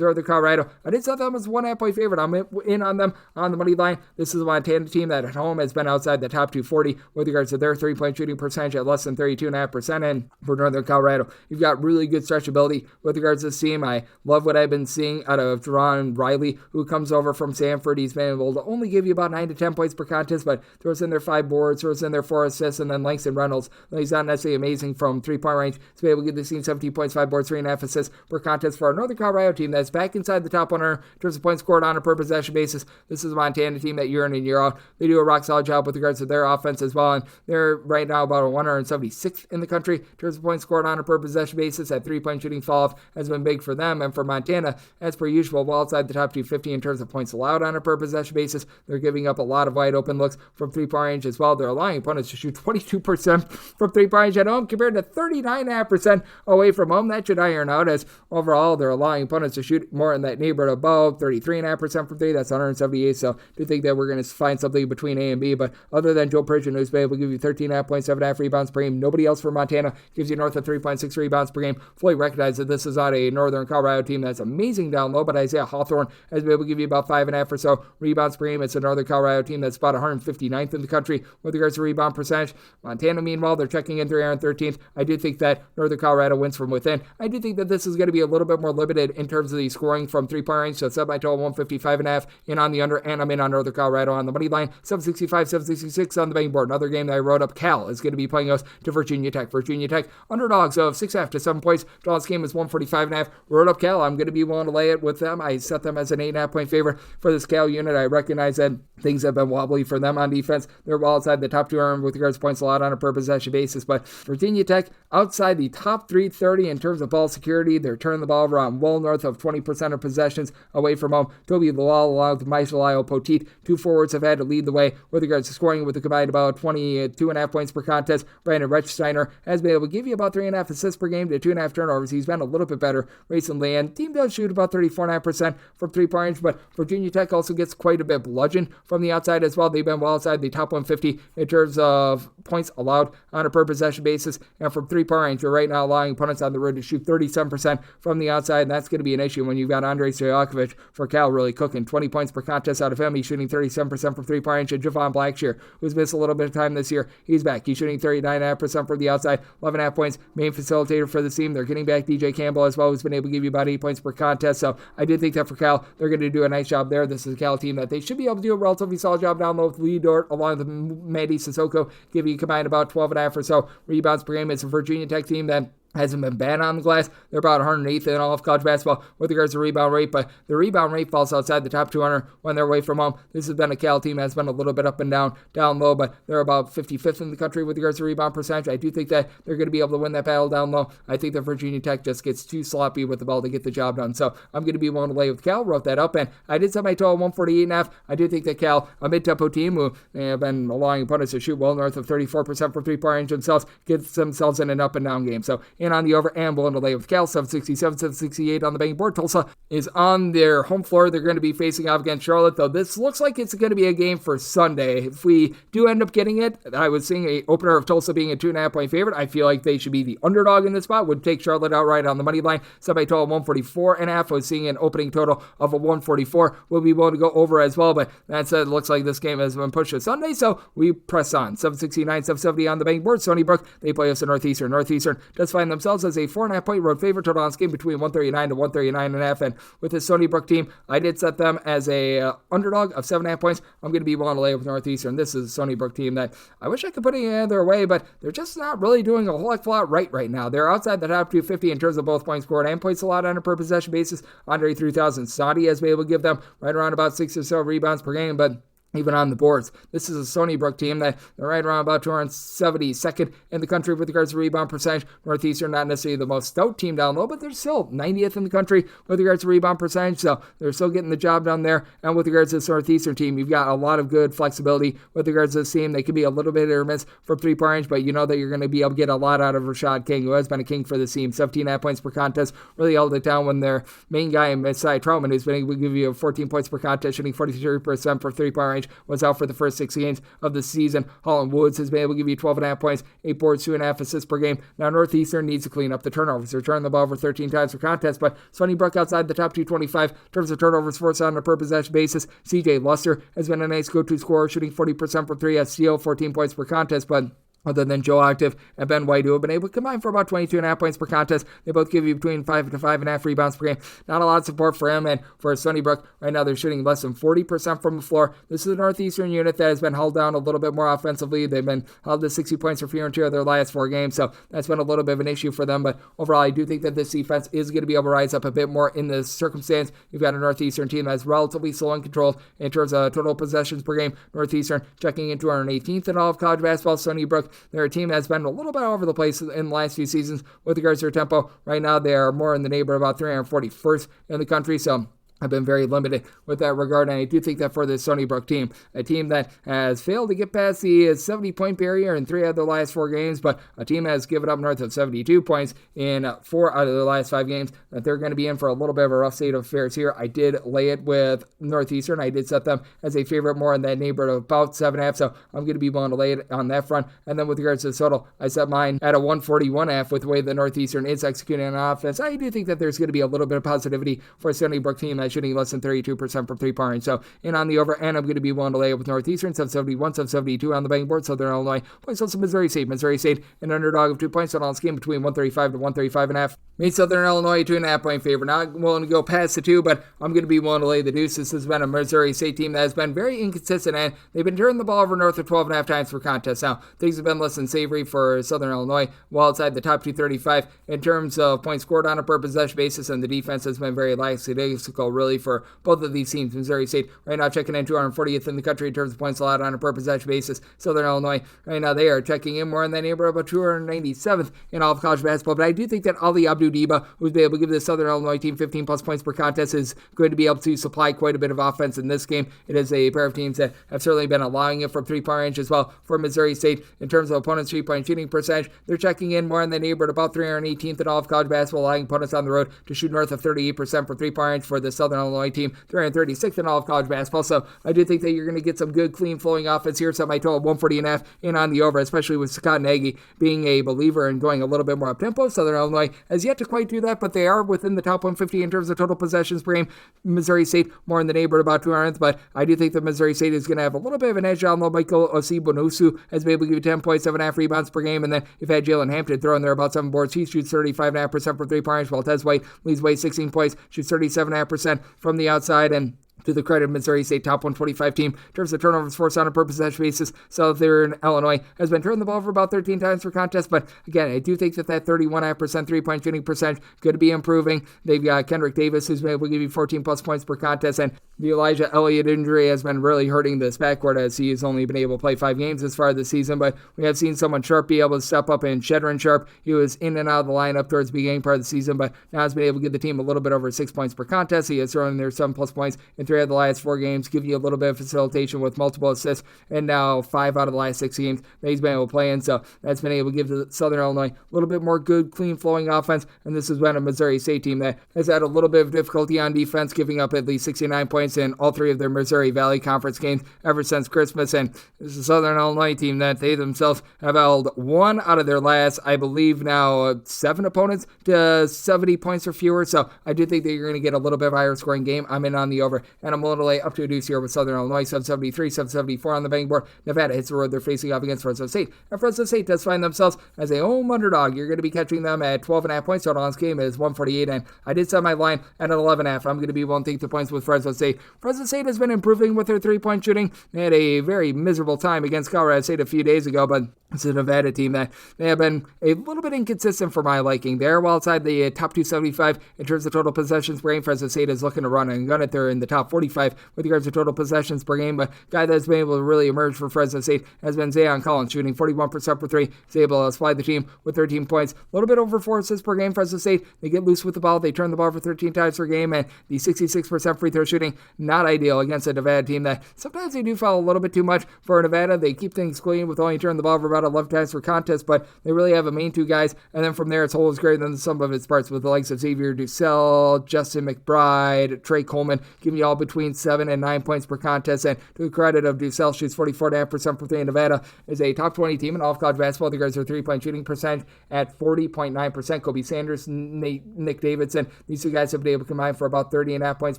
Northern Colorado, I did set them as 1.5-point favorite. I'm in on them on the money line. This is a Montana team that at home has been outside the top 240 with regards to their 3-point shooting percentage at less than 32.5%. And for Northern Colorado, you've got really good stretchability with regards to this team. I love what I've been seeing out of Jerron Riley, who comes over from Samford. He's been able to only give you about 9 to 10 points per contest, but throws in their 5 boards, throws in their 4 assists, and then Langston Reynolds, though he's not necessarily amazing from 3-point range, to be able to get this team 17 points, 5 boards, 3.5 assists per contest for a Northern Colorado team that's back inside the top 100 in terms of points scored on a per possession basis. This is a Montana team that year in and year out, they do a rock solid job with regards to their offense as well, and they're right now about a 176th in the country in terms of points scored on a per possession basis. That 3-point shooting fall-off has been big for them, and for Montana, as per usual, well outside the top 250 in terms of points allowed on a per possession basis. They're giving up a lot of wide open looks from 3-point range as well. They're allowing opponents to shoot 22% from 3-point range at home compared to 39.5% away from home. That should iron out, as overall they're allowing opponents to shoot more in that neighborhood above 33.5% from 3. That's 178. So I do think that we're going to find something between A and B. But other than Joe Pridgeon, who's been able to give you 13.5 points, 7.5 rebounds per game, nobody else for Montana gives you north of 3.6 rebounds per game. Fully recognize that this is not a Northern Colorado team that's amazing down low, but Isaiah Hawthorne has been able to give you about 5.5 or so rebounds per game. It's a Northern Colorado team that's about 159th in the country with regards to rebound percentage. Montana, meanwhile, they're checking in 313th. I do think that Northern Colorado wins from within. I do think that this is going to be a little bit more limited in terms of the scoring from 3-point range, so set my total 155.5 in on the under, and I'm in on Northern Colorado on the money line. 765, 766 on the betting board. Another game that I wrote up, Cal is going to be playing us to Virginia Tech. Virginia Tech underdogs of 6.5 to 7 points. Draw this game is 145.5. Wrote up Cal. I'm going to be willing to lay it with them. I set them as an 8.5-point favorite for this Cal unit. I recognize that things have been wobbly for them on defense. They're well outside the top 200 with regards to points allowed on a per possession basis, but Virginia Tech outside the top 330 in terms of ball security. They're turning the ball around well north of 20% of possessions away from home. Toby Lawal along with Maishalio Poteet, 2 forwards have had to lead the way with regards to scoring with a combined about 22.5 points per contest. Brandon Rechsteiner has been able to give you about 3.5 assists per game to 2.5 turnovers. He's been a little bit better recently, and the team does shoot about 34.5% from 3-point range, but Virginia Tech also gets quite a bit bludgeoned from the outside as well. They've been well outside the top 150 in terms of points allowed on a per possession basis, and from 3-point range, you're right now allowing opponents on the road to shoot 37% from the outside, and that's going to be an issue when you've got Andrei Stojakovic for Cal really cooking. 20 points per contest out of him. He's shooting 37% from 3-point range, and Javon Blackshear, who's missed a little bit of time this year, he's back. He's shooting 39.5% from the outside, 11.5 points, main facilitator for the team. They're getting back DJ Campbell as well, who's been able to give you about 8 points per contest, so I did think that for Cal, they're going to do a nice job there. This is a Cal team that they should be able to do a relatively solid job down low with Lee Dort along with Mandy Sissoko, give you combined about 12.5 or so rebounds per game. It's a Virginia Tech team that hasn't been bad on the glass. They're about 108th in all of college basketball with regards to rebound rate, but the rebound rate falls outside the top 200 when they're away from home. This has been a Cal team that's been a little bit up and down low, but they're about 55th in the country with regards to rebound percentage. I do think that they're going to be able to win that battle down low. I think that Virginia Tech just gets too sloppy with the ball to get the job done, so I'm going to be willing to lay with Cal. Wrote that up, and I did set my total 148.5. I do think that Cal, a mid-tempo team who have been allowing opponents to shoot well north of 34% from 3-point range themselves, gets themselves in an up and down game. So in on the over and willing to lay with Cal. 767, 768 on the betting board. Tulsa is on their home floor. They're going to be facing off against Charlotte, though this looks like it's going to be a game for Sunday. If we do end up getting it, I was seeing a opener of Tulsa being a 2.5-point favorite. I feel like they should be the underdog in this spot. Would take Charlotte outright on the money line. Set by total 144.5. I was seeing an opening total of a 144. We'll be willing to go over as well, but that said, it looks like this game has been pushed to Sunday, so we press on. 769, 770 on the betting board. Stony Brook, they play us in Northeastern. Northeastern does find themselves as a 4.5-point road favorite. Total on this game between 139 to 139.5. And with this Stony Brook team, I did set them as a underdog of 7.5 points. I'm going to be willing to lay with Northeastern. This is a Stony Brook team that I wish I could put it their way, but they're just not really doing a whole heck of a lot right now. They're outside the top 250 in terms of both points scored and points allowed on a per possession basis. Andre 3000 Saudi has been able to give them right around about 6 or so rebounds per game, but even on the boards, this is a Stony Brook team that they're right around about 272nd in the country with regards to rebound percentage. Northeastern, not necessarily the most stout team down low, but they're still 90th in the country with regards to rebound percentage, so they're still getting the job done there. And with regards to this Northeastern team, you've got a lot of good flexibility with regards to this team. They can be a little bit hit or miss from 3-point range, but you know that you're going to be able to get a lot out of Rashad King, who has been a king for the team. 17.5 points per contest, really held it down when their main guy, Messiah Troutman, who's been able to give you 14 points per contest, shooting 43% for 3-point range, Lynch was out for the first 6 games of the season. Holland Woods has been able to give you 12.5 points, 8 boards, 2.5 assists per game. Now Northeastern needs to clean up the turnovers. They're turning the ball over 13 times per contest, but Sunnybrook outside the top 225 in terms of turnovers forced on a per possession basis. CJ Luster has been a nice go-to scorer, shooting 40% from 3 at steal, 14 points per contest, but other than Joe Octave and Ben White, who have been able to combine for about 22.5 points per contest. They both give you between 5 to 5.5 rebounds per game. Not a lot of support for him, and for Sunnybrook, right now they're shooting less than 40% from the floor. This is a Northeastern unit that has been held down a little bit more offensively. They've been held to 60 points for 4 in 2 of their last 4 games, so that's been a little bit of an issue for them, but overall I do think that this defense is going to be able to rise up a bit more in this circumstance. You've got a Northeastern team that's relatively slow and controlled in terms of total possessions per game. Northeastern checking in 218th in all of college basketball. Sunnybrook, they're a team that's been a little bit all over the place in the last few seasons with regards to their tempo. Right now, they are more in the neighborhood of about 341st in the country, so I've been very limited with that regard, and I do think that for this Sunnybrook team, a team that has failed to get past the 70-point barrier in 3 out of their last 4 games, but a team has given up north of 72 points in 4 out of their last 5 games, that they're going to be in for a little bit of a rough state of affairs here. I did lay it with Northeastern. I did set them as a favorite more in that neighborhood of about 7.5, so I'm going to be willing to lay it on that front. And then with regards to the total, I set mine at a 141.5 with the way the Northeastern is executing on offense. I do think that there's going to be a little bit of positivity for a Sunnybrook team that's shooting less than 32% from 3-point range. So in on the over, and I'm going to be willing to lay it with Northeastern, 771, 772 on the betting board. Southern Illinois plays also Missouri State. Missouri State, an underdog of 2 points on all this game between 135 to 135.5. Made Southern Illinois 2.5 point favorite. Not willing to go past the 2, but I'm going to be willing to lay the deuce. This has been a Missouri State team that has been very inconsistent, and they've been turning the ball over north of 12.5 times per contest. Now, things have been less than savory for Southern Illinois, well outside the top 235 in terms of points scored on a per possession basis, and the defense has been very lackadaisical, really, for both of these teams. Missouri State right now checking in 240th in the country in terms of points allowed on a per possession basis. Southern Illinois right now, they are checking in more in that neighborhood about 297th in all of college basketball. But I do think that Ali Abdu-Diba, who's been able to give the Southern Illinois team 15 plus points per contest, is going to be able to supply quite a bit of offense in this game. It is a pair of teams that have certainly been allowing it from 3-point range as well. For Missouri State, in terms of opponents' 3-point shooting percentage, they're checking in more in the neighborhood about 318th in all of college basketball, allowing opponents on the road to shoot north of 38% from 3-point range for the Southern Illinois team, 336th in all of college basketball. So I do think that you're going to get some good, clean, flowing offense here. So my total 140.5 in on the over, especially with Scott Nagy being a believer and going a little bit more up-tempo. Southern Illinois has yet to quite do that, but they are within the top 150 in terms of total possessions per game. Missouri State more in the neighborhood about 200th, but I do think that Missouri State is going to have a little bit of an edge on Michael Osi-Bonusu has been able to give you 10 points, 7.5 rebounds per game, and then you've had Jalen Hampton throw in there about 7 boards. He shoots 35.5% from 3-point range, while Tez White leads White 16 points, shoots 37.5% from the outside, and to the credit of Missouri State, top 125 team in terms of turnovers forced on a per possession basis. Southern Illinois has been turning the ball for about 13 times per contest, but again, I do think that 31.5% 3-point shooting percentage going to be improving. They've got Kendrick Davis, who's been able to give you 14 plus points per contest, and the Elijah Elliott injury has been really hurting this backcourt as he has only been able to play 5 games as far this season, but we have seen someone Sharp be able to step up, and Shedrin Sharp, he was in and out of the lineup towards the beginning part of the season, but now has been able to give the team a little bit over 6 points per contest. He has thrown in there 7 plus points in 3 of the last 4 games, give you a little bit of facilitation with multiple assists, and now 5 out of the last 6 games that he's been able to play in, so that's been able to give the Southern Illinois a little bit more good, clean, flowing offense, and this has been a Missouri State team that has had a little bit of difficulty on defense, giving up at least 69 points in all 3 of their Missouri Valley Conference games ever since Christmas, and this is a Southern Illinois team that they themselves have held 1 out of their last, I believe now, 7 opponents to 70 points or fewer, so I do think that you're going to get a little bit of higher scoring game. I'm in on the over, and I'm willing to lay up to a deuce here with Southern Illinois, 773, 774 on the betting board. Nevada hits the road they're facing off against Fresno State, and Fresno State does find themselves as a home underdog. You're going to be catching them at 12.5 points. Total on this game is 148, and I did set my line at an 11.5. I'm going to be willing to take the points with Fresno State. Fresno State has been improving with their 3-point shooting. They had a very miserable time against Colorado State a few days ago, but it's a Nevada team that they have been a little bit inconsistent for my liking. They're well outside the top 275 in terms of total possessions per game. Fresno State is looking to run and gun it. They're in the top 45 with regards to total possessions per game, but guy that's been able to really emerge for Fresno State has been Zayon Collins, shooting 41% for 3. He's able to supply the team with 13 points, a little bit over 4 assists per game. Fresno State, they get loose with the ball. They turn the ball for 13 times per game, and the 66% free throw shooting, not ideal against a Nevada team that sometimes they do foul a little bit too much for Nevada. They keep things clean with only turning the ball for about 11 times per contest, but they really have a main 2 guys, and then from there it's whole is greater than some of its parts with the likes of Xavier Dussel, Justin McBride, Trey Coleman, giving you all between 7 and 9 points per contest. And to the credit of DuSalle, shoots 44.5% from 3, and Nevada is a top 20 team in all of college basketball. The guys are 3-point shooting percentage at 40.9%. Kobe Sanders, Nick Davison, these two guys have been able to combine for about 30.5 points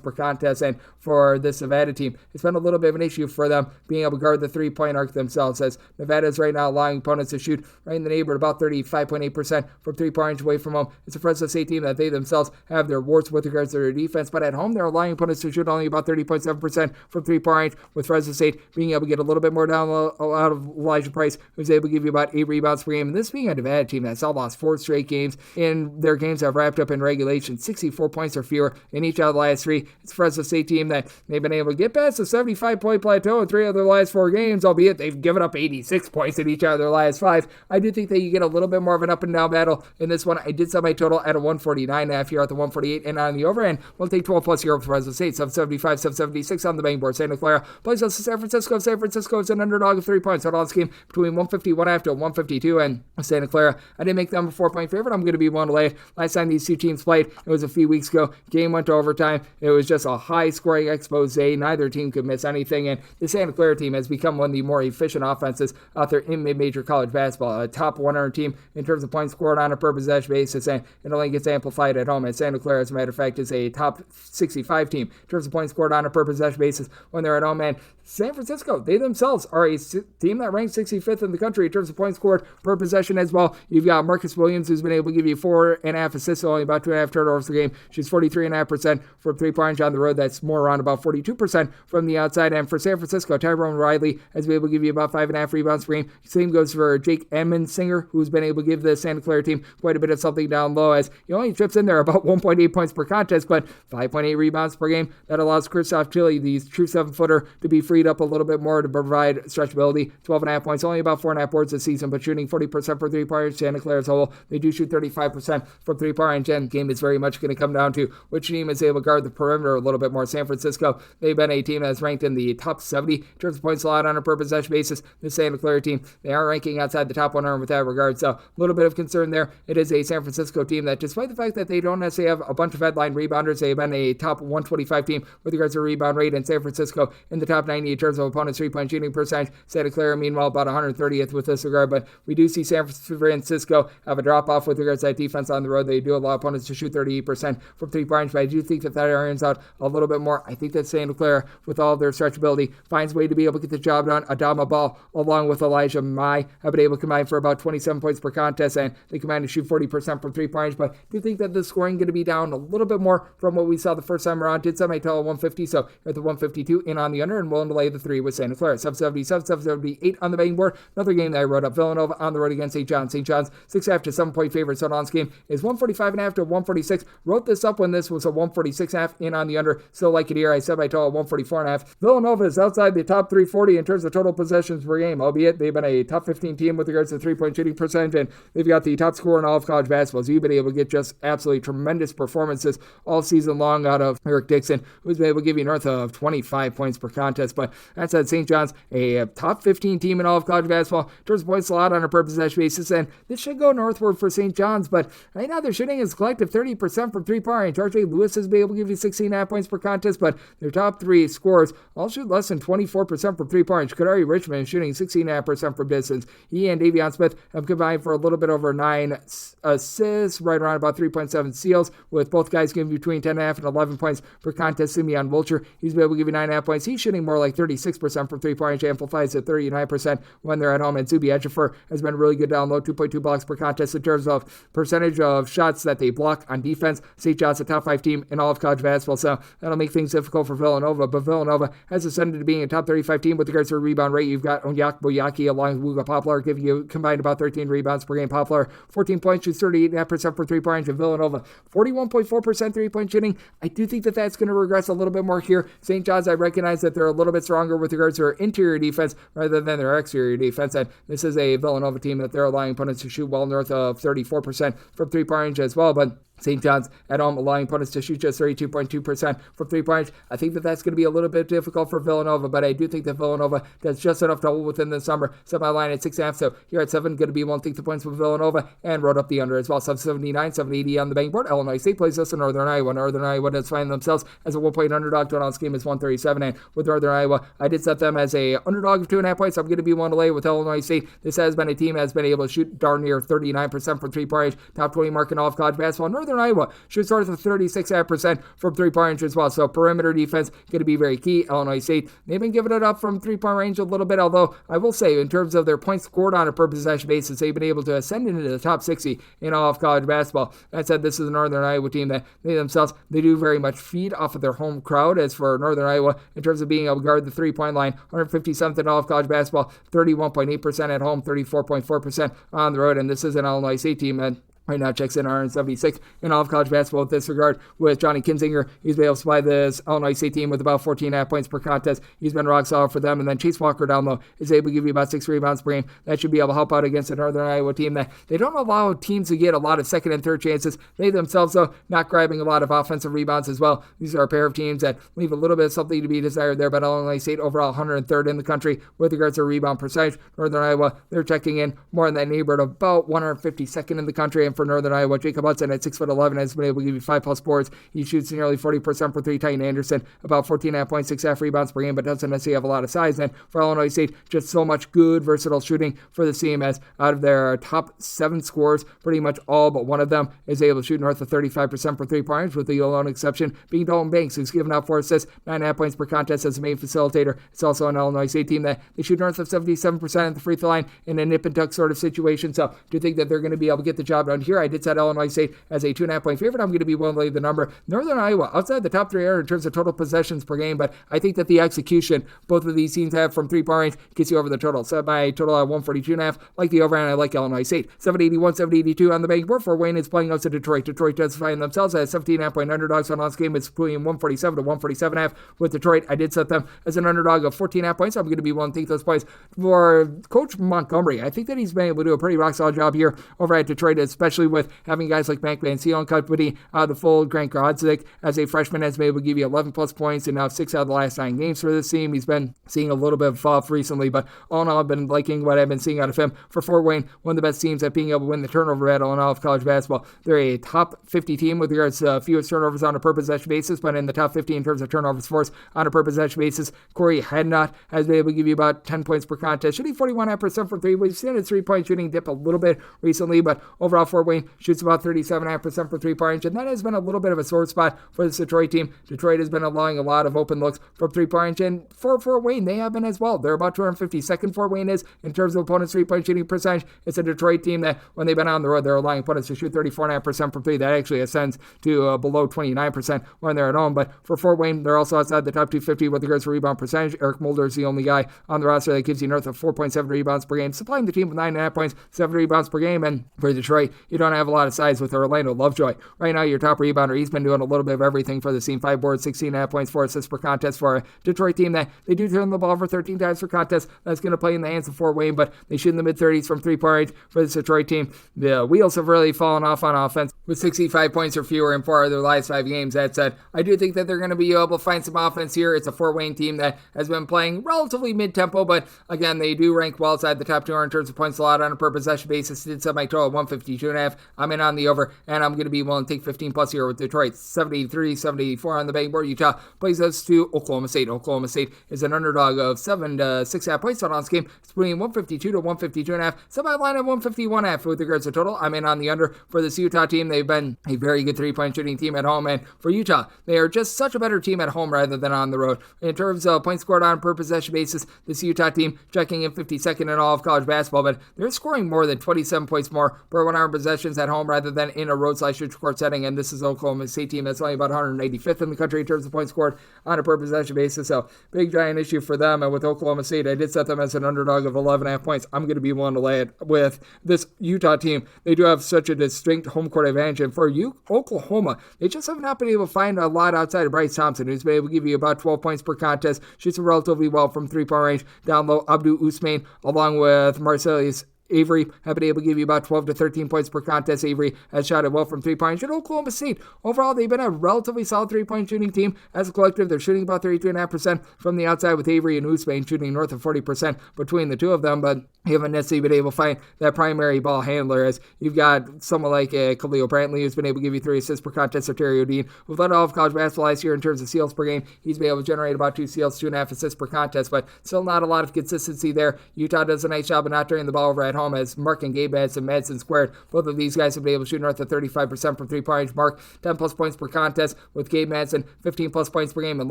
per contest. And for this Nevada team, it's been a little bit of an issue for them being able to guard the 3-point arc themselves, as Nevada is right now allowing opponents to shoot right in the neighborhood about 35.8% from 3-point range away from home. It's a Fresno State team that they themselves have their warts with regards to their defense, but at home they're allowing opponents to shoot only about 30.7% from 3-point range, with Fresno State being able to get a little bit more down low out of Elijah Price, who's able to give you about 8 rebounds per game. And this being a Nevada team that's all lost 4 straight games, and their games have wrapped up in regulation 64 points or fewer in each out of the last 3. It's a Fresno State team that they've been able to get past the 75-point plateau in 3 of their last 4 games, albeit they've given up 86 points in each out of their last 5. I do think that you get a little bit more of an up and down battle in this one. I did set my total at a 149.5 here at the 148, and on the over end, we'll take 12 plus here for Fresno State. 775, 776 on the betting board. Santa Clara plays us to San Francisco. San Francisco is an underdog of 3 points. Total on this game between 151.5 to 152, and Santa Clara, I didn't make them a 4-point favorite. I'm going to be one to lay it. Last time these two teams played, it was a few weeks ago. Game went to overtime. It was just a high-scoring expose. Neither team could miss anything, and the Santa Clara team has become one of the more efficient offenses out there in mid-major college basketball. A top 100 team in terms of points scored on a per possession basis, and it only gets amplified at home. And Santa Clara, as a matter of fact, is a top 65 team in terms of points scored on a per possession basis when they're at home. And San Francisco, they themselves are a team that ranks 65th in the country in terms of points scored per possession as well. You've got Marcus Williams, who's been able to give you 4.5 assists, only about 2.5 turnovers a game. She's 43.5% from 3-point range on the road. That's more around about 42% from the outside. And for San Francisco, Tyrone Riley has been able to give you about 5.5 rebounds per game. Same goes for Jake Emmendsinger, who's been able to give the Santa Clara team quite a bit of something down low, as he only chips in there about 1.8 points per contest, but 5.8 rebounds per game. That allows Christoph Chile, the true 7-footer, to be freed up a little bit more to provide stretchability. 12.5 points, only about 4.5 boards this season, but shooting 40% for 3-point range. Santa Clara as a whole, they do shoot 35% from 3-point range, and game is very much going to come down to which team is able to guard the perimeter a little bit more. San Francisco, they've been a team that's ranked in the top 70 in terms of points allowed on a per possession basis. The Santa Clara team, they are ranking outside the top 100 with that regard, so a little bit of concern there. It is a San Francisco team that, despite the fact that they don't necessarily have a bunch of headline rebounders, they've been a top 125 team with regards to rebound rate, and San Francisco in the top 90 in terms of opponents' 3-point shooting percentage. Santa Clara, meanwhile, about 130th with this regard, but we do see San Francisco have a drop-off with regards to that defense on the road. They do allow opponents to shoot 38% from 3-point range, but I do think that irons out a little bit more. I think that Santa Clara, with all of their stretchability, finds a way to be able to get the job done. Adama Ball, along with Elijah Mai, have been able to combine for about 27 points per contest, and they combine to shoot 40% from 3-point range, but I do think that the scoring going to be down a little bit more from what we saw the first time around. Did set my total 150, so at the 152 in on the under, and willing to lay the 3 with Santa Clara. 777, 778 on the betting board. Another game that I wrote up, Villanova on the road against St. John's. St. John's 6.5 to 7-point favorite. So on this game is 145.5 to 146. Wrote this up when this was a 146.5 in on the under. Still like it here. I set my total 144.5. Villanova is outside the top 340 in terms of total possessions per game, albeit they've been a top 15 team with regards to 3-point shooting percentage, and they've got the top scorer in all of college basketball. So you've been able to get just absolutely tremendous performances all season long out of Eric Dixon, who's been able to give you north of 25 points per contest. But that said, St. John's, a top 15 team in all of college basketball in terms of points allowed on a per possession basis, and this should go northward for St. John's, but right now they're shooting as a collective 30% from 3-point range. RJ Lewis has been able to give you 16.5 points per contest, but their top 3 scorers all shoot less than 24% from 3-point range. Kadari Richmond is shooting 16.5% from distance. He and Davion Smith have combined for a little bit over 9 assists, right around about 3.7 steals, with both guys giving between 10.5 and 11 points per contest. Simeon Wilcher, he's been able to give you 9.5 points. He's shooting more like 36% from 3-point range, amplifies at 39% when they're at home. And Zubi Ejiofor has been really good down low, 2.2 blocks per contest in terms of percentage of shots that they block on defense. St. John's a top 5 team in all of college basketball, so that'll make things difficult for Villanova. But Villanova has ascended to being a top 35 team with regards to rebound rate. You've got Onyak Boyaki along with Wuga Poplar giving you combined about 13 rebounds per game. Poplar 14 points, shoots 38.5% for 3-point range, and Villanova 41.4% 3-point shooting. I do think that that's going to regress a little bit more here. St. John's, I recognize that they're a little bit stronger with regards to their interior defense rather than their exterior defense, and this is a Villanova team that they're allowing opponents to shoot well north of 34% from 3-point range as well. But St. John's at home, allowing opponents to shoot just 32.2% from three-point range. I think that that's going to be a little bit difficult for Villanova, but I do think that Villanova does just enough to hold within the summer. Set my line at 6.5, so here at 7, going to be 1 take the points with Villanova, and wrote up the under as well. 779, 780 on the betting board. Illinois State plays us in Northern Iowa. Northern Iowa does find themselves as a 1-point underdog. Total game is 137, and with Northern Iowa, I did set them as a underdog of 2.5 points. I'm going to be 1 to lay with Illinois State. This has been a team that has been able to shoot darn near 39% from three-point range, top 20 mark in all of college basketball. Northern Iowa shoots north of 36% from three-point range as well. So perimeter defense going to be very key. Illinois State, they've been giving it up from three-point range a little bit, although I will say in terms of their points scored on a per possession basis, they've been able to ascend into the top 60 in all of college basketball. That said, this is a Northern Iowa team that they do very much feed off of their home crowd. As for Northern Iowa, in terms of being able to guard the three-point line, 157th in all of college basketball, 31.8% at home, 34.4% on the road, and this is an Illinois State team that right now checks in 176 in all of college basketball with this regard. With Johnny Kinzinger, he's been able to supply this Illinois State team with about 14.5 points per contest. He's been rock solid for them. And then Chase Walker down low is able to give you about 6 rebounds per game. That should be able to help out against a Northern Iowa team that they don't allow teams to get a lot of second and third chances. They themselves, though, not grabbing a lot of offensive rebounds as well. These are a pair of teams that leave a little bit of something to be desired there, but Illinois State overall 103rd in the country with regards to rebound percentage. Northern Iowa, they're checking in more in that neighborhood of about 152nd in the country. And for Northern Iowa, Jacob Hudson at 6'11" has been able to give you 5+ boards. He shoots nearly 40% for three. Titan Anderson, about 14.5 points, 6.5 rebounds per game, but doesn't necessarily have a lot of size. And for Illinois State, just so much good, versatile shooting for the team, as out of their top 7 scorers, pretty much all but one of them is able to shoot north of 35% for three-point range, with the alone exception being Dalton Banks, who's given out 4 assists, 9.5 points per contest as the main facilitator. It's also an Illinois State team that they shoot north of 77% at the free throw line in a nip and tuck sort of situation. So do you think that they're going to be able to get the job done here? I did set Illinois State as a 2.5 point favorite. I'm going to be willing to lay the number. Northern Iowa, outside the top 3 are in terms of total possessions per game, but I think that the execution both of these teams have from three-point range gets you over the total. Set my total at 142.5. Like the over, and I like Illinois State. 781, 782 on the betting board. For Wayne is playing out to Detroit. Detroit does find themselves as 17.5 point underdogs on last game. It's between 147 to 147.5 with Detroit. I did set them as an underdog of 14.5 points. I'm going to be willing to take those points. For Coach Montgomery, I think that he's been able to do a pretty rock solid job here over at Detroit, especially with having guys like Mac Van Seal and company out of the fold. Grant Grodzik, as a freshman, has been able to give you 11+ points in now 6 out of the last 9 games for this team. He's been seeing a little bit of fall off recently, but all in all, I've been liking what I've been seeing out of him. For Fort Wayne, one of the best teams at being able to win the turnover battle in all of college basketball. They're a top 50 team with regards to fewest turnovers on a per possession basis, but in the top 50 in terms of turnovers forced on a per possession basis. Corey Hadnot has been able to give you about 10 points per contest, shooting 41.5% from 3. We've seen his 3-point shooting dip a little bit recently, but overall Fort Wayne shoots about 37.5% for 3-point range, and that has been a little bit of a sore spot for this Detroit team. Detroit has been allowing a lot of open looks from 3-point range, and for Fort Wayne, they have been as well. They're about 252nd. Fort Wayne is in terms of opponents' 3-point shooting percentage. It's a Detroit team that when they've been on the road, they're allowing opponents to shoot 34.5% from 3. That actually ascends to below 29% when they're at home. But for Fort Wayne, they're also outside the top 250 with regards to rebound percentage. Eric Mulder is the only guy on the roster that gives you north of 4.7 rebounds per game, supplying the team with 9.5 points, 7 rebounds per game. And for Detroit, you don't have a lot of size with Orlando Lovejoy. Right now, your top rebounder, he's been doing a little bit of everything for the team. 5 boards, 16.5 points, 4 assists per contest for a Detroit team that they do turn the ball over 13 times per contest. That's going to play in the hands of Fort Wayne, but they shoot in the mid-30s from 3-point range for this Detroit team. The wheels have really fallen off on offense with 65 points or fewer in 4 of their last 5 games. That said, I do think that they're going to be able to find some offense here. It's a Fort Wayne team that has been playing relatively mid-tempo, but again, they do rank well outside the top 200 in terms of points allowed on a per possession basis. Did set my total at 152.5. I'm in on the over, and I'm going to be willing to take 15+ here with Detroit. 73, 74 on the betting board. Utah plays us to Oklahoma State. Oklahoma State is an underdog of 7 to 6.5 points on this game. It's between 152 to 152.5. Semi line at 151.5 with regards to total. I'm in on the under for this Utah team. They've been a very good 3-point shooting team at home, and for Utah, they are just such a better team at home rather than on the road. In terms of points scored on per possession basis, this Utah team checking in 52nd in all of college basketball, but they're scoring more than 27 points more per 100 possessions at home rather than in a road/neutral court setting, and this is Oklahoma State team that's only about 185th in the country in terms of points scored on a per possession basis, so big giant issue for them. And with Oklahoma State, I did set them as an underdog of 11.5 points. I'm going to be willing to lay it with this Utah team. They do have such a distinct home court advantage, and for Oklahoma, they just have not been able to find a lot outside of Bryce Thompson, who's been able to give you about 12 points per contest, shoots relatively well from 3-point range. Down low, Abdul Usman, along with Marcellus Avery have been able to give you about 12 to 13 points per contest. Avery has shot it well from three-point. And Oklahoma State, overall, they've been a relatively solid three-point shooting team. As a collective, they're shooting about 32.5% from the outside, with Avery and Usman shooting north of 40% between the two of them, but you haven't necessarily been able to find that primary ball handler, as you've got someone like Khalil Brantley, who's been able to give you 3 assists per contest, or Terry O'Dean, who've led all of college basketball last year in terms of steals per game. He's been able to generate about 2 steals, 2.5 assists per contest, but still not a lot of consistency there. Utah does a nice job of not turning the ball over at home, as Mark and Gabe Madison squared. Both of these guys have been able to shoot north of 35% from three-point range. Mark, 10 plus points per contest, with Gabe Madison, 15 plus points per game, and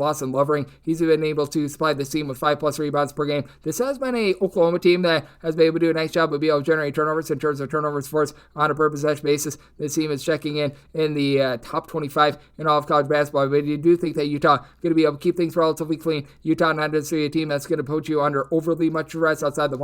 Lawson Lovering, he's been able to supply this team with 5 plus rebounds per game. This has been a Oklahoma team that has been able to do a nice job of being able to generate turnovers in terms of turnovers forced on a per possession basis. This team is checking in the top 25 in all of college basketball, but you do think that Utah going to be able to keep things relatively clean. Utah not necessarily a team that's going to put you under overly much stress outside the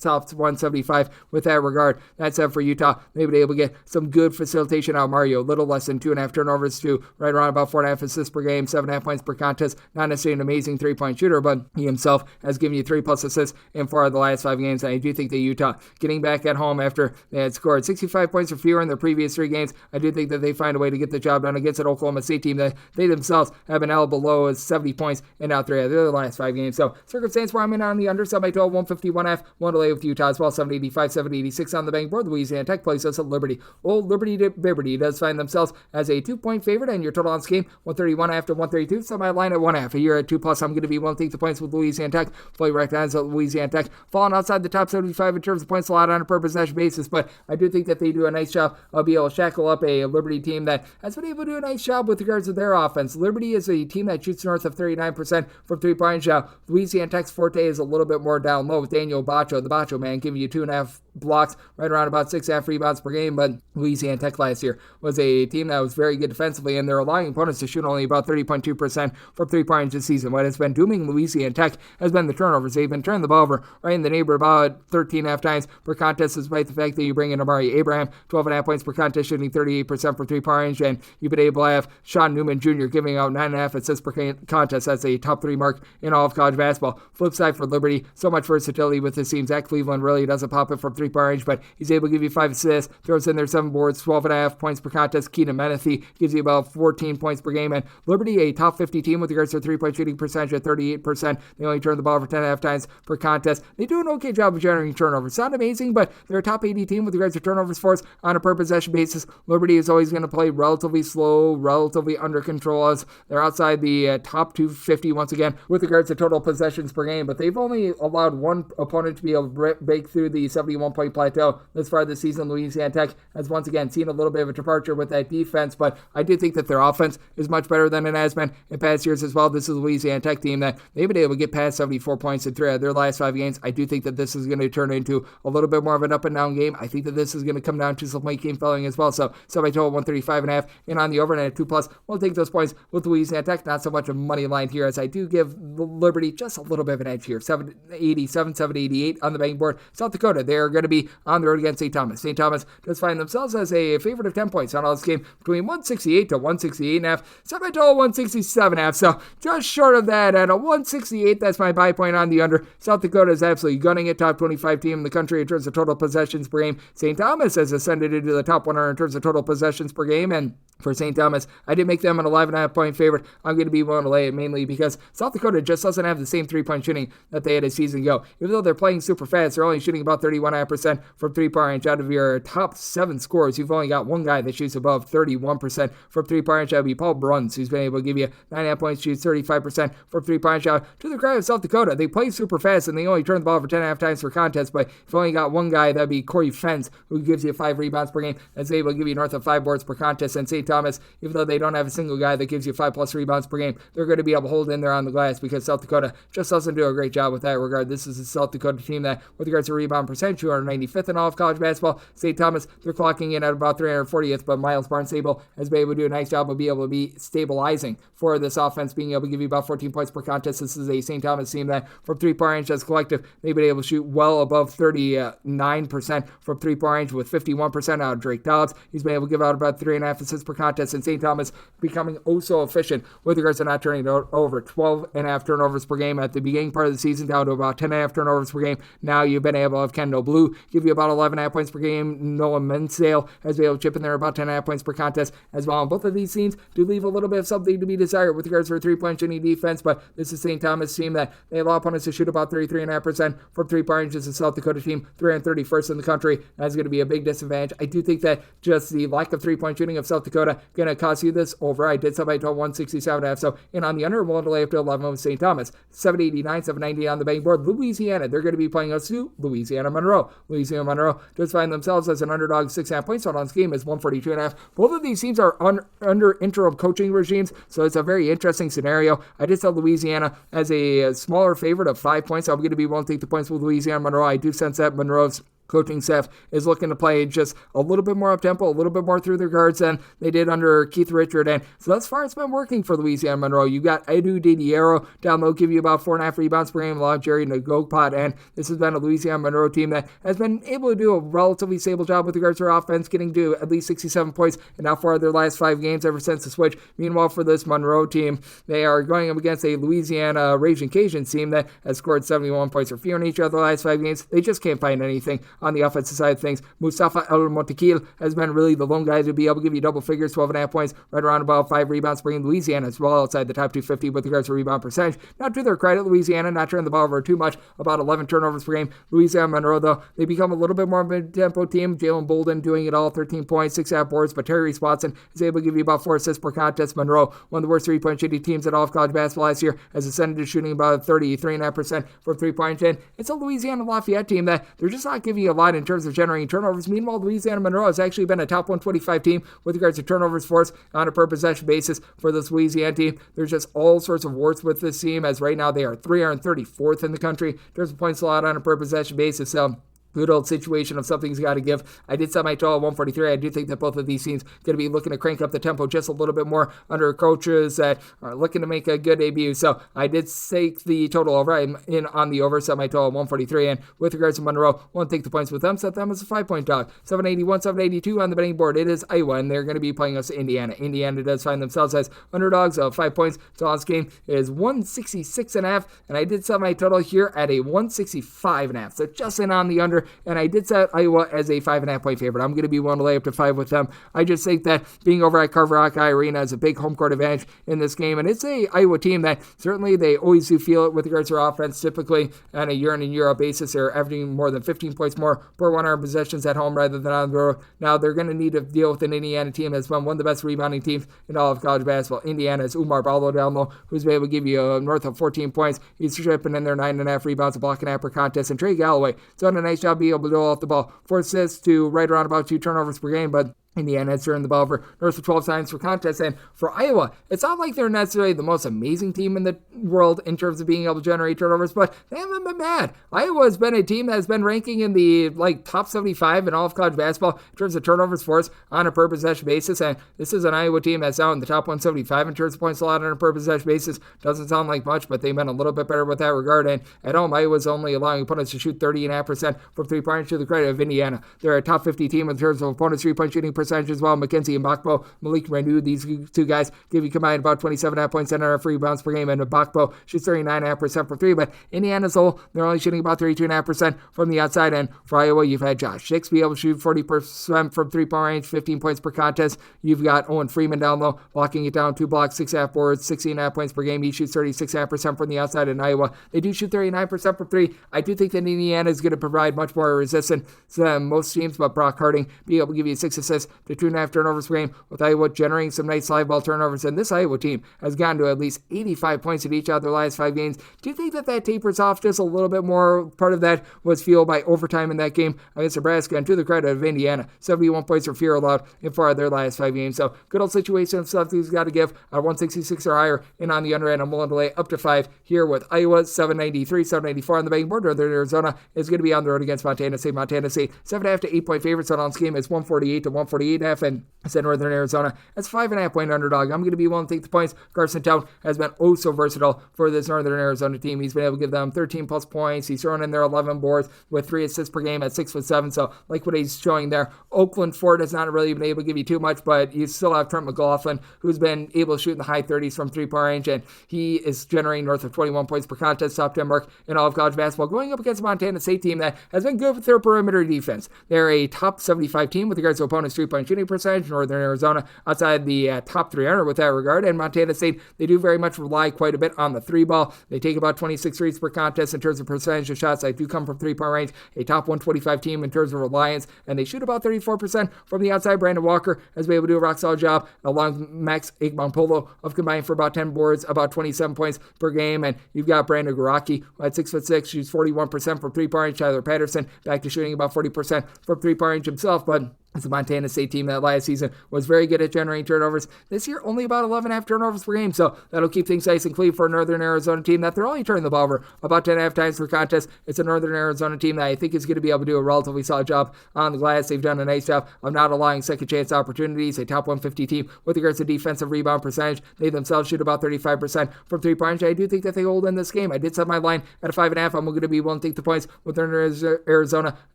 top 175 with that regard. That said, for Utah, they've been able to get some good facilitation out of Mario. A little less than 2.5 turnovers to right around about 4.5 assists per game, 7.5 points per contest. Not necessarily an amazing three-point shooter, but he himself has given you 3 plus assists in 4 of the last 5 games. And I do think that Utah, getting back at home after they had scored 65 points or fewer in their previous 3 games, I do think that they find a way to get the job done against an Oklahoma State team that they themselves have been held below as 70 points in out 3 of their last 5 games. So circumstance where I'm in on the under, sub by 12, 151.5, 1 to lay with Utah as well, 785, 786 on the bank board. Louisiana Tech plays us at Liberty. Old Liberty does find themselves as a 2-point favorite, and your total on this game, 131 after 132. So my line at 1.5. You're at 2 plus. I'm going to be willing to take the points with Louisiana Tech. Fully recognize that Louisiana Tech falling outside the top 75 in terms of points allowed on a per possession basis, but I do think that they do a nice job of being able to shackle up a Liberty team that has been able to do a nice job with regards to their offense. Liberty is a team that shoots north of 39% from three-point shot. Louisiana Tech's forte is a little bit more down low, with Daniel Bacho, the Bacho man, giving you 2.5 blocks, right around about 6.5 rebounds per game, but Louisiana Tech last year was a team that was very good defensively, and they're allowing opponents to shoot only about 30.2% from three-point this season. What has been dooming Louisiana Tech has been the turnovers. They've been turning the ball over right in the neighborhood about 13.5 times per contest, despite the fact that you bring in Amari Abraham, 12.5 points per contest, shooting 38% from three-point range, and you've been able to have Sean Newman Jr. giving out 9.5 assists per contest. That's a top 3 mark in all of college basketball. Flip side for Liberty, so much versatility with this team. Zach Cleveland really doesn't pop it from three-point range, but he's able to give you 5 assists, throws in there 7 boards, 12.5 points per contest. Keenan Menethy gives you about 14 points per game, and Liberty, a top 50 team with regards to their 3-point shooting percentage at 38%. They only turn the ball over 10.5 times per contest. They do an okay job of generating turnovers. It's not amazing, but they're a top 80 team with regards to turnovers forced on a per possession basis. Liberty is always going to play relatively slow, relatively under control, as they're outside the top 250 once again with regards to total possessions per game, but they've only allowed one opponent to be able to break through the 71-point plateau this far this season. Louisiana Tech has once again seen a little bit of a departure with that defense, but I do think that their offense is much better than it has been in past years as well. This is a Louisiana Tech team that they've been able to get past 74 points in 3 of their last 5 games. I do think that this is going to turn into a little bit more of an up and down game. I think that this is going to come down to some late game filling as well. So by total 135.5 and on the over, and at 2 plus, we'll take those points with Louisiana Tech. Not so much a money line here, as I do give Liberty just a little bit of an edge here. 787, 788 on the betting board. South Dakota, they're going to be on the road against St. Thomas. St. Thomas does find themselves as a favorite of 10 points on all this game, between 168 to 168.5. By total 167.5. So just short of that at a 168. That's my buy point on the under. South Dakota is absolutely gunning it, top 25 team in the country in terms of total possessions per game. St. Thomas has ascended into the top 100 in terms of total possessions per game, and for St. Thomas, I did make them an 11.5 point favorite. I'm going to be willing to lay it, mainly because South Dakota just doesn't have the same 3-point shooting that they had a season ago. Even though they're playing super fast, they're only shooting about 31.5% from 3-point range. Out of your top 7 scorers, you've only got one guy that shoots above 31% from 3-point range. That would be Paul Bruns, who's been able to give you 9.5 points, shoots 35% from 3-point shot. To the credit of South Dakota, they play super fast, and they only turn the ball over 10.5 times per contest, but you've only got one guy, that'd be Corey Fentz, who gives you 5 rebounds per game, that's able to give you north of 5 boards per contest. And St. Thomas, even though they don't have a single guy that gives you 5 plus rebounds per game, they're going to be able to hold in there on the glass, because South Dakota just doesn't do a great job with that regard. This is a South Dakota team that, with regards to rebound percentage, 295th in all of college basketball. St. Thomas, they're clocking in at about 340th, but Miles Barnes-Sable has been able to do a nice job of being able to be stabilizing for this offense, being able to give you about 14 points per contest. This is a St. Thomas team that, from 3-point range as a collective, they've been able to shoot well above 39% from 3-point range, with 51% out of Drake Dobbs. He's been able to give out about 3.5 assists per contest, and St. Thomas becoming oh so efficient with regards to not turning it over. 12.5 turnovers per game at the beginning part of the season, down to about 10.5 turnovers per game. Now you've been able to have Kendall Blue do give you about 11.5 points per game. Noah Mensale has been able to chip in there about 10.5 points per contest as well. And both of these teams do leave a little bit of something to be desired with regards to 3-point shooting defense, but this is St. Thomas team that they allow opponents to shoot about 33.5% from 3-point range. This is South Dakota team, 331st in the country. That's going to be a big disadvantage. I do think that just the lack of 3-point shooting of South Dakota going to cost you this over. I did somebody to 167.5, so in on the under, we'll lay up to 11 with St. Thomas. 789, 790 on the betting board. Louisiana, they're going to be playing us to Louisiana Monroe. Louisiana Monroe just find themselves as an underdog, 6.5 points. On this game is 142.5. Both of these teams are under interim coaching regimes, so it's a very interesting scenario. I just saw Louisiana as a smaller favorite of 5 points. I'm going to be willing to take the points with Louisiana Monroe. I do sense that Monroe's coaching staff is looking to play just a little bit more up-tempo, a little bit more through their guards than they did under Keith Richard. And so thus far, it's been working for Louisiana Monroe. You got Edu Didiero down low, give you about 4.5 rebounds per game, along Jerry Nagokpot. And this has been a Louisiana Monroe team that has been able to do a relatively stable job with regards to their offense, getting to at least 67 points in now 4 of their last 5 games ever since the switch. Meanwhile, for this Monroe team, they are going up against a Louisiana Raging Cajuns team that has scored 71 points or fewer in each of their last 5 games. They just can't find anything on the offensive side of things. Mustafa El Montequil has been really the lone guy to be able to give you double figures, 12.5 points, right around about 5 rebounds, bringing Louisiana as well outside the top 250 with regards to rebound percentage. Not to their credit, Louisiana not turning the ball over too much, about 11 turnovers per game. Louisiana Monroe, though, they become a little bit more of a tempo team. Jalen Bolden doing it all, 13 points, 6.5 boards, but Terry Watson is able to give you about 4 assists per contest. Monroe, one of the worst 3-point shooting teams in all of college basketball last year, has ascended to shooting about 33.5% for 3-point shot. It's a Louisiana Lafayette team that they're just not giving you a lot in terms of generating turnovers. Meanwhile, Louisiana Monroe has actually been a top 125 team with regards to turnovers forced on a per possession basis for this Louisiana team. There's just all sorts of warts with this team, as right now they are 334th in the country in terms of points allowed on a per possession basis. So good old situation of something's got to give. I did set my total at 143. I do think that both of these teams going to be looking to crank up the tempo just a little bit more under coaches that are looking to make a good debut. So I did take the total over. I'm in on the over, set my total at 143. And with regards to Monroe, won't take the points with them, set them as a 5-point dog. 781, 782 on the betting board. It is Iowa, and they're going to be playing us Indiana. Indiana does find themselves as underdogs of 5 points. So this game is 166.5, and I did set my total here at a 165.5. So just in on the under. And I did set Iowa as a 5.5 point favorite. I'm going to be willing to lay up to 5 with them. I just think that being over at Carver Hawkeye Arena is a big home court advantage in this game. And it's a Iowa team that certainly they always do feel it with regards to their offense. Typically on a year in and year out basis, they're averaging more than 15 points more per 100 possessions at home rather than on the road. Now they're going to need to deal with an Indiana team that's been one of the best rebounding teams in all of college basketball. Indiana is Umar Ballo down low, who's been able to give you north of 14 points. He's tripping in there 9.5 rebounds, a block and a half per contest. And Trey Galloway has done a nice job being able to go off the ball, 4 assists to right around about 2 turnovers per game, but Indiana has turned the ball over north of 12 times for contests. And for Iowa, it's not like they're necessarily the most amazing team in the world in terms of being able to generate turnovers, but they haven't been bad. Iowa has been a team that has been ranking in the top 75 in all of college basketball in terms of turnovers forced on a per possession basis. And this is an Iowa team that's out in the top 175 in terms of points allowed on a per possession basis. Doesn't sound like much, but they've been a little bit better with that regard. And at home, Iowa's only allowing opponents to shoot 30.5% from 3-point to the credit of Indiana. They're a top 50 team in terms of opponents' 3-point shooting percentage as well. Mackenzie Mbakpo, Malik Renew, these two guys give you combined about 27.5 points and 10.5 rebounds per game, and Mbakpo shoots 39.5% from 3, but Indiana's whole, they're only shooting about 32.5% from the outside, and for Iowa, you've had Josh Hicks be able to shoot 40% from 3-point range, 15 points per contest. You've got Owen Freeman down low, locking it down, 2 blocks, 6.5 boards, 16.5 points per game. He shoots 36.5% from the outside in Iowa. They do shoot 39% from 3. I do think that Indiana is going to provide much more resistance than most teams, but Brock Harding be able to give you 6 assists to 2.5 turnovers per game, with Iowa generating some nice live ball turnovers. And this Iowa team has gotten to at least 85 points in each of their last 5 games. Do you think that tapers off just a little bit more? Part of that was fueled by overtime in that game against Nebraska, and to the credit of Indiana, 71 points or fewer allowed in 4 of their last 5 games. So good old situation of stuff he's got to give at 166 or higher, and on the under end, I'm willing to lay up to 5 here with Iowa, 793, 794 on the betting board. Northern Arizona is going to be on the road against Montana State. Montana State, 7.5 to 8 point favorites on this game is 148 to 148. 48.5, and I said Northern Arizona as 5.5-point underdog. I'm going to be willing to take the points. Carson Towne has been oh so versatile for this Northern Arizona team. He's been able to give them 13 plus points. He's thrown in there 11 boards with 3 assists per game at 6'7". So like what he's showing there. Oakland Ford has not really been able to give you too much, but you still have Trent McLaughlin, who's been able to shoot in the high 30s from 3-point range, and he is generating north of 21 points per contest, top 10 mark in all of college basketball, going up against a Montana State team that has been good with their perimeter defense. They're a top 75 team with regards to opponents' 3-point shooting percentage. Northern Arizona outside the top 300 with that regard, and Montana State, they do very much rely quite a bit on the 3-ball. They take about 26 threes per contest in terms of percentage of shots that do come from 3-point range, a top 125 team in terms of reliance, and they shoot about 34% from the outside. Brandon Walker has been able to do a rock-solid job, along with Max Igbanpolo of combining for about 10 boards, about 27 points per game, and you've got Brandon Garaki, who at 6'6", shoots 41% from 3-point range. Tyler Patterson back to shooting about 40% from 3-point range himself, but it's a Montana State team that last season was very good at generating turnovers. This year, only about 11.5 turnovers per game, so that'll keep things nice and clean for a Northern Arizona team that they're only turning the ball over about 10.5 times per contest. It's a Northern Arizona team that I think is going to be able to do a relatively solid job on the glass. They've done a nice job of not allowing second chance opportunities. A top 150 team with regards to defensive rebound percentage. They themselves shoot about 35% from 3-point range. I do think that they hold in this game. I did set my line at a 5.5. I'm going to be willing to take the points with Northern Arizona.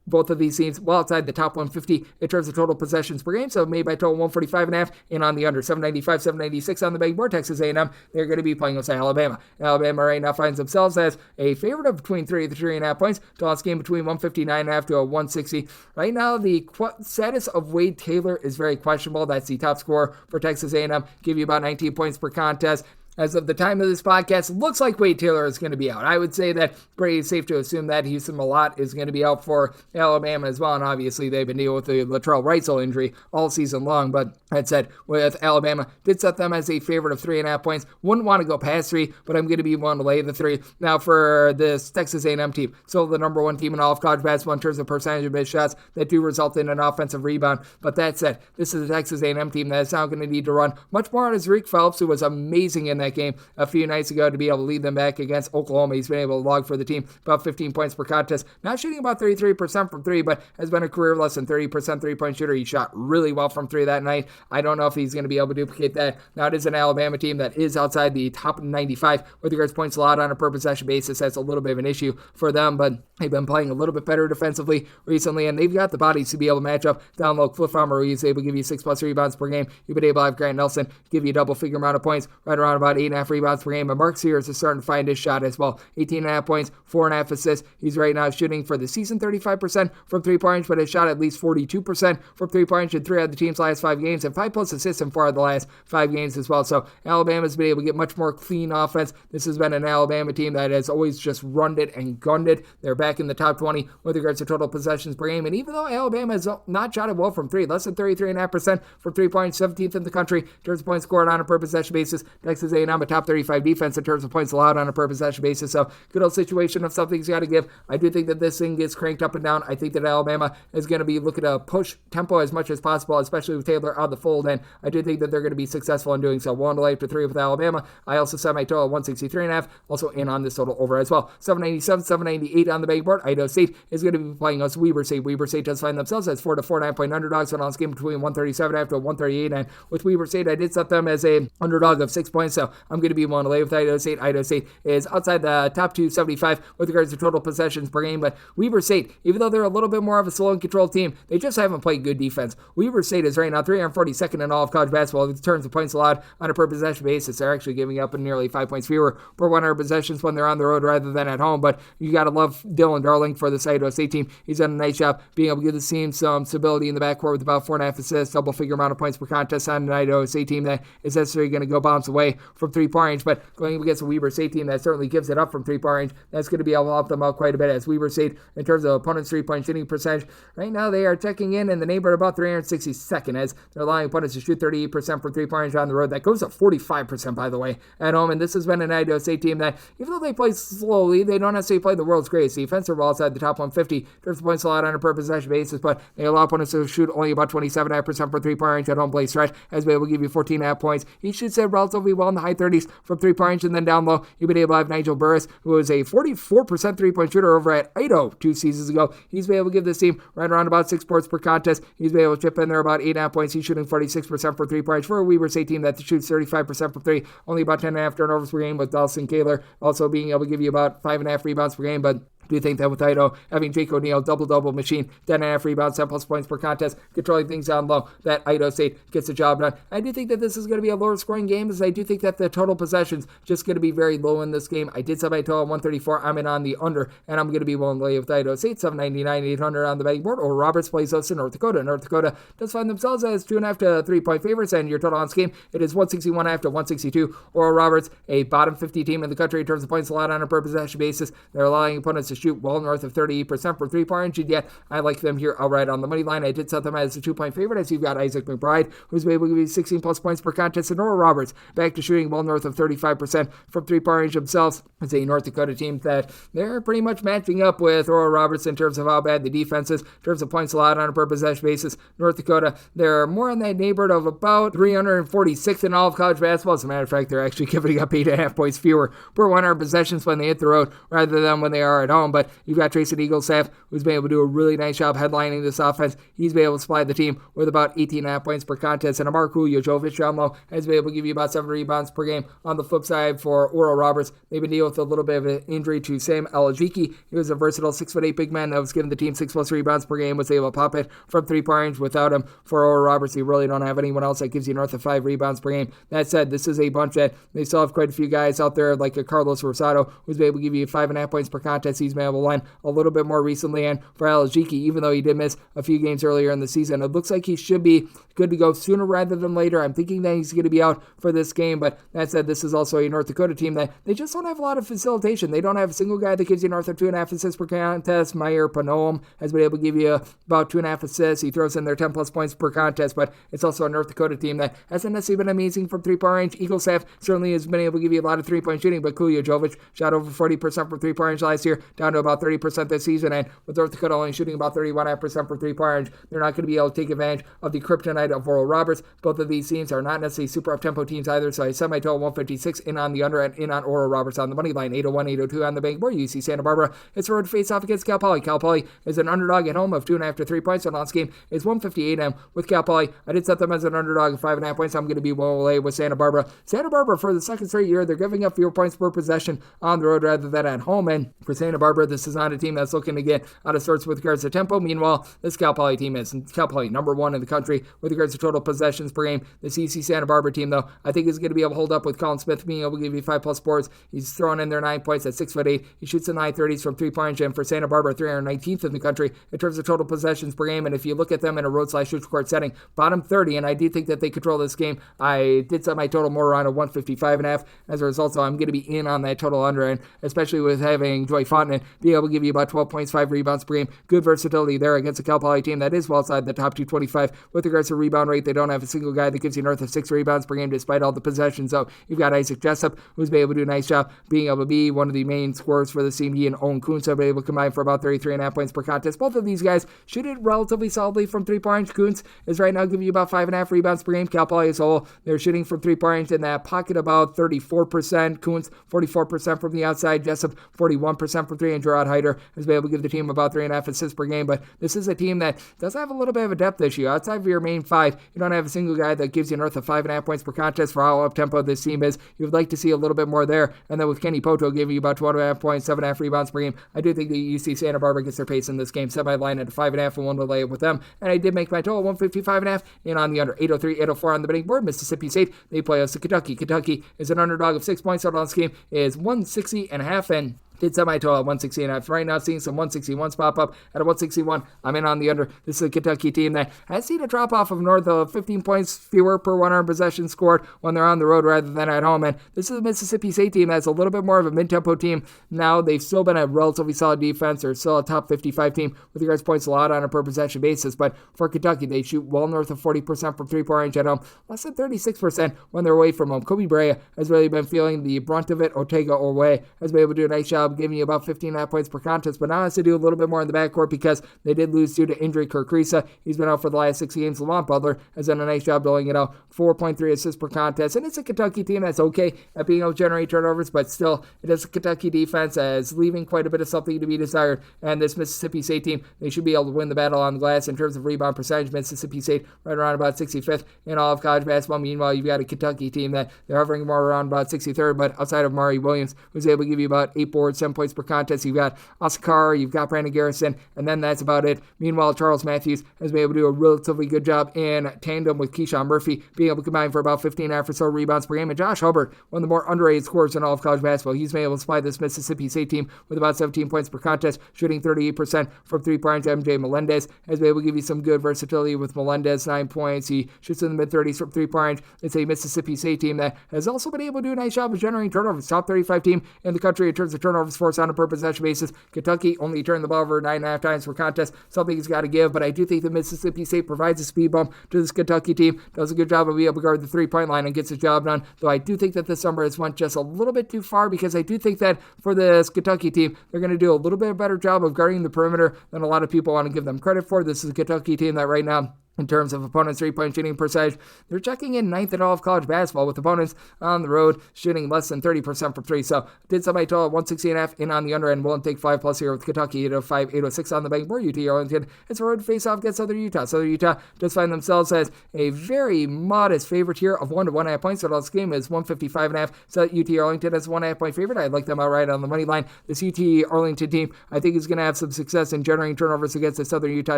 Both of these teams well outside the top 150 in terms of total possessions per game, so made by total 145.5, and on the under 795, 796 on the betting board. Texas A&M, they're going to be playing with Alabama. Alabama right now finds themselves as a favorite of between 3 to 3.5 points. Total game between 159.5 to a 160. Right now, the status of Wade Taylor is very questionable. That's the top scorer for Texas A&M. Give you about 19 points per contest. As of the time of this podcast, it looks like Wade Taylor is going to be out. I would say that pretty safe to assume that Houston Malott is going to be out for Alabama as well, and obviously they've been dealing with the Latrell Wrightsell injury all season long, but that said, with Alabama, did set them as a favorite of 3.5 points. Wouldn't want to go past 3, but I'm going to be willing to lay the 3. Now for this Texas A&M team, still the number 1 team in all of college basketball in terms of percentage of missed shots that do result in an offensive rebound, but that said, this is a Texas A&M team that is now going to need to run much more on his Zariq Phelps, who was amazing in that game a few nights ago to be able to lead them back against Oklahoma. He's been able to log for the team about 15 points per contest. Not shooting about 33% from 3, but has been a career less than 30% 3-point shooter. He shot really well from 3 that night. I don't know if he's going to be able to duplicate that. Now it is an Alabama team that is outside the top 95 with regards to points allowed on a per possession basis. That's a little bit of an issue for them, but they've been playing a little bit better defensively recently, and they've got the bodies to be able to match up down low. Cliff Farmer, he's able to give you 6+ rebounds per game. You've been able to have Grant Nelson give you a double-figure amount of points, right around about 8.5 rebounds per game. And Mark Sears is starting to find his shot as well. 18.5 points, 4.5 assists. He's right now shooting for the season 35% from 3-point range, but has shot at least 42% from 3-point range in 3 of the team's last 5 games, and 5+ assists in 4 of the last 5 games as well. So Alabama's been able to get much more clean offense. This has been an Alabama team that has always just runned it and gunned it. They're back in the top 20 with regards to total possessions per game, and even though Alabama has not shot it well from 3, less than 33.5% from 3-point, 17th in the country in terms of points scored on a per possession basis. Texas A&M a top 35 defense in terms of points allowed on a per possession basis. So good old situation of something's got to give. I do think that this thing gets cranked up and down. I think that Alabama is going to be looking to push tempo as much as possible, especially with Taylor out of the fold, and I do think that they're going to be successful in doing so. 1 to lay up to 3 with Alabama. I also set my total at 163.5, also in on this total over as well. 797, 798 on the betting board. Idaho State is going to be playing us Weber State. Weber State does find themselves as 4 to 4.9-point underdogs on this game between 137.5 to 138, and with Weber State, I did set them as a underdog of 6 points, so I'm going to be willing to lay with Idaho State. Idaho State is outside the top 275 with regards to total possessions per game, but Weber State, even though they're a little bit more of a slow and controlled team, they just haven't played good defense. Weber State is right now 342nd in all of college basketball in terms of points allowed on a per possession basis. They're actually giving up nearly 5 points fewer per 100 possessions when they're on the road rather than at home, but you got to love Dylan Darling for the Idaho State team. He's done a nice job being able to give the team some stability in the backcourt with about 4.5 assists, double-figure amount of points per contest on an Idaho State team that is necessarily going to go bounce away from 3-point range, but going against a Weber State team that certainly gives it up from 3-point range, that's going to be able to help them out quite a bit. As Weber State, in terms of opponents' 3-point shooting percentage, right now they are checking in the neighborhood about 362nd, as they're allowing opponents to shoot 38% from 3-point range on the road. That goes up 45%, by the way, at home, and this has been an Idaho State team that, even though they play slowly, they don't necessarily play the world's greatest defense. They're well outside the top 150 in terms of points allowed on a per possession basis, but they allow opponents to shoot only about 27.5% from 3-point range at home. Blake Stretch has been able to give you 14.5 points. He shoots it relatively well in the high high 30s from three-point range, and then down low, you've been able to have Nigel Burris, who was a 44% three-point shooter over at Idaho 2 seasons ago. He's been able to give this team right around about 6 boards per contest. He's been able to chip in there about 8.5 points. He's shooting 46% for three-point range for a Weber State team that shoots 35% from three, only about 10.5 turnovers per game, with Dawson Kaler also being able to give you about 5.5 rebounds per game, but do you think that with Idaho having Jake O'Neal, double-double machine, 10.5 rebounds, 10 plus points per contest, controlling things down low, that Idaho State gets the job done? I do think that this is going to be a lower scoring game, as I do think that the total possessions just going to be very low in this game. I did set my total at 134. I'm in on the under, and I'm going to be willing to lay with Idaho State, 799, 800 on the betting board. Or Roberts plays us in North Dakota. North Dakota does find themselves as 2.5 to 3-point favorites, and your total on this game, it is 161.5 to 162. Or Roberts, a bottom 50 team in the country in terms of points allowed on a per possession basis. They're allowing opponents to shoot well north of 38% for three-point range, and yet I like them here outright on the money line. I did set them as a 2-point favorite, as you've got Isaac McBride, who's been able to give you 16 plus points per contest, and Nora Roberts back to shooting well north of 35% from three-point range themselves. It's a North Dakota team that they're pretty much matching up with Nora Roberts in terms of how bad the defense is, in terms of points allowed on a per possession basis. North Dakota, they're more in that neighborhood of about 346th in all of college basketball. As a matter of fact, they're actually giving up 8.5 points fewer per 100 possessions when they hit the road rather than when they are at home. But you've got Tracy Eaglestaff, who's been able to do a really nice job headlining this offense. He's been able to supply the team with about 18.5 points per contest, and Amar Jovic down low has been able to give you about 7 rebounds per game. On the flip side, for Oral Roberts, they've been dealing with a little bit of an injury to Sam Alajiki. He was a versatile 6'8" big man that was giving the team 6 plus rebounds per game, was able to pop it from three-point range. Without him, for Oral Roberts, you really don't have anyone else that gives you north of 5 rebounds per game. That said, this is a bunch that they still have quite a few guys out there, like a Carlos Rosado, who's been able to give you 5.5 points per contest. He's been able to line a little bit more recently, and for Alajiki, even though he did miss a few games earlier in the season, it looks like he should be good to go sooner rather than later. I'm thinking that he's going to be out for this game, but that said, this is also a North Dakota team that they just don't have a lot of facilitation. They don't have a single guy that gives you north of 2.5 assists per contest. Meyer Panoam has been able to give you about 2.5 assists. He throws in their 10 plus points per contest, but it's also a North Dakota team that hasn't necessarily been amazing from three-point range. Eaglestaff certainly has been able to give you a lot of three-point shooting, but Jovic shot over 40% from three-point range last year, down to about 30% this season, and with North Dakota only shooting about 31.5% for three-point range, they're not going to be able to take advantage of the kryptonite of Oral Roberts. Both of these teams are not necessarily super up-tempo teams either, so I set my total 156 in on the under and in on Oral Roberts on the money line, 801, 802 on the bank board. UC Santa Barbara, it's a road face off against Cal Poly. Cal Poly is an underdog at home of 2.5 to 3 points, so last game is 158 with Cal Poly. I did set them as an underdog of 5.5 points. I'm going to be well away with Santa Barbara. Santa Barbara, for the second straight year, they're giving up fewer points per possession on the road rather than at home, and for Santa Barbara, this is not a team that's looking to get out of sorts with regards to tempo. Meanwhile, this Cal Poly team is Cal Poly number 1 in the country with regards to total possessions per game. The UC Santa Barbara team, though, I think is going to be able to hold up with Colin Smith being able to give you 5 plus boards. He's throwing in their 9 points at 6'8". He shoots in the high 30s from three-point range, and for Santa Barbara, 319th in the country in terms of total possessions per game. And if you look at them in a road/neutral court setting, bottom 30, and I do think that they control this game. I did set my total more around a 155.5. As a result, so I'm going to be in on that total under, and especially with having Joy Fontenot be able to give you about 12 points, 5 rebounds per game. Good versatility there against a Cal Poly team that is well outside the top 225 with regards to rebound rate. They don't have a single guy that gives you north of 6 rebounds per game despite all the possessions. So you've got Isaac Jessup, who's been able to do a nice job being able to be one of the main scorers for the team. He and Owen Kuntz have been able to combine for about 33.5 points per contest. Both of these guys shoot it relatively solidly from three-point range. Kuntz is right now giving you about 5.5 rebounds per game. Cal Poly as a whole, they're shooting from three-point range in that pocket about 34%. Kuntz, 44% from the outside. Jessup, 41% from three. And Gerard Hyder has been able to give the team about 3.5 assists per game. But this is a team that does have a little bit of a depth issue. Outside of your main 5, you don't have a single guy that gives you north of 5.5 points per contest for how up-tempo this team is. You would like to see a little bit more there. And then with Kenny Poto giving you about 12.5 points, 7.5 rebounds per game, I do think the UC Santa Barbara gets their pace in this game. Set my line at 5.5 and 1 to lay it with them. And I did make my total 155.5 in on the under. 803, 804 on the betting board. Mississippi State, they play us to Kentucky. Kentucky is an underdog of 6 points. Total on this game is 160.5, and did set my total at 160.5. Right now, seeing some 161s pop up at a 161. I'm in on the under. This is a Kentucky team that has seen a drop off of north of 15 points fewer per 100 possessions scored when they're on the road rather than at home. And this is a Mississippi State team that's a little bit more of a mid-tempo team. Now, they've still been a relatively solid defense. They're still a top 55 team with regards to points allowed on a per possession basis. But for Kentucky, they shoot well north of 40% from three-point range at home, less than 36% when they're away from home. Kobe Brea has really been feeling the brunt of it. Otega Orwe has been able to do a nice job job giving you about 15.5 points per contest, but now has to do a little bit more in the backcourt because they did lose due to injury. Kirk Risa, he's been out for the last 6 games. Lamont Butler has done a nice job doling it out, 4.3 assists per contest, and it's a Kentucky team that's okay at being able to generate turnovers, but still, it is a Kentucky defense that is leaving quite a bit of something to be desired, and this Mississippi State team, they should be able to win the battle on the glass in terms of rebound percentage. Mississippi State right around about 65th in all of college basketball. Meanwhile, you've got a Kentucky team that they're hovering more around about 63rd, but outside of Mari Williams, who's able to give you about 8 boards, 7 points per contest, you've got Oscar, you've got Brandon Garrison, and then that's about it. Meanwhile, Charles Matthews has been able to do a relatively good job in tandem with Keyshawn Murphy, being able to combine for about 15.5 or so rebounds per game. And Josh Hubbard, one of the more underrated scorers in all of college basketball, he's been able to supply this Mississippi State team with about 17 points per contest, shooting 38% from 3-point. MJ Melendez has been able to give you some good versatility with Melendez, 9 points. He shoots in the mid-30s from 3-point. It's a Mississippi State team that has also been able to do a nice job of generating turnovers. Top 35 team in the country in terms of turnovers forced on a per possession basis. Kentucky only turned the ball over 9.5 times per contest. Something he's got to give, but I do think that Mississippi State provides a speed bump to this Kentucky team, does a good job of being able to guard the 3-point line and gets the job done, though I do think that this number has went just a little bit too far because I do think that for this Kentucky team, they're going to do a little bit better job of guarding the perimeter than a lot of people want to give them credit for. This is a Kentucky team that right now, in terms of opponents' 3-point shooting percentage, they're checking in 9th in all of college basketball, with opponents on the road shooting less than 30% from 3. So did somebody total 160.5 in on the under end. Willing to take 5+ here with Kentucky at 805-806 on the bank. More UT Arlington. It's a road face-off against Southern Utah. Southern Utah just find themselves as a very modest favorite here of 1 to 1.5 points. So this game is 155.5. So UT Arlington is 1.5 point favorite. I'd like them outright on the money line. This UT Arlington team, I think, is going to have some success in generating turnovers against the Southern Utah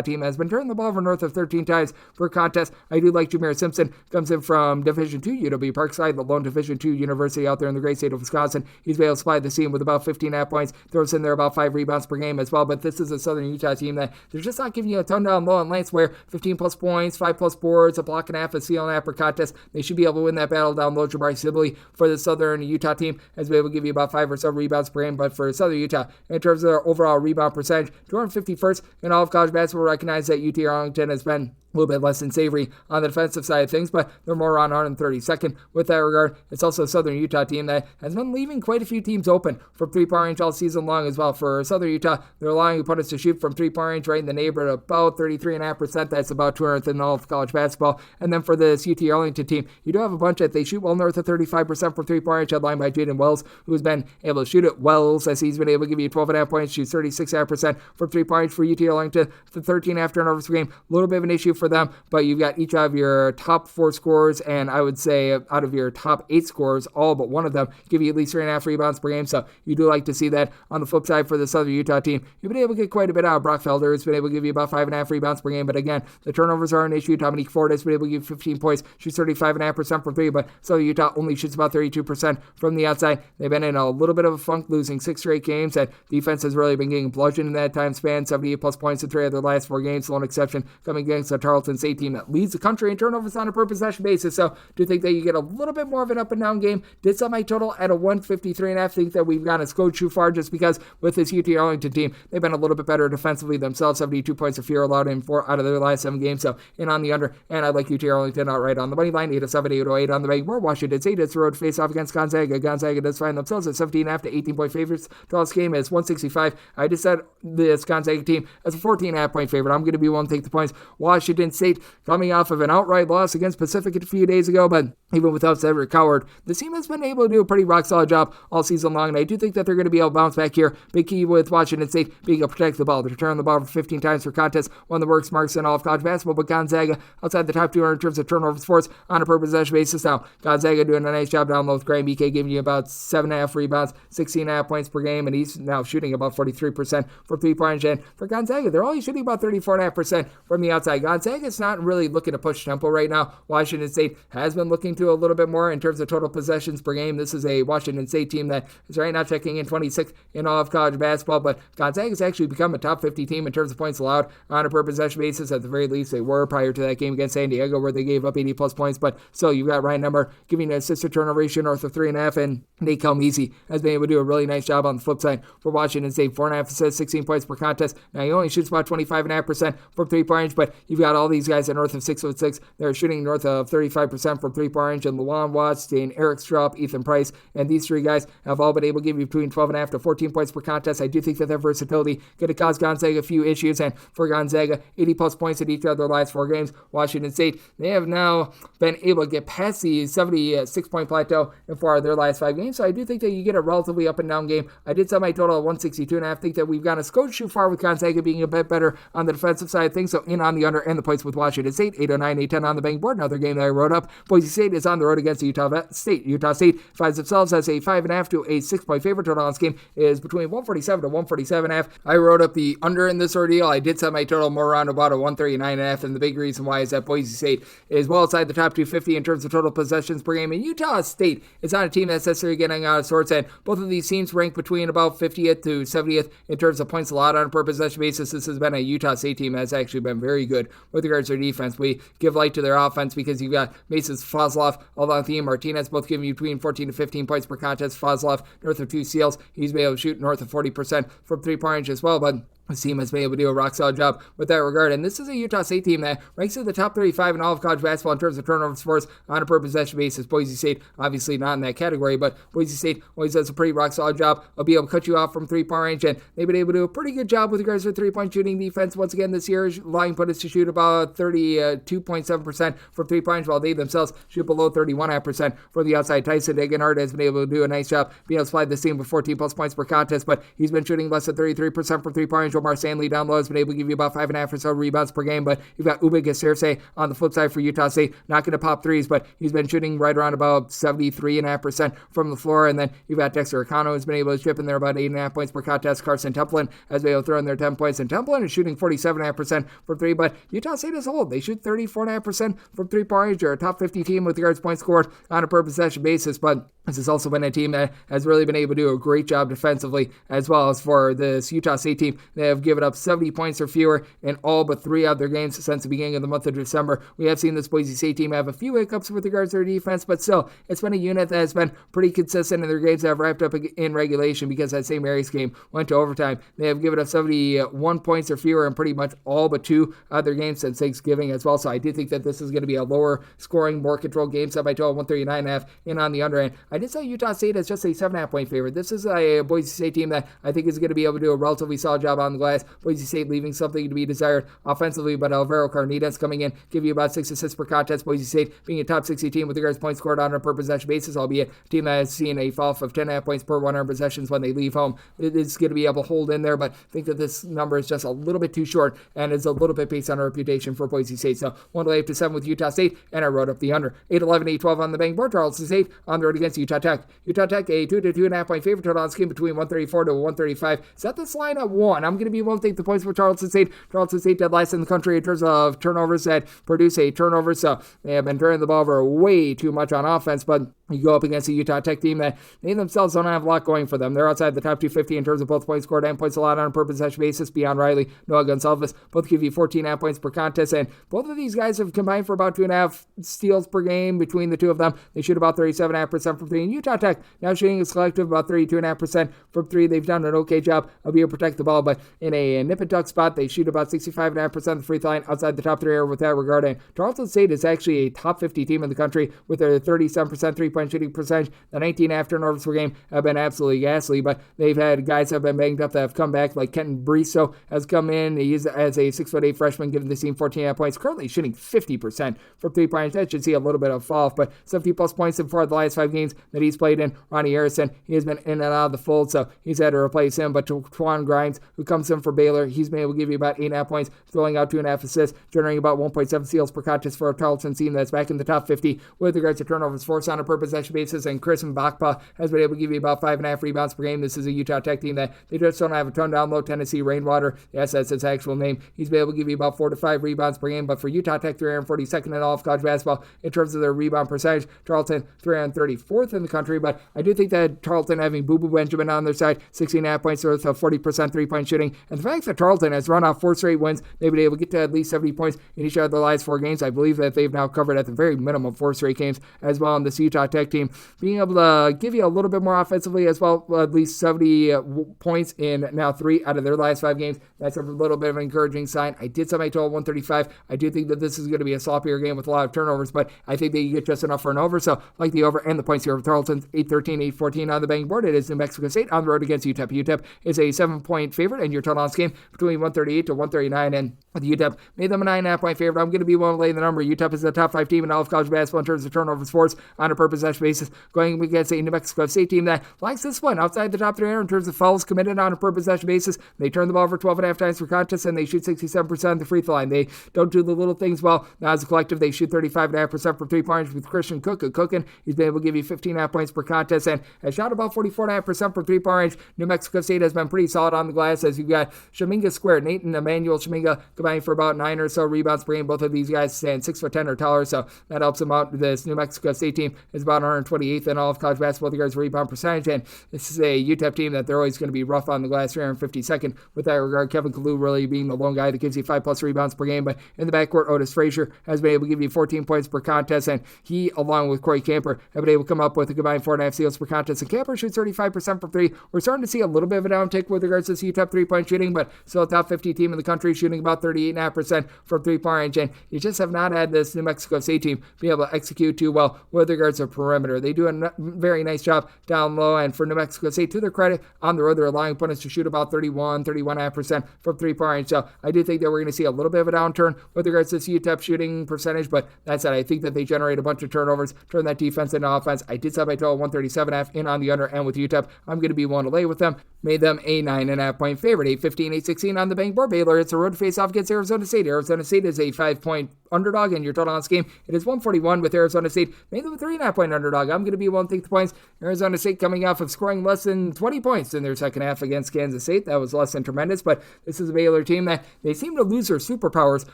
team. Has been turning the ball over north of 13 times per contest. I do like Jameer Simpson. Comes in from Division II UW Parkside, the lone Division II university out there in the great state of Wisconsin. He's been able to supply the team with about 15.5 points. Throws in there about 5 rebounds per game as well. But this is a Southern Utah team that they're just not giving you a ton down low on Lance Ware. 15+ points, 5+ boards, a block and a half, a steal and a half per contest. They should be able to win that battle down low. Jabari Sibley for the Southern Utah team has been able to give you about 5 or so rebounds per game. But for Southern Utah, in terms of their overall rebound percentage, 251st in all of college basketball. Recognize that UT Arlington has been a little bit less than savory on the defensive side of things, but they're more around 132nd with that regard. It's also a Southern Utah team that has been leaving quite a few teams open from 3-point range all season long as well. For Southern Utah, they're allowing opponents to shoot from 3-point range right in the neighborhood of about 33.5%. That's about 200th in all of college basketball. And then for this UT Arlington team, you do have a bunch that they shoot well north of 35% from 3-point range, headlined by Jaden Wells, who's been able to shoot it. Wells, as he's been able to give you 12.5 points, shoots 36.5% from 3-point range for UT Arlington. The 13.5 turnovers per game, a little bit of an issue for them, but you've got each of your top 4 scorers, and I would say out of your top 8 scorers, all but one of them give you at least 3.5 rebounds per game. So you do like to see that. On the flip side, for the Southern Utah team, you've been able to get quite a bit out of Brock Felder, who's been able to give you about 5.5 rebounds per game. But again, the turnovers are an issue. Dominique Ford has been able to give 15 points, shoots 35.5% from 3, but Southern Utah only shoots about 32% from the outside. They've been in a little bit of a funk, losing 6 straight games. That defense has really been getting bludgeoned in that time span. 78+ points in 3 of their last 4 games. Lone exception coming against the Charleston State team that leads the country in turnovers on a per possession basis. So do think that you get a little bit more of an up and down game. Did set my total at a 153.5. Think that we've gone a go too far just because with this UT Arlington team, they've been a little bit better defensively themselves. 72 points of fear allowed in 4 out of their last 7 games. So in on the under, and I like UT Arlington outright on the money line. 807-808 on the bank. More Washington State. It's the road face off against Gonzaga. Gonzaga does find themselves at 17.5 to 18-point favorites. This game is 165. I just said this Gonzaga team as a 14.5 point favorite. I'm going to be willing to take the points. Washington State coming off of an outright loss against Pacific a few days ago, but even without Cedric Coward, the team has been able to do a pretty rock solid job all season long, and I do think that they're going to be able to bounce back here. Big key with Washington State being able to protect the ball. They're turning the ball for 15 times per contest, one of the worst marks in all of college basketball, but Gonzaga outside the top 200 in terms of turnovers forced on a per possession basis. Now, Gonzaga doing a nice job down low with Graham BK, giving you about 7.5 rebounds, 16.5 points per game, and he's now shooting about 43% from 3-point range. For Gonzaga, they're only shooting about 34.5% from the outside. Gonzaga's not really looking to push tempo right now. Washington State has been looking to a little bit more in terms of total possessions per game. This is a Washington State team that is right now checking in 26th in all of college basketball, but Gonzaga's actually become a top 50 team in terms of points allowed on a per possession basis. At the very least, they were prior to that game against San Diego where they gave up 80+ points, but still, you've got Ryan Number giving an assist to turnover ratio north of 3.5, and Nate Calmeese has been able to do a really nice job on the flip side for Washington State. 4.5 assists, 16 points per contest. Now, he only shoots about 25.5% from 3-point range, but you've got all these guys are north of 6'6". They're shooting north of 35% from three-point range, and Luan Watts, Eric Straub, Ethan Price, and these three guys have all been able to give you between 12.5 to 14 points per contest. I do think that their versatility going to cause Gonzaga a few issues, and for Gonzaga, 80-plus points in each of their last 4 games. Washington State, they have now been able to get past the 76-point plateau in 4 of their last 5 games, so I do think that you get a relatively up-and-down game. I did set my total at 162, and I think that we've gone a skosh too far with Gonzaga being a bit better on the defensive side of things, so in on the under and the points with Washington State, 809, 810 on the betting board. Another game that I wrote up, Boise State is on the road against Utah State. Utah State finds themselves as a 5.5 to a 6-point favorite. Total on this game is between 147 to 147.5. I wrote up the under in this ordeal. I did set my total more around about a 139.5, and the big reason why is that Boise State is well outside the top 250 in terms of total possessions per game, and Utah State is not a team that's necessarily getting out of sorts, and both of these teams rank between about 50th to 70th in terms of points allowed on a per possession basis. This has been a Utah State team that's actually been very good with regards to their defense. We give light to their offense because you've got Mason Fazlov, Alonthea Martinez, both giving you between 14 to 15 points per contest. Fazlov north of 2 steals. He's been able to shoot north of 40% from three-point range as well, but this team has been able to do a rock-solid job with that regard, and this is a Utah State team that ranks in the top 35 in all of college basketball in terms of turnovers forced on a per-possession basis. Boise State, obviously not in that category, but Boise State always does a pretty rock-solid job of being able to cut you off from three-point range, and they've been able to do a pretty good job with regards to three-point shooting defense. Once again this year, allowing put us to shoot about 32.7% from three-point range, while they themselves shoot below 31.5% for the outside. Tyson Degenhardt has been able to do a nice job being able to slide this team with 14-plus points per contest, but he's been shooting less than 33% from three-point range. Omar Stanley down low has been able to give you about 5.5 or so rebounds per game, but you've got Ube Gasirse on the flip side for Utah State, not going to pop threes, but he's been shooting right around about 73.5% from the floor, and then you've got Dexter Akano who's been able to chip in there about 8.5 points per contest. Carson Templin has been able to throw in their 10 points, and Templin is shooting 47.5% from three, but Utah State as a whole, they shoot 34.5% from three-point range. They're a top 50 team with regards to points scored on a per possession basis, but this has also been a team that has really been able to do a great job defensively, as well as for this Utah State team. They have given up 70 points or fewer in all but 3 of their games since the beginning of the month of December. We have seen this Boise State team have a few hiccups with regards to their defense, but still, it's been a unit that has been pretty consistent in their games that have wrapped up in regulation, because that St. Mary's game went to overtime. They have given up 71 points or fewer in pretty much all but 2 of their games since Thanksgiving as well, so I do think that this is going to be a lower scoring, more controlled game, set by total 139.5 in on the under end. I did say Utah State is just a 7.5 point favorite. This is a Boise State team that I think is going to be able to do a relatively solid job on the glass. Boise State leaving something to be desired offensively, but Alvaro Carnitas coming in, give you about 6 assists per contest. Boise State being a top 60 team with regards to points scored on a per possession basis, albeit a team that has seen a fall of 10.5 points per 100 possessions when they leave home. It is going to be able to hold in there, but I think that this number is just a little bit too short and is a little bit based on a reputation for Boise State. So 108 to 7 with Utah State, and I wrote up the under. 8-11, 8-12 on the betting board. Charleston State on the road against Utah Tech. Utah Tech, a 2 to 2.5 point favorite. Total on this game between 134 to 135. Set this line at 1. I'm going to be willing to take the points for Charleston State. Charleston State dead last in the country in terms of turnovers that produce a turnover, so they have been turning the ball over way too much on offense, but you go up against a Utah Tech team that they themselves don't have a lot going for them. They're outside the top 250 in terms of both points scored and points allowed on a per possession basis. Beyond Riley, Noah Gonsalves both give you 14.5 points per contest, and both of these guys have combined for about 2.5 steals per game between the two of them. They shoot about 37.5% from three, and Utah Tech now shooting a collective about 32.5% from three. They've done an okay job of being able to protect the ball, but in a nip and tuck spot, they shoot about 65.5% of the free throw line outside the top 3 area with that regard. And Charleston State is actually a top 50 team in the country with their 37% three-point shooting percentage. The 19.5 turnovers per game have been absolutely ghastly, but they've had guys that have been banged up that have come back, like Kenton Bristow has come in. He's as a 6'8" freshman, giving the team 14.5 points, currently shooting 50% from three-point. That should see a little bit of fall off, but 70-plus points in 4 of the last 5 games that he's played in. Ronnie Harrison, he has been in and out of the fold, so he's had to replace him, but Twan Grimes, who comes in for Baylor, he's been able to give you about 8.5 points, throwing out 2.5 assists, generating about 1.7 steals per contest for a Charleston team that's back in the top 50 with regards to turnovers forced on a per possession basis, and Chris Mbakpa has been able to give you about 5.5 rebounds per game. This is a Utah Tech team that they just don't have a ton down low. Tennessee Rainwater, yes, that's his actual name. He's been able to give you about 4 to 5 rebounds per game, but for Utah Tech, 342nd in all of college basketball in terms of their rebound percentage. Charleston, 334th in the country, but I do think that Charleston having Boo Boo Benjamin on their side, 16.5 points worth of 40% three-point shooting, and the fact that Charleston has run off 4 straight wins, they've been able to get to at least 70 points in each of their last 4 games. I believe that they've now covered at the very minimum 4 straight games as well in this Utah contact team, being able to give you a little bit more offensively as well, at least 70 points in now 3 out of their last 5 games. That's a little bit of an encouraging sign. I did set my total 135. I do think that this is going to be a sloppier game with a lot of turnovers, but I think that you get just enough for an over. So like the over and the points here with Tarleton's 8-13, 8-14 on the betting board. It is New Mexico State on the road against UTEP. UTEP is a 7-point favorite, and your total on this game between 138 to 139, and with UTEP made them a 9.5-point favorite. I'm going to be willing to lay the number. UTEP is the top 5 team in all of college basketball in terms of turnovers forced on a per possession basis, going against a New Mexico State team that likes this one outside the top 300 in terms of fouls committed on a per possession basis. They turn the ball over 12.5 times per contest, and they shoot 67% of the free throw line. They don't do the little things well. Now as a collective, they shoot 35.5% from 3-pointers with Christian Cook cooking. He's been able to give you 15.5 points per contest and has shot about 44.5% from 3-point range. New Mexico State has been pretty solid on the glass, as you've got Shaminga squared. Nate and Emmanuel Shaminga combining for about 9 or so rebounds per game. Both of these guys stand 6'10" or taller, so that helps them out. This New Mexico State team is about 128th in all of college basketball with regards to rebound percentage, and this is a UTEP team that they're always going to be rough on the glass, 352nd with that regard. Kevin Kalu really being the lone guy that gives you 5+ rebounds per game, but in the backcourt, Otis Frazier has been able to give you 14 points per contest, and he, along with Corey Camper, have been able to come up with a combined 4.5 steals per contest, and Camper shoots 35% from 3. We're starting to see a little bit of a downtick with regards to this UTEP 3-point shooting, but still a top 50 team in the country, shooting about 38.5% from 3-point range, and you just have not had this New Mexico State team be able to execute too well with regards to perimeter. They do a very nice job down low, and for New Mexico State, to their credit, on the road, they're allowing opponents to shoot about 31.5% from 3-point range, so I do think that we're going to see a little bit of a downturn with regards to this UTEP shooting percentage, but that said, I think that they generate a bunch of turnovers, turn that defense into offense. I did set my total 137.5 in on the under, and with UTEP, I'm going to be willing to lay with them. Made them a 9.5-point favorite, 8-15, 8-16 on the bank board. Baylor, it's a road face-off against Arizona State. Arizona State is a 5-point underdog, and your total on this game, it is 141 with Arizona State. Made them a 3.5-point underdog. I'm going to be willing to take the points. Arizona State coming off of scoring less than 20 points in their second half against Kansas State. That was less than tremendous, but this is a Baylor team that they seem to lose their superpowers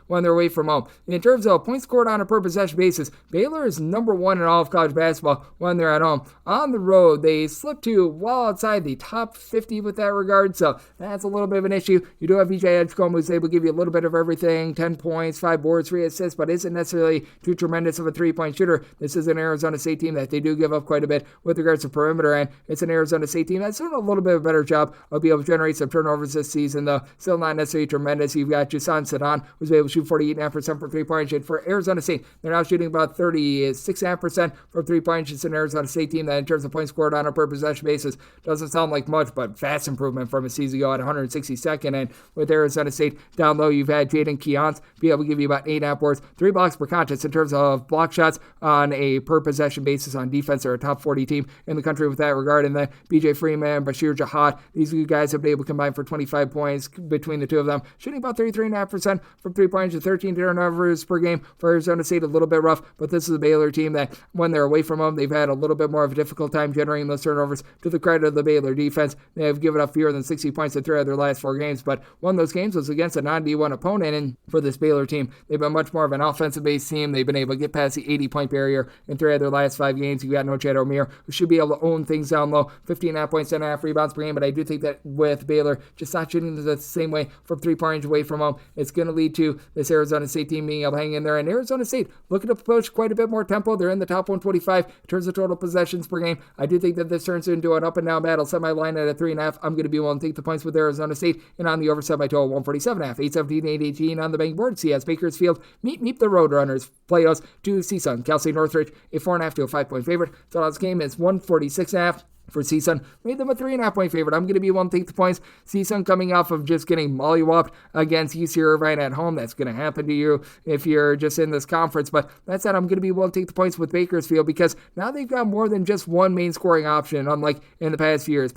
when they're away from home. In terms of points scored on a per possession basis, Baylor is number 1 in all of college basketball when they're at home. On the road, they slip to well outside the top 50 with that regard, so that's a little bit of an issue. You do have VJ Edgecombe, who's able to give you a little bit of everything, 10 points, 5 boards, 3 assists, but isn't necessarily too tremendous of a 3-point shooter. This is an Arizona State team that they do give up quite a bit with regards to perimeter, and it's an Arizona State team that's doing a little bit of a better job of being able to generate some turnovers this season, though still not necessarily tremendous. You've got Jason Sedan, who's able to shoot 48.5% from 3-point range. For Arizona State, they're now shooting about 36.5% from 3-point range. It's an Arizona State team that, in terms of points scored on a per possession basis, doesn't sound like much, but vast improvement from a season ago at 162nd. And with Arizona State down low, you've had Jaden Keons be able to give you about 8.5 boards, 3 blocks per contest. In terms of block shots on a per possession basis on defense, they're a top 40 team in the country with that regard. And then BJ Freeman, Bashir Jahad, these guys have been able to combine for 25 points between the two of them, shooting about 33.5% from 3-point range and 13 turnovers per game. For Arizona State, a little bit rough, but this is a Baylor team that, when they're away from home, they've had a little bit more of a difficult time generating those turnovers. To the credit of the Baylor defense, they have given up fewer than 60 points in 3 of their last 4 games, but one of those games was against a non-D1 opponent, and for this Baylor team, they've been much more of an offensive-based team. They've been able to get past the 80-point barrier in 3 of their last 5 games. You've got Notre O'Meara, who should be able to own things down low, 15.5 points, 10.5 rebounds per game, but I do think that with Baylor just not shooting the same way from 3-point range away from home, it's going to lead to this Arizona State team being able to hang in there, and Arizona State looking to push quite a bit more tempo. They're in the top 125 in terms of total possessions per game. I do think that this turns into an up-and-down battle. Set my line at a 3.5. I'm going to be willing to take the points with Arizona State, and on the over, set my total 147.5. 8-17, 8-18 on the bank board. CS Bakersfield meet the Roadrunners. Playoffs to CSUN. Cal State Northridge, a 4.5 to a 5-point favorite. So this game is 146.5. For CSUN, made them a 3.5-point favorite. I'm going to be willing to take the points. CSUN coming off of just getting mollywopped against UC Irvine at home. That's going to happen to you if you're just in this conference. But that said, I'm going to be willing to take the points with Bakersfield because now they've got more than just one main scoring option, unlike in the past few years.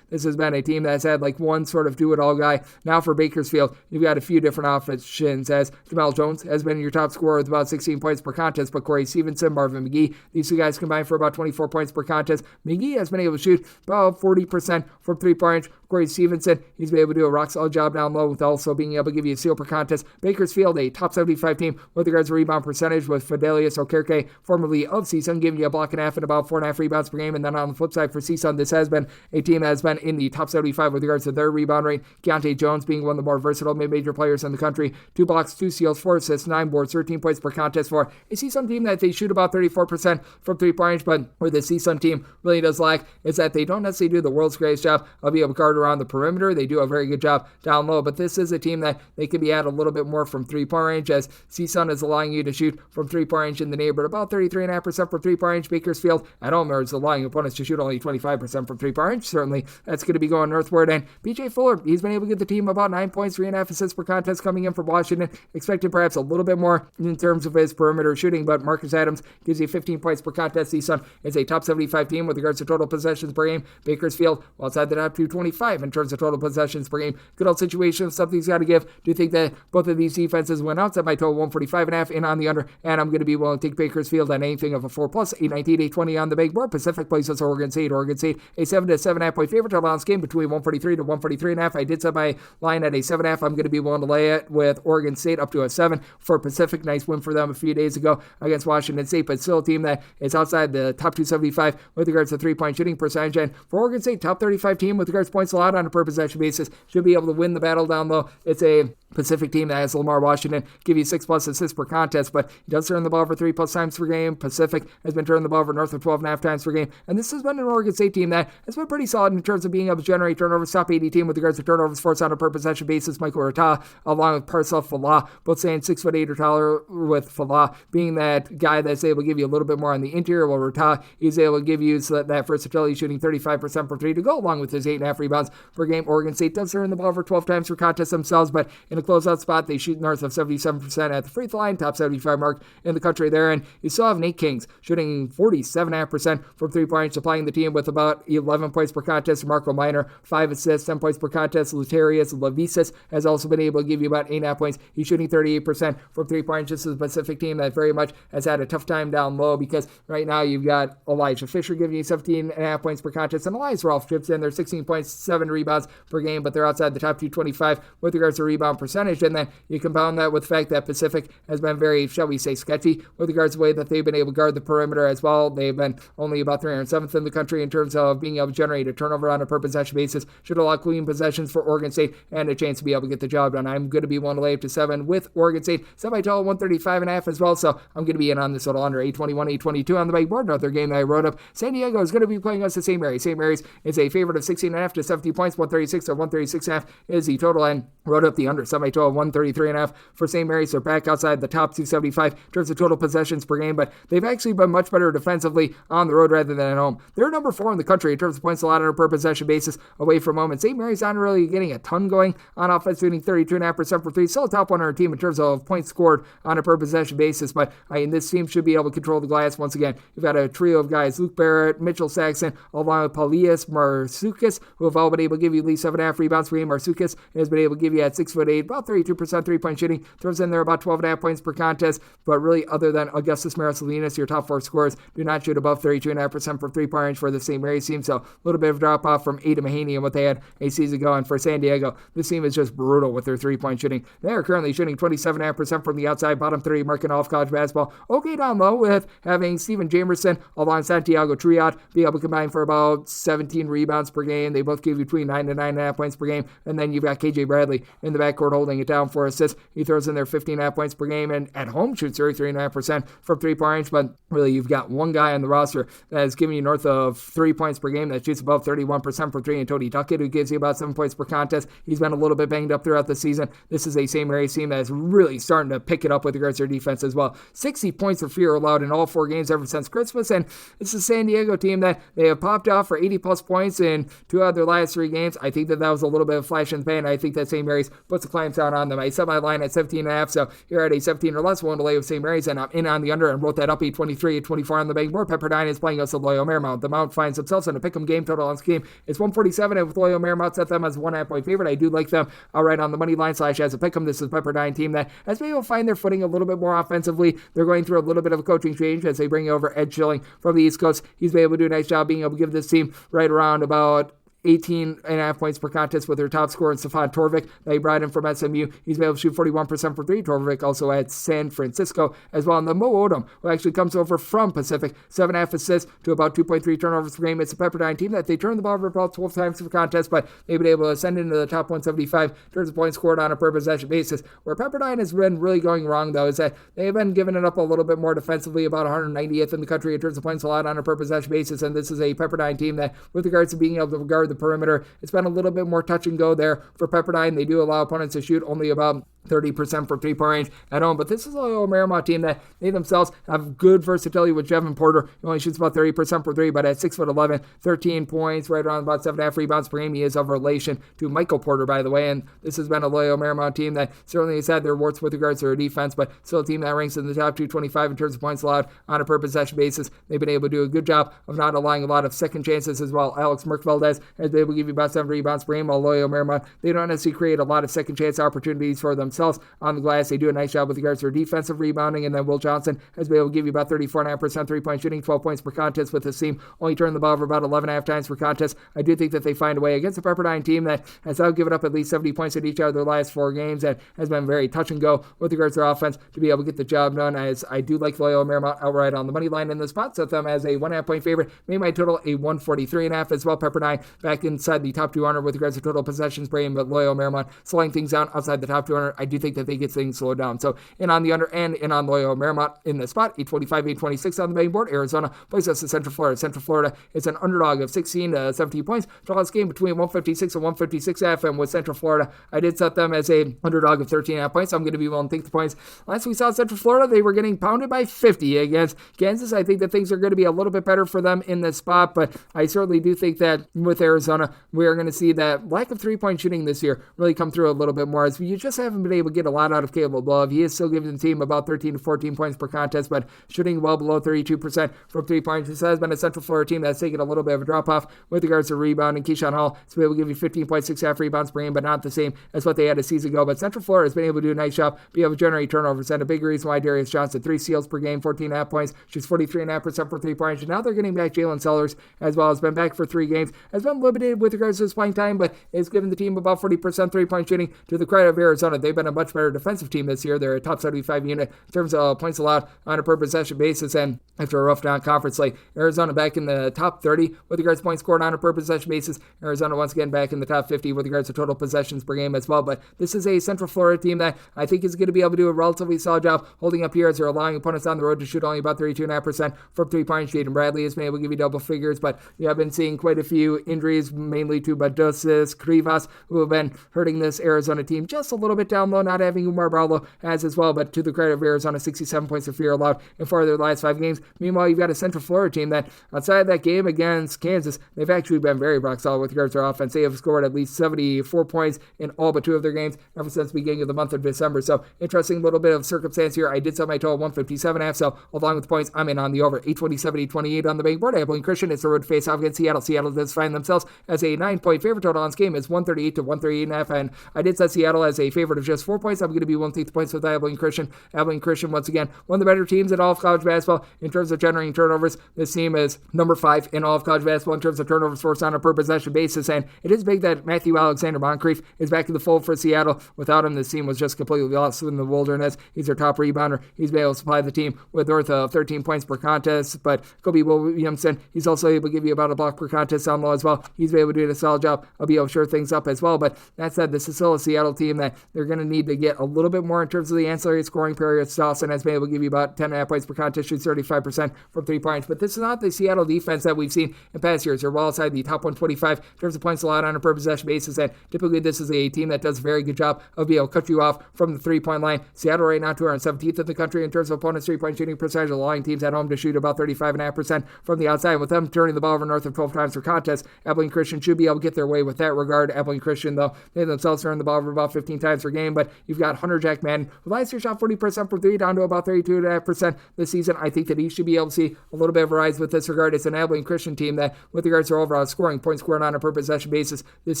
This has been a team that's had like one sort of do-it-all guy. Now for Bakersfield, you've got a few different options, as Jamal Jones has been your top scorer with about 16 points per contest, but Corey Stevenson, Marvin McGee, these two guys combined for about 24 points per contest. McGee has been able to shoot about 40% from 3-point range. Corey Stevenson, he's been able to do a rock-solid job down low with also being able to give you a steal per contest. Bakersfield, a top 75 team with regards to rebound percentage with Fidelius Okerke, formerly of CSUN, giving you a block and a half and about 4.5 rebounds per game. And then on the flip side for CSUN, this has been a team that has been in the top 75 with regards to their rebound rate. Keontae Jones being one of the more versatile mid-major players in the country. 2 blocks, 2 steals, 4 assists, 9 boards, 13 points per contest for a CSUN team that they shoot about 34% from three-point range, but where the CSUN team really does lack is that they don't necessarily do the world's greatest job of being able to guard around the perimeter. They do a very good job down low, but this is a team that they can be at a little bit more from three-point range, as CSUN is allowing you to shoot from three-point range in the neighborhood about 33.5% from three-point range. Bakersfield at home is allowing opponents to shoot only 25% from three-point range. Certainly that's going to be going northward. And BJ Fuller, he's been able to get the team about 9 points, 3.5 assists per contest coming in from Washington. Expected perhaps a little bit more in terms of his perimeter shooting, but Marcus Adams gives you 15 points per contest. CSUN is a top 75 team with regards to total possessions per game. Bakersfield, well, outside the top 225 in terms of total possessions per game. Good old situation, something's got to give. Do you think that both of these defenses went outside my total 145.5 in on the under, and I'm going to be willing to take Bakersfield on anything of a 4+, 819, 820 on the big board. Pacific places Oregon State. Oregon State, a 7 to 7.5 point favorite total on this game between 143 to 143.5. I did set my line at a 7.5. I'm going to be willing to lay it with Oregon State up to a 7 for Pacific. Nice win for them a few days ago against Washington State, but still a team that is outside the top 275 with regards to three-point shooting percentage. And for Oregon State, top 35 team with regards to points allowed on a per possession basis, should be able to win the battle down low. It's a Pacific team that has Lamar Washington give you 6+ assists per contest, but he does turn the ball over 3+ times per game. Pacific has been turning the ball over north of 12.5 times per game, and this has been an Oregon State team that has been pretty solid in terms of being able to generate turnovers. Top 80 team with regards to turnovers forced on a per possession basis. Michael Rata, along with Parcel Falah, both saying 6'8" or taller, with Falah being that guy that's able to give you a little bit more on the interior, while Rata is able to give you that versatility, shooting 35% from three to go along with his 8.5 rebounds per game. Oregon State does turn the ball over 12 times per contest themselves, but in a closeout spot, they shoot north of 77% at the free throw line, top 75 mark in the country there. And you still have Nate Kings shooting 47.5% from three-point, supplying the team with about 11 points per contest. Marco Minor, 5 assists, 10 points per contest. Luterius Levisis has also been able to give you about 8.5 points. He's shooting 38% from three-point. This is a Pacific team that very much has had a tough time down low, because right now you've got Elijah Fisher giving you 17.5 points per contest, and Elias Rolfe chips in. They're 16 points, 7 rebounds per game, but they're outside the top 225 with regards to rebound percentage. And then you compound that with the fact that Pacific has been very, shall we say, sketchy with regards to the way that they've been able to guard the perimeter as well. They've been only about 307th in the country in terms of being able to generate a turnover on a per possession basis. Should allow clean possessions for Oregon State and a chance to be able to get the job done. I'm going to be willing to lay up to 7 with Oregon State. Semi-total 135.5 as well, so I'm going to be in on this little under 821, 822 on the big board. Another game that I wrote up. San Diego is going to be playing us at St. Mary's. St. Mary's is a favorite of 16.5 to 17 points. 136 or 136.5 is the total, and wrote up the under. Semi-total 133.5 for St. Mary's. They're back outside the top 275 in terms of total possessions per game, but they've actually been much better defensively on the road rather than at home. They're number 4 in the country in terms of points allowed on a per possession basis away from home, and St. Mary's not really getting a ton going on offense, shooting 32.5% for three. Still a top 100 team in terms of points scored on a per possession basis, but this team should be able to control the glass once again. You've got a trio of guys, Luke Barrett, Mitchell Saxon, along with Paulias Marsoukas, who have all been able to give you at least 7.5 rebounds per game. Marsoukas has been able to give you at 6'8", about 32% three-point shooting, throws in there about 12.5 points per contest, but really other than Augustus Marasolinas, your top 4 scorers do not shoot above 32.5% from three-point range for the St. Mary's team, so a little bit of drop-off from Ada Mahaney and what they had a season ago. And for San Diego, this team is just brutal with their three-point shooting. They are currently shooting 27.5% from the outside, bottom 3 marking off college basketball. Okay down low with having Steven Jamerson along Santiago Triot be able to combine for about 17 rebounds per game. They both give you between 9 to 9.5 points per game. And then you've got KJ Bradley in the backcourt holding it down for assists. He throws in there 15.5 points per game, and at home shoots 33.5% from three-point range. But really, you've got one guy on the roster that is giving you north of 3 points per game that shoots above 31% from three, and Tony Duckett, who gives you about 7 points per contest. He's been a little bit banged up throughout the season. This is a St. Mary's team that is really starting to pick it up with regards to their defense as well. 60 points of fear allowed in all 4 games ever since Christmas, and it's a San Diego team that they have popped off for 80-plus points in 2 out of their last 3 games. I think that was a little bit of flash in the pan. I think that St. Mary's puts a clamp down on them. I set my line at 17.5, so you're at a 17 or less one to lay with St. Mary's, and I'm in on the under and wrote that up 823, 824 on the big board. Pepperdine is playing us at Loyola Marymount. The Mount finds themselves in a pick'em game. Total on this game is 147, and with Loyola Marymount set them as a 1.5 point favorite. I do like them outright on the money line / as a pick'em. This is a Pepperdine team that has been able to find their footing a little bit more offensively. They're going through a little bit of a coaching change as they bring over Ed Schilling from the East Coast. He's been able to do a nice job being able to give this team right around about 18.5 points per contest with their top scorer in Stefan Torvik that he brought in from SMU. He's been able to shoot 41% from three. Torvik also at San Francisco as well. And the Mo Odom, who actually comes over from Pacific, 7.5 assists to about 2.3 turnovers per game. It's a Pepperdine team that they turn the ball over about 12 times per contest, but they've been able to ascend into the top 175 in terms of points scored on a per possession basis. Where Pepperdine has been really going wrong, though, is that they have been giving it up a little bit more defensively, about 190th in the country in terms of points allowed on a per possession basis. And this is a Pepperdine team that, with regards to being able to guard the perimeter, it's been a little bit more touch and go there for Pepperdine. They do allow opponents to shoot only about 30% from three-point range at home. But this is a Loyola Marymount team that they themselves have good versatility with Jevin Porter. He only shoots about 30% for three, but at 6'11", 13 points, right around about 7.5 rebounds per game. He is of relation to Michael Porter, by the way. And this has been a Loyola Marymount team that certainly has had their warts with regards to their defense, but still a team that ranks in the top 225 in terms of points allowed on a per possession basis. They've been able to do a good job of not allowing a lot of second chances as well. Alex Merkveldez has been able to give you about 7 rebounds per game, while Loyola Marymount, they don't necessarily create a lot of second chance opportunities for themselves on the glass. They do a nice job with regards to their defensive rebounding, and then Will Johnson has been able to give you about 34.5% three-point shooting, 12 points per contest with his team, only turning the ball over about 11.5 times per contest. I do think that they find a way against a Pepperdine team that has now given up at least 70 points in each of their last 4 games and has been very touch and go with regards to their offense to be able to get the job done. As I do like Loyola Marymount outright on the money line in this spot, set them as a 1.5 point favorite, made my total a 143.5 as well. Pepperdine back inside the top 200 with regards to total possessions per game, but Loyola Marymount slowing things down outside the top 200. I do think that they get things slowed down. So in on the under and in on Loyola Marymount in the spot, 825, 826 on the betting board. Arizona plays us to Central Florida. Central Florida is an underdog of 16 to 17 points. Draw this game between 156 and 156.5, and with Central Florida, I did set them as a underdog of 13.5 points. I'm going to be willing to take the points. Last we saw Central Florida, they were getting pounded by 50 against Kansas. I think that things are going to be a little bit better for them in this spot, but I certainly do think that with Arizona, we are going to see that lack of three-point shooting this year really come through a little bit more, as you just haven't been able to get a lot out of Caleb Love. He is still giving the team about 13 to 14 points per contest, but shooting well below 32% from 3 points. This has been a Central Florida team that's taken a little bit of a drop-off with regards to rebounding. Keyshawn Hall has been able to give you 15.6 rebounds per game, but not the same as what they had a season ago. But Central Florida has been able to do a nice job, be able to generate turnovers, and a big reason why Darius Johnson, 3 steals per game, 14.5 points, shoots 43.5% for 3 points. And now they're getting back Jalen Sellers as well. Has been back for 3 games, has been limited with regards to his playing time, but is giving the team about 40% 3-point shooting. To the credit of Arizona, they've been a much better defensive team this year. They're a top 75 unit in terms of points allowed on a per possession basis, and after a rough non-conference slate, Arizona back in the top 30 with regards to points scored on a per possession basis. Arizona once again back in the top 50 with regards to total possessions per game as well. But this is a Central Florida team that I think is going to be able to do a relatively solid job holding up here, as they're allowing opponents on the road to shoot only about 32.5% from 3 points. Jaden Bradley has been able to give you double figures, but you have been seeing quite a few injuries, mainly to Badusis, Krivas, who have been hurting this Arizona team just a little bit down low, not having Umar Barlow as well. But to the credit of Arizona, 67 points of fear allowed in 4 of their last 5 games. Meanwhile, you've got a Central Florida team that, outside of that game against Kansas, they've actually been very rock solid with regards to their offense. They have scored at least 74 points in all but 2 of their games ever since the beginning of the month of December. So, interesting little bit of circumstance here. I did set my total 157.5, so along with the points, I'm in on the over. 827, 828 on the betting board. Abilene Christian, it's the road face off against Seattle. Seattle does find themselves as a 9-point favorite. Total on this game is 138 to 138.5, and I did set Seattle as a favorite of just 4 points. I'm going to be willing to take the points with Abilene Christian. Abilene Christian, once again, one of the better teams in all of college basketball in terms of generating turnovers. This team is number 5 in all of college basketball in terms of turnovers forced on a per possession basis, and it is big that Matthew Alexander Moncrief is back in the fold for Seattle. Without him, this team was just completely lost in the wilderness. He's their top rebounder. He's been able to supply the team with north of 13 points per contest, but Kobe Williamson, he's also able to give you about a block per contest down low as well. He's been able to do a solid job. I'll be able to shore things up as well, but that said, this is still a Seattle team that they're going to need to get a little bit more in terms of the ancillary scoring period. Dawson has been able to give you about 10.5 points per contest, shoots 35% from 3 points, but this is not the Seattle defense that we've seen in past years. They're well outside the top 125 in terms of points allowed on a per possession basis, and typically this is a team that does a very good job of being able to cut you off from the 3-point line. Seattle right now 217th in the country in terms of opponents' 3-point shooting percentage, allowing teams at home to shoot about 35.5% from the outside. With them turning the ball over north of 12 times per contest, Abilene Christian should be able to get their way with that regard. Abilene Christian, though, they themselves turn the ball over about 15 times per game, but you've got Hunter Jack Madden, who last year shot 40% from 3 down to about 32.5% this season. I think that he should be able to see a little bit of a rise with this regard. It's an Abilene Christian team that, with regards to their overall scoring, points scored on a per possession basis, this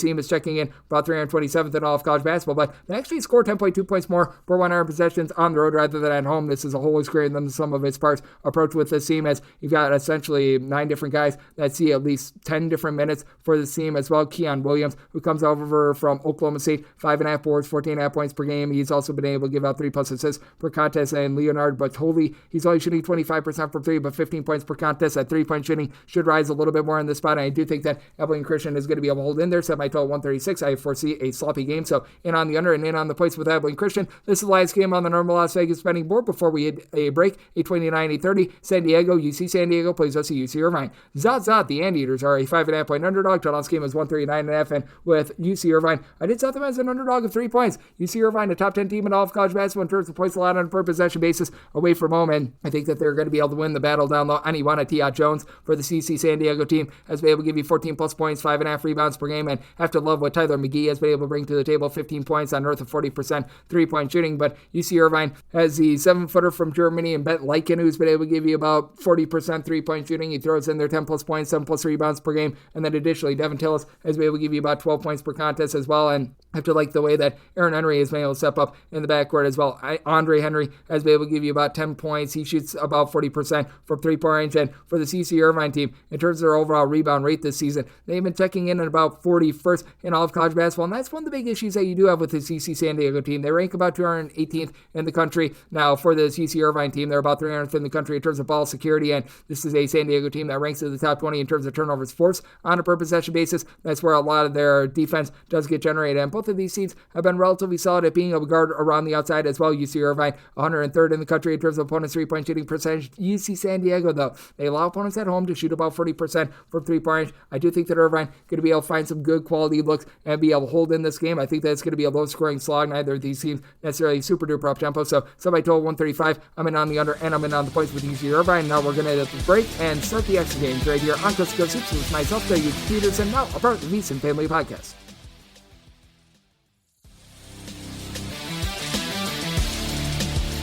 team is checking in about 327th in all of college basketball, but they actually score 10.2 points more per 100 possessions on the road rather than at home. This is a wholly greater than the sum of its parts approach with this team, as you've got essentially 9 different guys that see at least 10 different minutes for this team as well. Keon Williams, who comes over from Oklahoma State, 5.5 boards, 14.5 points per game. He's also been able to give out 3+ assists per contest. And Leonard Batoli, he's only shooting 25% from 3, but 15 points per contest. That 3-point shooting should rise a little bit more in this spot. And I do think that Abilene Christian is going to be able to hold in there. Set my total 136. I foresee a sloppy game. So in on the under and in on the points with Abilene Christian. This is the last game on the normal Las Vegas betting board before we hit a break. 8:29, 8:30. San Diego, UC San Diego plays us at UC Irvine. Zot, the Anteaters are a 5.5 point underdog. Total on this game is 139.5. And with UC Irvine, I did set them as an underdog of 3 points. UC Irvine, a top 10 team in all of college basketball in terms of points allowed on a per possession basis away from home. And I think that they're going to be able to win the battle down low. Aniwana Tia Jones for the CC San Diego team has been able to give you 14+ points, 5.5 rebounds per game. And have to love what Tyler McGee has been able to bring to the table. 15 points on north of 40% 3-point shooting. But UC Irvine has the 7-footer from Germany and Bent Lyken, who's been able to give you about 40% 3-point shooting. He throws in their 10+ points, 7+ rebounds per game. And then additionally, Devin Tillis has been able to give you about 12 points per contest as well. And I have to like the way that Aaron Henry has been able to step up in the backcourt as well. Andre Henry has been able to give you about 10 points. He shoots about 40% from 3-point range. And for the CC Irvine team, in terms of their overall rebound rate this season, they've been checking in at about 41st in all of college basketball. And that's one of the big issues that you do have with the CC San Diego team. They rank about 218th in the country. Now, for the CC Irvine team, they're about 300th in the country in terms of ball security. And this is a San Diego team that ranks in the top 20 in terms of turnovers forced on a per possession basis. That's where a lot of their defense does get generated. And both of these teams have been relatively solid at being able to guard around the outside as well. UC Irvine, 103rd in the country in terms of opponents' 3-point shooting percentage. UC San Diego, though, they allow opponents at home to shoot about 40% from 3-point range. I do think that Irvine going to be able to find some good quality looks and be able to hold in this game. I think that it's going to be a low-scoring slog. Neither of these teams necessarily super-duper up-tempo. So somebody told 135. I'm in on the under, and I'm in on the points with UC Irvine. Now we're going to hit the break and start the extra games right here on Coast to Coast Hoops with myself, Greg Peterson, now a part of the Davison Family Podcast.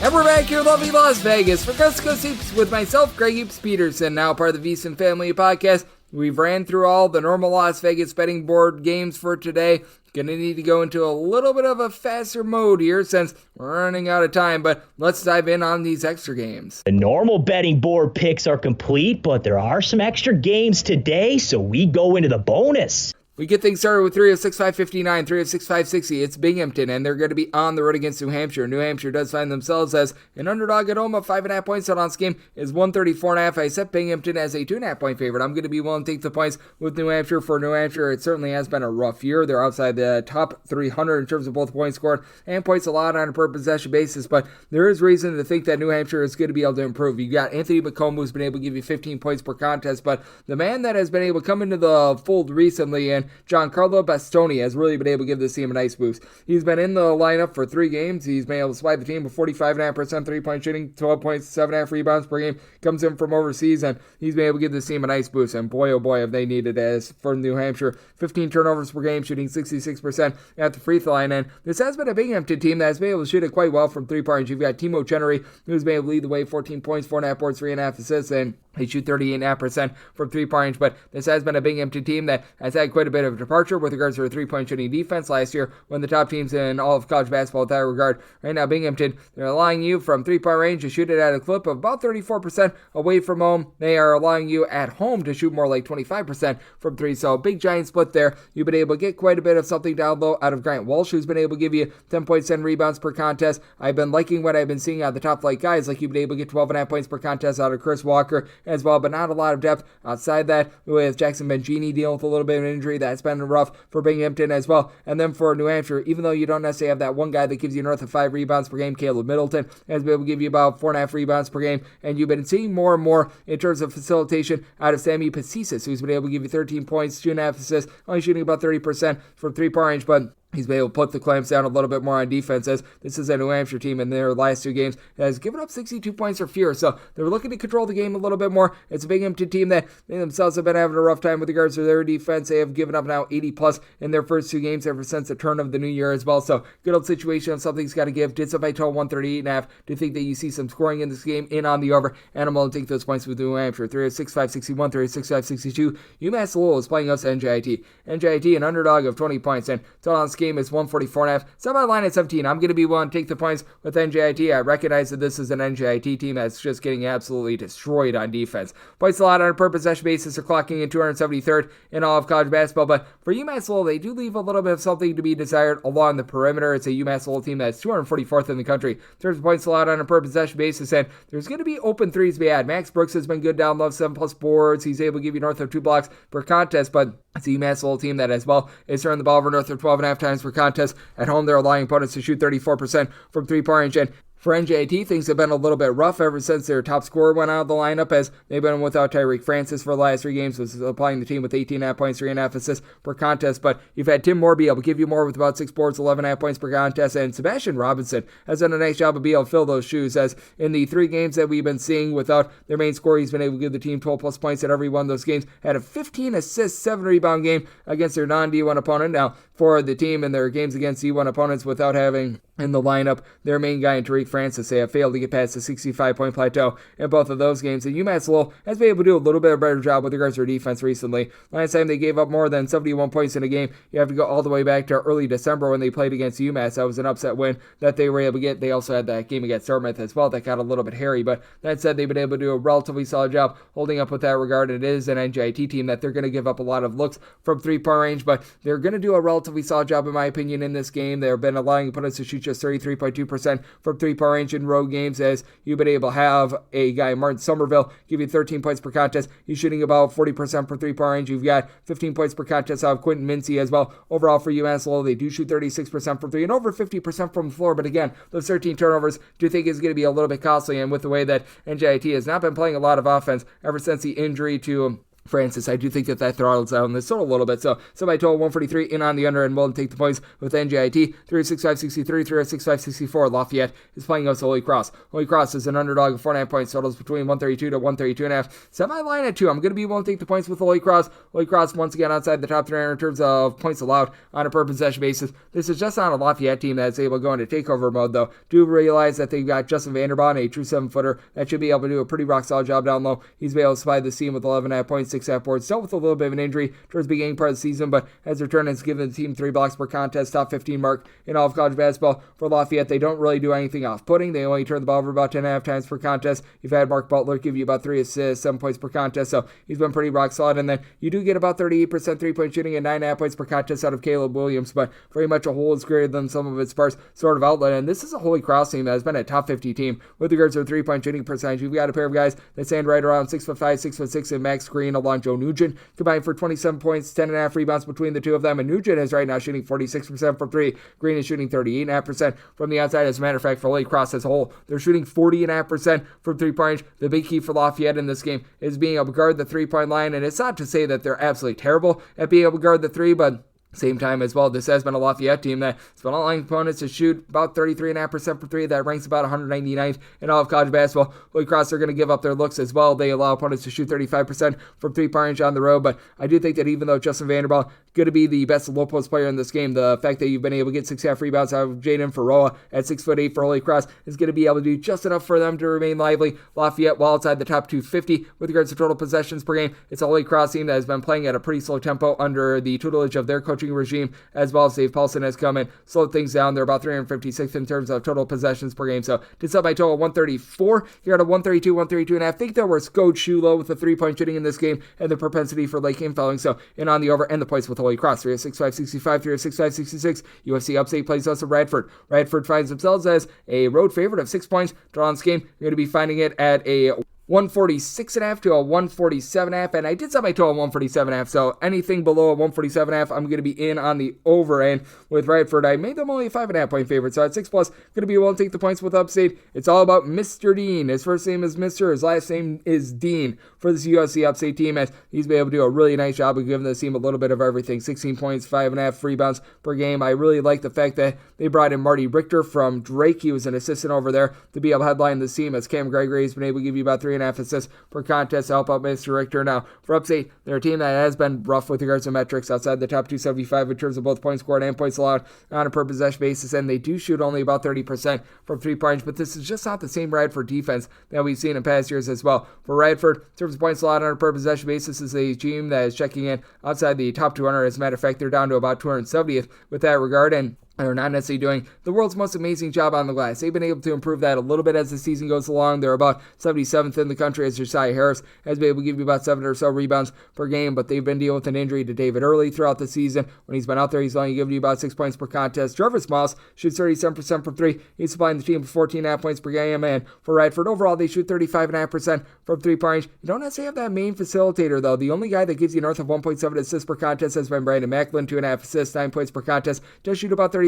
And we're back here in lovely Las Vegas for Coast to Coast Hoops with myself, Greg Peterson, now part of the Davison Family Podcast. We've ran through all the normal Las Vegas betting board games for today. Gonna need to go into a little bit of a faster mode here since we're running out of time, but let's dive in on these extra games. The normal betting board picks are complete, but there are some extra games today, so we go into the bonus. We get things started with 3 of 6, 559, 3 of 6, 560. It's Binghamton, and they're going to be on the road against New Hampshire. New Hampshire does find themselves as an underdog at home of 5.5 points. Out on this game is 134.5. I set Binghamton as a 2.5 point favorite. I'm going to be willing to take the points with New Hampshire. For New Hampshire, it certainly has been a rough year. They're outside the top 300 in terms of both points scored and points allowed on a per possession basis, but there is reason to think that New Hampshire is going to be able to improve. You got Anthony McComb, who's been able to give you 15 points per contest, but the man that has been able to come into the fold recently, and Giancarlo Bastoni, has really been able to give this team a nice boost. He's been in the lineup for 3 games. He's been able to supply the team with 45.5% 3-point shooting, 12 points, 7.5 rebounds per game. Comes in from overseas, and he's been able to give this team a nice boost. And boy, oh boy, have they needed it. As for New Hampshire, 15 turnovers per game, shooting 66% at the free throw line. And this has been a Binghamton team that has been able to shoot it quite well from 3-point range. You've got Timo Chenery, who's been able to lead the way, 14 points, 4.5 boards, 3.5 assists, and they shoot 38.5% from 3-point range, but this has been a Binghamton team that has had quite a bit of a departure with regards to their 3-point shooting defense last year, one of the top teams in all of college basketball in that regard. Right now, Binghamton, they're allowing you from 3-point range to shoot it at a clip of about 34% away from home. They are allowing you at home to shoot more like 25% from 3, so big giant split there. You've been able to get quite a bit of something down low out of Grant Walsh, who's been able to give you 10 points, 10 rebounds per contest. I've been liking what I've been seeing out of the top flight guys, like you've been able to get 12.5 points per contest out of Chris Walker as well, but not a lot of depth outside that, with Jackson Bengini dealing with a little bit of an injury. That's been rough for Binghamton as well. And then for New Hampshire, even though you don't necessarily have that one guy that gives you north of 5 rebounds per game, Caleb Middleton has been able to give you about 4.5 rebounds per game, and you've been seeing more and more in terms of facilitation out of Sammy Pasisis, who's been able to give you 13 points, 2.5 assists, only shooting about 30% from 3-point range, but He's been able to put the clamps down a little bit more on defense, as this is a New Hampshire team in their last 2 games that has given up 62 points or fewer. So they're looking to control the game a little bit more. It's a Binghamton team that they themselves have been having a rough time with regards to their defense. They have given up now 80 plus in their first 2 games ever since the turn of the new year as well. So good old situation. Something's got to give. Did so by total 138.5. Do you think that you see some scoring in this game in on the over? And I'm willing to take those points with New Hampshire. 306-561, 306-562. UMass Lowell is playing us NJIT. NJIT, an underdog of 20 points. And total on this game is 144.5. Set my line at 17. I'm going to be willing to take the points with NJIT. I recognize that this is an NJIT team that's just getting absolutely destroyed on defense. Points allowed on a per possession basis are clocking in 273rd in all of college basketball. But for UMass Lowell, they do leave a little bit of something to be desired along the perimeter. It's a UMass Lowell team that's 244th in the country in terms of points allowed on a per possession basis. And there's going to be open threes to be had. Max Brooks has been good down low, 7+ boards. He's able to give you north of 2 blocks per contest, but it's a UMass Lowell team that as well is turning the ball over north of 12.5 times per contest. At home, they're allowing opponents to shoot 34% from 3-point range. And for NJIT, things have been a little bit rough ever since their top scorer went out of the lineup, as they've been without Tyreek Francis for the last 3 games, was applying the team with 18.5 points, 3.5 assists per contest. But you've had Tim Moore be able to give you more with about 6 boards, 11.5 points per contest, and Sebastian Robinson has done a nice job of being able to fill those shoes, as in the 3 games that we've been seeing without their main scorer, he's been able to give the team 12+ points at every one of those games. Had a 15 assists, 7 rebound game against their non-D1 opponent. Now, for the team in their games against D1 opponents without having in the lineup their main guy in Tyreek Francis, they have failed to get past the 65-point plateau in both of those games. And UMass Lowell has been able to do a little bit of a better job with regards to their defense recently. Last time they gave up more than 71 points in a game, you have to go all the way back to early December when they played against UMass. That was an upset win that they were able to get. They also had that game against Monmouth as well that got a little bit hairy, but that said, they've been able to do a relatively solid job holding up with that regard. It is an NJIT team that they're going to give up a lot of looks from 3-point range, but they're going to do a relatively solid job in my opinion in this game. They've been allowing opponents to shoot just 33.2% from 3-point range in road games, as you've been able to have a guy, Martin Somerville, give you 13 points per contest. He's shooting about 40% from 3-point range. You've got 15 points per contest out of Quentin Mincy as well. Overall for UMass Lowell, they do shoot 36% from 3 and over 50% from the floor, but again, those 13 turnovers do you think is going to be a little bit costly, and with the way that NJIT has not been playing a lot of offense ever since the injury to Francis, I do think that throttles down this total a little bit. So my total 143 in on the under, and willing to take the points with NJIT. 306-563, 306-564. Lafayette is playing us Holy Cross. Holy Cross is an underdog of 4.5 points. Totals between 132 to 132.5. Set my line at 2. I'm going to be willing to take the points with Holy Cross. Holy Cross once again outside the top 300 in terms of points allowed on a per possession basis. This is just not a Lafayette team that's able to go into takeover mode, though. Do realize that they've got Justin Vanderbilt, a true 7-footer that should be able to do a pretty rock solid job down low. He's been able to supply the team with 11.5 points, 6.5 boards. Dealt with a little bit of an injury towards the beginning part of the season, but has returned and has given the team 3 blocks per contest, top 15 mark in all of college basketball. For Lafayette, they don't really do anything off-putting. They only turn the ball over about 10.5 times per contest. You've had Mark Butler give you about 3 assists, 7 points per contest, so he's been pretty rock solid. And then you do get about 38% 3-point shooting and 9.5 points per contest out of Caleb Williams, but very much a hole is greater than some of its parts sort of outlet. And this is a Holy Cross team that has been a top 50 team with regards to their 3-point shooting percentage. You've got a pair of guys that stand right around 6'5", 6'6", and Max Green along Joe Nugent, combined for 27 points, 10.5 rebounds between the two of them, and Nugent is right now shooting 46% from 3. Green is shooting 38.5% from the outside. As a matter of fact, for Holy Cross as a whole, they're shooting 40.5% from 3-point range. The big key for Lafayette in this game is being able to guard the 3-point line, and it's not to say that they're absolutely terrible at being able to guard the 3, but same time as well, this has been a Lafayette team that's been allowing opponents to shoot about 33.5% from 3. That ranks about 199th in all of college basketball. Holy Cross are going to give up their looks as well. They allow opponents to shoot 35% from 3-point range on the road, but I do think that even though Justin Vanderbilt going to be the best low post player in this game, the fact that you've been able to get 6.5 rebounds out of Jaden Ferroa at 6'8" for Holy Cross is going to be able to do just enough for them to remain lively. Lafayette, while outside the top 250 with regards to total possessions per game, it's a Holy Cross team that has been playing at a pretty slow tempo under the tutelage of their coaching regime, as well as Dave Paulson has come and slowed things down. They're about 356th in terms of total possessions per game. So did set my total 134. Here at a 132, 132, and I think there was Coach Shulo with the 3-point shooting in this game and the propensity for late game fouling. So in on the over and the points with Holy Cross. 306-565, 306-566. USC Upstate plays us at Radford. Radford finds themselves as a road favorite of 6 points. Draw on this game, you're going to be finding it at a 146.5 to a 147.5, and I did set my total at 147.5, so anything below a 147.5, I'm going to be in on the over, and with Radford, I made them only a 5.5 point favorite, so at 6+, going to be able to take the points with upstate. It's all about Mr. Dean. His first name is Mr., his last name is Dean for this USC upstate team, as he's been able to do a really nice job of giving this team a little bit of everything. 16 points, 5.5 rebounds per game. I really like the fact that they brought in Marty Richter from Drake. He was an assistant over there to be able to headline this team, as Cam Gregory has been able to give you about 3.5 assists per contest to help out Mr. Richter. Now, for upstate, they're a team that has been rough with regards to metrics outside the top 275 in terms of both points scored and points allowed on a per possession basis, and they do shoot only about 30% from 3-point range, but this is just not the same Radford defense that we've seen in past years as well. For Radford, in terms of points allowed on a per possession basis, is a team that is checking in outside the top 200. As a matter of fact, they're down to about 270th with that regard, and they're not necessarily doing the world's most amazing job on the glass. They've been able to improve that a little bit as the season goes along. They're about 77th in the country, as Josiah Harris has been able to give you about 7 or so rebounds per game, but they've been dealing with an injury to David Early throughout the season. When he's been out there, he's only giving you about 6 points per contest. Trevor Smalls shoots 37% from 3. He's supplying the team with 14.5 points per game, and for Radford, overall, they shoot 35.5% from 3-point range. You don't necessarily have that main facilitator, though. The only guy that gives you north of 1.7 assists per contest has been Brandon Macklin, 2.5 assists, 9 points per contest. Does shoot about 34%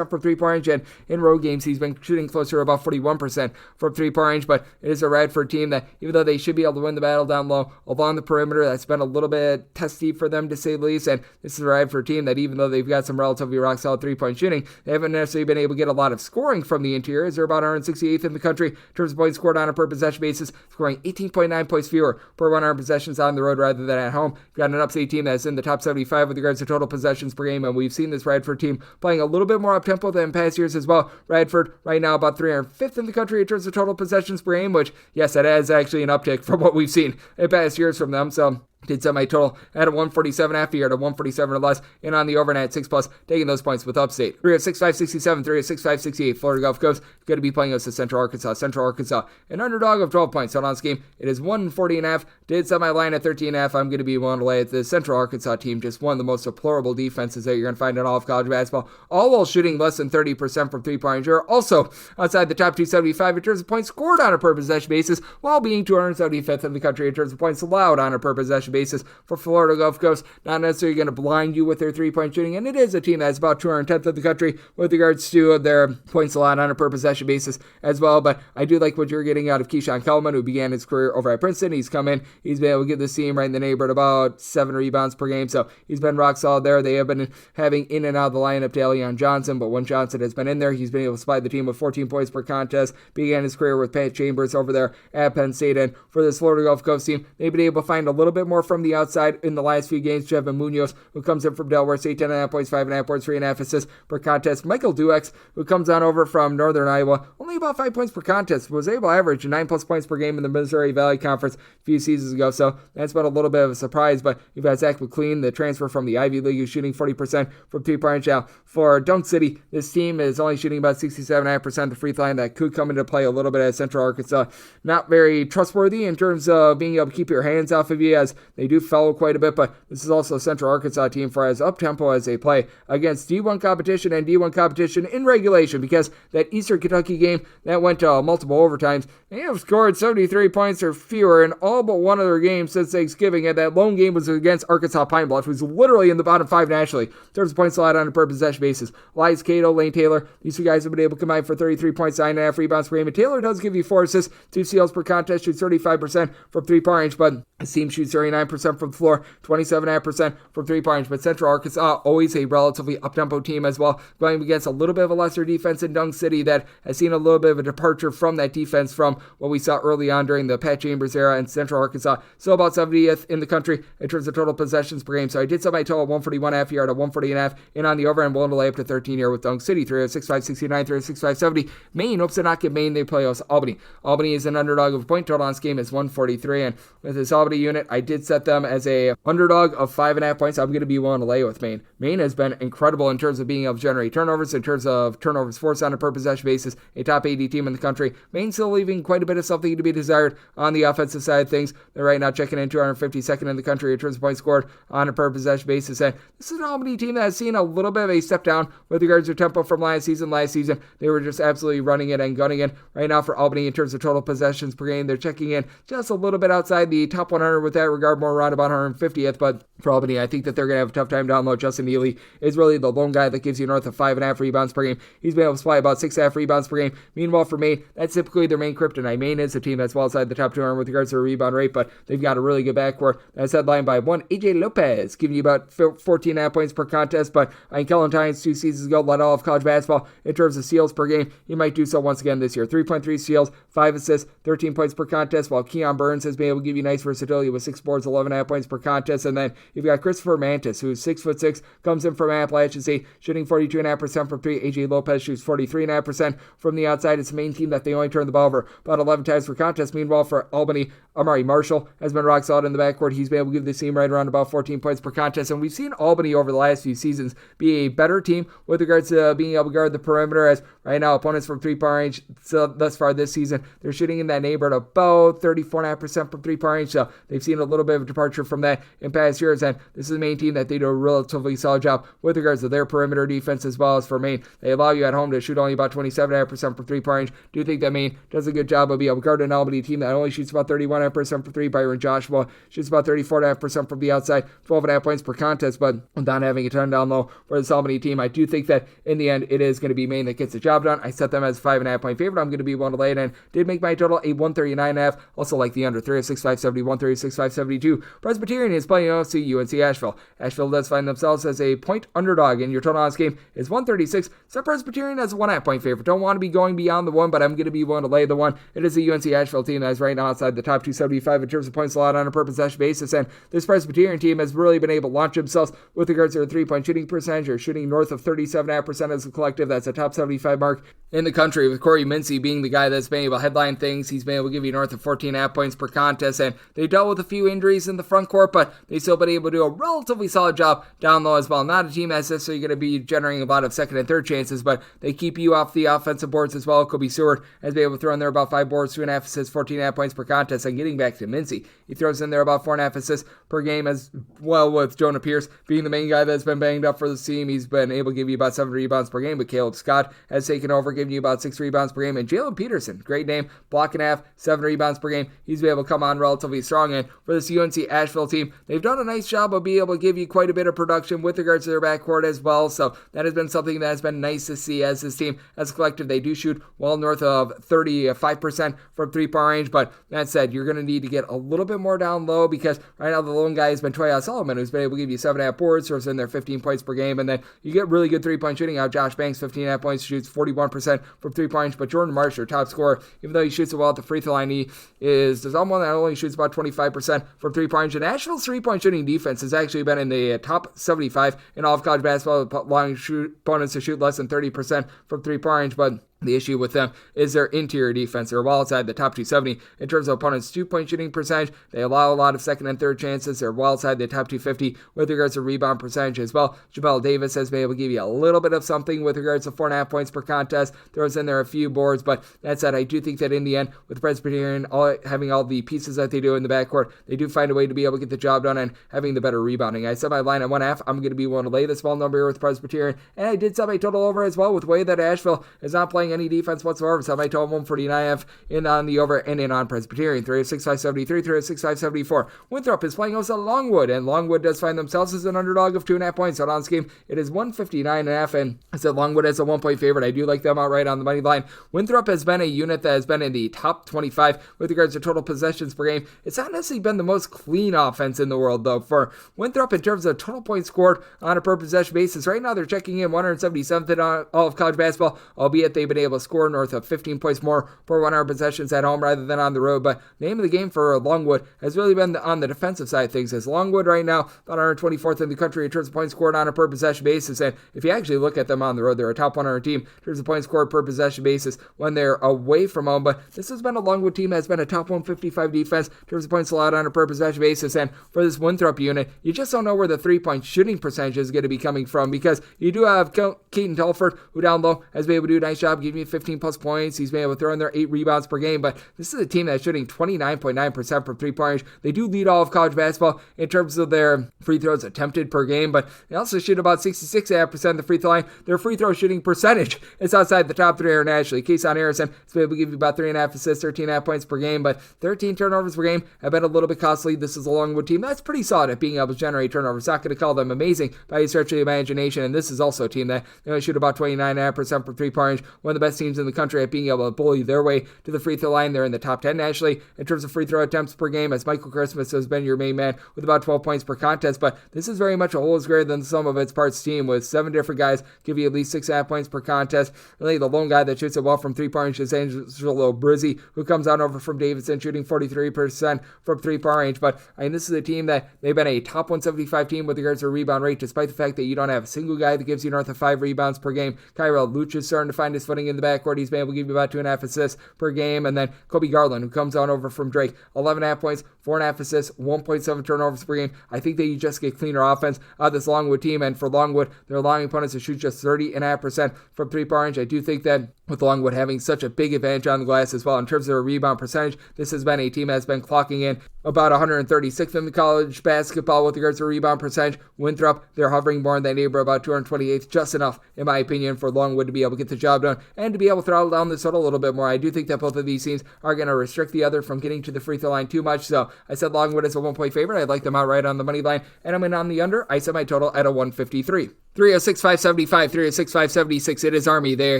from 3-point range, and in road games, he's been shooting closer to about 41% from 3-point range, but it is a Radford team that, even though they should be able to win the battle down low along the perimeter, that's been a little bit testy for them, to say the least, and this is a Radford team that, even though they've got some relatively rock-solid 3-point shooting, they haven't necessarily been able to get a lot of scoring from the interior, as they're about 168th in the country in terms of points scored on a per possession basis, scoring 18.9 points fewer per 100 possessions on the road rather than at home. You've got an upstate team that's in the top 75 with regards to total possessions per game, and we've seen this Radford team playing a little bit more up-tempo than past years as well. Radford right now about 305th in the country in terms of total possessions per game, which, yes, that is actually an uptick from what we've seen in past years from them, so did set my total at a 147.5 here to 147 or less, and on the overnight 6+, taking those points with upstate. 3 of 6.567, 3 of 6.568. Florida Gulf Coast going to be playing us to Central Arkansas. Central Arkansas, an underdog of 12 points. So on this game, it is 140.5. Did set my line at 13.5. I'm going to be willing to lay at the Central Arkansas team. Just one of the most deplorable defenses that you're going to find in all of college basketball. All while shooting less than 30% from 3-point range. You're also outside the top 275 in terms of points scored on a per possession basis, while being 275th in the country in terms of points allowed on a per possession basis. For Florida Gulf Coast, not necessarily going to blind you with their 3-point shooting, and it is a team that's about 210th of the country with regards to their points allowed on a per possession basis as well, but I do like what you're getting out of Keyshawn Kellman, who began his career over at Princeton. He's come in, he's been able to give this team right in the neighborhood about 7 rebounds per game, so he's been rock solid there. They have been having in and out of the lineup Dalion Johnson, but when Johnson has been in there, he's been able to supply the team with 14 points per contest. Began his career with Pat Chambers over there at Penn State, and for this Florida Gulf Coast team, they've been able to find a little bit more from the outside in the last few games. Jevin Munoz, who comes in from Delaware State, 10.5 points, 5.5 boards, 3.5 assists per contest. Michael Duex, who comes on over from Northern Iowa, only about 5 points per contest, was able to average 9+ points per game in the Missouri Valley Conference a few seasons ago, so that's been a little bit of a surprise, but you've got Zach McLean, the transfer from the Ivy League, who's shooting 40% from 3-point range. Now, for Dunk City, this team is only shooting about 67.5% of the free throw line. That could come into play a little bit at Central Arkansas. Not very trustworthy in terms of being able to keep your hands off of you, as they do foul quite a bit, but this is also a Central Arkansas team for as up-tempo as they play against D1 competition and D1 competition in regulation, because that Eastern Kentucky game, that went to multiple overtimes. They have scored 73 points or fewer in all but one of their games since Thanksgiving, and that lone game was against Arkansas Pine Bluff, who's literally in the bottom 5 nationally in terms of points allowed on a per possession basis. Elias Cato, Lane Taylor, these two guys have been able to combine for 33 points, 9.5 rebounds per game, and Taylor does give you 4 assists, 2 steals per contest, shoots 35% from 3-point range, but his team shoots 39% from the floor, 27.5% from 3-point range. But Central Arkansas, always a relatively up-tempo team as well, going against a little bit of a lesser defense in Dunk City that has seen a little bit of a departure from that defense from what we saw early on during the Pat Chambers era in Central Arkansas. So about 70th in the country in terms of total possessions per game. So I did set my total at 141.5 here at a 140.5, and on the over, I'm willing to lay up to 13 here with Dunk City. 3 of 6.569, 3 of 6.570. Maine hopes to not get Maine. They play us Albany. Albany is an underdog of a point total on this game is 143, and with this Albany unit, I did set set them as a underdog of 5.5 points. I'm going to be willing to lay with Maine. Maine has been incredible in terms of being able to generate turnovers, in terms of turnovers forced on a per possession basis, a top 80 team in the country. Maine still leaving quite a bit of something to be desired on the offensive side of things. They're right now checking in 252nd in the country in terms of points scored on a per possession basis. And this is an Albany team that has seen a little bit of a step down with regards to tempo from last season. Last season, they were just absolutely running it and gunning it. Right now for Albany in terms of total possessions per game, they're checking in just a little bit outside the top 100 with that regard, more around about 150th. But for Albany, I think that they're going to have a tough time down low. Justin Neely is really the lone guy that gives you north of 5.5 rebounds per game. He's been able to supply about 6.5 rebounds per game. Meanwhile, for Maine, that's typically their main kryptonite. Maine is a team that's well outside the top 200 with regards to their rebound rate, but they've got a really good backcourt. That's headlined by one AJ Lopez, giving you about 14.5 points per contest. But Kellen Tynes 2 seasons ago led all of college basketball in terms of steals per game. He might do so once again this year. 3.3 steals, 5 assists, 13 points per contest, while Keon Burns has been able to give you nice versatility with 6 boards, 11.5 points per contest. And then you've got Christopher Mantis, who's 6'6", comes in from Appalachian State, shooting 42.5% from 3. AJ Lopez shoots 43.5% from the outside. It's the main team that they only turn the ball over about 11 times per contest. Meanwhile, for Albany, Amari Marshall has been rock solid in the backcourt. He's been able to give the team right around about 14 points per contest. And we've seen Albany over the last few seasons be a better team with regards to being able to guard the perimeter, as right now opponents from three-point range, so thus far this season, they're shooting in that neighborhood about 34.5% from three-point range. So they've seen a little bit of a departure from that in past years. And this is the main team that they do a relatively solid job with regards to their perimeter defense, as well as for Maine. They allow you at home to shoot only about 27.5% from three-point range. Do think that Maine does a good job of being able to guard an Albany team that only shoots about 31.5% from three. Byron Joshua shoots about 34.5% from the outside, 12.5 points per contest, but without having a ton down low for this Albany team, I do think that in the end it is going to be Maine that gets the job done. I set them as 5.5 point favorite. I'm going to be one to lay it in. Did make my total a 139.5. Also like the under 306.570, 136.572. Presbyterian is playing UNC Asheville. Asheville does find themselves as a point underdog, and your total on this game is 136. So Presbyterian as a 1.5 point favorite. Don't want to be going beyond the one, but I'm going to be one to lay the one. It is a UNC Asheville team that is right now outside the top 275 in terms of points allowed on a per possession basis, and this Presbyterian team has really been able to launch themselves with regards to their three-point shooting percentage. They're shooting north of 37.5% as a collective. That's a top 75 mark in the country, with Corey Mincy being the guy that's been able to headline things. He's been able to give you north of 14.5 points per contest, and they dealt with a few injuries in the front court, but they've still been able to do a relatively solid job down low as well. Not a team that's necessarily going to be generating a lot of second and third chances, but they keep you off the offensive boards as well. Kobe Seward has been able to throw in there about 5 boards, 2.5 assists, 14.5 points per contest. And getting back to Mincy, he throws in there about 4.5 assists per game as well, with Jonah Pierce being the main guy that's been banged up for the team. He's been able to give you about 7 rebounds per game, but Caleb Scott has taken over, giving you about 6 rebounds per game. And Jalen Peterson, great name, block and a half, 7 rebounds per game. He's been able to come on relatively strong. And for this UNC Asheville team, they've done a nice job of being able to give you quite a bit of production with regards to their backcourt as well. So that has been something that has been nice to see as this team, as a collective. They do shoot well north of 35% from three-point range, but that said, you're going to need to get a little bit more down low, because right now the lone guy has been Toya Solomon, who's been able to give you 7.5 boards, throws in there 15 points per game, and then you get really good three-point shooting out. Josh Banks, 15.5 points, shoots 41% from three-point range, but Jordan Marsh, your top scorer, even though he shoots it well at the free throw line, he is someone that only shoots about 25% from three-point range. And Asheville's three-point shooting defense has actually been in the top 75 in all of college basketball, allowing opponents to shoot less than 30% from three-point range, but the issue with them is their interior defense. They're well outside the top 270 in terms of opponents' two-point shooting percentage. They allow a lot of second and third chances. They're well outside the top 250 with regards to rebound percentage as well. Jamel Davis has been able to give you a little bit of something with regards to 4.5 points per contest. Throws in there a few boards, but that said, I do think that in the end, with Presbyterian having all the pieces that they do in the backcourt, they do find a way to be able to get the job done and having the better rebounding. I set my line at 1.5. I'm going to be willing to lay the small number here with Presbyterian, and I did set my total over as well, with the way that Asheville is not playing any defense whatsoever. So I told 149.5 in on the over and in on Presbyterian. 306.573, 306.574. Winthrop is playing also Longwood, and Longwood does find themselves as an underdog of 2.5 points. So on this game, it is 159.5, and I said Longwood as a 1 point favorite. I do like them outright on the money line. Winthrop has been a unit that has been in the top 25 with regards to total possessions per game. It's not necessarily been the most clean offense in the world, though, for Winthrop in terms of total points scored on a per possession basis. Right now, they're checking in 177th in all of college basketball, albeit they've been been able to score north of 15 points more per 100 possessions at home rather than on the road. But the name of the game for Longwood has really been on the defensive side of things, as Longwood right now about 124th in the country in terms of points scored on a per possession basis. And if you actually look at them on the road, they're a top 100 team in terms of points scored per possession basis when they're away from home. But this has been a Longwood team that's been a top 155 defense in terms of points allowed on a per possession basis. And for this Winthrop unit, you just don't know where the 3-point shooting percentage is going to be coming from, because you do have Keaton Telford, who down low has been able to do a nice job giving you 15 plus points. He's been able to throw in their 8 rebounds per game, but this is a team that's shooting 29.9% from 3-point range. They do lead all of college basketball in terms of their free throws attempted per game, but they also shoot about 66.5% of the free throw line. Their free throw shooting percentage is outside the top 3 internationally. Kason Harrison has been able to give you about 3.5 assists, 13.5 points per game, but 13 turnovers per game have been a little bit costly. This is a Longwood team that's pretty solid at being able to generate turnovers. Not going to call them amazing by any stretch of the imagination, and this is also a team that shoot about 29.5% from 3-point range. One of the best teams in the country at being able to bully their way to the free throw line. They're in the top 10 nationally in terms of free throw attempts per game, as Michael Christmas has been your main man with about 12 points per contest. But this is very much a whole is greater than the sum of its parts team, with 7 different guys give you at least 6.5 points per contest. Really, the lone guy that shoots it well from 3-point range is Angelo Brizzi, who comes out over from Davison, shooting 43% from 3-point range. But I mean, this is a team that they've been a top 175 team with regards to rebound rate, despite the fact that you don't have a single guy that gives you north of 5 rebounds per game. Kyrell Luch is starting to find his footing in the backcourt. He's been able to give you about 2.5 assists per game. And then Kobe Garland, who comes on over from Drake, 11.5 points, 4.5 assists, 1.7 turnovers per game. I think that you just get cleaner offense out of this Longwood team. And for Longwood, they're allowing opponents to shoot just 30.5% from 3-point range. I do think that with Longwood having such a big advantage on the glass as well in terms of their rebound percentage, this has been a team that's been clocking in about 136th in the college basketball with regards to rebound percentage. Winthrop, they're hovering more in that neighborhood, about 228th, just enough, in my opinion, for Longwood to be able to get the job done and to be able to throttle down the total a little bit more. I do think that both of these teams are going to restrict the other from getting to the free throw line too much. So I said Longwood is a 1-point favorite. I'd like them outright on the money line, and I'm in on the under. I set my total at a 153. 306-575, 306-576. It is Army. They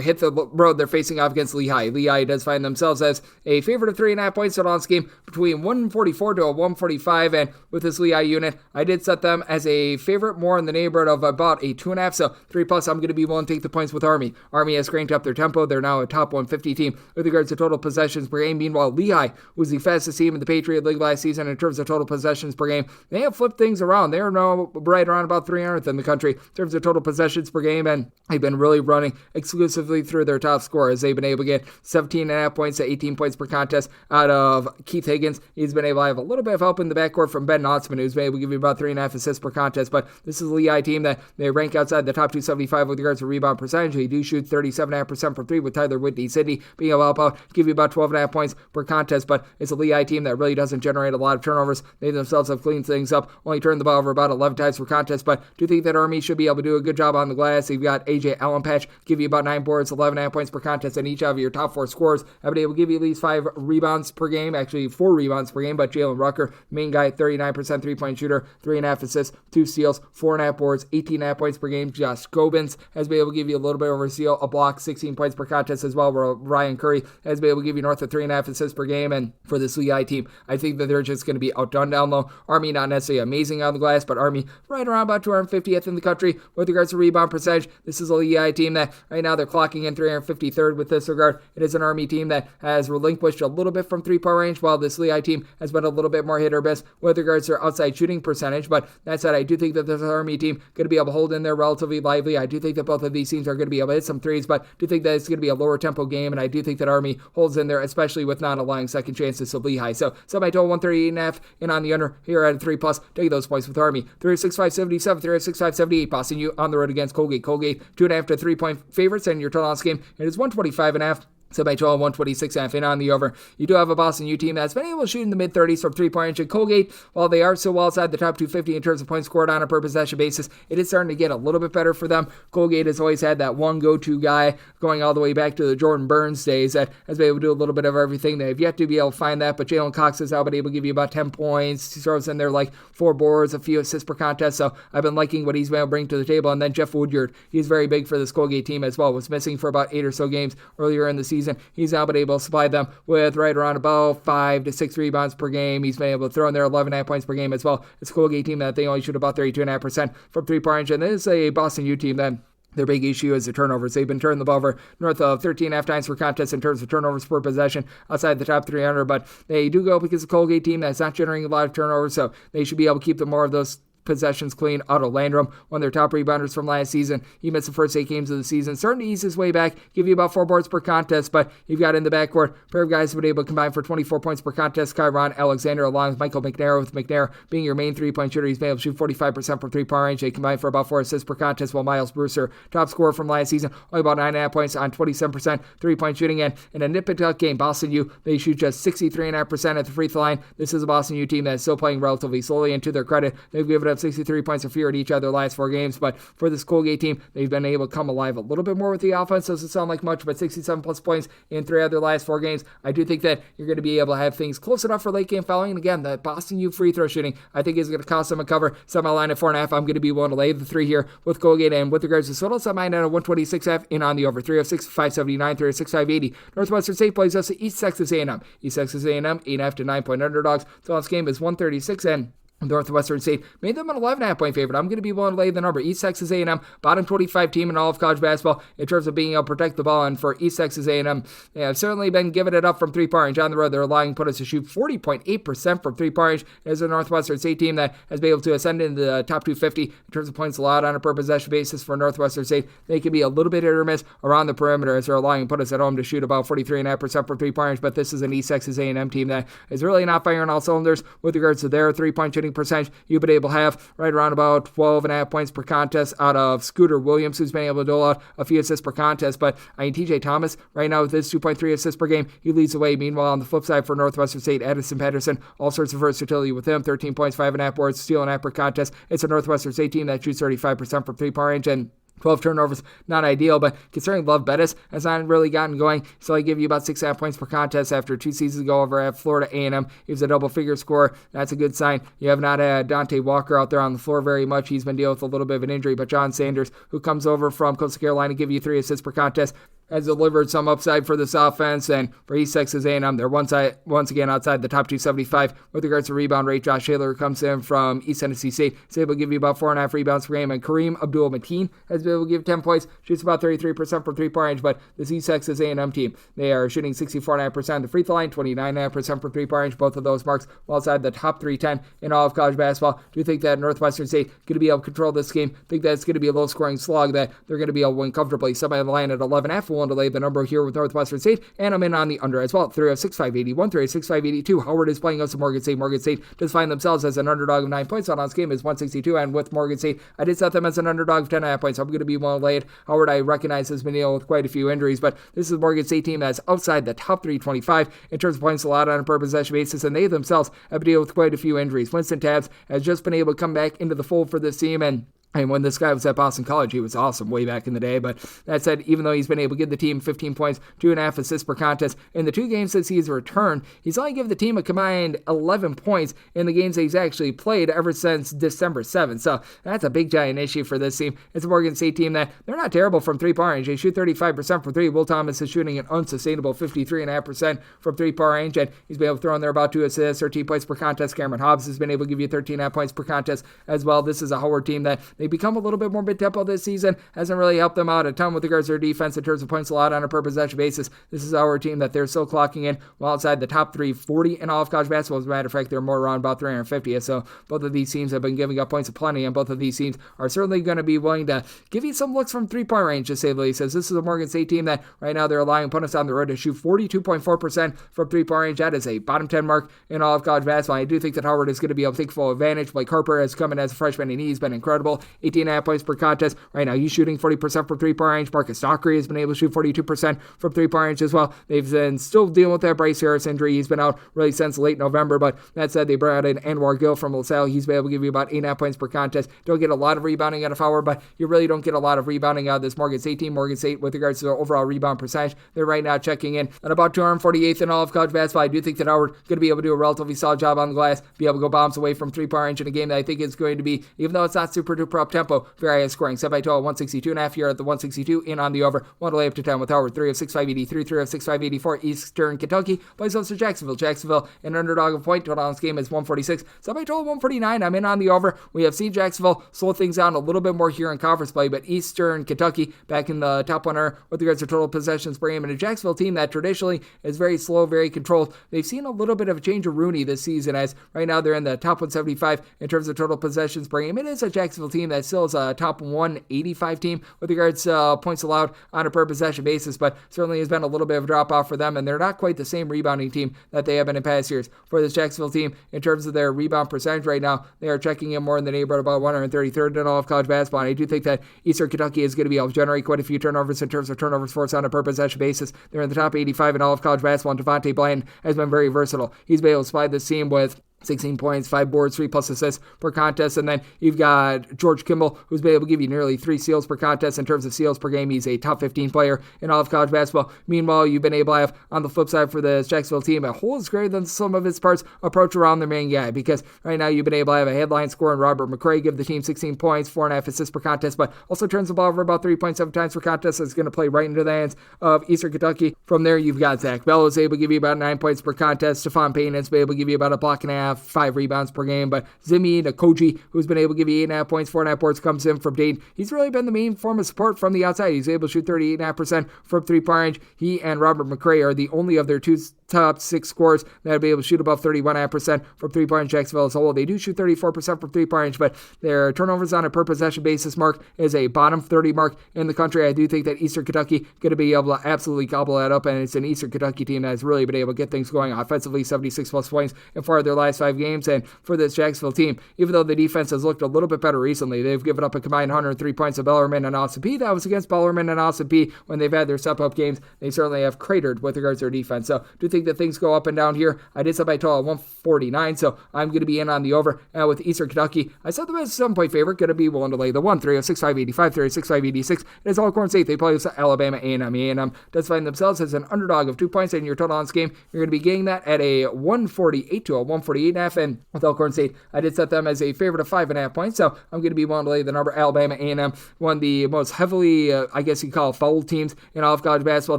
hit the road. They're facing off against Lehigh. Lehigh does find themselves as a favorite of 3.5 points total on this game, between 144 to a 145. And with this Lehigh unit, I did set them as a favorite more in the neighborhood of about a 2.5. So 3+, I'm going to be willing to take the points with Army. Army has cranked up their tempo. They're now a top 150 team with regards to total possessions per game. Meanwhile, Lehigh was the fastest team in the Patriot League last season in terms of total possessions per game. They have flipped things around. They're now right around about 300th in the country in terms of total possessions per game, and they've been really running exclusively through their top scorers. They've been able to get 17.5 points to 18 points per contest out of Keith Higgins. He's been able to have a little bit of help in the backcourt from Ben Notzman, who's been able to give you about 3.5 assists per contest. But this is a Lehigh team that they rank outside the top 275 with regards to rebound percentage. They do shoot 37.5% from 3 with Tyler Whitney Sidney being able to help out, give you about 12.5 points per contest. But it's a Lehigh team that really doesn't generate a lot of turnovers. They themselves have cleaned things up, only turned the ball over about 11 times per contest. But do think that Army should be able to do a good job on the glass. They've got AJ Allenpatch give you about 9 boards, 11.5 points per contest, and each of your top 4 scorers have been able to give you at least 5 rebounds per game, actually 4 rebounds per game. But Jalen Rucker, main guy, 39% 3-point shooter, 3.5 assists, 2 steals, 4.5 boards, 18.5 points per game. Josh Gobins has been able to give you a little bit over a steal, a block, 16 points per contest as well, where Ryan Curry has been able to give you north of 3.5 assists per game. And for this Lehigh team, I think that they're just going to be outdone down low. Army not necessarily amazing on the glass, but Army right around about 250th in the country with regards to rebound percentage. This is a Lehigh team that right now they're clocking in 353rd with this regard. It is an Army team that has relinquished a little bit from 3-point range, while this Lehigh team has been a little bit more hit or miss with regards to their outside shooting percentage. But that said, I do think that this Army team going to be able to hold in there relatively lively. I do think that both of these teams are going to be able to hit some threes, but do think that it's going to be a lower tempo game, and I do think that Army holds in there, especially with not allowing second chances to Lehigh. So my total 138.5 in on the under here at a 3+. Take those points with Army. 306-577, 306-578. Boston U on the road against Colgate. Colgate 2.5 to 3-point favorites, and your total on this game, it is 125.5. So by 12, 126.5 in on the over. You do have a Boston U team that's been able to shoot in the mid-30s from 3-point range. And Colgate, while they are still well outside the top 250 in terms of points scored on a per possession basis, it is starting to get a little bit better for them. Colgate has always had that one go-to guy going all the way back to the Jordan Burns days that has been able to do a little bit of everything. They have yet to be able to find that, but Jalen Cox has now been able to give you about 10 points. He throws in there like 4 boards, a few assists per contest. So I've been liking what he's been able to bring to the table. And then Jeff Woodyard, he's very big for this Colgate team as well. Was missing for about 8 or so games earlier in the season. He's now been able to supply them with right around about 5 to 6 rebounds per game. He's been able to throw in there 11.5 points per game as well. It's a Colgate team that they only shoot about 32.5% from 3-point range, and this is a Boston U team that Their big issue is the turnovers. They've been turning the ball over north of 13.5 times per contest in terms of turnovers per possession outside the top 300, but they do go because the Colgate team that's not generating a lot of turnovers, so they should be able to keep more of those possessions clean. Otto Landrum, one of their top rebounders from last season. He missed the first 8 games of the season. Starting to ease his way back, give you about 4 boards per contest, but you've got in the backcourt a pair of guys who have been able to combine for 24 points per contest. Kyron Alexander along with Michael McNair, with McNair being your main 3-point shooter. He's been able to shoot 45% from 3-point range. They combine for about 4 assists per contest, while Miles Brewster, top scorer from last season, only about 9.5 points on 27% 3-point shooting. And in a nip-and-tuck game, Boston U, they shoot just 63.5% at the free throw line. This is a Boston U team that's still playing relatively slowly, and to their credit, they've given up 63 points of at each other last 4 games, but for this Colgate team, they've been able to come alive a little bit more with the offense. Doesn't sound like much, but 67 plus points in 3 of their last 4 games. I do think that you're going to be able to have things close enough for late game fouling, and again, the Boston U free throw shooting, I think is going to cost them a cover. Semi line at 4.5. I'm going to be willing to lay the 3 here with Colgate, and with regards to total, semi line at 126.5 in on the over. 306, 579, 306, 580. Northwestern State plays us at East Texas A&M. East Texas A&M 8.5 to 9-point underdogs. So this game is 136, and Northwestern State made them an 11.5-point favorite. I'm going to be willing to lay the number. East Texas A&M, bottom 25 team in all of college basketball in terms of being able to protect the ball. And for East Texas A&M, they have certainly been giving it up from 3-point range. On the road, they're allowing us to shoot 40.8% from 3-point range. As a Northwestern State team that has been able to ascend into the top 250 in terms of points allowed on a per possession basis for Northwestern State. They can be a little bit hit or miss around the perimeter as they're allowing us at home to shoot about 43.5% from 3-point range. But this is an East Texas A&M team that is really not firing all cylinders with regards to their 3-point shooting percentage. You've been able to have right around about 12.5 points per contest out of Scooter Williams, who's been able to dole out a few assists per contest. But TJ Thomas, right now with his 2.3 assists per game, he leads the way. Meanwhile, on the flip side for Northwestern State, Addison Patterson, all sorts of versatility with him. 13 points, 5.5 boards, steal and half per contest. It's a Northwestern State team that shoots 35% from 3-point range, and 12 turnovers, not ideal, but considering Love Bettis has not really gotten going, so I give you about 6.5 points per contest after 2 seasons ago over at Florida A&M. He was a double-figure scorer. That's a good sign. You have not had Dante Walker out there on the floor very much. He's been dealing with a little bit of an injury, but John Sanders, who comes over from Coastal Carolina, give you 3 assists per contest, has delivered some upside for this offense. And for East Texas A&M, they're once again outside the top 275 with regards to rebound rate. Josh Taylor comes in from East Tennessee State. He's able to give you about 4.5 rebounds per game. And Kareem Abdul-Mateen has been able to give 10 points. Shoots about 33% from 3-point range. But this East Texas A&M team, they are shooting 64.5% at the free throw line, 29.5% from 3-point range. Both of those marks well outside the top 310 in all of college basketball. Do you think that Northwestern State going to be able to control this game? Think that it's going to be a low-scoring slog that they're going to be able to win comfortably. Somebody on the line at 11.5. Willing to lay the number here with Northwestern State, and I'm in on the under as well. 306, 581, 306, 582. Howard is playing us to Morgan State. Morgan State does find themselves as an underdog of 9 points. On this game is 162, and with Morgan State, I did set them as an underdog of 10.5 points. So I'm going to be willing to lay it. Howard, I recognize, has been dealing with quite a few injuries, but this is a Morgan State team that's outside the top 325 in terms of points allowed on a per possession basis, and they themselves have been dealing with quite a few injuries. Winston Tabbs has just been able to come back into the fold for this team, and when this guy was at Boston College, he was awesome way back in the day. But that said, even though he's been able to give the team 15 points, 2.5 assists per contest, in the 2 games since he's returned, he's only given the team a combined 11 points in the games that he's actually played ever since December 7th. So that's a big, giant issue for this team. It's a Morgan State team that they're not terrible from 3-point range. They shoot 35% from 3. Will Thomas is shooting an unsustainable 53.5% from 3-point range, and he's been able to throw in there about 2 assists, 13 points per contest. Cameron Hobbs has been able to give you 13.5 points per contest as well. This is a Howard team that they become a little bit more mid-tempo this season. Hasn't really helped them out a ton with regards to their defense in terms of points allowed on a per possession basis. This is our team that they're still clocking in well outside the top 340 in all of college basketball. As a matter of fact, they're more around about 350. So both of these teams have been giving up points aplenty, and both of these teams are certainly going to be willing to give you some looks from 3-point range, to say the least. As this is a Morgan State team that right now they're allowing opponents on the road to shoot 42.4% from 3-point range. That is a bottom 10 mark in all of college basketball. I do think that Howard is going to be able to take full advantage. Blake Harper has come in as a freshman, and he's been incredible. 18.5 points per contest. Right now, he's shooting 40% from 3-point range. Marcus Dockery has been able to shoot 42% from 3-point range as well. They've been still dealing with that Bryce Harris injury. He's been out really since late November, but that said, they brought in Anwar Gill from LaSalle. He's been able to give you about 8.5 points per contest. Don't get a lot of rebounding out of Howard, but you really don't get a lot of rebounding out of this Morgan State team. Morgan State, with regards to their overall rebound percentage, they're right now checking in at about 248th in all of college basketball. I do think that Howard going to be able to do a relatively solid job on the glass, be able to go bombs away from 3-point range in a game that I think is going to be, even though it's not super duper for up-tempo, very high scoring. Set by total 162.5 here at the 162 in on the over. 1 to lay up to 10 with Howard. 3 of 6.583, 3 of 6.584. Eastern Kentucky plays host to Jacksonville. Jacksonville, an underdog of point. Total on this game is 146. Set by total 149. I'm in on the over. We have seen Jacksonville slow things down a little bit more here in conference play, but Eastern Kentucky back in the top 100 with regards to total possessions per game. And a Jacksonville team that traditionally is very slow, very controlled. They've seen a little bit of a change of Rooney this season, as right now they're in the top 175 in terms of total possessions per game. It is a Jacksonville team that still is a top 185 team with regards to points allowed on a per possession basis, but certainly has been a little bit of a drop off for them, and they're not quite the same rebounding team that they have been in past years. For this Jacksonville team, in terms of their rebound percentage right now, they are checking in more in the neighborhood about 133rd in all of college basketball, and I do think that Eastern Kentucky is going to be able to generate quite a few turnovers in terms of turnovers forced on a per possession basis. They're in the top 85 in all of college basketball, and Devontae Bland has been very versatile. He's been able to supply this team with 16 points, 5 boards, 3+ assists per contest. And then you've got George Kimball, who's been able to give you nearly 3 steals per contest. In terms of steals per game, he's a top 15 player in all of college basketball. Meanwhile, you've been able to have, on the flip side for the Jacksonville team, a whole is greater than some of its parts approach around their main guy, because right now you've been able to have a headline scorer in Robert McCray give the team 16 points, 4.5 assists per contest, but also turns the ball over about 3.7 times per contest. It's going to play right into the hands of Eastern Kentucky. From there, you've got Zach Bell, who's able to give you about 9 points per contest. Stephon Payne has been able to give you about a block and a half, 5 rebounds per game, but Zimi Nakoji, who's been able to give you 8.5 points, 4.5 boards, comes in from Dayton. He's really been the main form of support from the outside. He's able to shoot 38.5% from 3-point range. He and Robert McCray are the only of their two top 6 scorers that will be able to shoot above 31.5% from 3-point range. Jacksonville as a whole, they do shoot 34% from 3-point range, but their turnovers on a per possession basis mark is a bottom 30 mark in the country. I do think that Eastern Kentucky going to be able to absolutely gobble that up, and it's an Eastern Kentucky team that has really been able to get things going offensively, 76+ points in 4 of their last 5 games. And for this Jacksonville team, even though the defense has looked a little bit better recently, they've given up a combined 103 points to Bellarmine and Austin Peay. That was against Bellarmine and Austin Peay when they've had their step-up games. They certainly have cratered with regards to their defense. So I do think that things go up and down here. I did set by total at 149, so I'm going to be in on the over. And with Eastern Kentucky, I set them as a 7-point favorite. Going to be willing to lay the 1, 3 of 6.585, 3 of 6.586. It is Alcorn State. They play with Alabama A&M. A&M does find themselves as an underdog of 2 points, and your total on this game, you're going to be getting that at a 148 to a 148.5. And with Alcorn State, I did set them as a favorite of 5.5 points, so I'm going to be willing to lay the number. Alabama A&M, one of the most heavily, I guess you call foul teams in all of college basketball.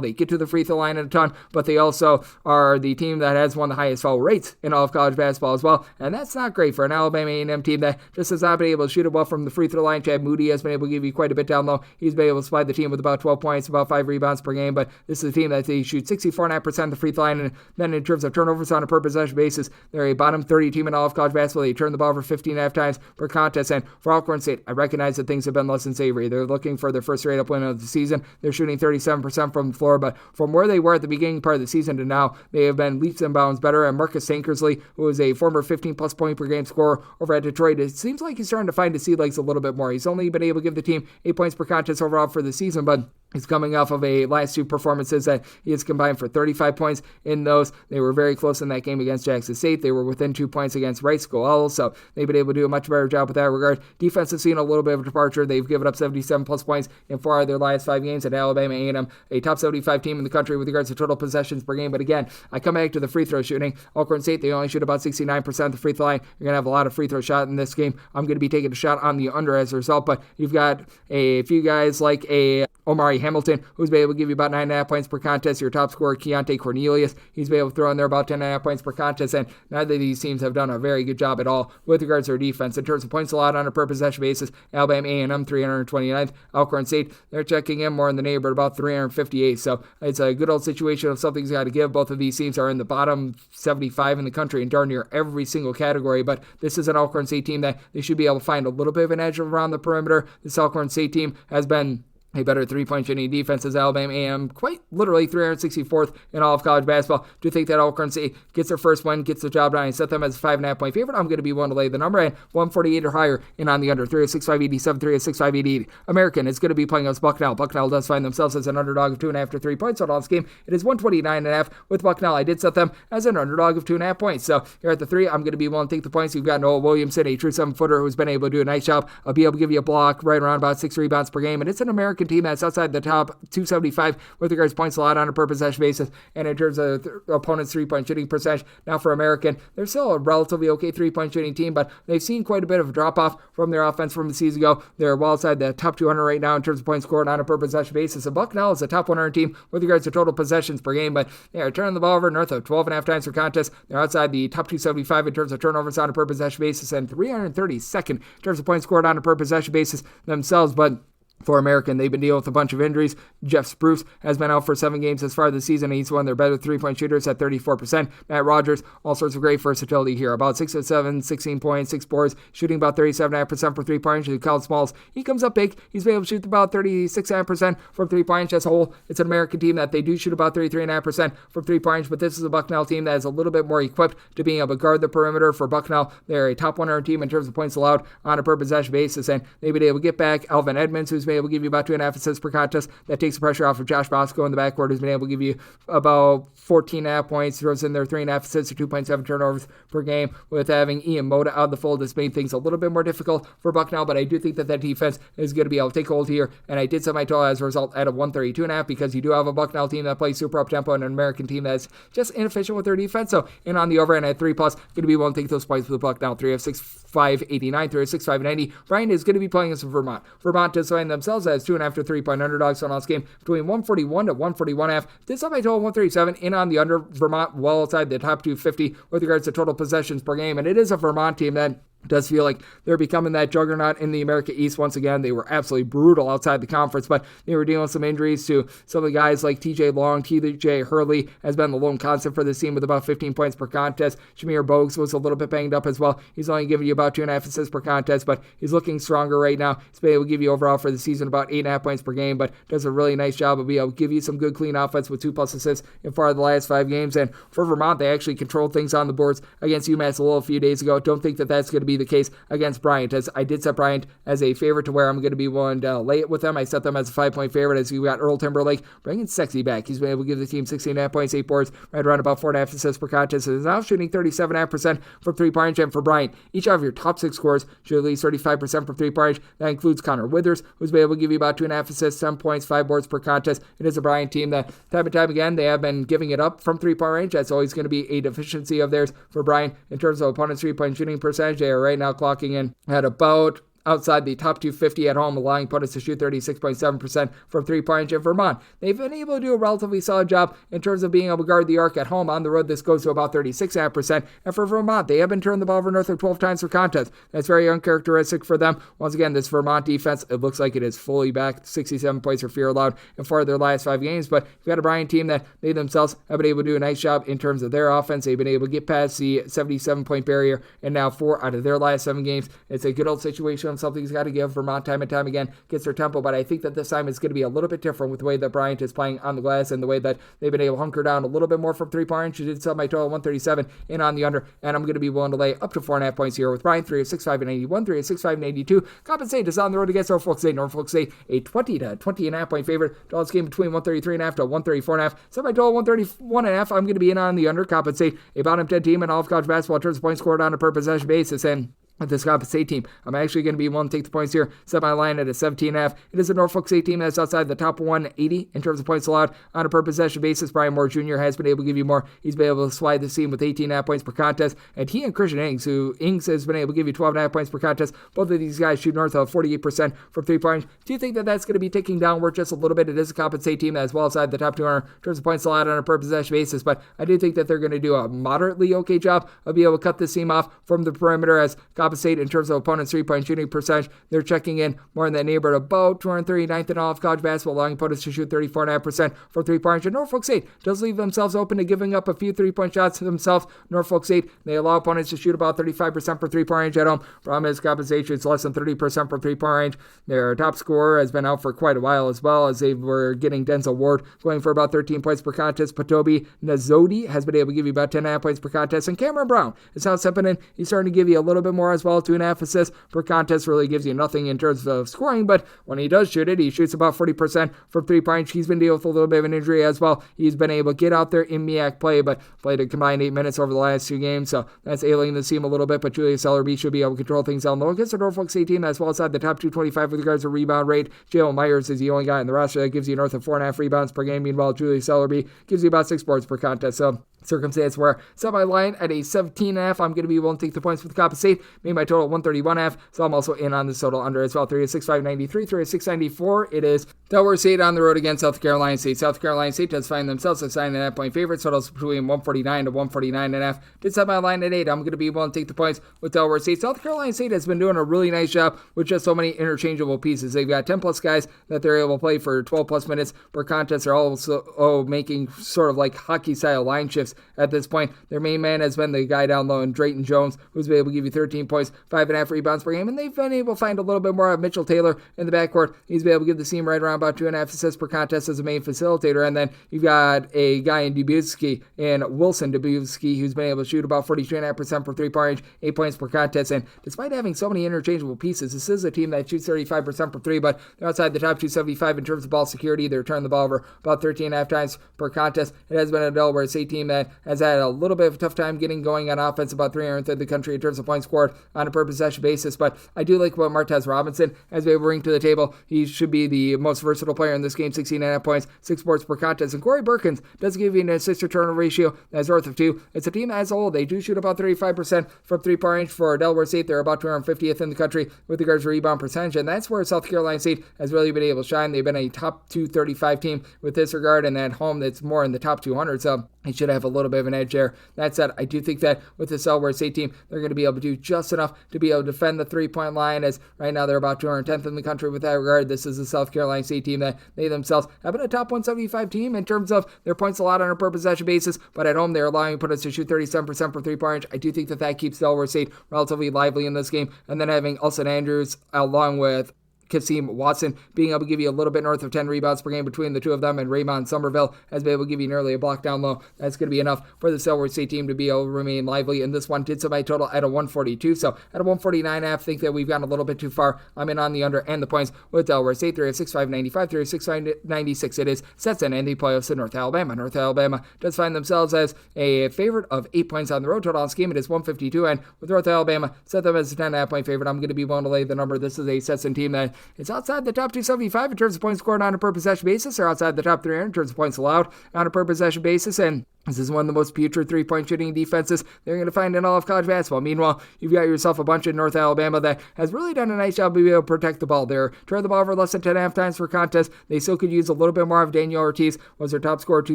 They get to the free throw line a ton, but they also are the team that has one of the highest foul rates in all of college basketball as well, and that's not great for an Alabama A&M team that just has not been able to shoot it well from the free throw line. Chad Moody has been able to give you quite a bit down low. He's been able to supply the team with about 12 points, about 5 rebounds per game, but this is a team that they shoot 64.5% of the free throw line, and then in terms of turnovers on a per possession basis, they're a bottom 30 team in all of college basketball. They turn the ball over 15.5 times per contest, and for Alcorn State, I recognize that things have been less than savory. They're looking for their first straight-up win of the season. They're shooting 37% from the floor, but from where they were at the beginning part of the season to now, they have been leaps and bounds better. And Marcus Sankersley, who is a former 15+ point per game scorer over at Detroit, it seems like he's starting to find his sea legs a little bit more. He's only been able to give the team 8 points per contest overall for the season, but he's coming off of a last 2 performances that he has combined for 35 points in those. They were very close in that game against Jackson State. They were within 2 points against Rice School, so they've been able to do a much better job with that regard. Defense has seen a little bit of a departure. They've given up 77+ points in 4 of their last 5 games at Alabama A&M, a top 75 team in the country with regards to total possessions per game. But again, I come back to the free throw shooting. Alcorn State, they only shoot about 69% of the free throw line. You're going to have a lot of free throw shot in this game. I'm going to be taking a shot on the under as a result, but you've got a few guys like a Omari Hamilton, who's been able to give you about 9.5 points per contest. Your top scorer, Keontae Cornelius, he's been able to throw in there about 10.5 points per contest, and neither of these teams have done a very good job at all with regards to their defense. In terms of points allowed on a per possession basis, Alabama A&M 329th, Alcorn State, they're checking in more in the neighborhood about 358, so it's a good old situation of something's got to give. Both of these teams are in the bottom 75 in the country in darn near every single category, but this is an Alcorn State team that they should be able to find a little bit of an edge around the perimeter. This Alcorn State team has been a better 3-point shooting defense as Alabama A&M, quite literally 364th in all of college basketball. Do you think that Alcorn State gets their first win, gets the job done, and set them as a 5.5 point favorite? I'm going to be one to lay the number at 148 or higher and on the under. 3 of 6.587, 3 of 6.588. American is going to be playing against Bucknell. Bucknell does find themselves as an underdog of 2.5 to 3 points. So on this game, it is 129.5 with Bucknell. I did set them as an underdog of 2.5 points. So here at the 3, I'm going to be willing to take the points. You've got Noah Williamson, a true 7-footer who's been able to do a nice job of being able to give you a block right around about 6 rebounds per game, and it's an American American team that's outside the top 275 with regards to points allowed on a per possession basis, and in terms of opponents' three-point shooting percentage. Now for American, they're still a relatively okay three-point shooting team, but they've seen quite a bit of a drop-off from their offense from the season ago. They're well outside the top 200 right now in terms of points scored on a per possession basis. And Bucknell is a top 100 team with regards to total possessions per game, but they are turning the ball over north of 12.5 times per contest. They're outside the top 275 in terms of turnovers on a per possession basis, and 332nd in terms of points scored on a per possession basis themselves. But for American, they've been dealing with a bunch of injuries. Jeff Spruce has been out for 7 games as far this season, and he's one of their better three-point shooters at 34%. Matt Rogers, all sorts of great versatility here. About 6'7", 16 points, 6 boards, shooting about 37.5% from three-point range. Kyle Smalls, he comes up big. He's been able to shoot about 36.5% from three-point range as a whole. It's an American team that they do shoot about 33.5% from three-point range, but this is a Bucknell team that is a little bit more equipped to being able to guard the perimeter. For Bucknell, they're a top 100 team in terms of points allowed on a per possession basis, and they've been able to get back Alvin Edmonds, who's been able to give you about 2.5 assists per contest. That takes the pressure off of Josh Bosco in the backcourt, who's been able to give you about 14.5 points, throws in their 3.5 assists or 2.7 turnovers per game. With having Ian Moda out of the fold, this made things a little bit more difficult for Bucknell, but I do think that defense is going to be able to take hold here, and I did set my total as a result at a 132.5 because you do have a Bucknell team that plays super up-tempo and an American team that's just inefficient with their defense. So in on the over and at 3+, going to be willing to take those points with Bucknell. 3 of 6, 589, 3 of 6, 590. Bryant is going to be playing against Vermont. Vermont does find themselves as 2.5 to 3-point underdogs on this game between 141 to 141.5. This up I total 137 in on the under. Vermont well outside the top 250 with regards to total possessions per game, and it is a Vermont team that does feel like they're becoming that juggernaut in the America East once again. They were absolutely brutal outside the conference, but they were dealing with some injuries to some of the guys like TJ Long. TJ Hurley has been the lone constant for this team with about 15 points per contest. Shamir Bogues was a little bit banged up as well. He's only giving you about 2.5 assists per contest, but he's looking stronger right now. He's been able to give you overall for the season about 8.5 points per game, but does a really nice job of being able to give you some good clean offense with 2+ assists in 4 of the last 5 games. And for Vermont, they actually controlled things on the boards against UMass Lowell a few days ago. Don't think that that's going to be the case against Bryant, as I did set Bryant as a favorite to where I'm going to be willing to lay it with them. I set them as a 5-point favorite as you got Earl Timberlake bringing Sexy back. He's been able to give the team 16.5 points, 8 boards, right around about 4.5 assists per contest. Is now shooting 37.5% from three-point range. And for Bryant, each of your top 6 scorers shoot at least 35% from three-point range. That includes Connor Withers, who's been able to give you about 2.5 assists, 10 points, 5 boards per contest. It is a Bryant team that time and time again they have been giving it up from three-point range. That's always going to be a deficiency of theirs for Bryant in terms of opponent's three-point shooting percentage. They are right now clocking in at about outside the top 250 at home, allowing opponents to shoot 36.7% from three-point range. In Vermont, they've been able to do a relatively solid job in terms of being able to guard the arc at home. On the road, this goes to about 36.5%. And for Vermont, they have been turning the ball over north of 12 times per contest. That's very uncharacteristic for them. Once again, this Vermont defense, it looks like it is fully back. 67 points for fear allowed in 4 of their last 5 games. But you've got a Bryant team that they themselves have been able to do a nice job in terms of their offense. They've been able to get past the 77-point barrier, and now 4 out of their last 7 games. It's a good old situation. Something's got to give. Vermont time and time again gets their tempo, but I think that this time it's going to be a little bit different with the way that Bryant is playing on the glass and the way that they've been able to hunker down a little bit more from three-point range. You did sell my total 137 in on the under, and I'm going to be willing to lay up to 4.5 points here with Bryant. 3 of 6, 581, 3 of 6, 582. Coppin State is on the road against Norfolk State. Norfolk State a 20 to 20.5 point favorite. Draw this game between 133.5 to 134.5. Set my total 131.5. I'm going to be in on the under. Coppin State a bottom 10 team in all of college basketball in terms of points scored on a per possession basis, and with this Coppin State team, I'm actually going to be willing to take the points here. Set my line at a 17.5. It is a Norfolk State team that's outside the top 180 in terms of points allowed on a per possession basis. Brian Moore Jr. has been able to give you more. He's been able to slide the team with 18.5 points per contest. And he and Christian Ings, who Ings has been able to give you 12.5 points per contest. Both of these guys shoot north of 48% from three-point range. Do you think that that's going to be ticking downward just a little bit? It is a Coppin State team that is well outside the top 200 in terms of points allowed on a per possession basis. But I do think that they're going to do a moderately okay job of being able to cut this team off from the perimeter, as Coppin State, in terms of opponents' three-point shooting percentage, they're checking in more in that neighborhood about 239th in all of college basketball, allowing opponents to shoot 34.5% from three-point range. And Norfolk State does leave themselves open to giving up a few three-point shots to themselves. Norfolk State, they allow opponents to shoot about 35% for three-point range at home. Problem is, Coppin State shoots less than 30% for three-point range. Their top scorer has been out for quite a while, as well as they were getting Denzel Ward going for about 13 points per contest. Patobi Nazodi has been able to give you about 10.5 points per contest. And Cameron Brown is now stepping in. He's starting to give you a little bit more as as well, 2.5 assists per contest. Really gives you nothing in terms of scoring, but when he does shoot it, he shoots about 40% from 3-point range. He's been dealing with a little bit of an injury as well. He's been able to get out there in MEAC play, but played a combined 8 minutes over the last 2 games, so that's ailing the team a little bit, but Julius Ellerbe should be able to control things down low against the Norfolk State team that's well outside the top 225 with regards to rebound rate. Jalen Myers is the only guy in the roster that gives you north of 4.5 rebounds per game. Meanwhile, Julius Ellerbe gives you about 6 boards per contest. So circumstance where set my line at a 17.5. I'm going to be willing to take the points with Coppin State. Made my total 131.5, so I'm also in on this total under as well. 3-6-593, 3-6-94. It is Delaware State on the road against South Carolina State. South Carolina State does find themselves as 9.5 point favorites. Totals between 149 to 149.5. Did set my line at 8. I'm going to be willing to take the points with Delaware State. South Carolina State has been doing a really nice job with just so many interchangeable pieces. They've got 10 plus guys that they're able to play for 12 plus minutes per contest. They're also making sort of like hockey style line shifts at this point. Their main man has been the guy down low in Drayton Jones, who's been able to give you 13 points, 5.5 rebounds per game, and they've been able to find a little bit more of Mitchell Taylor in the backcourt. He's been able to give the team right around about 2.5 assists per contest as a main facilitator, and then you've got a guy in Dubusky, and Wilson Dubusky, who's been able to shoot about 42.5% from 3-point range, 8 points per contest, and despite having so many interchangeable pieces, this is a team that shoots 35% from 3, but they're outside the top 275 in terms of ball security. They're turning the ball over about 13.5 times per contest. It has been a Delaware State team that has had a little bit of a tough time getting going on offense, about 303rd in the country in terms of points scored on a per possession basis, but I do like what Martez Robinson has been able to bring to the table. He should be the most versatile player in this game, 16.5 points, 6 boards per contest, and Corey Perkins does give you an assist to turnover ratio that's north of 2. It's a team as a whole. They do shoot about 35% from 3-point range. For Delaware State, they're about 250th in the country with regards to rebound percentage, and that's where South Carolina State has really been able to shine. They've been a top 235 team with this regard, and at home it's more in the top 200, so they should have a little bit of an edge there. That said, I do think that with this Delaware State team, they're going to be able to do just enough to be able to defend the 3-point line, as right now they're about 210th in the country with that regard. This is a South Carolina State team that they themselves have been a top 175 team in terms of their points allowed on a per possession basis, but at home they're allowing opponents to shoot 37% from 3-point range. I do think that keeps Delaware State relatively lively in this game, and then having Elson Andrews along with Kasim Watson being able to give you a little bit north of 10 rebounds per game between the two of them, and Raymond Somerville has been able to give you nearly a block down low. That's going to be enough for the Delaware State team to be able to remain lively. And this one did set my total at a 142. So at a 149, I think that we've gone a little bit too far. I'm in on the under and the points with Delaware State. 3-6-595, 3-6-596. It is Stetson and the playoffs in North Alabama. North Alabama does find themselves as a favorite of 8 points on the road. Total on scheme, it is 152. And with North Alabama, set them as a 10.5 point favorite. I'm going to be willing to lay the number. This is a Stetson team that it's outside the top 275 in terms of points scored on a per possession basis. They're outside the top 300 in terms of points allowed on a per possession basis, and this is one of the most putrid 3-point shooting defenses they're going to find in all of college basketball. Meanwhile, you've got yourself a bunch in North Alabama that has really done a nice job of being able to protect the ball. They're turning the ball over less than 10.5 times per contest. They still could use a little bit more of Daniel Ortiz, was their top scorer 2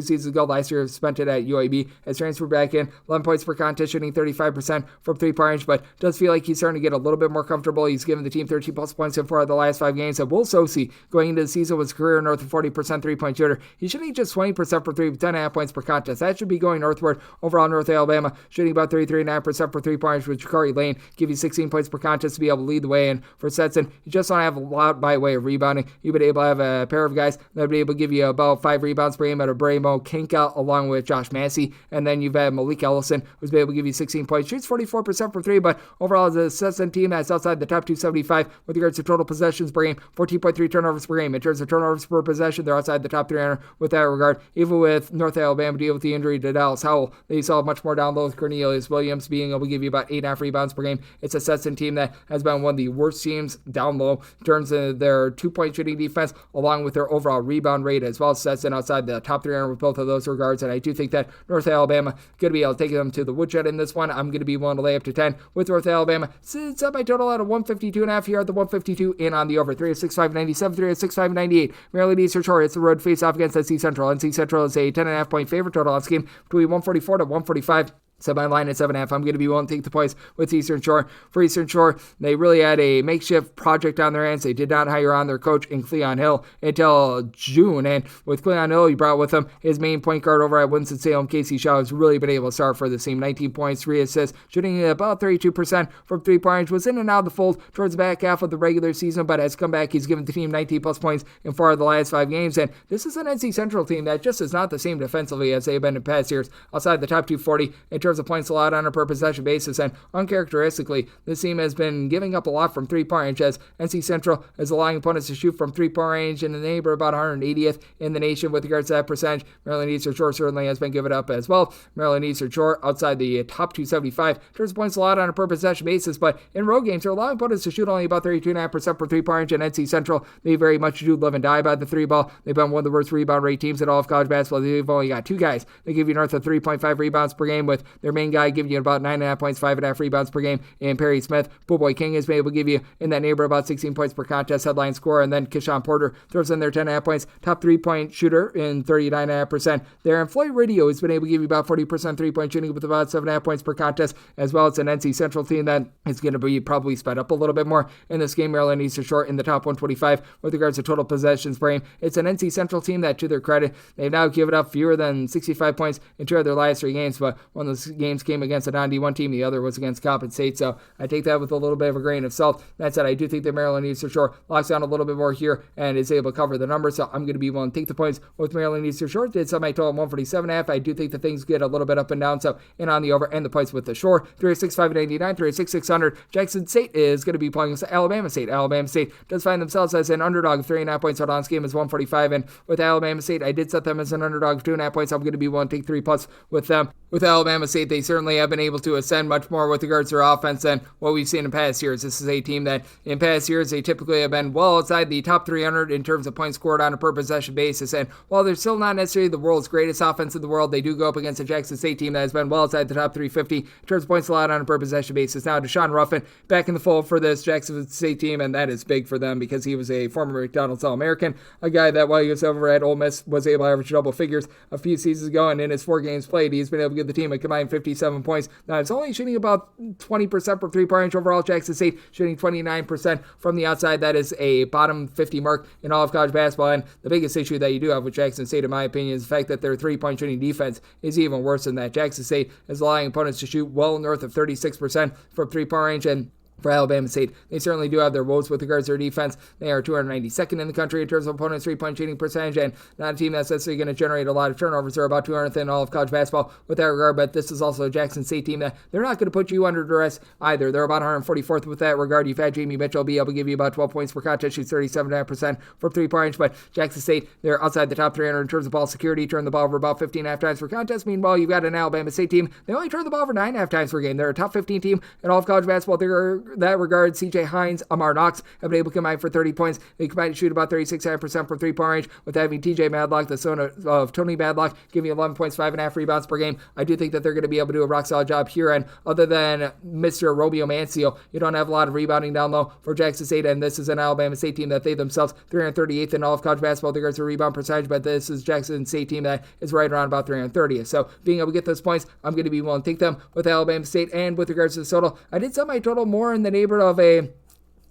seasons ago. Last year, spent it at UAB, has transferred back in, 11 points per contest, shooting 35% from 3-point range, but does feel like he's starting to get a little bit more comfortable. He's given the team 13 plus points in 4 of the last 5 games. And Will Sosi, going into the season, was career north of 40% 3-point shooter. He's shooting just 20% for 3, 10.5 points per contest. That should be going northward. Overall, North Alabama shooting about 33.9% for 3-pointers, with Ja'Cory Lane give you 16 points per contest to be able to lead the way. And for Stetson, you just don't have a lot by way of rebounding. You've been able to have a pair of guys that have been able to give you about 5 rebounds per game out of Bramo Kinka along with Josh Massey. And then you've had Malik Ellison, who's been able to give you 16 points, shoots 44% for 3, but overall, as a Stetson team that's outside the top 275 with regards to total possessions per game, 14.3 turnovers per game. In terms of turnovers per possession, they're outside the top 300 with that regard. Even with North Alabama dealing with the injury to Dallas Howell, they saw much more down low with Cornelius Williams being able to give you about 8.5 rebounds per game. It's a Stetson team that has been one of the worst teams down low in terms of their 2-point shooting defense, along with their overall rebound rate as well. Stetson outside the top 300 with both of those regards, and I do think that North Alabama going to be able to take them to the woodshed in this one. I'm going to be willing to lay up to 10 with North Alabama. It's up my total at a 152.5 here at the 152 in on the over. 3-6-597, 3-6-598. Maryland Eastern Shore, it's the road face off against NC Central. NC Central is a 10.5 point favorite. Total on scheme between 144 to 145. Set my line at 7.5. I'm going to be willing to take the points with Eastern Shore. For Eastern Shore, they really had a makeshift project on their hands. They did not hire on their coach in Cleon Hill until June. And with Cleon Hill, he brought with him his main point guard over at Winston-Salem, Casey Shaw, has really been able to start for the team. 19 points, 3 assists, shooting about 32% from 3-point range. Was in and out of the fold towards the back half of the regular season, but has come back. He's given the team 19 plus points in 4 of the last 5 games. And this is an NC Central team that just is not the same defensively as they've been in past years. Outside the top 240 in terms terms of points allowed on a per possession basis, and uncharacteristically, this team has been giving up a lot from three-point range, as NC Central is allowing opponents to shoot from three-point range in the neighborhood about 180th in the nation with regards to that percentage. Maryland Eastern Shore certainly has been given up as well. Maryland Eastern Shore outside the top 275 in terms of points allowed on a per possession basis, but in road games, they're allowing opponents to shoot only about 32.5% for three-point range, and NC Central, they very much do live and die by the three ball. They've been one of the worst rebound rate teams in all of college basketball. They've only got two guys. They give you north of 3.5 rebounds per game, with their main guy giving you about 9.5 points, 5.5 rebounds per game, and Perry Smith. Boy King has been able to give you in that neighborhood about 16 points per contest, headline scorer, and then Keyshawn Porter throws in their 10.5 points, top three-point shooter in 39.5% there. And Floyd Radio has been able to give you about 40% three-point shooting with about 7.5 points per contest as well. It's an NC Central team that is going to be probably sped up a little bit more in this game. Maryland Eastern Shore in the top 125 with regards to total possessions per game. It's an NC Central team that, to their credit, they've now given up fewer than 65 points in two of their last three games, but one of those games came against a non-D1 team, the other was against Coppin State, so I take that with a little bit of a grain of salt. That said, I do think that Maryland Eastern Shore locks down a little bit more here and is able to cover the numbers, so I'm going to be willing to take the points with Maryland Eastern Shore. Did semi-total 147.5. I do think that things get a little bit up and down, so in on the over and the points with the Shore. 306,599, 306,600. Jackson State is going to be playing Alabama State. Alabama State does find themselves as an underdog of 3.5 points. Out on this game is 145, and with Alabama State, I did set them as an underdog of 2.5 points. I'm going to be willing to take 3+ with them. With Alabama State, they certainly have been able to ascend much more with regards to their offense than what we've seen in past years. This is a team that in past years, they typically have been well outside the top 300 in terms of points scored on a per possession basis, and while they're still not necessarily the world's greatest offense in the world, they do go up against a Jackson State team that has been well outside the top 350 in terms of points allowed on a per possession basis. Now, Deshaun Ruffin back in the fold for this Jackson State team, and that is big for them because he was a former McDonald's All-American, a guy that while he was over at Ole Miss was able to average double figures a few seasons ago, and in his 4 games played, he's been able to give the team a combined 57 points. Now, it's only shooting about 20% from three-point range overall. Jackson State shooting 29% from the outside. That is a bottom 50 mark in all of college basketball, and the biggest issue that you do have with Jackson State, in my opinion, is the fact that their three-point shooting defense is even worse than that. Jackson State is allowing opponents to shoot well north of 36% from three-point range, and for Alabama State, they certainly do have their woes with regards to their defense. They are 292nd in the country in terms of opponents' three-point shooting percentage, and not a team that's necessarily going to generate a lot of turnovers. They're about 200th in all of college basketball with that regard, but this is also a Jackson State team that they're not going to put you under duress either. They're about 144th with that regard. You've had Jamie Mitchell be able to give you about 12 points per contest, shoots 37.5% from three-point range, but Jackson State, they're outside the top 300 in terms of ball security, turn the ball over about 15.5 times per contest. Meanwhile, you've got an Alabama State team, they only turn the ball over 9.5 times per game. They're a top 15 team in all of college basketball. They're that regard. C.J. Hines, Amar Knox have been able to combine for 30 points. They combine to shoot about 36.5% from three-point range, with having T.J. Madlock, the son of Tony Madlock, giving 11 points, 5.5 rebounds per game. I do think that they're going to be able to do a rock-solid job here, and other than Mr. Romeo Mancio, you don't have a lot of rebounding down low for Jackson State, and this is an Alabama State team that they themselves 338th in all of college basketball with regards to rebound percentage, but this is Jackson State team that is right around about 330th. So being able to get those points, I'm going to be willing to take them with Alabama State. And with regards to the total, I did set my total more in the neighborhood of a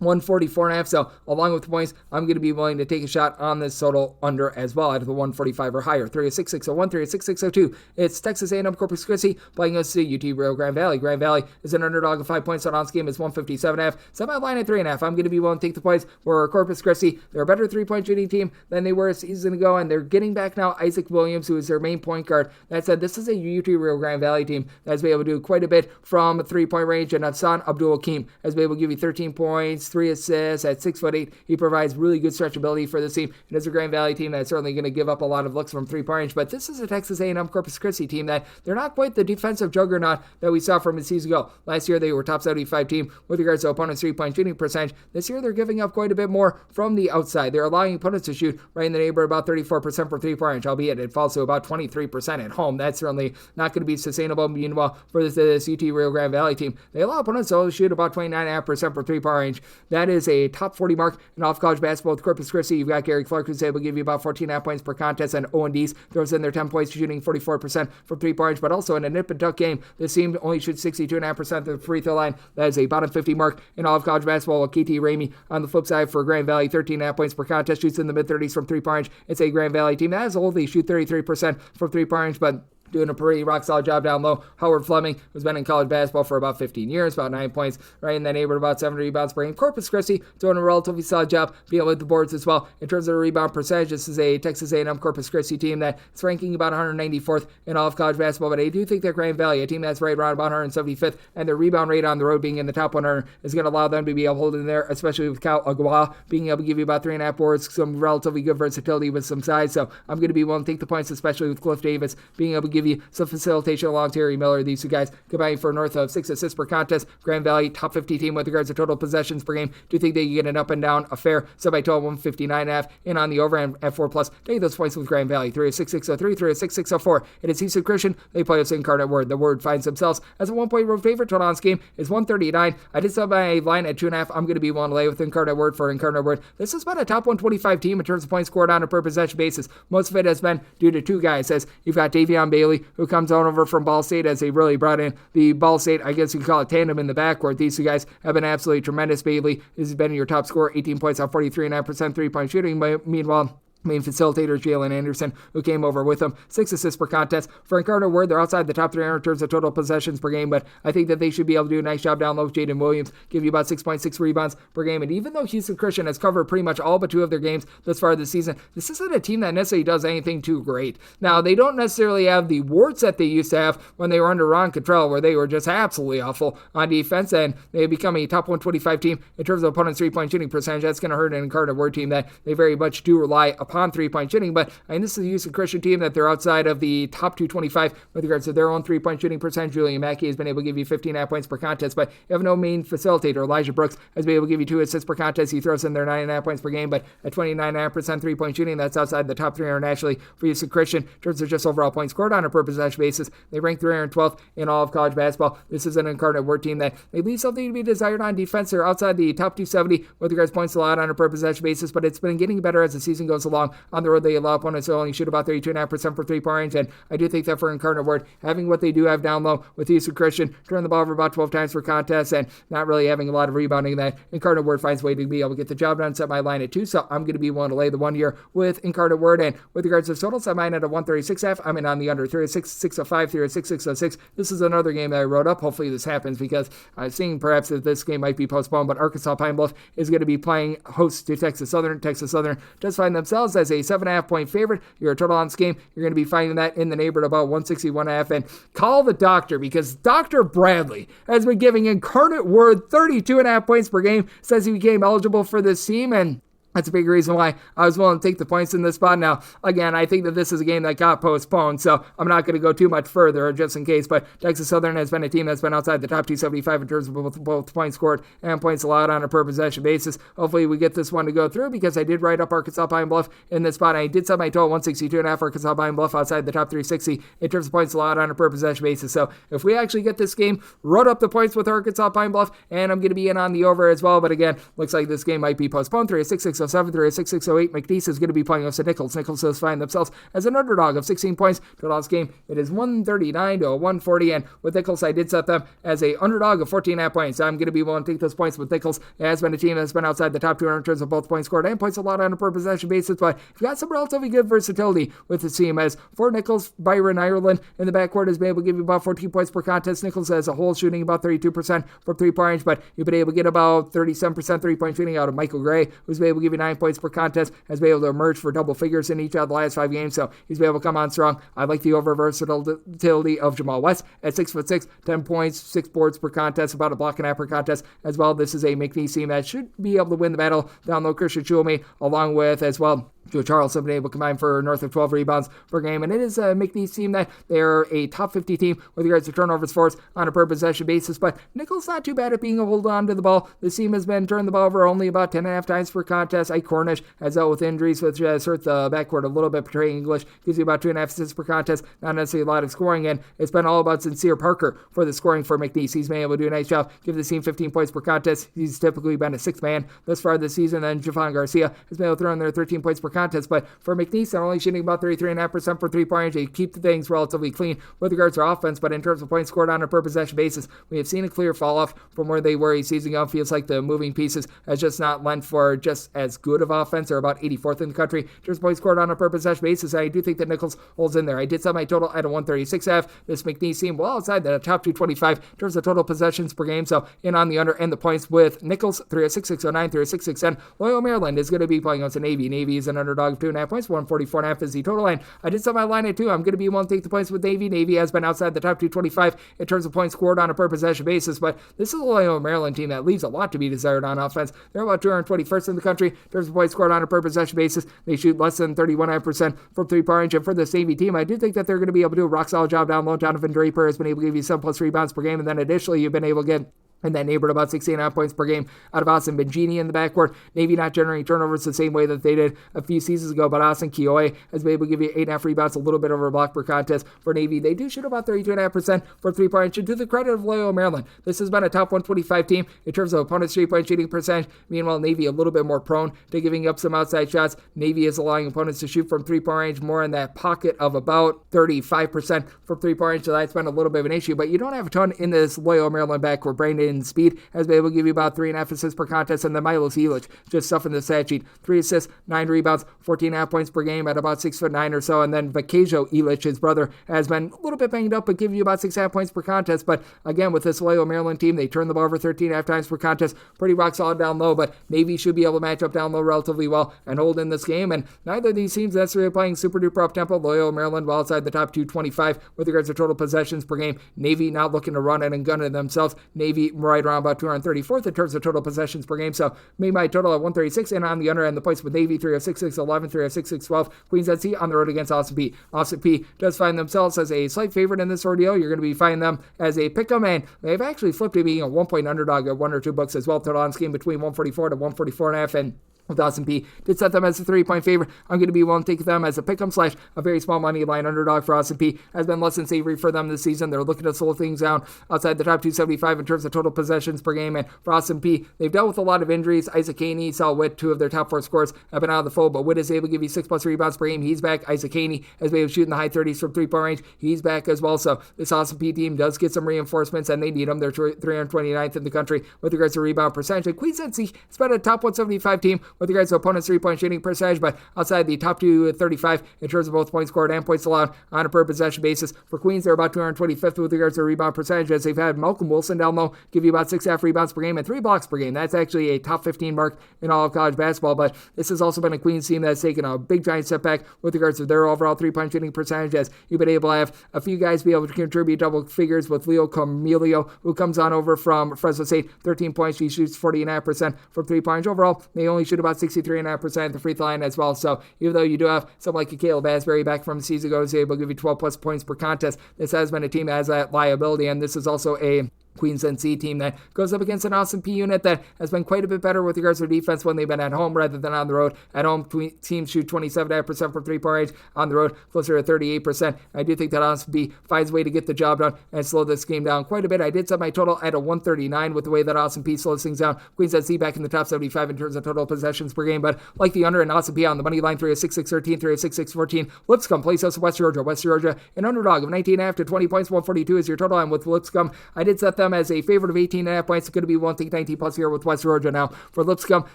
144.5, so along with the points, I'm going to be willing to take a shot on this total under as well at the 145 or higher. 306-601, 306-602. It's Texas A&M Corpus Christi playing us to UT Rio Grande Valley. Grand Valley is an underdog of 5 points. On this game is 157.5. Semi-line at 3.5. I'm going to be willing to take the points for Corpus Christi. They're a better three-point shooting team than they were a season ago, and they're getting back now Isaac Williams, who is their main point guard. That said, this is a UT Rio Grande Valley team that's been able to do quite a bit from three-point range, and Hassan Abdul-Hakim has been able to give you 13 points, 3 assists. At 6'8", he provides really good stretchability for this team. It is a Grand Valley team that's certainly going to give up a lot of looks from three-point range, but this is a Texas A&M Corpus Christi team that they're not quite the defensive juggernaut that we saw from a season ago. Last year, they were top 75 team with regards to opponents' three-point shooting percentage. This year, they're giving up quite a bit more from the outside. They're allowing opponents to shoot right in the neighborhood about 34% for three-point range, albeit it falls to about 23% at home. That's certainly not going to be sustainable. Meanwhile, for this UT Rio Grande Valley team, they allow opponents to only shoot about 29.5% for three-point range. That is a top 40 mark in off college basketball with Corpus Christi. You've got Gary Clark, who's able to give you about 14.5 points per contest, and O&D's throws in their 10 points, shooting 44% from three-point range, but also in a nip and tuck game, this team only shoots 62.5% of the free throw line. That is a bottom 50 mark in all of college basketball, while KT Ramey on the flip side for Grand Valley, 13.5 points per contest, shoots in the mid-30s from three-point range. It's a Grand Valley team that as a whole, they shoot 33% from three-point range, but doing a pretty rock-solid job down low. Howard Fleming, who's been in college basketball for about 15 years, about 9 points, right in that neighborhood, about 7 rebounds per game. Corpus Christi doing a relatively solid job being with the boards as well. In terms of the rebound percentage, this is a Texas A&M Corpus Christi team that is ranking about 194th in all of college basketball, but I do think that Grand Valley, a team that's right around about 175th, and their rebound rate on the road being in the top 100 is going to allow them to be able to hold in there, especially with Cal Agua being able to give you about 3.5 boards, some relatively good versatility with some size. So I'm going to be willing to take the points, especially with Cliff Davis being able to give you some facilitation along Terry Miller. These two guys combining for north of 6 assists per contest. Grand Valley, top 50 team with regards to total possessions per game. Do you think they can get an up and down affair? So by total 159.5 and on the over and at 4+. Take those points with Grand Valley. 306-603, 306-604. It is Houston Christian. They play us Incarnate Word. The Word finds themselves as a 1-point road favorite. Total on this game is 139. I did sell my line at 2.5. I'm going to be willing to lay with Incarnate Word for Incarnate Word. This has been a top 125 team in terms of points scored on a per possession basis. Most of it has been due to two guys, as you've got Davion Bailey, who comes on over from Ball State, as they really brought in the Ball State, I guess you could call it tandem in the backcourt. These two guys have been absolutely tremendous. Bailey has been your top scorer, 18 points on 43.9% three-point shooting. Meanwhile, main facilitator Jalen Anderson, who came over with him, 6 assists per contest. For Incarnate Word, they're outside the top 300 in terms of total possessions per game, but I think that they should be able to do a nice job down low with Jaden Williams, give you about 6.6 rebounds per game. And even though Houston Christian has covered pretty much all but 2 of their games thus far this season, this isn't a team that necessarily does anything too great. Now, they don't necessarily have the warts that they used to have when they were under Ron Cottrell, where they were just absolutely awful on defense, and they become a top 125 team in terms of opponent's three-point shooting percentage. That's going to hurt an Incarnate Word team that they very much do rely upon three-point shooting. But this is a Houston Christian team that they're outside of the top 225 with regards to their own three-point shooting percentage. Julian Mackey has been able to give you 15.5 points per contest, but you have no main facilitator. Elijah Brooks has been able to give you 2 assists per contest. He throws in their 9.5 points per game, but at 29.5% three-point shooting, that's outside the top 300 nationally for Houston Christian. In terms of just overall points scored on a per possession basis, they rank 312th in all of college basketball. This is an Incarnate Word team that they leave something to be desired on defense. They're outside the top 270 with regards to points allowed on a per possession basis, but it's been getting better as the season goes along. On the road, they allow opponents to only shoot about 32.5% for three-point range, and I do think that for Incarnate Word, having what they do have down low with Houston Christian, turning the ball over about 12 times per contest, and not really having a lot of rebounding, that Incarnate Word finds a way to be able to get the job done. Set my line at 2, so I'm going to be willing to lay the 1 year with Incarnate Word. And with regards to total, set mine at a 136.5. I'm in on the under 306-605, 306-606. This is another game that I wrote up. Hopefully this happens, because I'm seeing perhaps that this game might be postponed, but Arkansas Pine Bluff is going to be playing host to Texas Southern. Texas Southern does find themselves as a 7.5 point favorite. Your total on this game, you're going to be finding that in the neighborhood about 161.5. And call the doctor, because Dr. Bradley has been giving Incarnate Word 32.5 points per game since he became eligible for this team, and that's a big reason why I was willing to take the points in this spot. Now, again, I think that this is a game that got postponed, so I'm not going to go too much further just in case, but Texas Southern has been a team that's been outside the top 275 in terms of both points scored and points allowed on a per possession basis. Hopefully we get this one to go through, because I did write up Arkansas Pine Bluff in this spot. I did set my total 162.5. Arkansas Pine Bluff outside the top 360 in terms of points allowed on a per possession basis. So if we actually get this game, wrote up the points with Arkansas Pine Bluff, and I'm going to be in on the over as well. But again, looks like this game might be postponed. 306-607, 306-608. McNeese is going to be playing us to Nichols. Nichols has find themselves as an underdog of 16 points. Total this game, it is 139 to 140, and with Nichols, I did set them as a underdog of 14.5 points. I'm going to be willing to take those points with Nichols. It has been a team that's been outside the top 200 in terms of both points scored and points allowed on a per possession basis, but you've got some relatively good versatility with the team, as for Nichols, Byron Ireland in the backcourt has been able to give you about 14 points per contest. Nichols as a whole shooting about 32% from three-point range, but you've been able to get about 37% three-point shooting out of Michael Gray, who's been able to give you 9 points per contest, has been able to emerge for double figures in each of the last 5 games, so he's been able to come on strong. I like the over versatility of Jamal West at 6'6", 10 points, 6 boards per contest, about a block and a half per contest as well. This is a McNeese team that should be able to win the battle down low. Christian Schulme, along with as well Joe Charleston, been able to combine for north of 12 rebounds per game, and it is a McNeese team that they're a top 50 team with regards to turnovers forced on a per possession basis, but Nichols not too bad at being able to hold on to the ball. This team has been turned the ball over only about 10.5 times per contest. Ike Cornish has dealt with injuries, which has hurt the backcourt a little bit. Trey English gives you about 2.5 assists per contest, not necessarily a lot of scoring, and it's been all about Sincere Parker for the scoring for McNeese. He's been able to do a nice job, give the team 15 points per contest. He's typically been a 6th man thus far this season. Then Javon Garcia has been able to throw in there 13 points per contest. But for McNeese, they're only shooting about 33.5% for three-point range. They keep the things relatively clean with regards to offense, but in terms of points scored on a per possession basis, we have seen a clear fall off from where they were a season ago. Feels like the moving pieces has just not lent for just as good of offense. They're about 84th in the country in terms of points scored on a per possession basis. I do think that Nichols holds in there. I did set my total at a 136.5. This McNeese team well outside the top 225 in terms of total possessions per game, so in on the under and the points with Nichols 306.609, 306.610. Loyola Maryland is going to be playing against the Navy. Navy is an underdog of 2.5 points, 144.5 is the total line. I did set my line at 2. I'm going to be willing to take the points with Navy. Navy has been outside the top 225 in terms of points scored on a per possession basis, but this is a Loyola Maryland team that leaves a lot to be desired on offense. They're about 221st in the country in terms of points scored on a per possession basis. They shoot less than 31.5% from three-point range, and for this Navy team, I do think that they're going to be able to do a rock-solid job down low. Jonathan Draper has been able to give you 7+ rebounds per game, and then additionally, you've been able to get in that neighborhood about 16.5 points per game out of Austin Benjini in the backcourt. Navy not generating turnovers the same way that they did a few seasons ago, but Austin Kioe has been able to give you 8.5 rebounds, a little bit over a block per contest for Navy. They do shoot about 32.5% for three-point range. To the credit of Loyola Maryland, this has been a top 125 team in terms of opponents' three-point shooting percentage. Meanwhile, Navy a little bit more prone to giving up some outside shots. Navy is allowing opponents to shoot from three-point range more in that pocket of about 35% from three-point range, so that's been a little bit of an issue, but you don't have a ton in this Loyola Maryland backcourt. Brandon Speed has been able to give you about 3.5 assists per contest, and then Milos Ilic just stuffing the stat sheet. 3 assists, 9 rebounds, 14.5 points per game at about 6'9" or so, and then Vakajo Ilic, his brother, has been a little bit banged up, but giving you about 6.5 points per contest. But again, with this Loyola Maryland team, they turn the ball over 13.5 times per contest. Pretty rock solid down low, but Navy should be able to match up down low relatively well and hold in this game, and neither of these teams necessarily playing super duper up tempo. Loyola Maryland well outside the top 225 with regards to total possessions per game. Navy not looking to run it and gun it themselves. Navy right around about 234th in terms of total possessions per game, so made my total at 136, and on the under end the points with Navy 306.611, 306.612. Queens NC on the road against Austin Peay. Austin Peay does find themselves as a slight favorite in this ordeal. You're going to be finding them as a pick'em, and they've actually flipped to being a 1-point underdog at 1 or 2 books as well. Total on this game between 144 to 144.5, and with Austin Peay did set them as a 3-point favorite. I'm going to be willing to take them as a pick'em / a very small money line underdog for Austin Peay. Has been less than savory for them this season. They're looking to slow things down outside the top 275 in terms of total possessions per game. And for Austin Peay, they've dealt with a lot of injuries. Isaac Haney, Salle Witt, 2 of their top 4 scorers have been out of the fold, but Witt is able to give you 6+ rebounds per game. He's back. Isaac Haney has been able to shoot in the high 30s from 3-point range. He's back as well. So this Austin Peay team does get some reinforcements, and they need them. They're 329th in the country with regards to rebound percentage. And Queens NC has been a top 175 team with regards to opponents' three-point shooting percentage, but outside the top 235 in terms of both points scored and points allowed on a per possession basis. For Queens, they're about 225th with regards to rebound percentage, as they've had Malcolm Wilson down low give you about 6.5 rebounds per game and 3 blocks per game. That's actually a top 15 mark in all of college basketball, but this has also been a Queens team that's taken a big giant step back with regards to their overall three-point shooting percentage, as you've been able to have a few guys be able to contribute double figures with Leo Camilio, who comes on over from Fresno State, 13 points. He shoots 40.5% from 3-point range. Overall, they only shoot about 63.5% at the free throw line as well. So even though you do have someone like a Caleb Asbury back from the season ago who's able to give you 12+ points per contest, this has been a team that has that liability, and this is also a Queens NC team that goes up against an Austin Peay unit that has been quite a bit better with regards to defense when they've been at home rather than on the road. At home, teams shoot 27.5% from 3-point range. On the road, closer to 38%. I do think that Austin Peay finds a way to get the job done and slow this game down quite a bit. I did set my total at a 139 with the way that Austin Peay slows things down. Queens NC back in the top 75 in terms of total possessions per game, but like the under in Austin Peay on the money line, 306.613, 306.614. Lipscomb plays host to West Georgia. West Georgia, an underdog of 19.5 to 20 points, 142 is your total. And with Lipscomb, I did set them as a favorite of 18.5 points. It's going to be 119+ here with West Georgia. Now, for Lipscomb,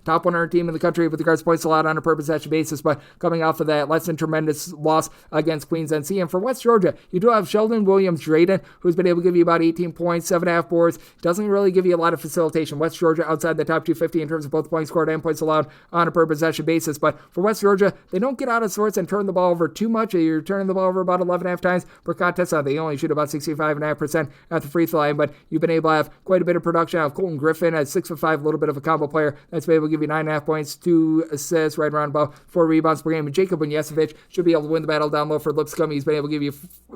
top 100 team in the country with regards to points allowed on a per possession basis, but coming off of that less than tremendous loss against Queens NC. And for West Georgia, you do have Sheldon Williams-Drayton, who's been able to give you about 18 points, 7.5 boards. Doesn't really give you a lot of facilitation. West Georgia outside the top 250 in terms of both points scored and points allowed on a per possession basis. But for West Georgia, they don't get out of sorts and turn the ball over too much. You're turning the ball over about 11.5 times per contest. They only shoot about 65.5% at the free throw line, but you've been able to have quite a bit of production out of Colton Griffin at 6'5", a little bit of a combo player that's been able to give you 9.5 points, 2 assists, right around about 4 rebounds per game. And Jacob Bunjesevic should be able to win the battle down low for Lipscomb. He's been able to give you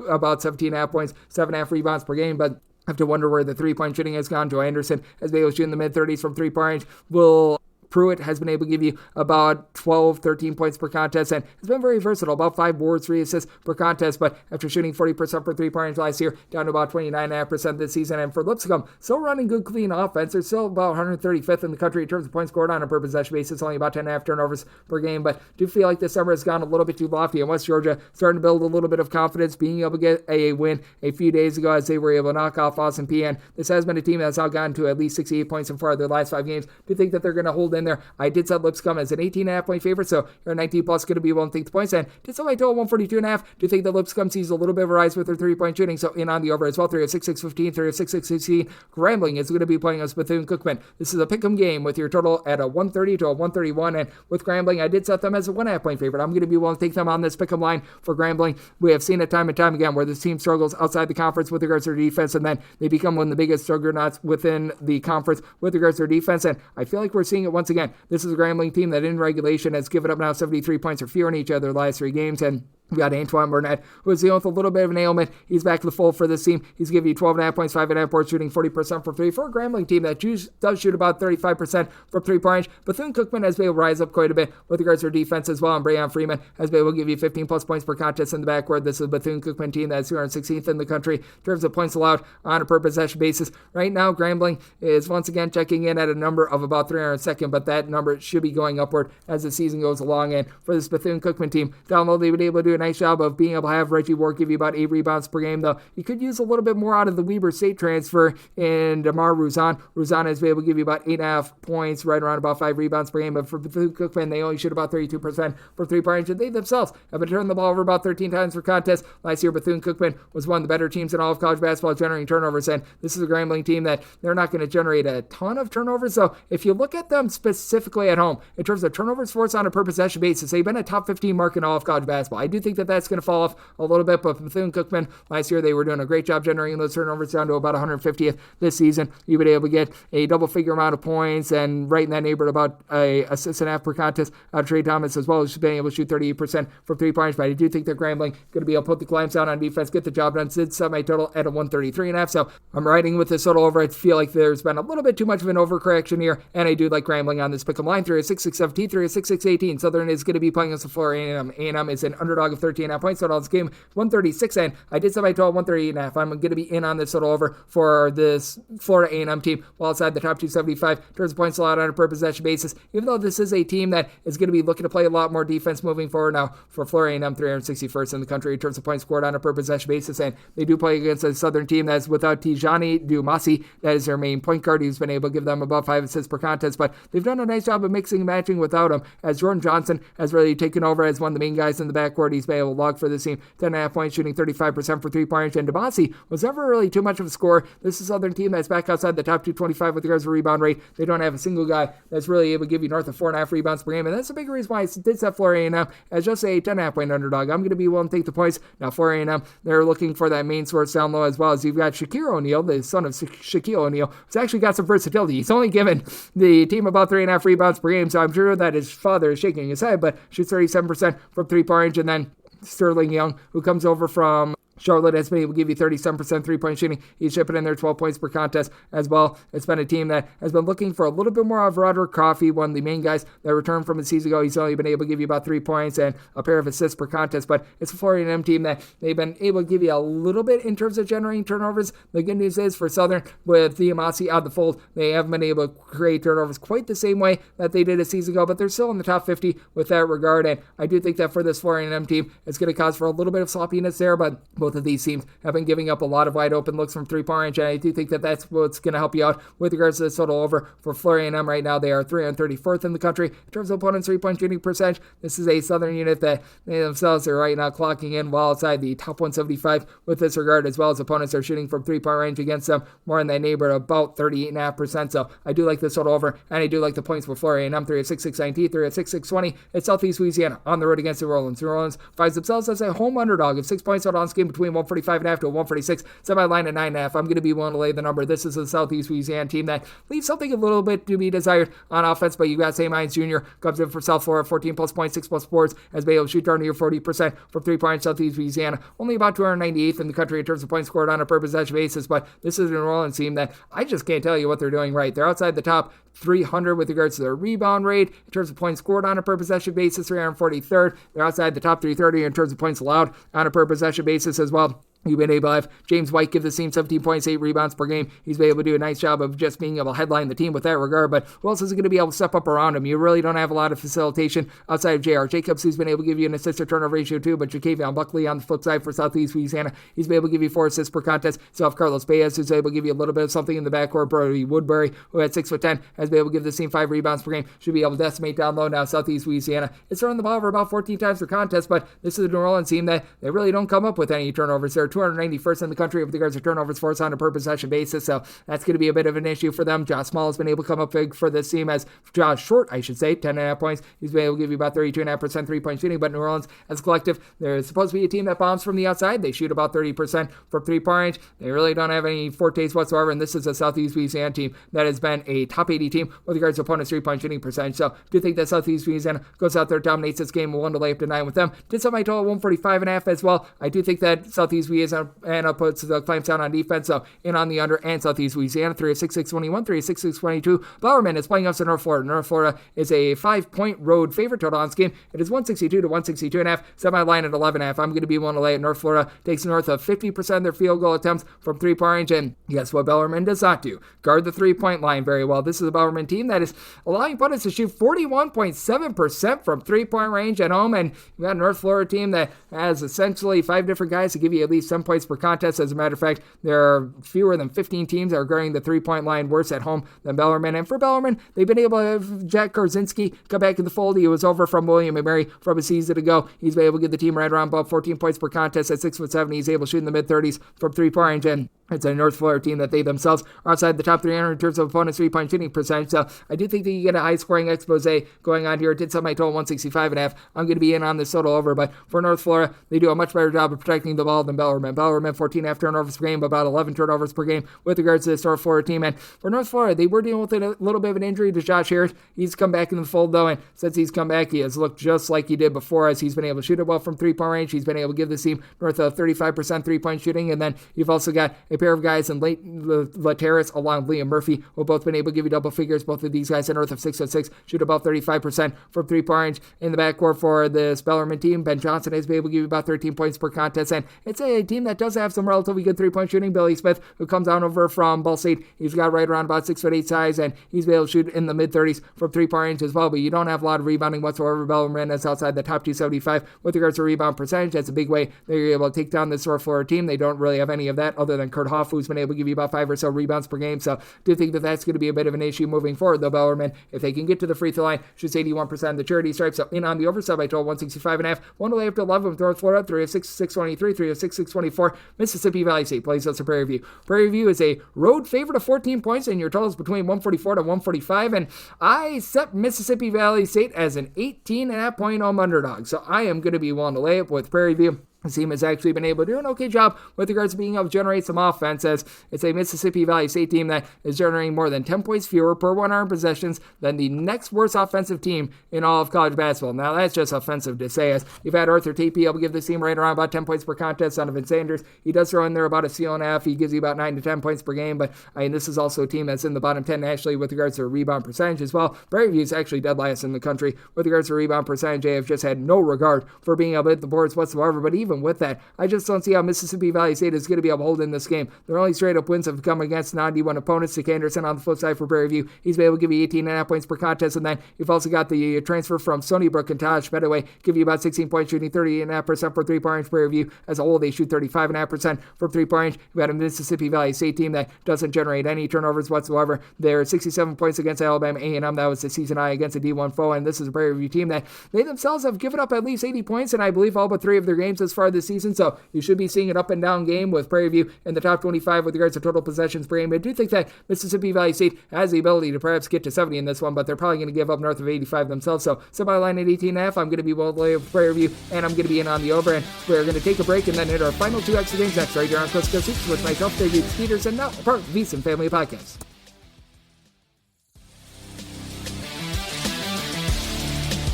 about 17.5 points, 7.5 rebounds per game, but I have to wonder where the 3-point shooting has gone. Joe Anderson has been able to shoot in the mid-30s from 3-point range. Will Pruitt has been able to give you about 12, 13 points per contest, and has been very versatile, about 5 boards, 3 assists per contest, but after shooting 40% for three-point range last year, down to about 29.5% this season. And for Lipscomb, still running good, clean offense. They're still about 135th in the country in terms of points scored on a per possession basis, only about 10.5 turnovers per game, but do feel like this summer has gone a little bit too lofty, and West Georgia starting to build a little bit of confidence, being able to get a win a few days ago as they were able to knock off Austin Peay. This has been a team that's now gotten to at least 68 points in 4 of their last 5 games. Do think that they're going to hold in there. I did set Lipscomb as an 18.5 point favorite, so you're 19 plus going to be willing to take the points, and did somebody total 142.5. Do think that Lipscomb sees a little bit of a rise with their 3-point shooting, so in on the over as well. 3 of 6, 6-15, 3 of 6, 6-16. Grambling is going to be playing us Bethune-Cookman. This is a pick'em game with your total at a 130 to a 131, and with Grambling, I did set them as a 1.5 point favorite. I'm going to be willing to take them on this pick'em line for Grambling. We have seen it time and time again where this team struggles outside the conference with regards to their defense, and then they become one of the biggest juggernauts within the conference with regards to their defense, and I feel like we're seeing it once again. This is a Grambling team that in regulation has given up now 73 points or fewer in each of their last 3 games, and we've got Antoine Burnett, who is dealing with a little bit of an ailment. He's back to the fold for this team. He's giving you 12.5 points, 5.5 boards, shooting 40% from 3 for a Grambling team that does shoot about 35% from 3-point range. Bethune-Cookman has been able to rise up quite a bit with regards to their defense as well, and Brayon Freeman has been able to give you 15 plus points per contest in the backcourt. This is a Bethune-Cookman team that's 216th in the country in terms of points allowed on a per possession basis. Right now, Grambling is once again checking in at a number of about 302nd, but that number should be going upward as the season goes along. And for this Bethune-Cookman team, down low, they've been able to do a nice job of being able to have Reggie Ward give you about 8 rebounds per game, though you could use a little bit more out of the Weber State transfer in DeMar Ruzan. Ruzan has been able to give you about 8.5 points, right around about 5 rebounds per game, but for Bethune-Cookman, they only shoot about 32% for 3-point range, and they themselves have been turning the ball over about 13 times per contest. Last year, Bethune-Cookman was one of the better teams in all of college basketball generating turnovers, and this is a Grambling team that they're not going to generate a ton of turnovers, so if you look at them specifically at home, in terms of turnovers forced on a per possession basis, they've been a top 15 mark in all of college basketball. I do think that that's going to fall off a little bit, but Bethune-Cookman, last year they were doing a great job generating those turnovers down to about 150th this season. You've been able to get a double-figure amount of points, and right in that neighborhood about a assist and a half per contest out of Trey Thomas as well, who's been able to shoot 38% from 3-point range, but I do think that Grambling going to be able to put the clamps down on defense, get the job done. Did set my total at a 133.5, so I'm riding with this total over. I feel like there's been a little bit too much of an overcorrection here, and I do like Grambling on this pick'em line. 3 of 6, 6-17, 3 of 6, 6-18. Southern is going to be playing us the floor. A&M is an underdog of 13.5 points total. This game 136, and I did set my total 138.5. I'm going to be in on this total over for this Florida A&M team, while outside the top 275 in terms of points allowed on a per possession basis, even though this is a team that is going to be looking to play a lot more defense moving forward. Now, for Florida A&M, 361st in the country in terms of points scored on a per possession basis, and they do play against a Southern team that's without Tijani Dumasi. That is their main point guard, who's been able to give them above 5 assists per contest, but they've done a nice job of mixing and matching without him, as Jordan Johnson has really taken over as one of the main guys in the backcourt. He's been able to log for this team 10.5 points, shooting 35% for 3-point range, and Dumasi was never really too much of a scorer. This is a Southern team that's back outside the top 225 with regards to rebound rate. They don't have a single guy that's really able to give you north of 4.5 rebounds per game, and that's a big reason why I did set Florida A&M as just a 10.5 point underdog. I'm going to be willing to take the points. Now, Florida A&M, they're looking for that main source down low, as well as you've got Shaquille O'Neal, the son of Shaquille O'Neal, who's actually got some versatility. He's only given the team about 3.5 rebounds per game, so I'm sure that his father is shaking his head, but shoots 37% from 3-point range. And then Sterling Young, who comes over from Charlotte, has been able to give you 37% 3-point shooting. He's shipping in there 12 points per contest as well. It's been a team that has been looking for a little bit more of Roderick Coffey, one of the main guys that returned from a season ago. He's only been able to give you about 3 points and a pair of assists per contest, but it's a Florida A&M team that they've been able to give you a little bit in terms of generating turnovers. The good news is for Southern, with Diamasi out of the fold, they haven't been able to create turnovers quite the same way that they did a season ago, but they're still in the top 50 with that regard, and I do think that for this Florida A&M team, it's going to cause for a little bit of sloppiness there, but both of these teams have been giving up a lot of wide open looks from 3-point range, and I do think that that's what's going to help you out with regards to this total over for Florida A&M. Right now, they are 334th in the country in terms of opponents' 3-point shooting percentage. This is a Southern unit that they themselves are right now clocking in well outside the top 175 with this regard, as well as opponents are shooting from 3-point range against them more in that neighborhood, about 38.5%. So I do like this total over, and I do like the points for Florida A&M. 3 of 6, 6-19, 3 of 6, 6-20. It's Southeast Louisiana on the road against New Orleans. New Orleans finds themselves as a home underdog of 6 points out on this game between between 145.5 to 146. Semi-line at 9.5. I'm going to be willing to lay the number. This is a Southeast Louisiana team that leaves something a little bit to be desired on offense, but you got St. Mines Jr. comes in for South Florida, 14 plus points, 6 plus boards, has been able to shoot darn near 40% from 3-point Southeast Louisiana. Only about 298th in the country in terms of points scored on a per possession basis, but this is a New Orleans team that I just can't tell you what they're doing right. They're outside the top 300 with regards to their rebound rate. In terms of points scored on a per possession basis, 343rd. They're outside the top 330 in terms of points allowed on a per possession basis as well. You've been able to have James White give the team 17 points, 8 rebounds per game. He's been able to do a nice job of just being able to headline the team with that regard, but who else is going to be able to step up around him? You really don't have a lot of facilitation outside of J.R. Jacobs, who's been able to give you an assist to turnover ratio too, but Jakevion Buckley on the flip side for Southeast Louisiana, he's been able to give you 4 assists per contest. So if Carlos Baez, who's able to give you a little bit of something in the backcourt, Brody Woodbury, who at 6'10", has been able to give the team 5 rebounds per game, should be able to decimate down low now. Southeast Louisiana is throwing the ball over about 14 times per contest, but this is a New Orleans team that they really don't come up with any turnovers. They're 291st in the country with regards to turnovers forced on a per possession basis, so that's going to be a bit of an issue for them. Josh Small has been able to come up big for this team as Josh Short, 10.5 points. He's been able to give you about 32.5% 3-point shooting, but New Orleans as a collective, they're supposed to be a team that bombs from the outside. They shoot about 30% from 3-point range. They really don't have any fortes whatsoever, and this is a Southeast Louisiana team that has been a top 80 team with regards to opponents' 3-point shooting percentage. So do you think that Southeast Louisiana goes out there, dominates this game, 1 to lay up to 9 with them? Did set my total 145.5 as well. I do think that Southeast Louisiana puts the clamps down on defense, so in on the under, and Southeast Louisiana 3 of 6-6-21, 3 of 6-6-22. Bowerman is playing up to North Florida. North Florida is a 5-point road favorite total on this game. It is 162 to 162.5. Semi-line at 11.5. I'm going to be willing to lay it. North Florida takes north of 50% of their field goal attempts from 3-point range, and guess what Bellarmine does not do? Guard the 3-point line very well. This is a Bellarmine team that is allowing opponents to shoot 41.7% from 3-point range at home, and you got a North Florida team that has essentially 5 different guys to give you at least 10 points per contest. As a matter of fact, there are fewer than 15 teams that are guarding the 3-point line worse at home than Bellarmine. And for Bellarmine, they've been able to have Jack Korzinski come back in the fold. He was over from William & Mary from a season ago. He's been able to get the team right around about 14 points per contest at 6'7". He's able to shoot in the mid-30s from 3-point range, and it's a North Florida team that they themselves are outside the top 300 in terms of opponents' 3-point shooting percentage. So I do think that you get a high-scoring expose going on here. It did set my total 165.5. I'm going to be in on this total over, but for North Florida, they do a much better job of protecting the ball than Bellarmine. Bellarmine 14.5 turnovers per game, about 11 turnovers per game with regards to this North Florida team. And for North Florida, they were dealing with a little bit of an injury to Josh Harris. He's come back in the fold, though, and since he's come back, he has looked just like he did before, as he's been able to shoot it well from 3-point range. He's been able to give this team north of 35% 3-point shooting, and then you've also got a pair of guys in late Lateris along with Liam Murphy, who have both been able to give you double figures. Both of these guys are north of 6'6", shoot about 35% from 3-point range. In the backcourt for this Bellarmine team, Ben Johnson has been able to give you about 13 points per contest, and it's a team that does have some relatively good 3-point shooting. Billy Smith, who comes on over from Ball State, he's got right around about 6'8" size, and he's been able to shoot in the mid-30s from 3-point range as well, but you don't have a lot of rebounding whatsoever. Bellarmine is outside the top 275 with regards to rebound percentage. That's a big way they're able to take down this North Florida team. They don't really have any of that other than Kurt Hoff, who's been able to give you about 5 or so rebounds per game, so do think that that's going to be a bit of an issue moving forward, though. Bellarmine, if they can get to the free throw line, shoots 81% of the charity stripe, so in on the over sub, I told 165.5. 1 to lay up to 11 with North Florida, 3 of 6-6-23, 3 of 6-6-24. Mississippi Valley State plays us to Prairie View. Prairie View is a road favorite of 14 points, and your totals between 144 to 145, and I set Mississippi Valley State as an 18.5 point home underdog, so I am going to be willing to lay up with Prairie View. The team has actually been able to do an okay job with regards to being able to generate some offense, as it's a Mississippi Valley State team that is generating more than 10 points fewer per 100 possessions than the next worst offensive team in all of college basketball. Now, that's just offensive to say, as you've had Arthur Tate be able to give this team right around about 10 points per contest. Donovan Sanders, he does throw in there about a steal and a half. He gives you about 9 to 10 points per game, but I mean, this is also a team that's in the bottom 10 nationally with regards to rebound percentage as well. Prairie View is actually dead last in the country with regards to rebound percentage. They have just had no regard for being able to hit the boards whatsoever, but even with that, I just don't see how Mississippi Valley State is going to be able to hold in this game. Their only straight-up wins have come against non-D1 opponents. Nick Anderson on the flip side for Prairie View, he's been able to give you 18.5 points per contest, and then you've also got the transfer from Stony Brook and Taj Bedaway, give you about 16 points, shooting 38.5% for 3-point range. Prairie View as a whole, they shoot 35.5% from 3-point range. You've got a Mississippi Valley State team that doesn't generate any turnovers whatsoever. They're 67 points against Alabama A&M. That was the season high against a D1 foe, and this is a Prairie View team that they themselves have given up at least 80 points, and I believe all but 3 of their games this far this season, so you should be seeing an up and down game with Prairie View in the top 25 with regards to total possessions per game. I do think that Mississippi Valley State has the ability to perhaps get to 70 in this one, but they're probably going to give up north of 85 themselves, so semi-line at 18.5, I'm going to be well with Prairie View, and I'm going to be in on the over, and we're going to take a break and then hit our final two extra games next, right here on Coast to Coast Hoops with myself, Greg Hoops Peterson, now part of the VSiN Family Podcast.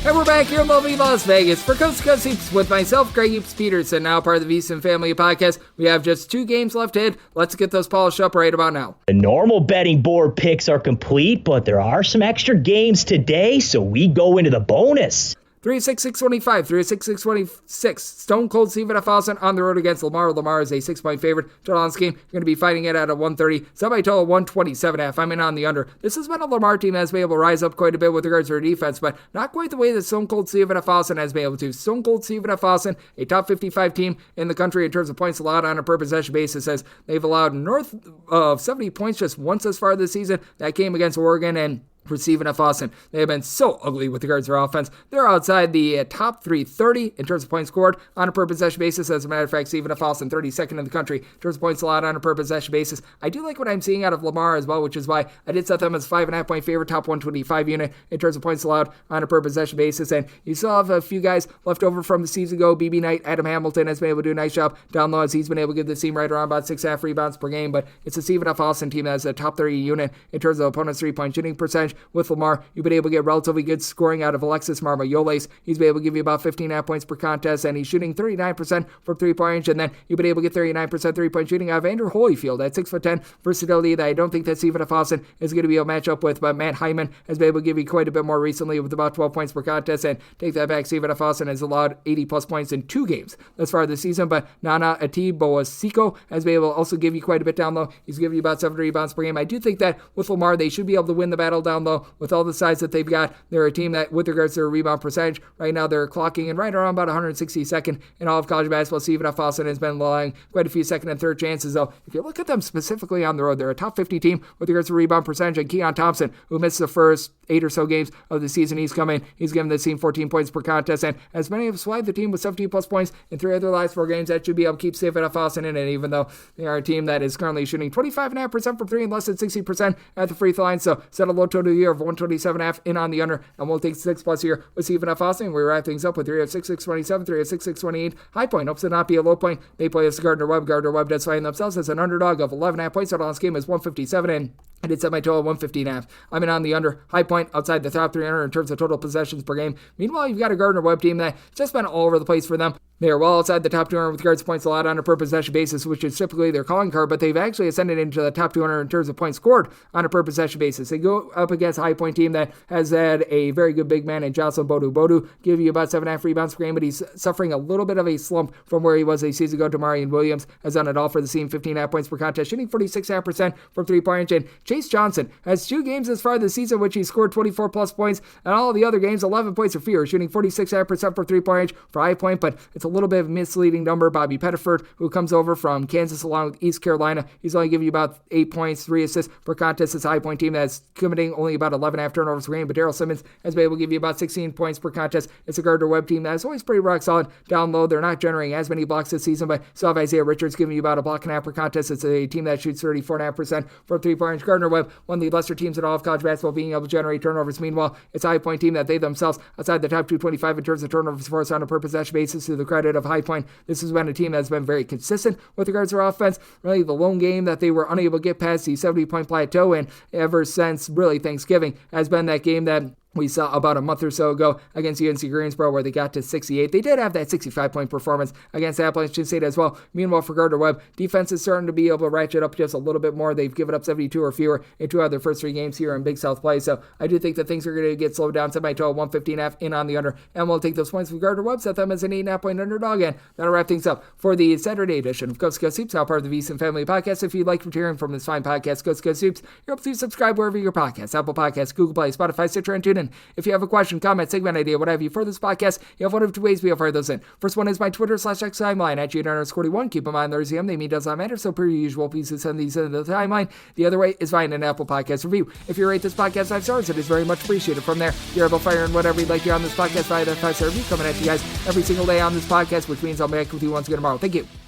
And we're back here in lovely Las Vegas for Coast to Coast Hoops with myself, Greg Hoops Peterson, now part of the VSiN Family Podcast. We have just 2 games left to hit. Let's get those polished up right about now. The normal betting board picks are complete, but there are some extra games today, so we go into the bonus. 3-6-6-25, 3-6-6-26. Stone Cold Stephen F. Austin on the road against Lamar. Lamar is a 6-point favorite. Total on this game, you're going to be fighting it at a 130. Semi-total 127.5. I'm in on the under. This has been a Lamar team that has been able to rise up quite a bit with regards to their defense, but not quite the way that Stone Cold Stephen F. Austin has been able to. Stone Cold Stephen F. Austin, a top 55 team in the country in terms of points allowed on a per possession basis, as they've allowed north of 70 points just once as far this season. That game against Oregon, and for Stephen F. Austin, they have been so ugly with regards to their offense. They're outside the top 330 in terms of points scored on a per possession basis. As a matter of fact, Stephen F. Austin, 32nd in the country in terms of points allowed on a per possession basis. I do like what I'm seeing out of Lamar as well, which is why I did set them as 5.5 point favorite, top 125 unit in terms of points allowed on a per possession basis. And you still have a few guys left over from the season ago. BB Knight, Adam Hamilton has been able to do a nice job down low, as he's been able to give the team right around about 6.5 rebounds per game. But it's a Stephen F. Austin team that has a top 30 unit in terms of opponent's 3-point shooting percentage. With Lamar, you've been able to get relatively good scoring out of Alexis Marmayoles. He's been able to give you about 15.5 points per contest, and he's shooting 39% from 3-point range. And then you've been able to get 39% 3-point shooting out of Andrew Holyfield at 6'10", versatility that I don't think that Stephen F. Austin is going to be able to match up with. But Matt Hyman has been able to give you quite a bit more recently with about 12 points per contest. And take that back, Stephen F. Austin has allowed 80-plus points in 2 games thus far this season. But Nana Atiboasiko has been able to also give you quite a bit down low. He's giving you about 7 rebounds per game. I do think that with Lamar, they should be able to win the battle down low with all the size that they've got. They're a team that, with regards to their rebound percentage, right now they're clocking in right around about 162nd in all of college basketball. Stephen F. Austin has been allowing quite a few second and third chances, though. If you look at them specifically on the road, they're a top 50 team with regards to rebound percentage. And Keon Thompson, who missed the first 8 or so games of the season, he's given the team 14 points per contest, and as many have supplied the team with 17 plus points in 3 of their last 4 games, that should be able to keep Stephen F. Austin in it, even though they are a team that is currently shooting 25.5% from 3 and less than 60% at the free throw line. So set a low total year of 127.5 in on the under, and we'll take 6 plus here with Stephen F. Austin. We wrap things up with 3 of 6-6-27, 3 of 6-6-28. High point hopes to not be a low point. They play as Gardner Webb. Gardner Webb does find themselves as an underdog of 11.5 points. Total on this game is 157, and I did set my total at 150.5. I'm in on the under. High point outside the top 300 in terms of total possessions per game. Meanwhile, you've got a Gardner Webb team that's just been all over the place for them. They are well outside the top 200 with regards to points allowed on a per possession basis, which is typically their calling card, but they've actually ascended into the top 200 in terms of points scored on a per possession basis. They go up against a high point team that has had a very good big man in Jocelyn Bodu. Bodu give you about 7.5 rebounds per game, but he's suffering a little bit of a slump from where he was a season ago. Damarian Williams has done it all for the team, 15.5 points per contest, shooting 46.5% from 3-point range. And Chase Johnson has 2 games as far this season, which he scored 24 plus points, and all the other games 11 points or fewer, shooting 46.5% from 3-point range for high point, but it's a little bit of misleading number. Bobby Pettiford, who comes over from Kansas along with East Carolina, he's only giving you about 8 points, 3 assists per contest. It's a high point team that's committing only about 11.5 turnovers per game, but Daryl Simmons has been able to give you about 16 points per contest. It's a Gardner Webb team that is always pretty rock solid down low. They're not generating as many blocks this season, but still have Isaiah Richards giving you about a block and a half per contest. It's a team that shoots 34.5% from 3-point range. Gardner Webb, one of the lesser teams in all of college basketball, being able to generate turnovers. Meanwhile, it's a high point team that they themselves outside the top 225 in terms of turnovers forced on a per possession basis. To the credit of High Point, this has been a team that's been very consistent with regards to their offense. Really, the lone game that they were unable to get past the 70-point plateau, and ever since really Thanksgiving has been that game that we saw about a month or so ago against UNC Greensboro, where they got to 68. They did have that 65-point performance against Appalachian State as well. Meanwhile, for Gardner Webb, defense is starting to be able to ratchet up just a little bit more. They've given up 72 or fewer in 2 out of their first 3 games here in Big South play. So I do think that things are going to get slowed down. Set my total 115.5 in on the under, and we'll take those points from Gardner Webb, set them as an 8.5 point underdog, and that'll wrap things up for the Saturday edition of Coast to Coast Hoops, now part of the VSiN Family Podcast. If you'd like to hear from this fine podcast, Coast to Coast Hoops, you're able to subscribe wherever your podcasts, Apple Podcasts, Google Play, Spotify, Stitcher, and TuneIn. in. If you have a question, comment, segment idea, what have you for this podcast, you have one of two ways we have fire those in. First one is my Twitter/X timeline at @Jade_41. Keep in mind, there's the name does not matter, so per usual, please send these into the timeline. The other way is find an Apple Podcast review. If you rate this podcast 5 stars, it is very much appreciated. From there, you're able to fire in whatever you'd like to on this podcast via that 5-star review coming at you guys every single day on this podcast, which means I'll be back with you once again tomorrow. Thank you.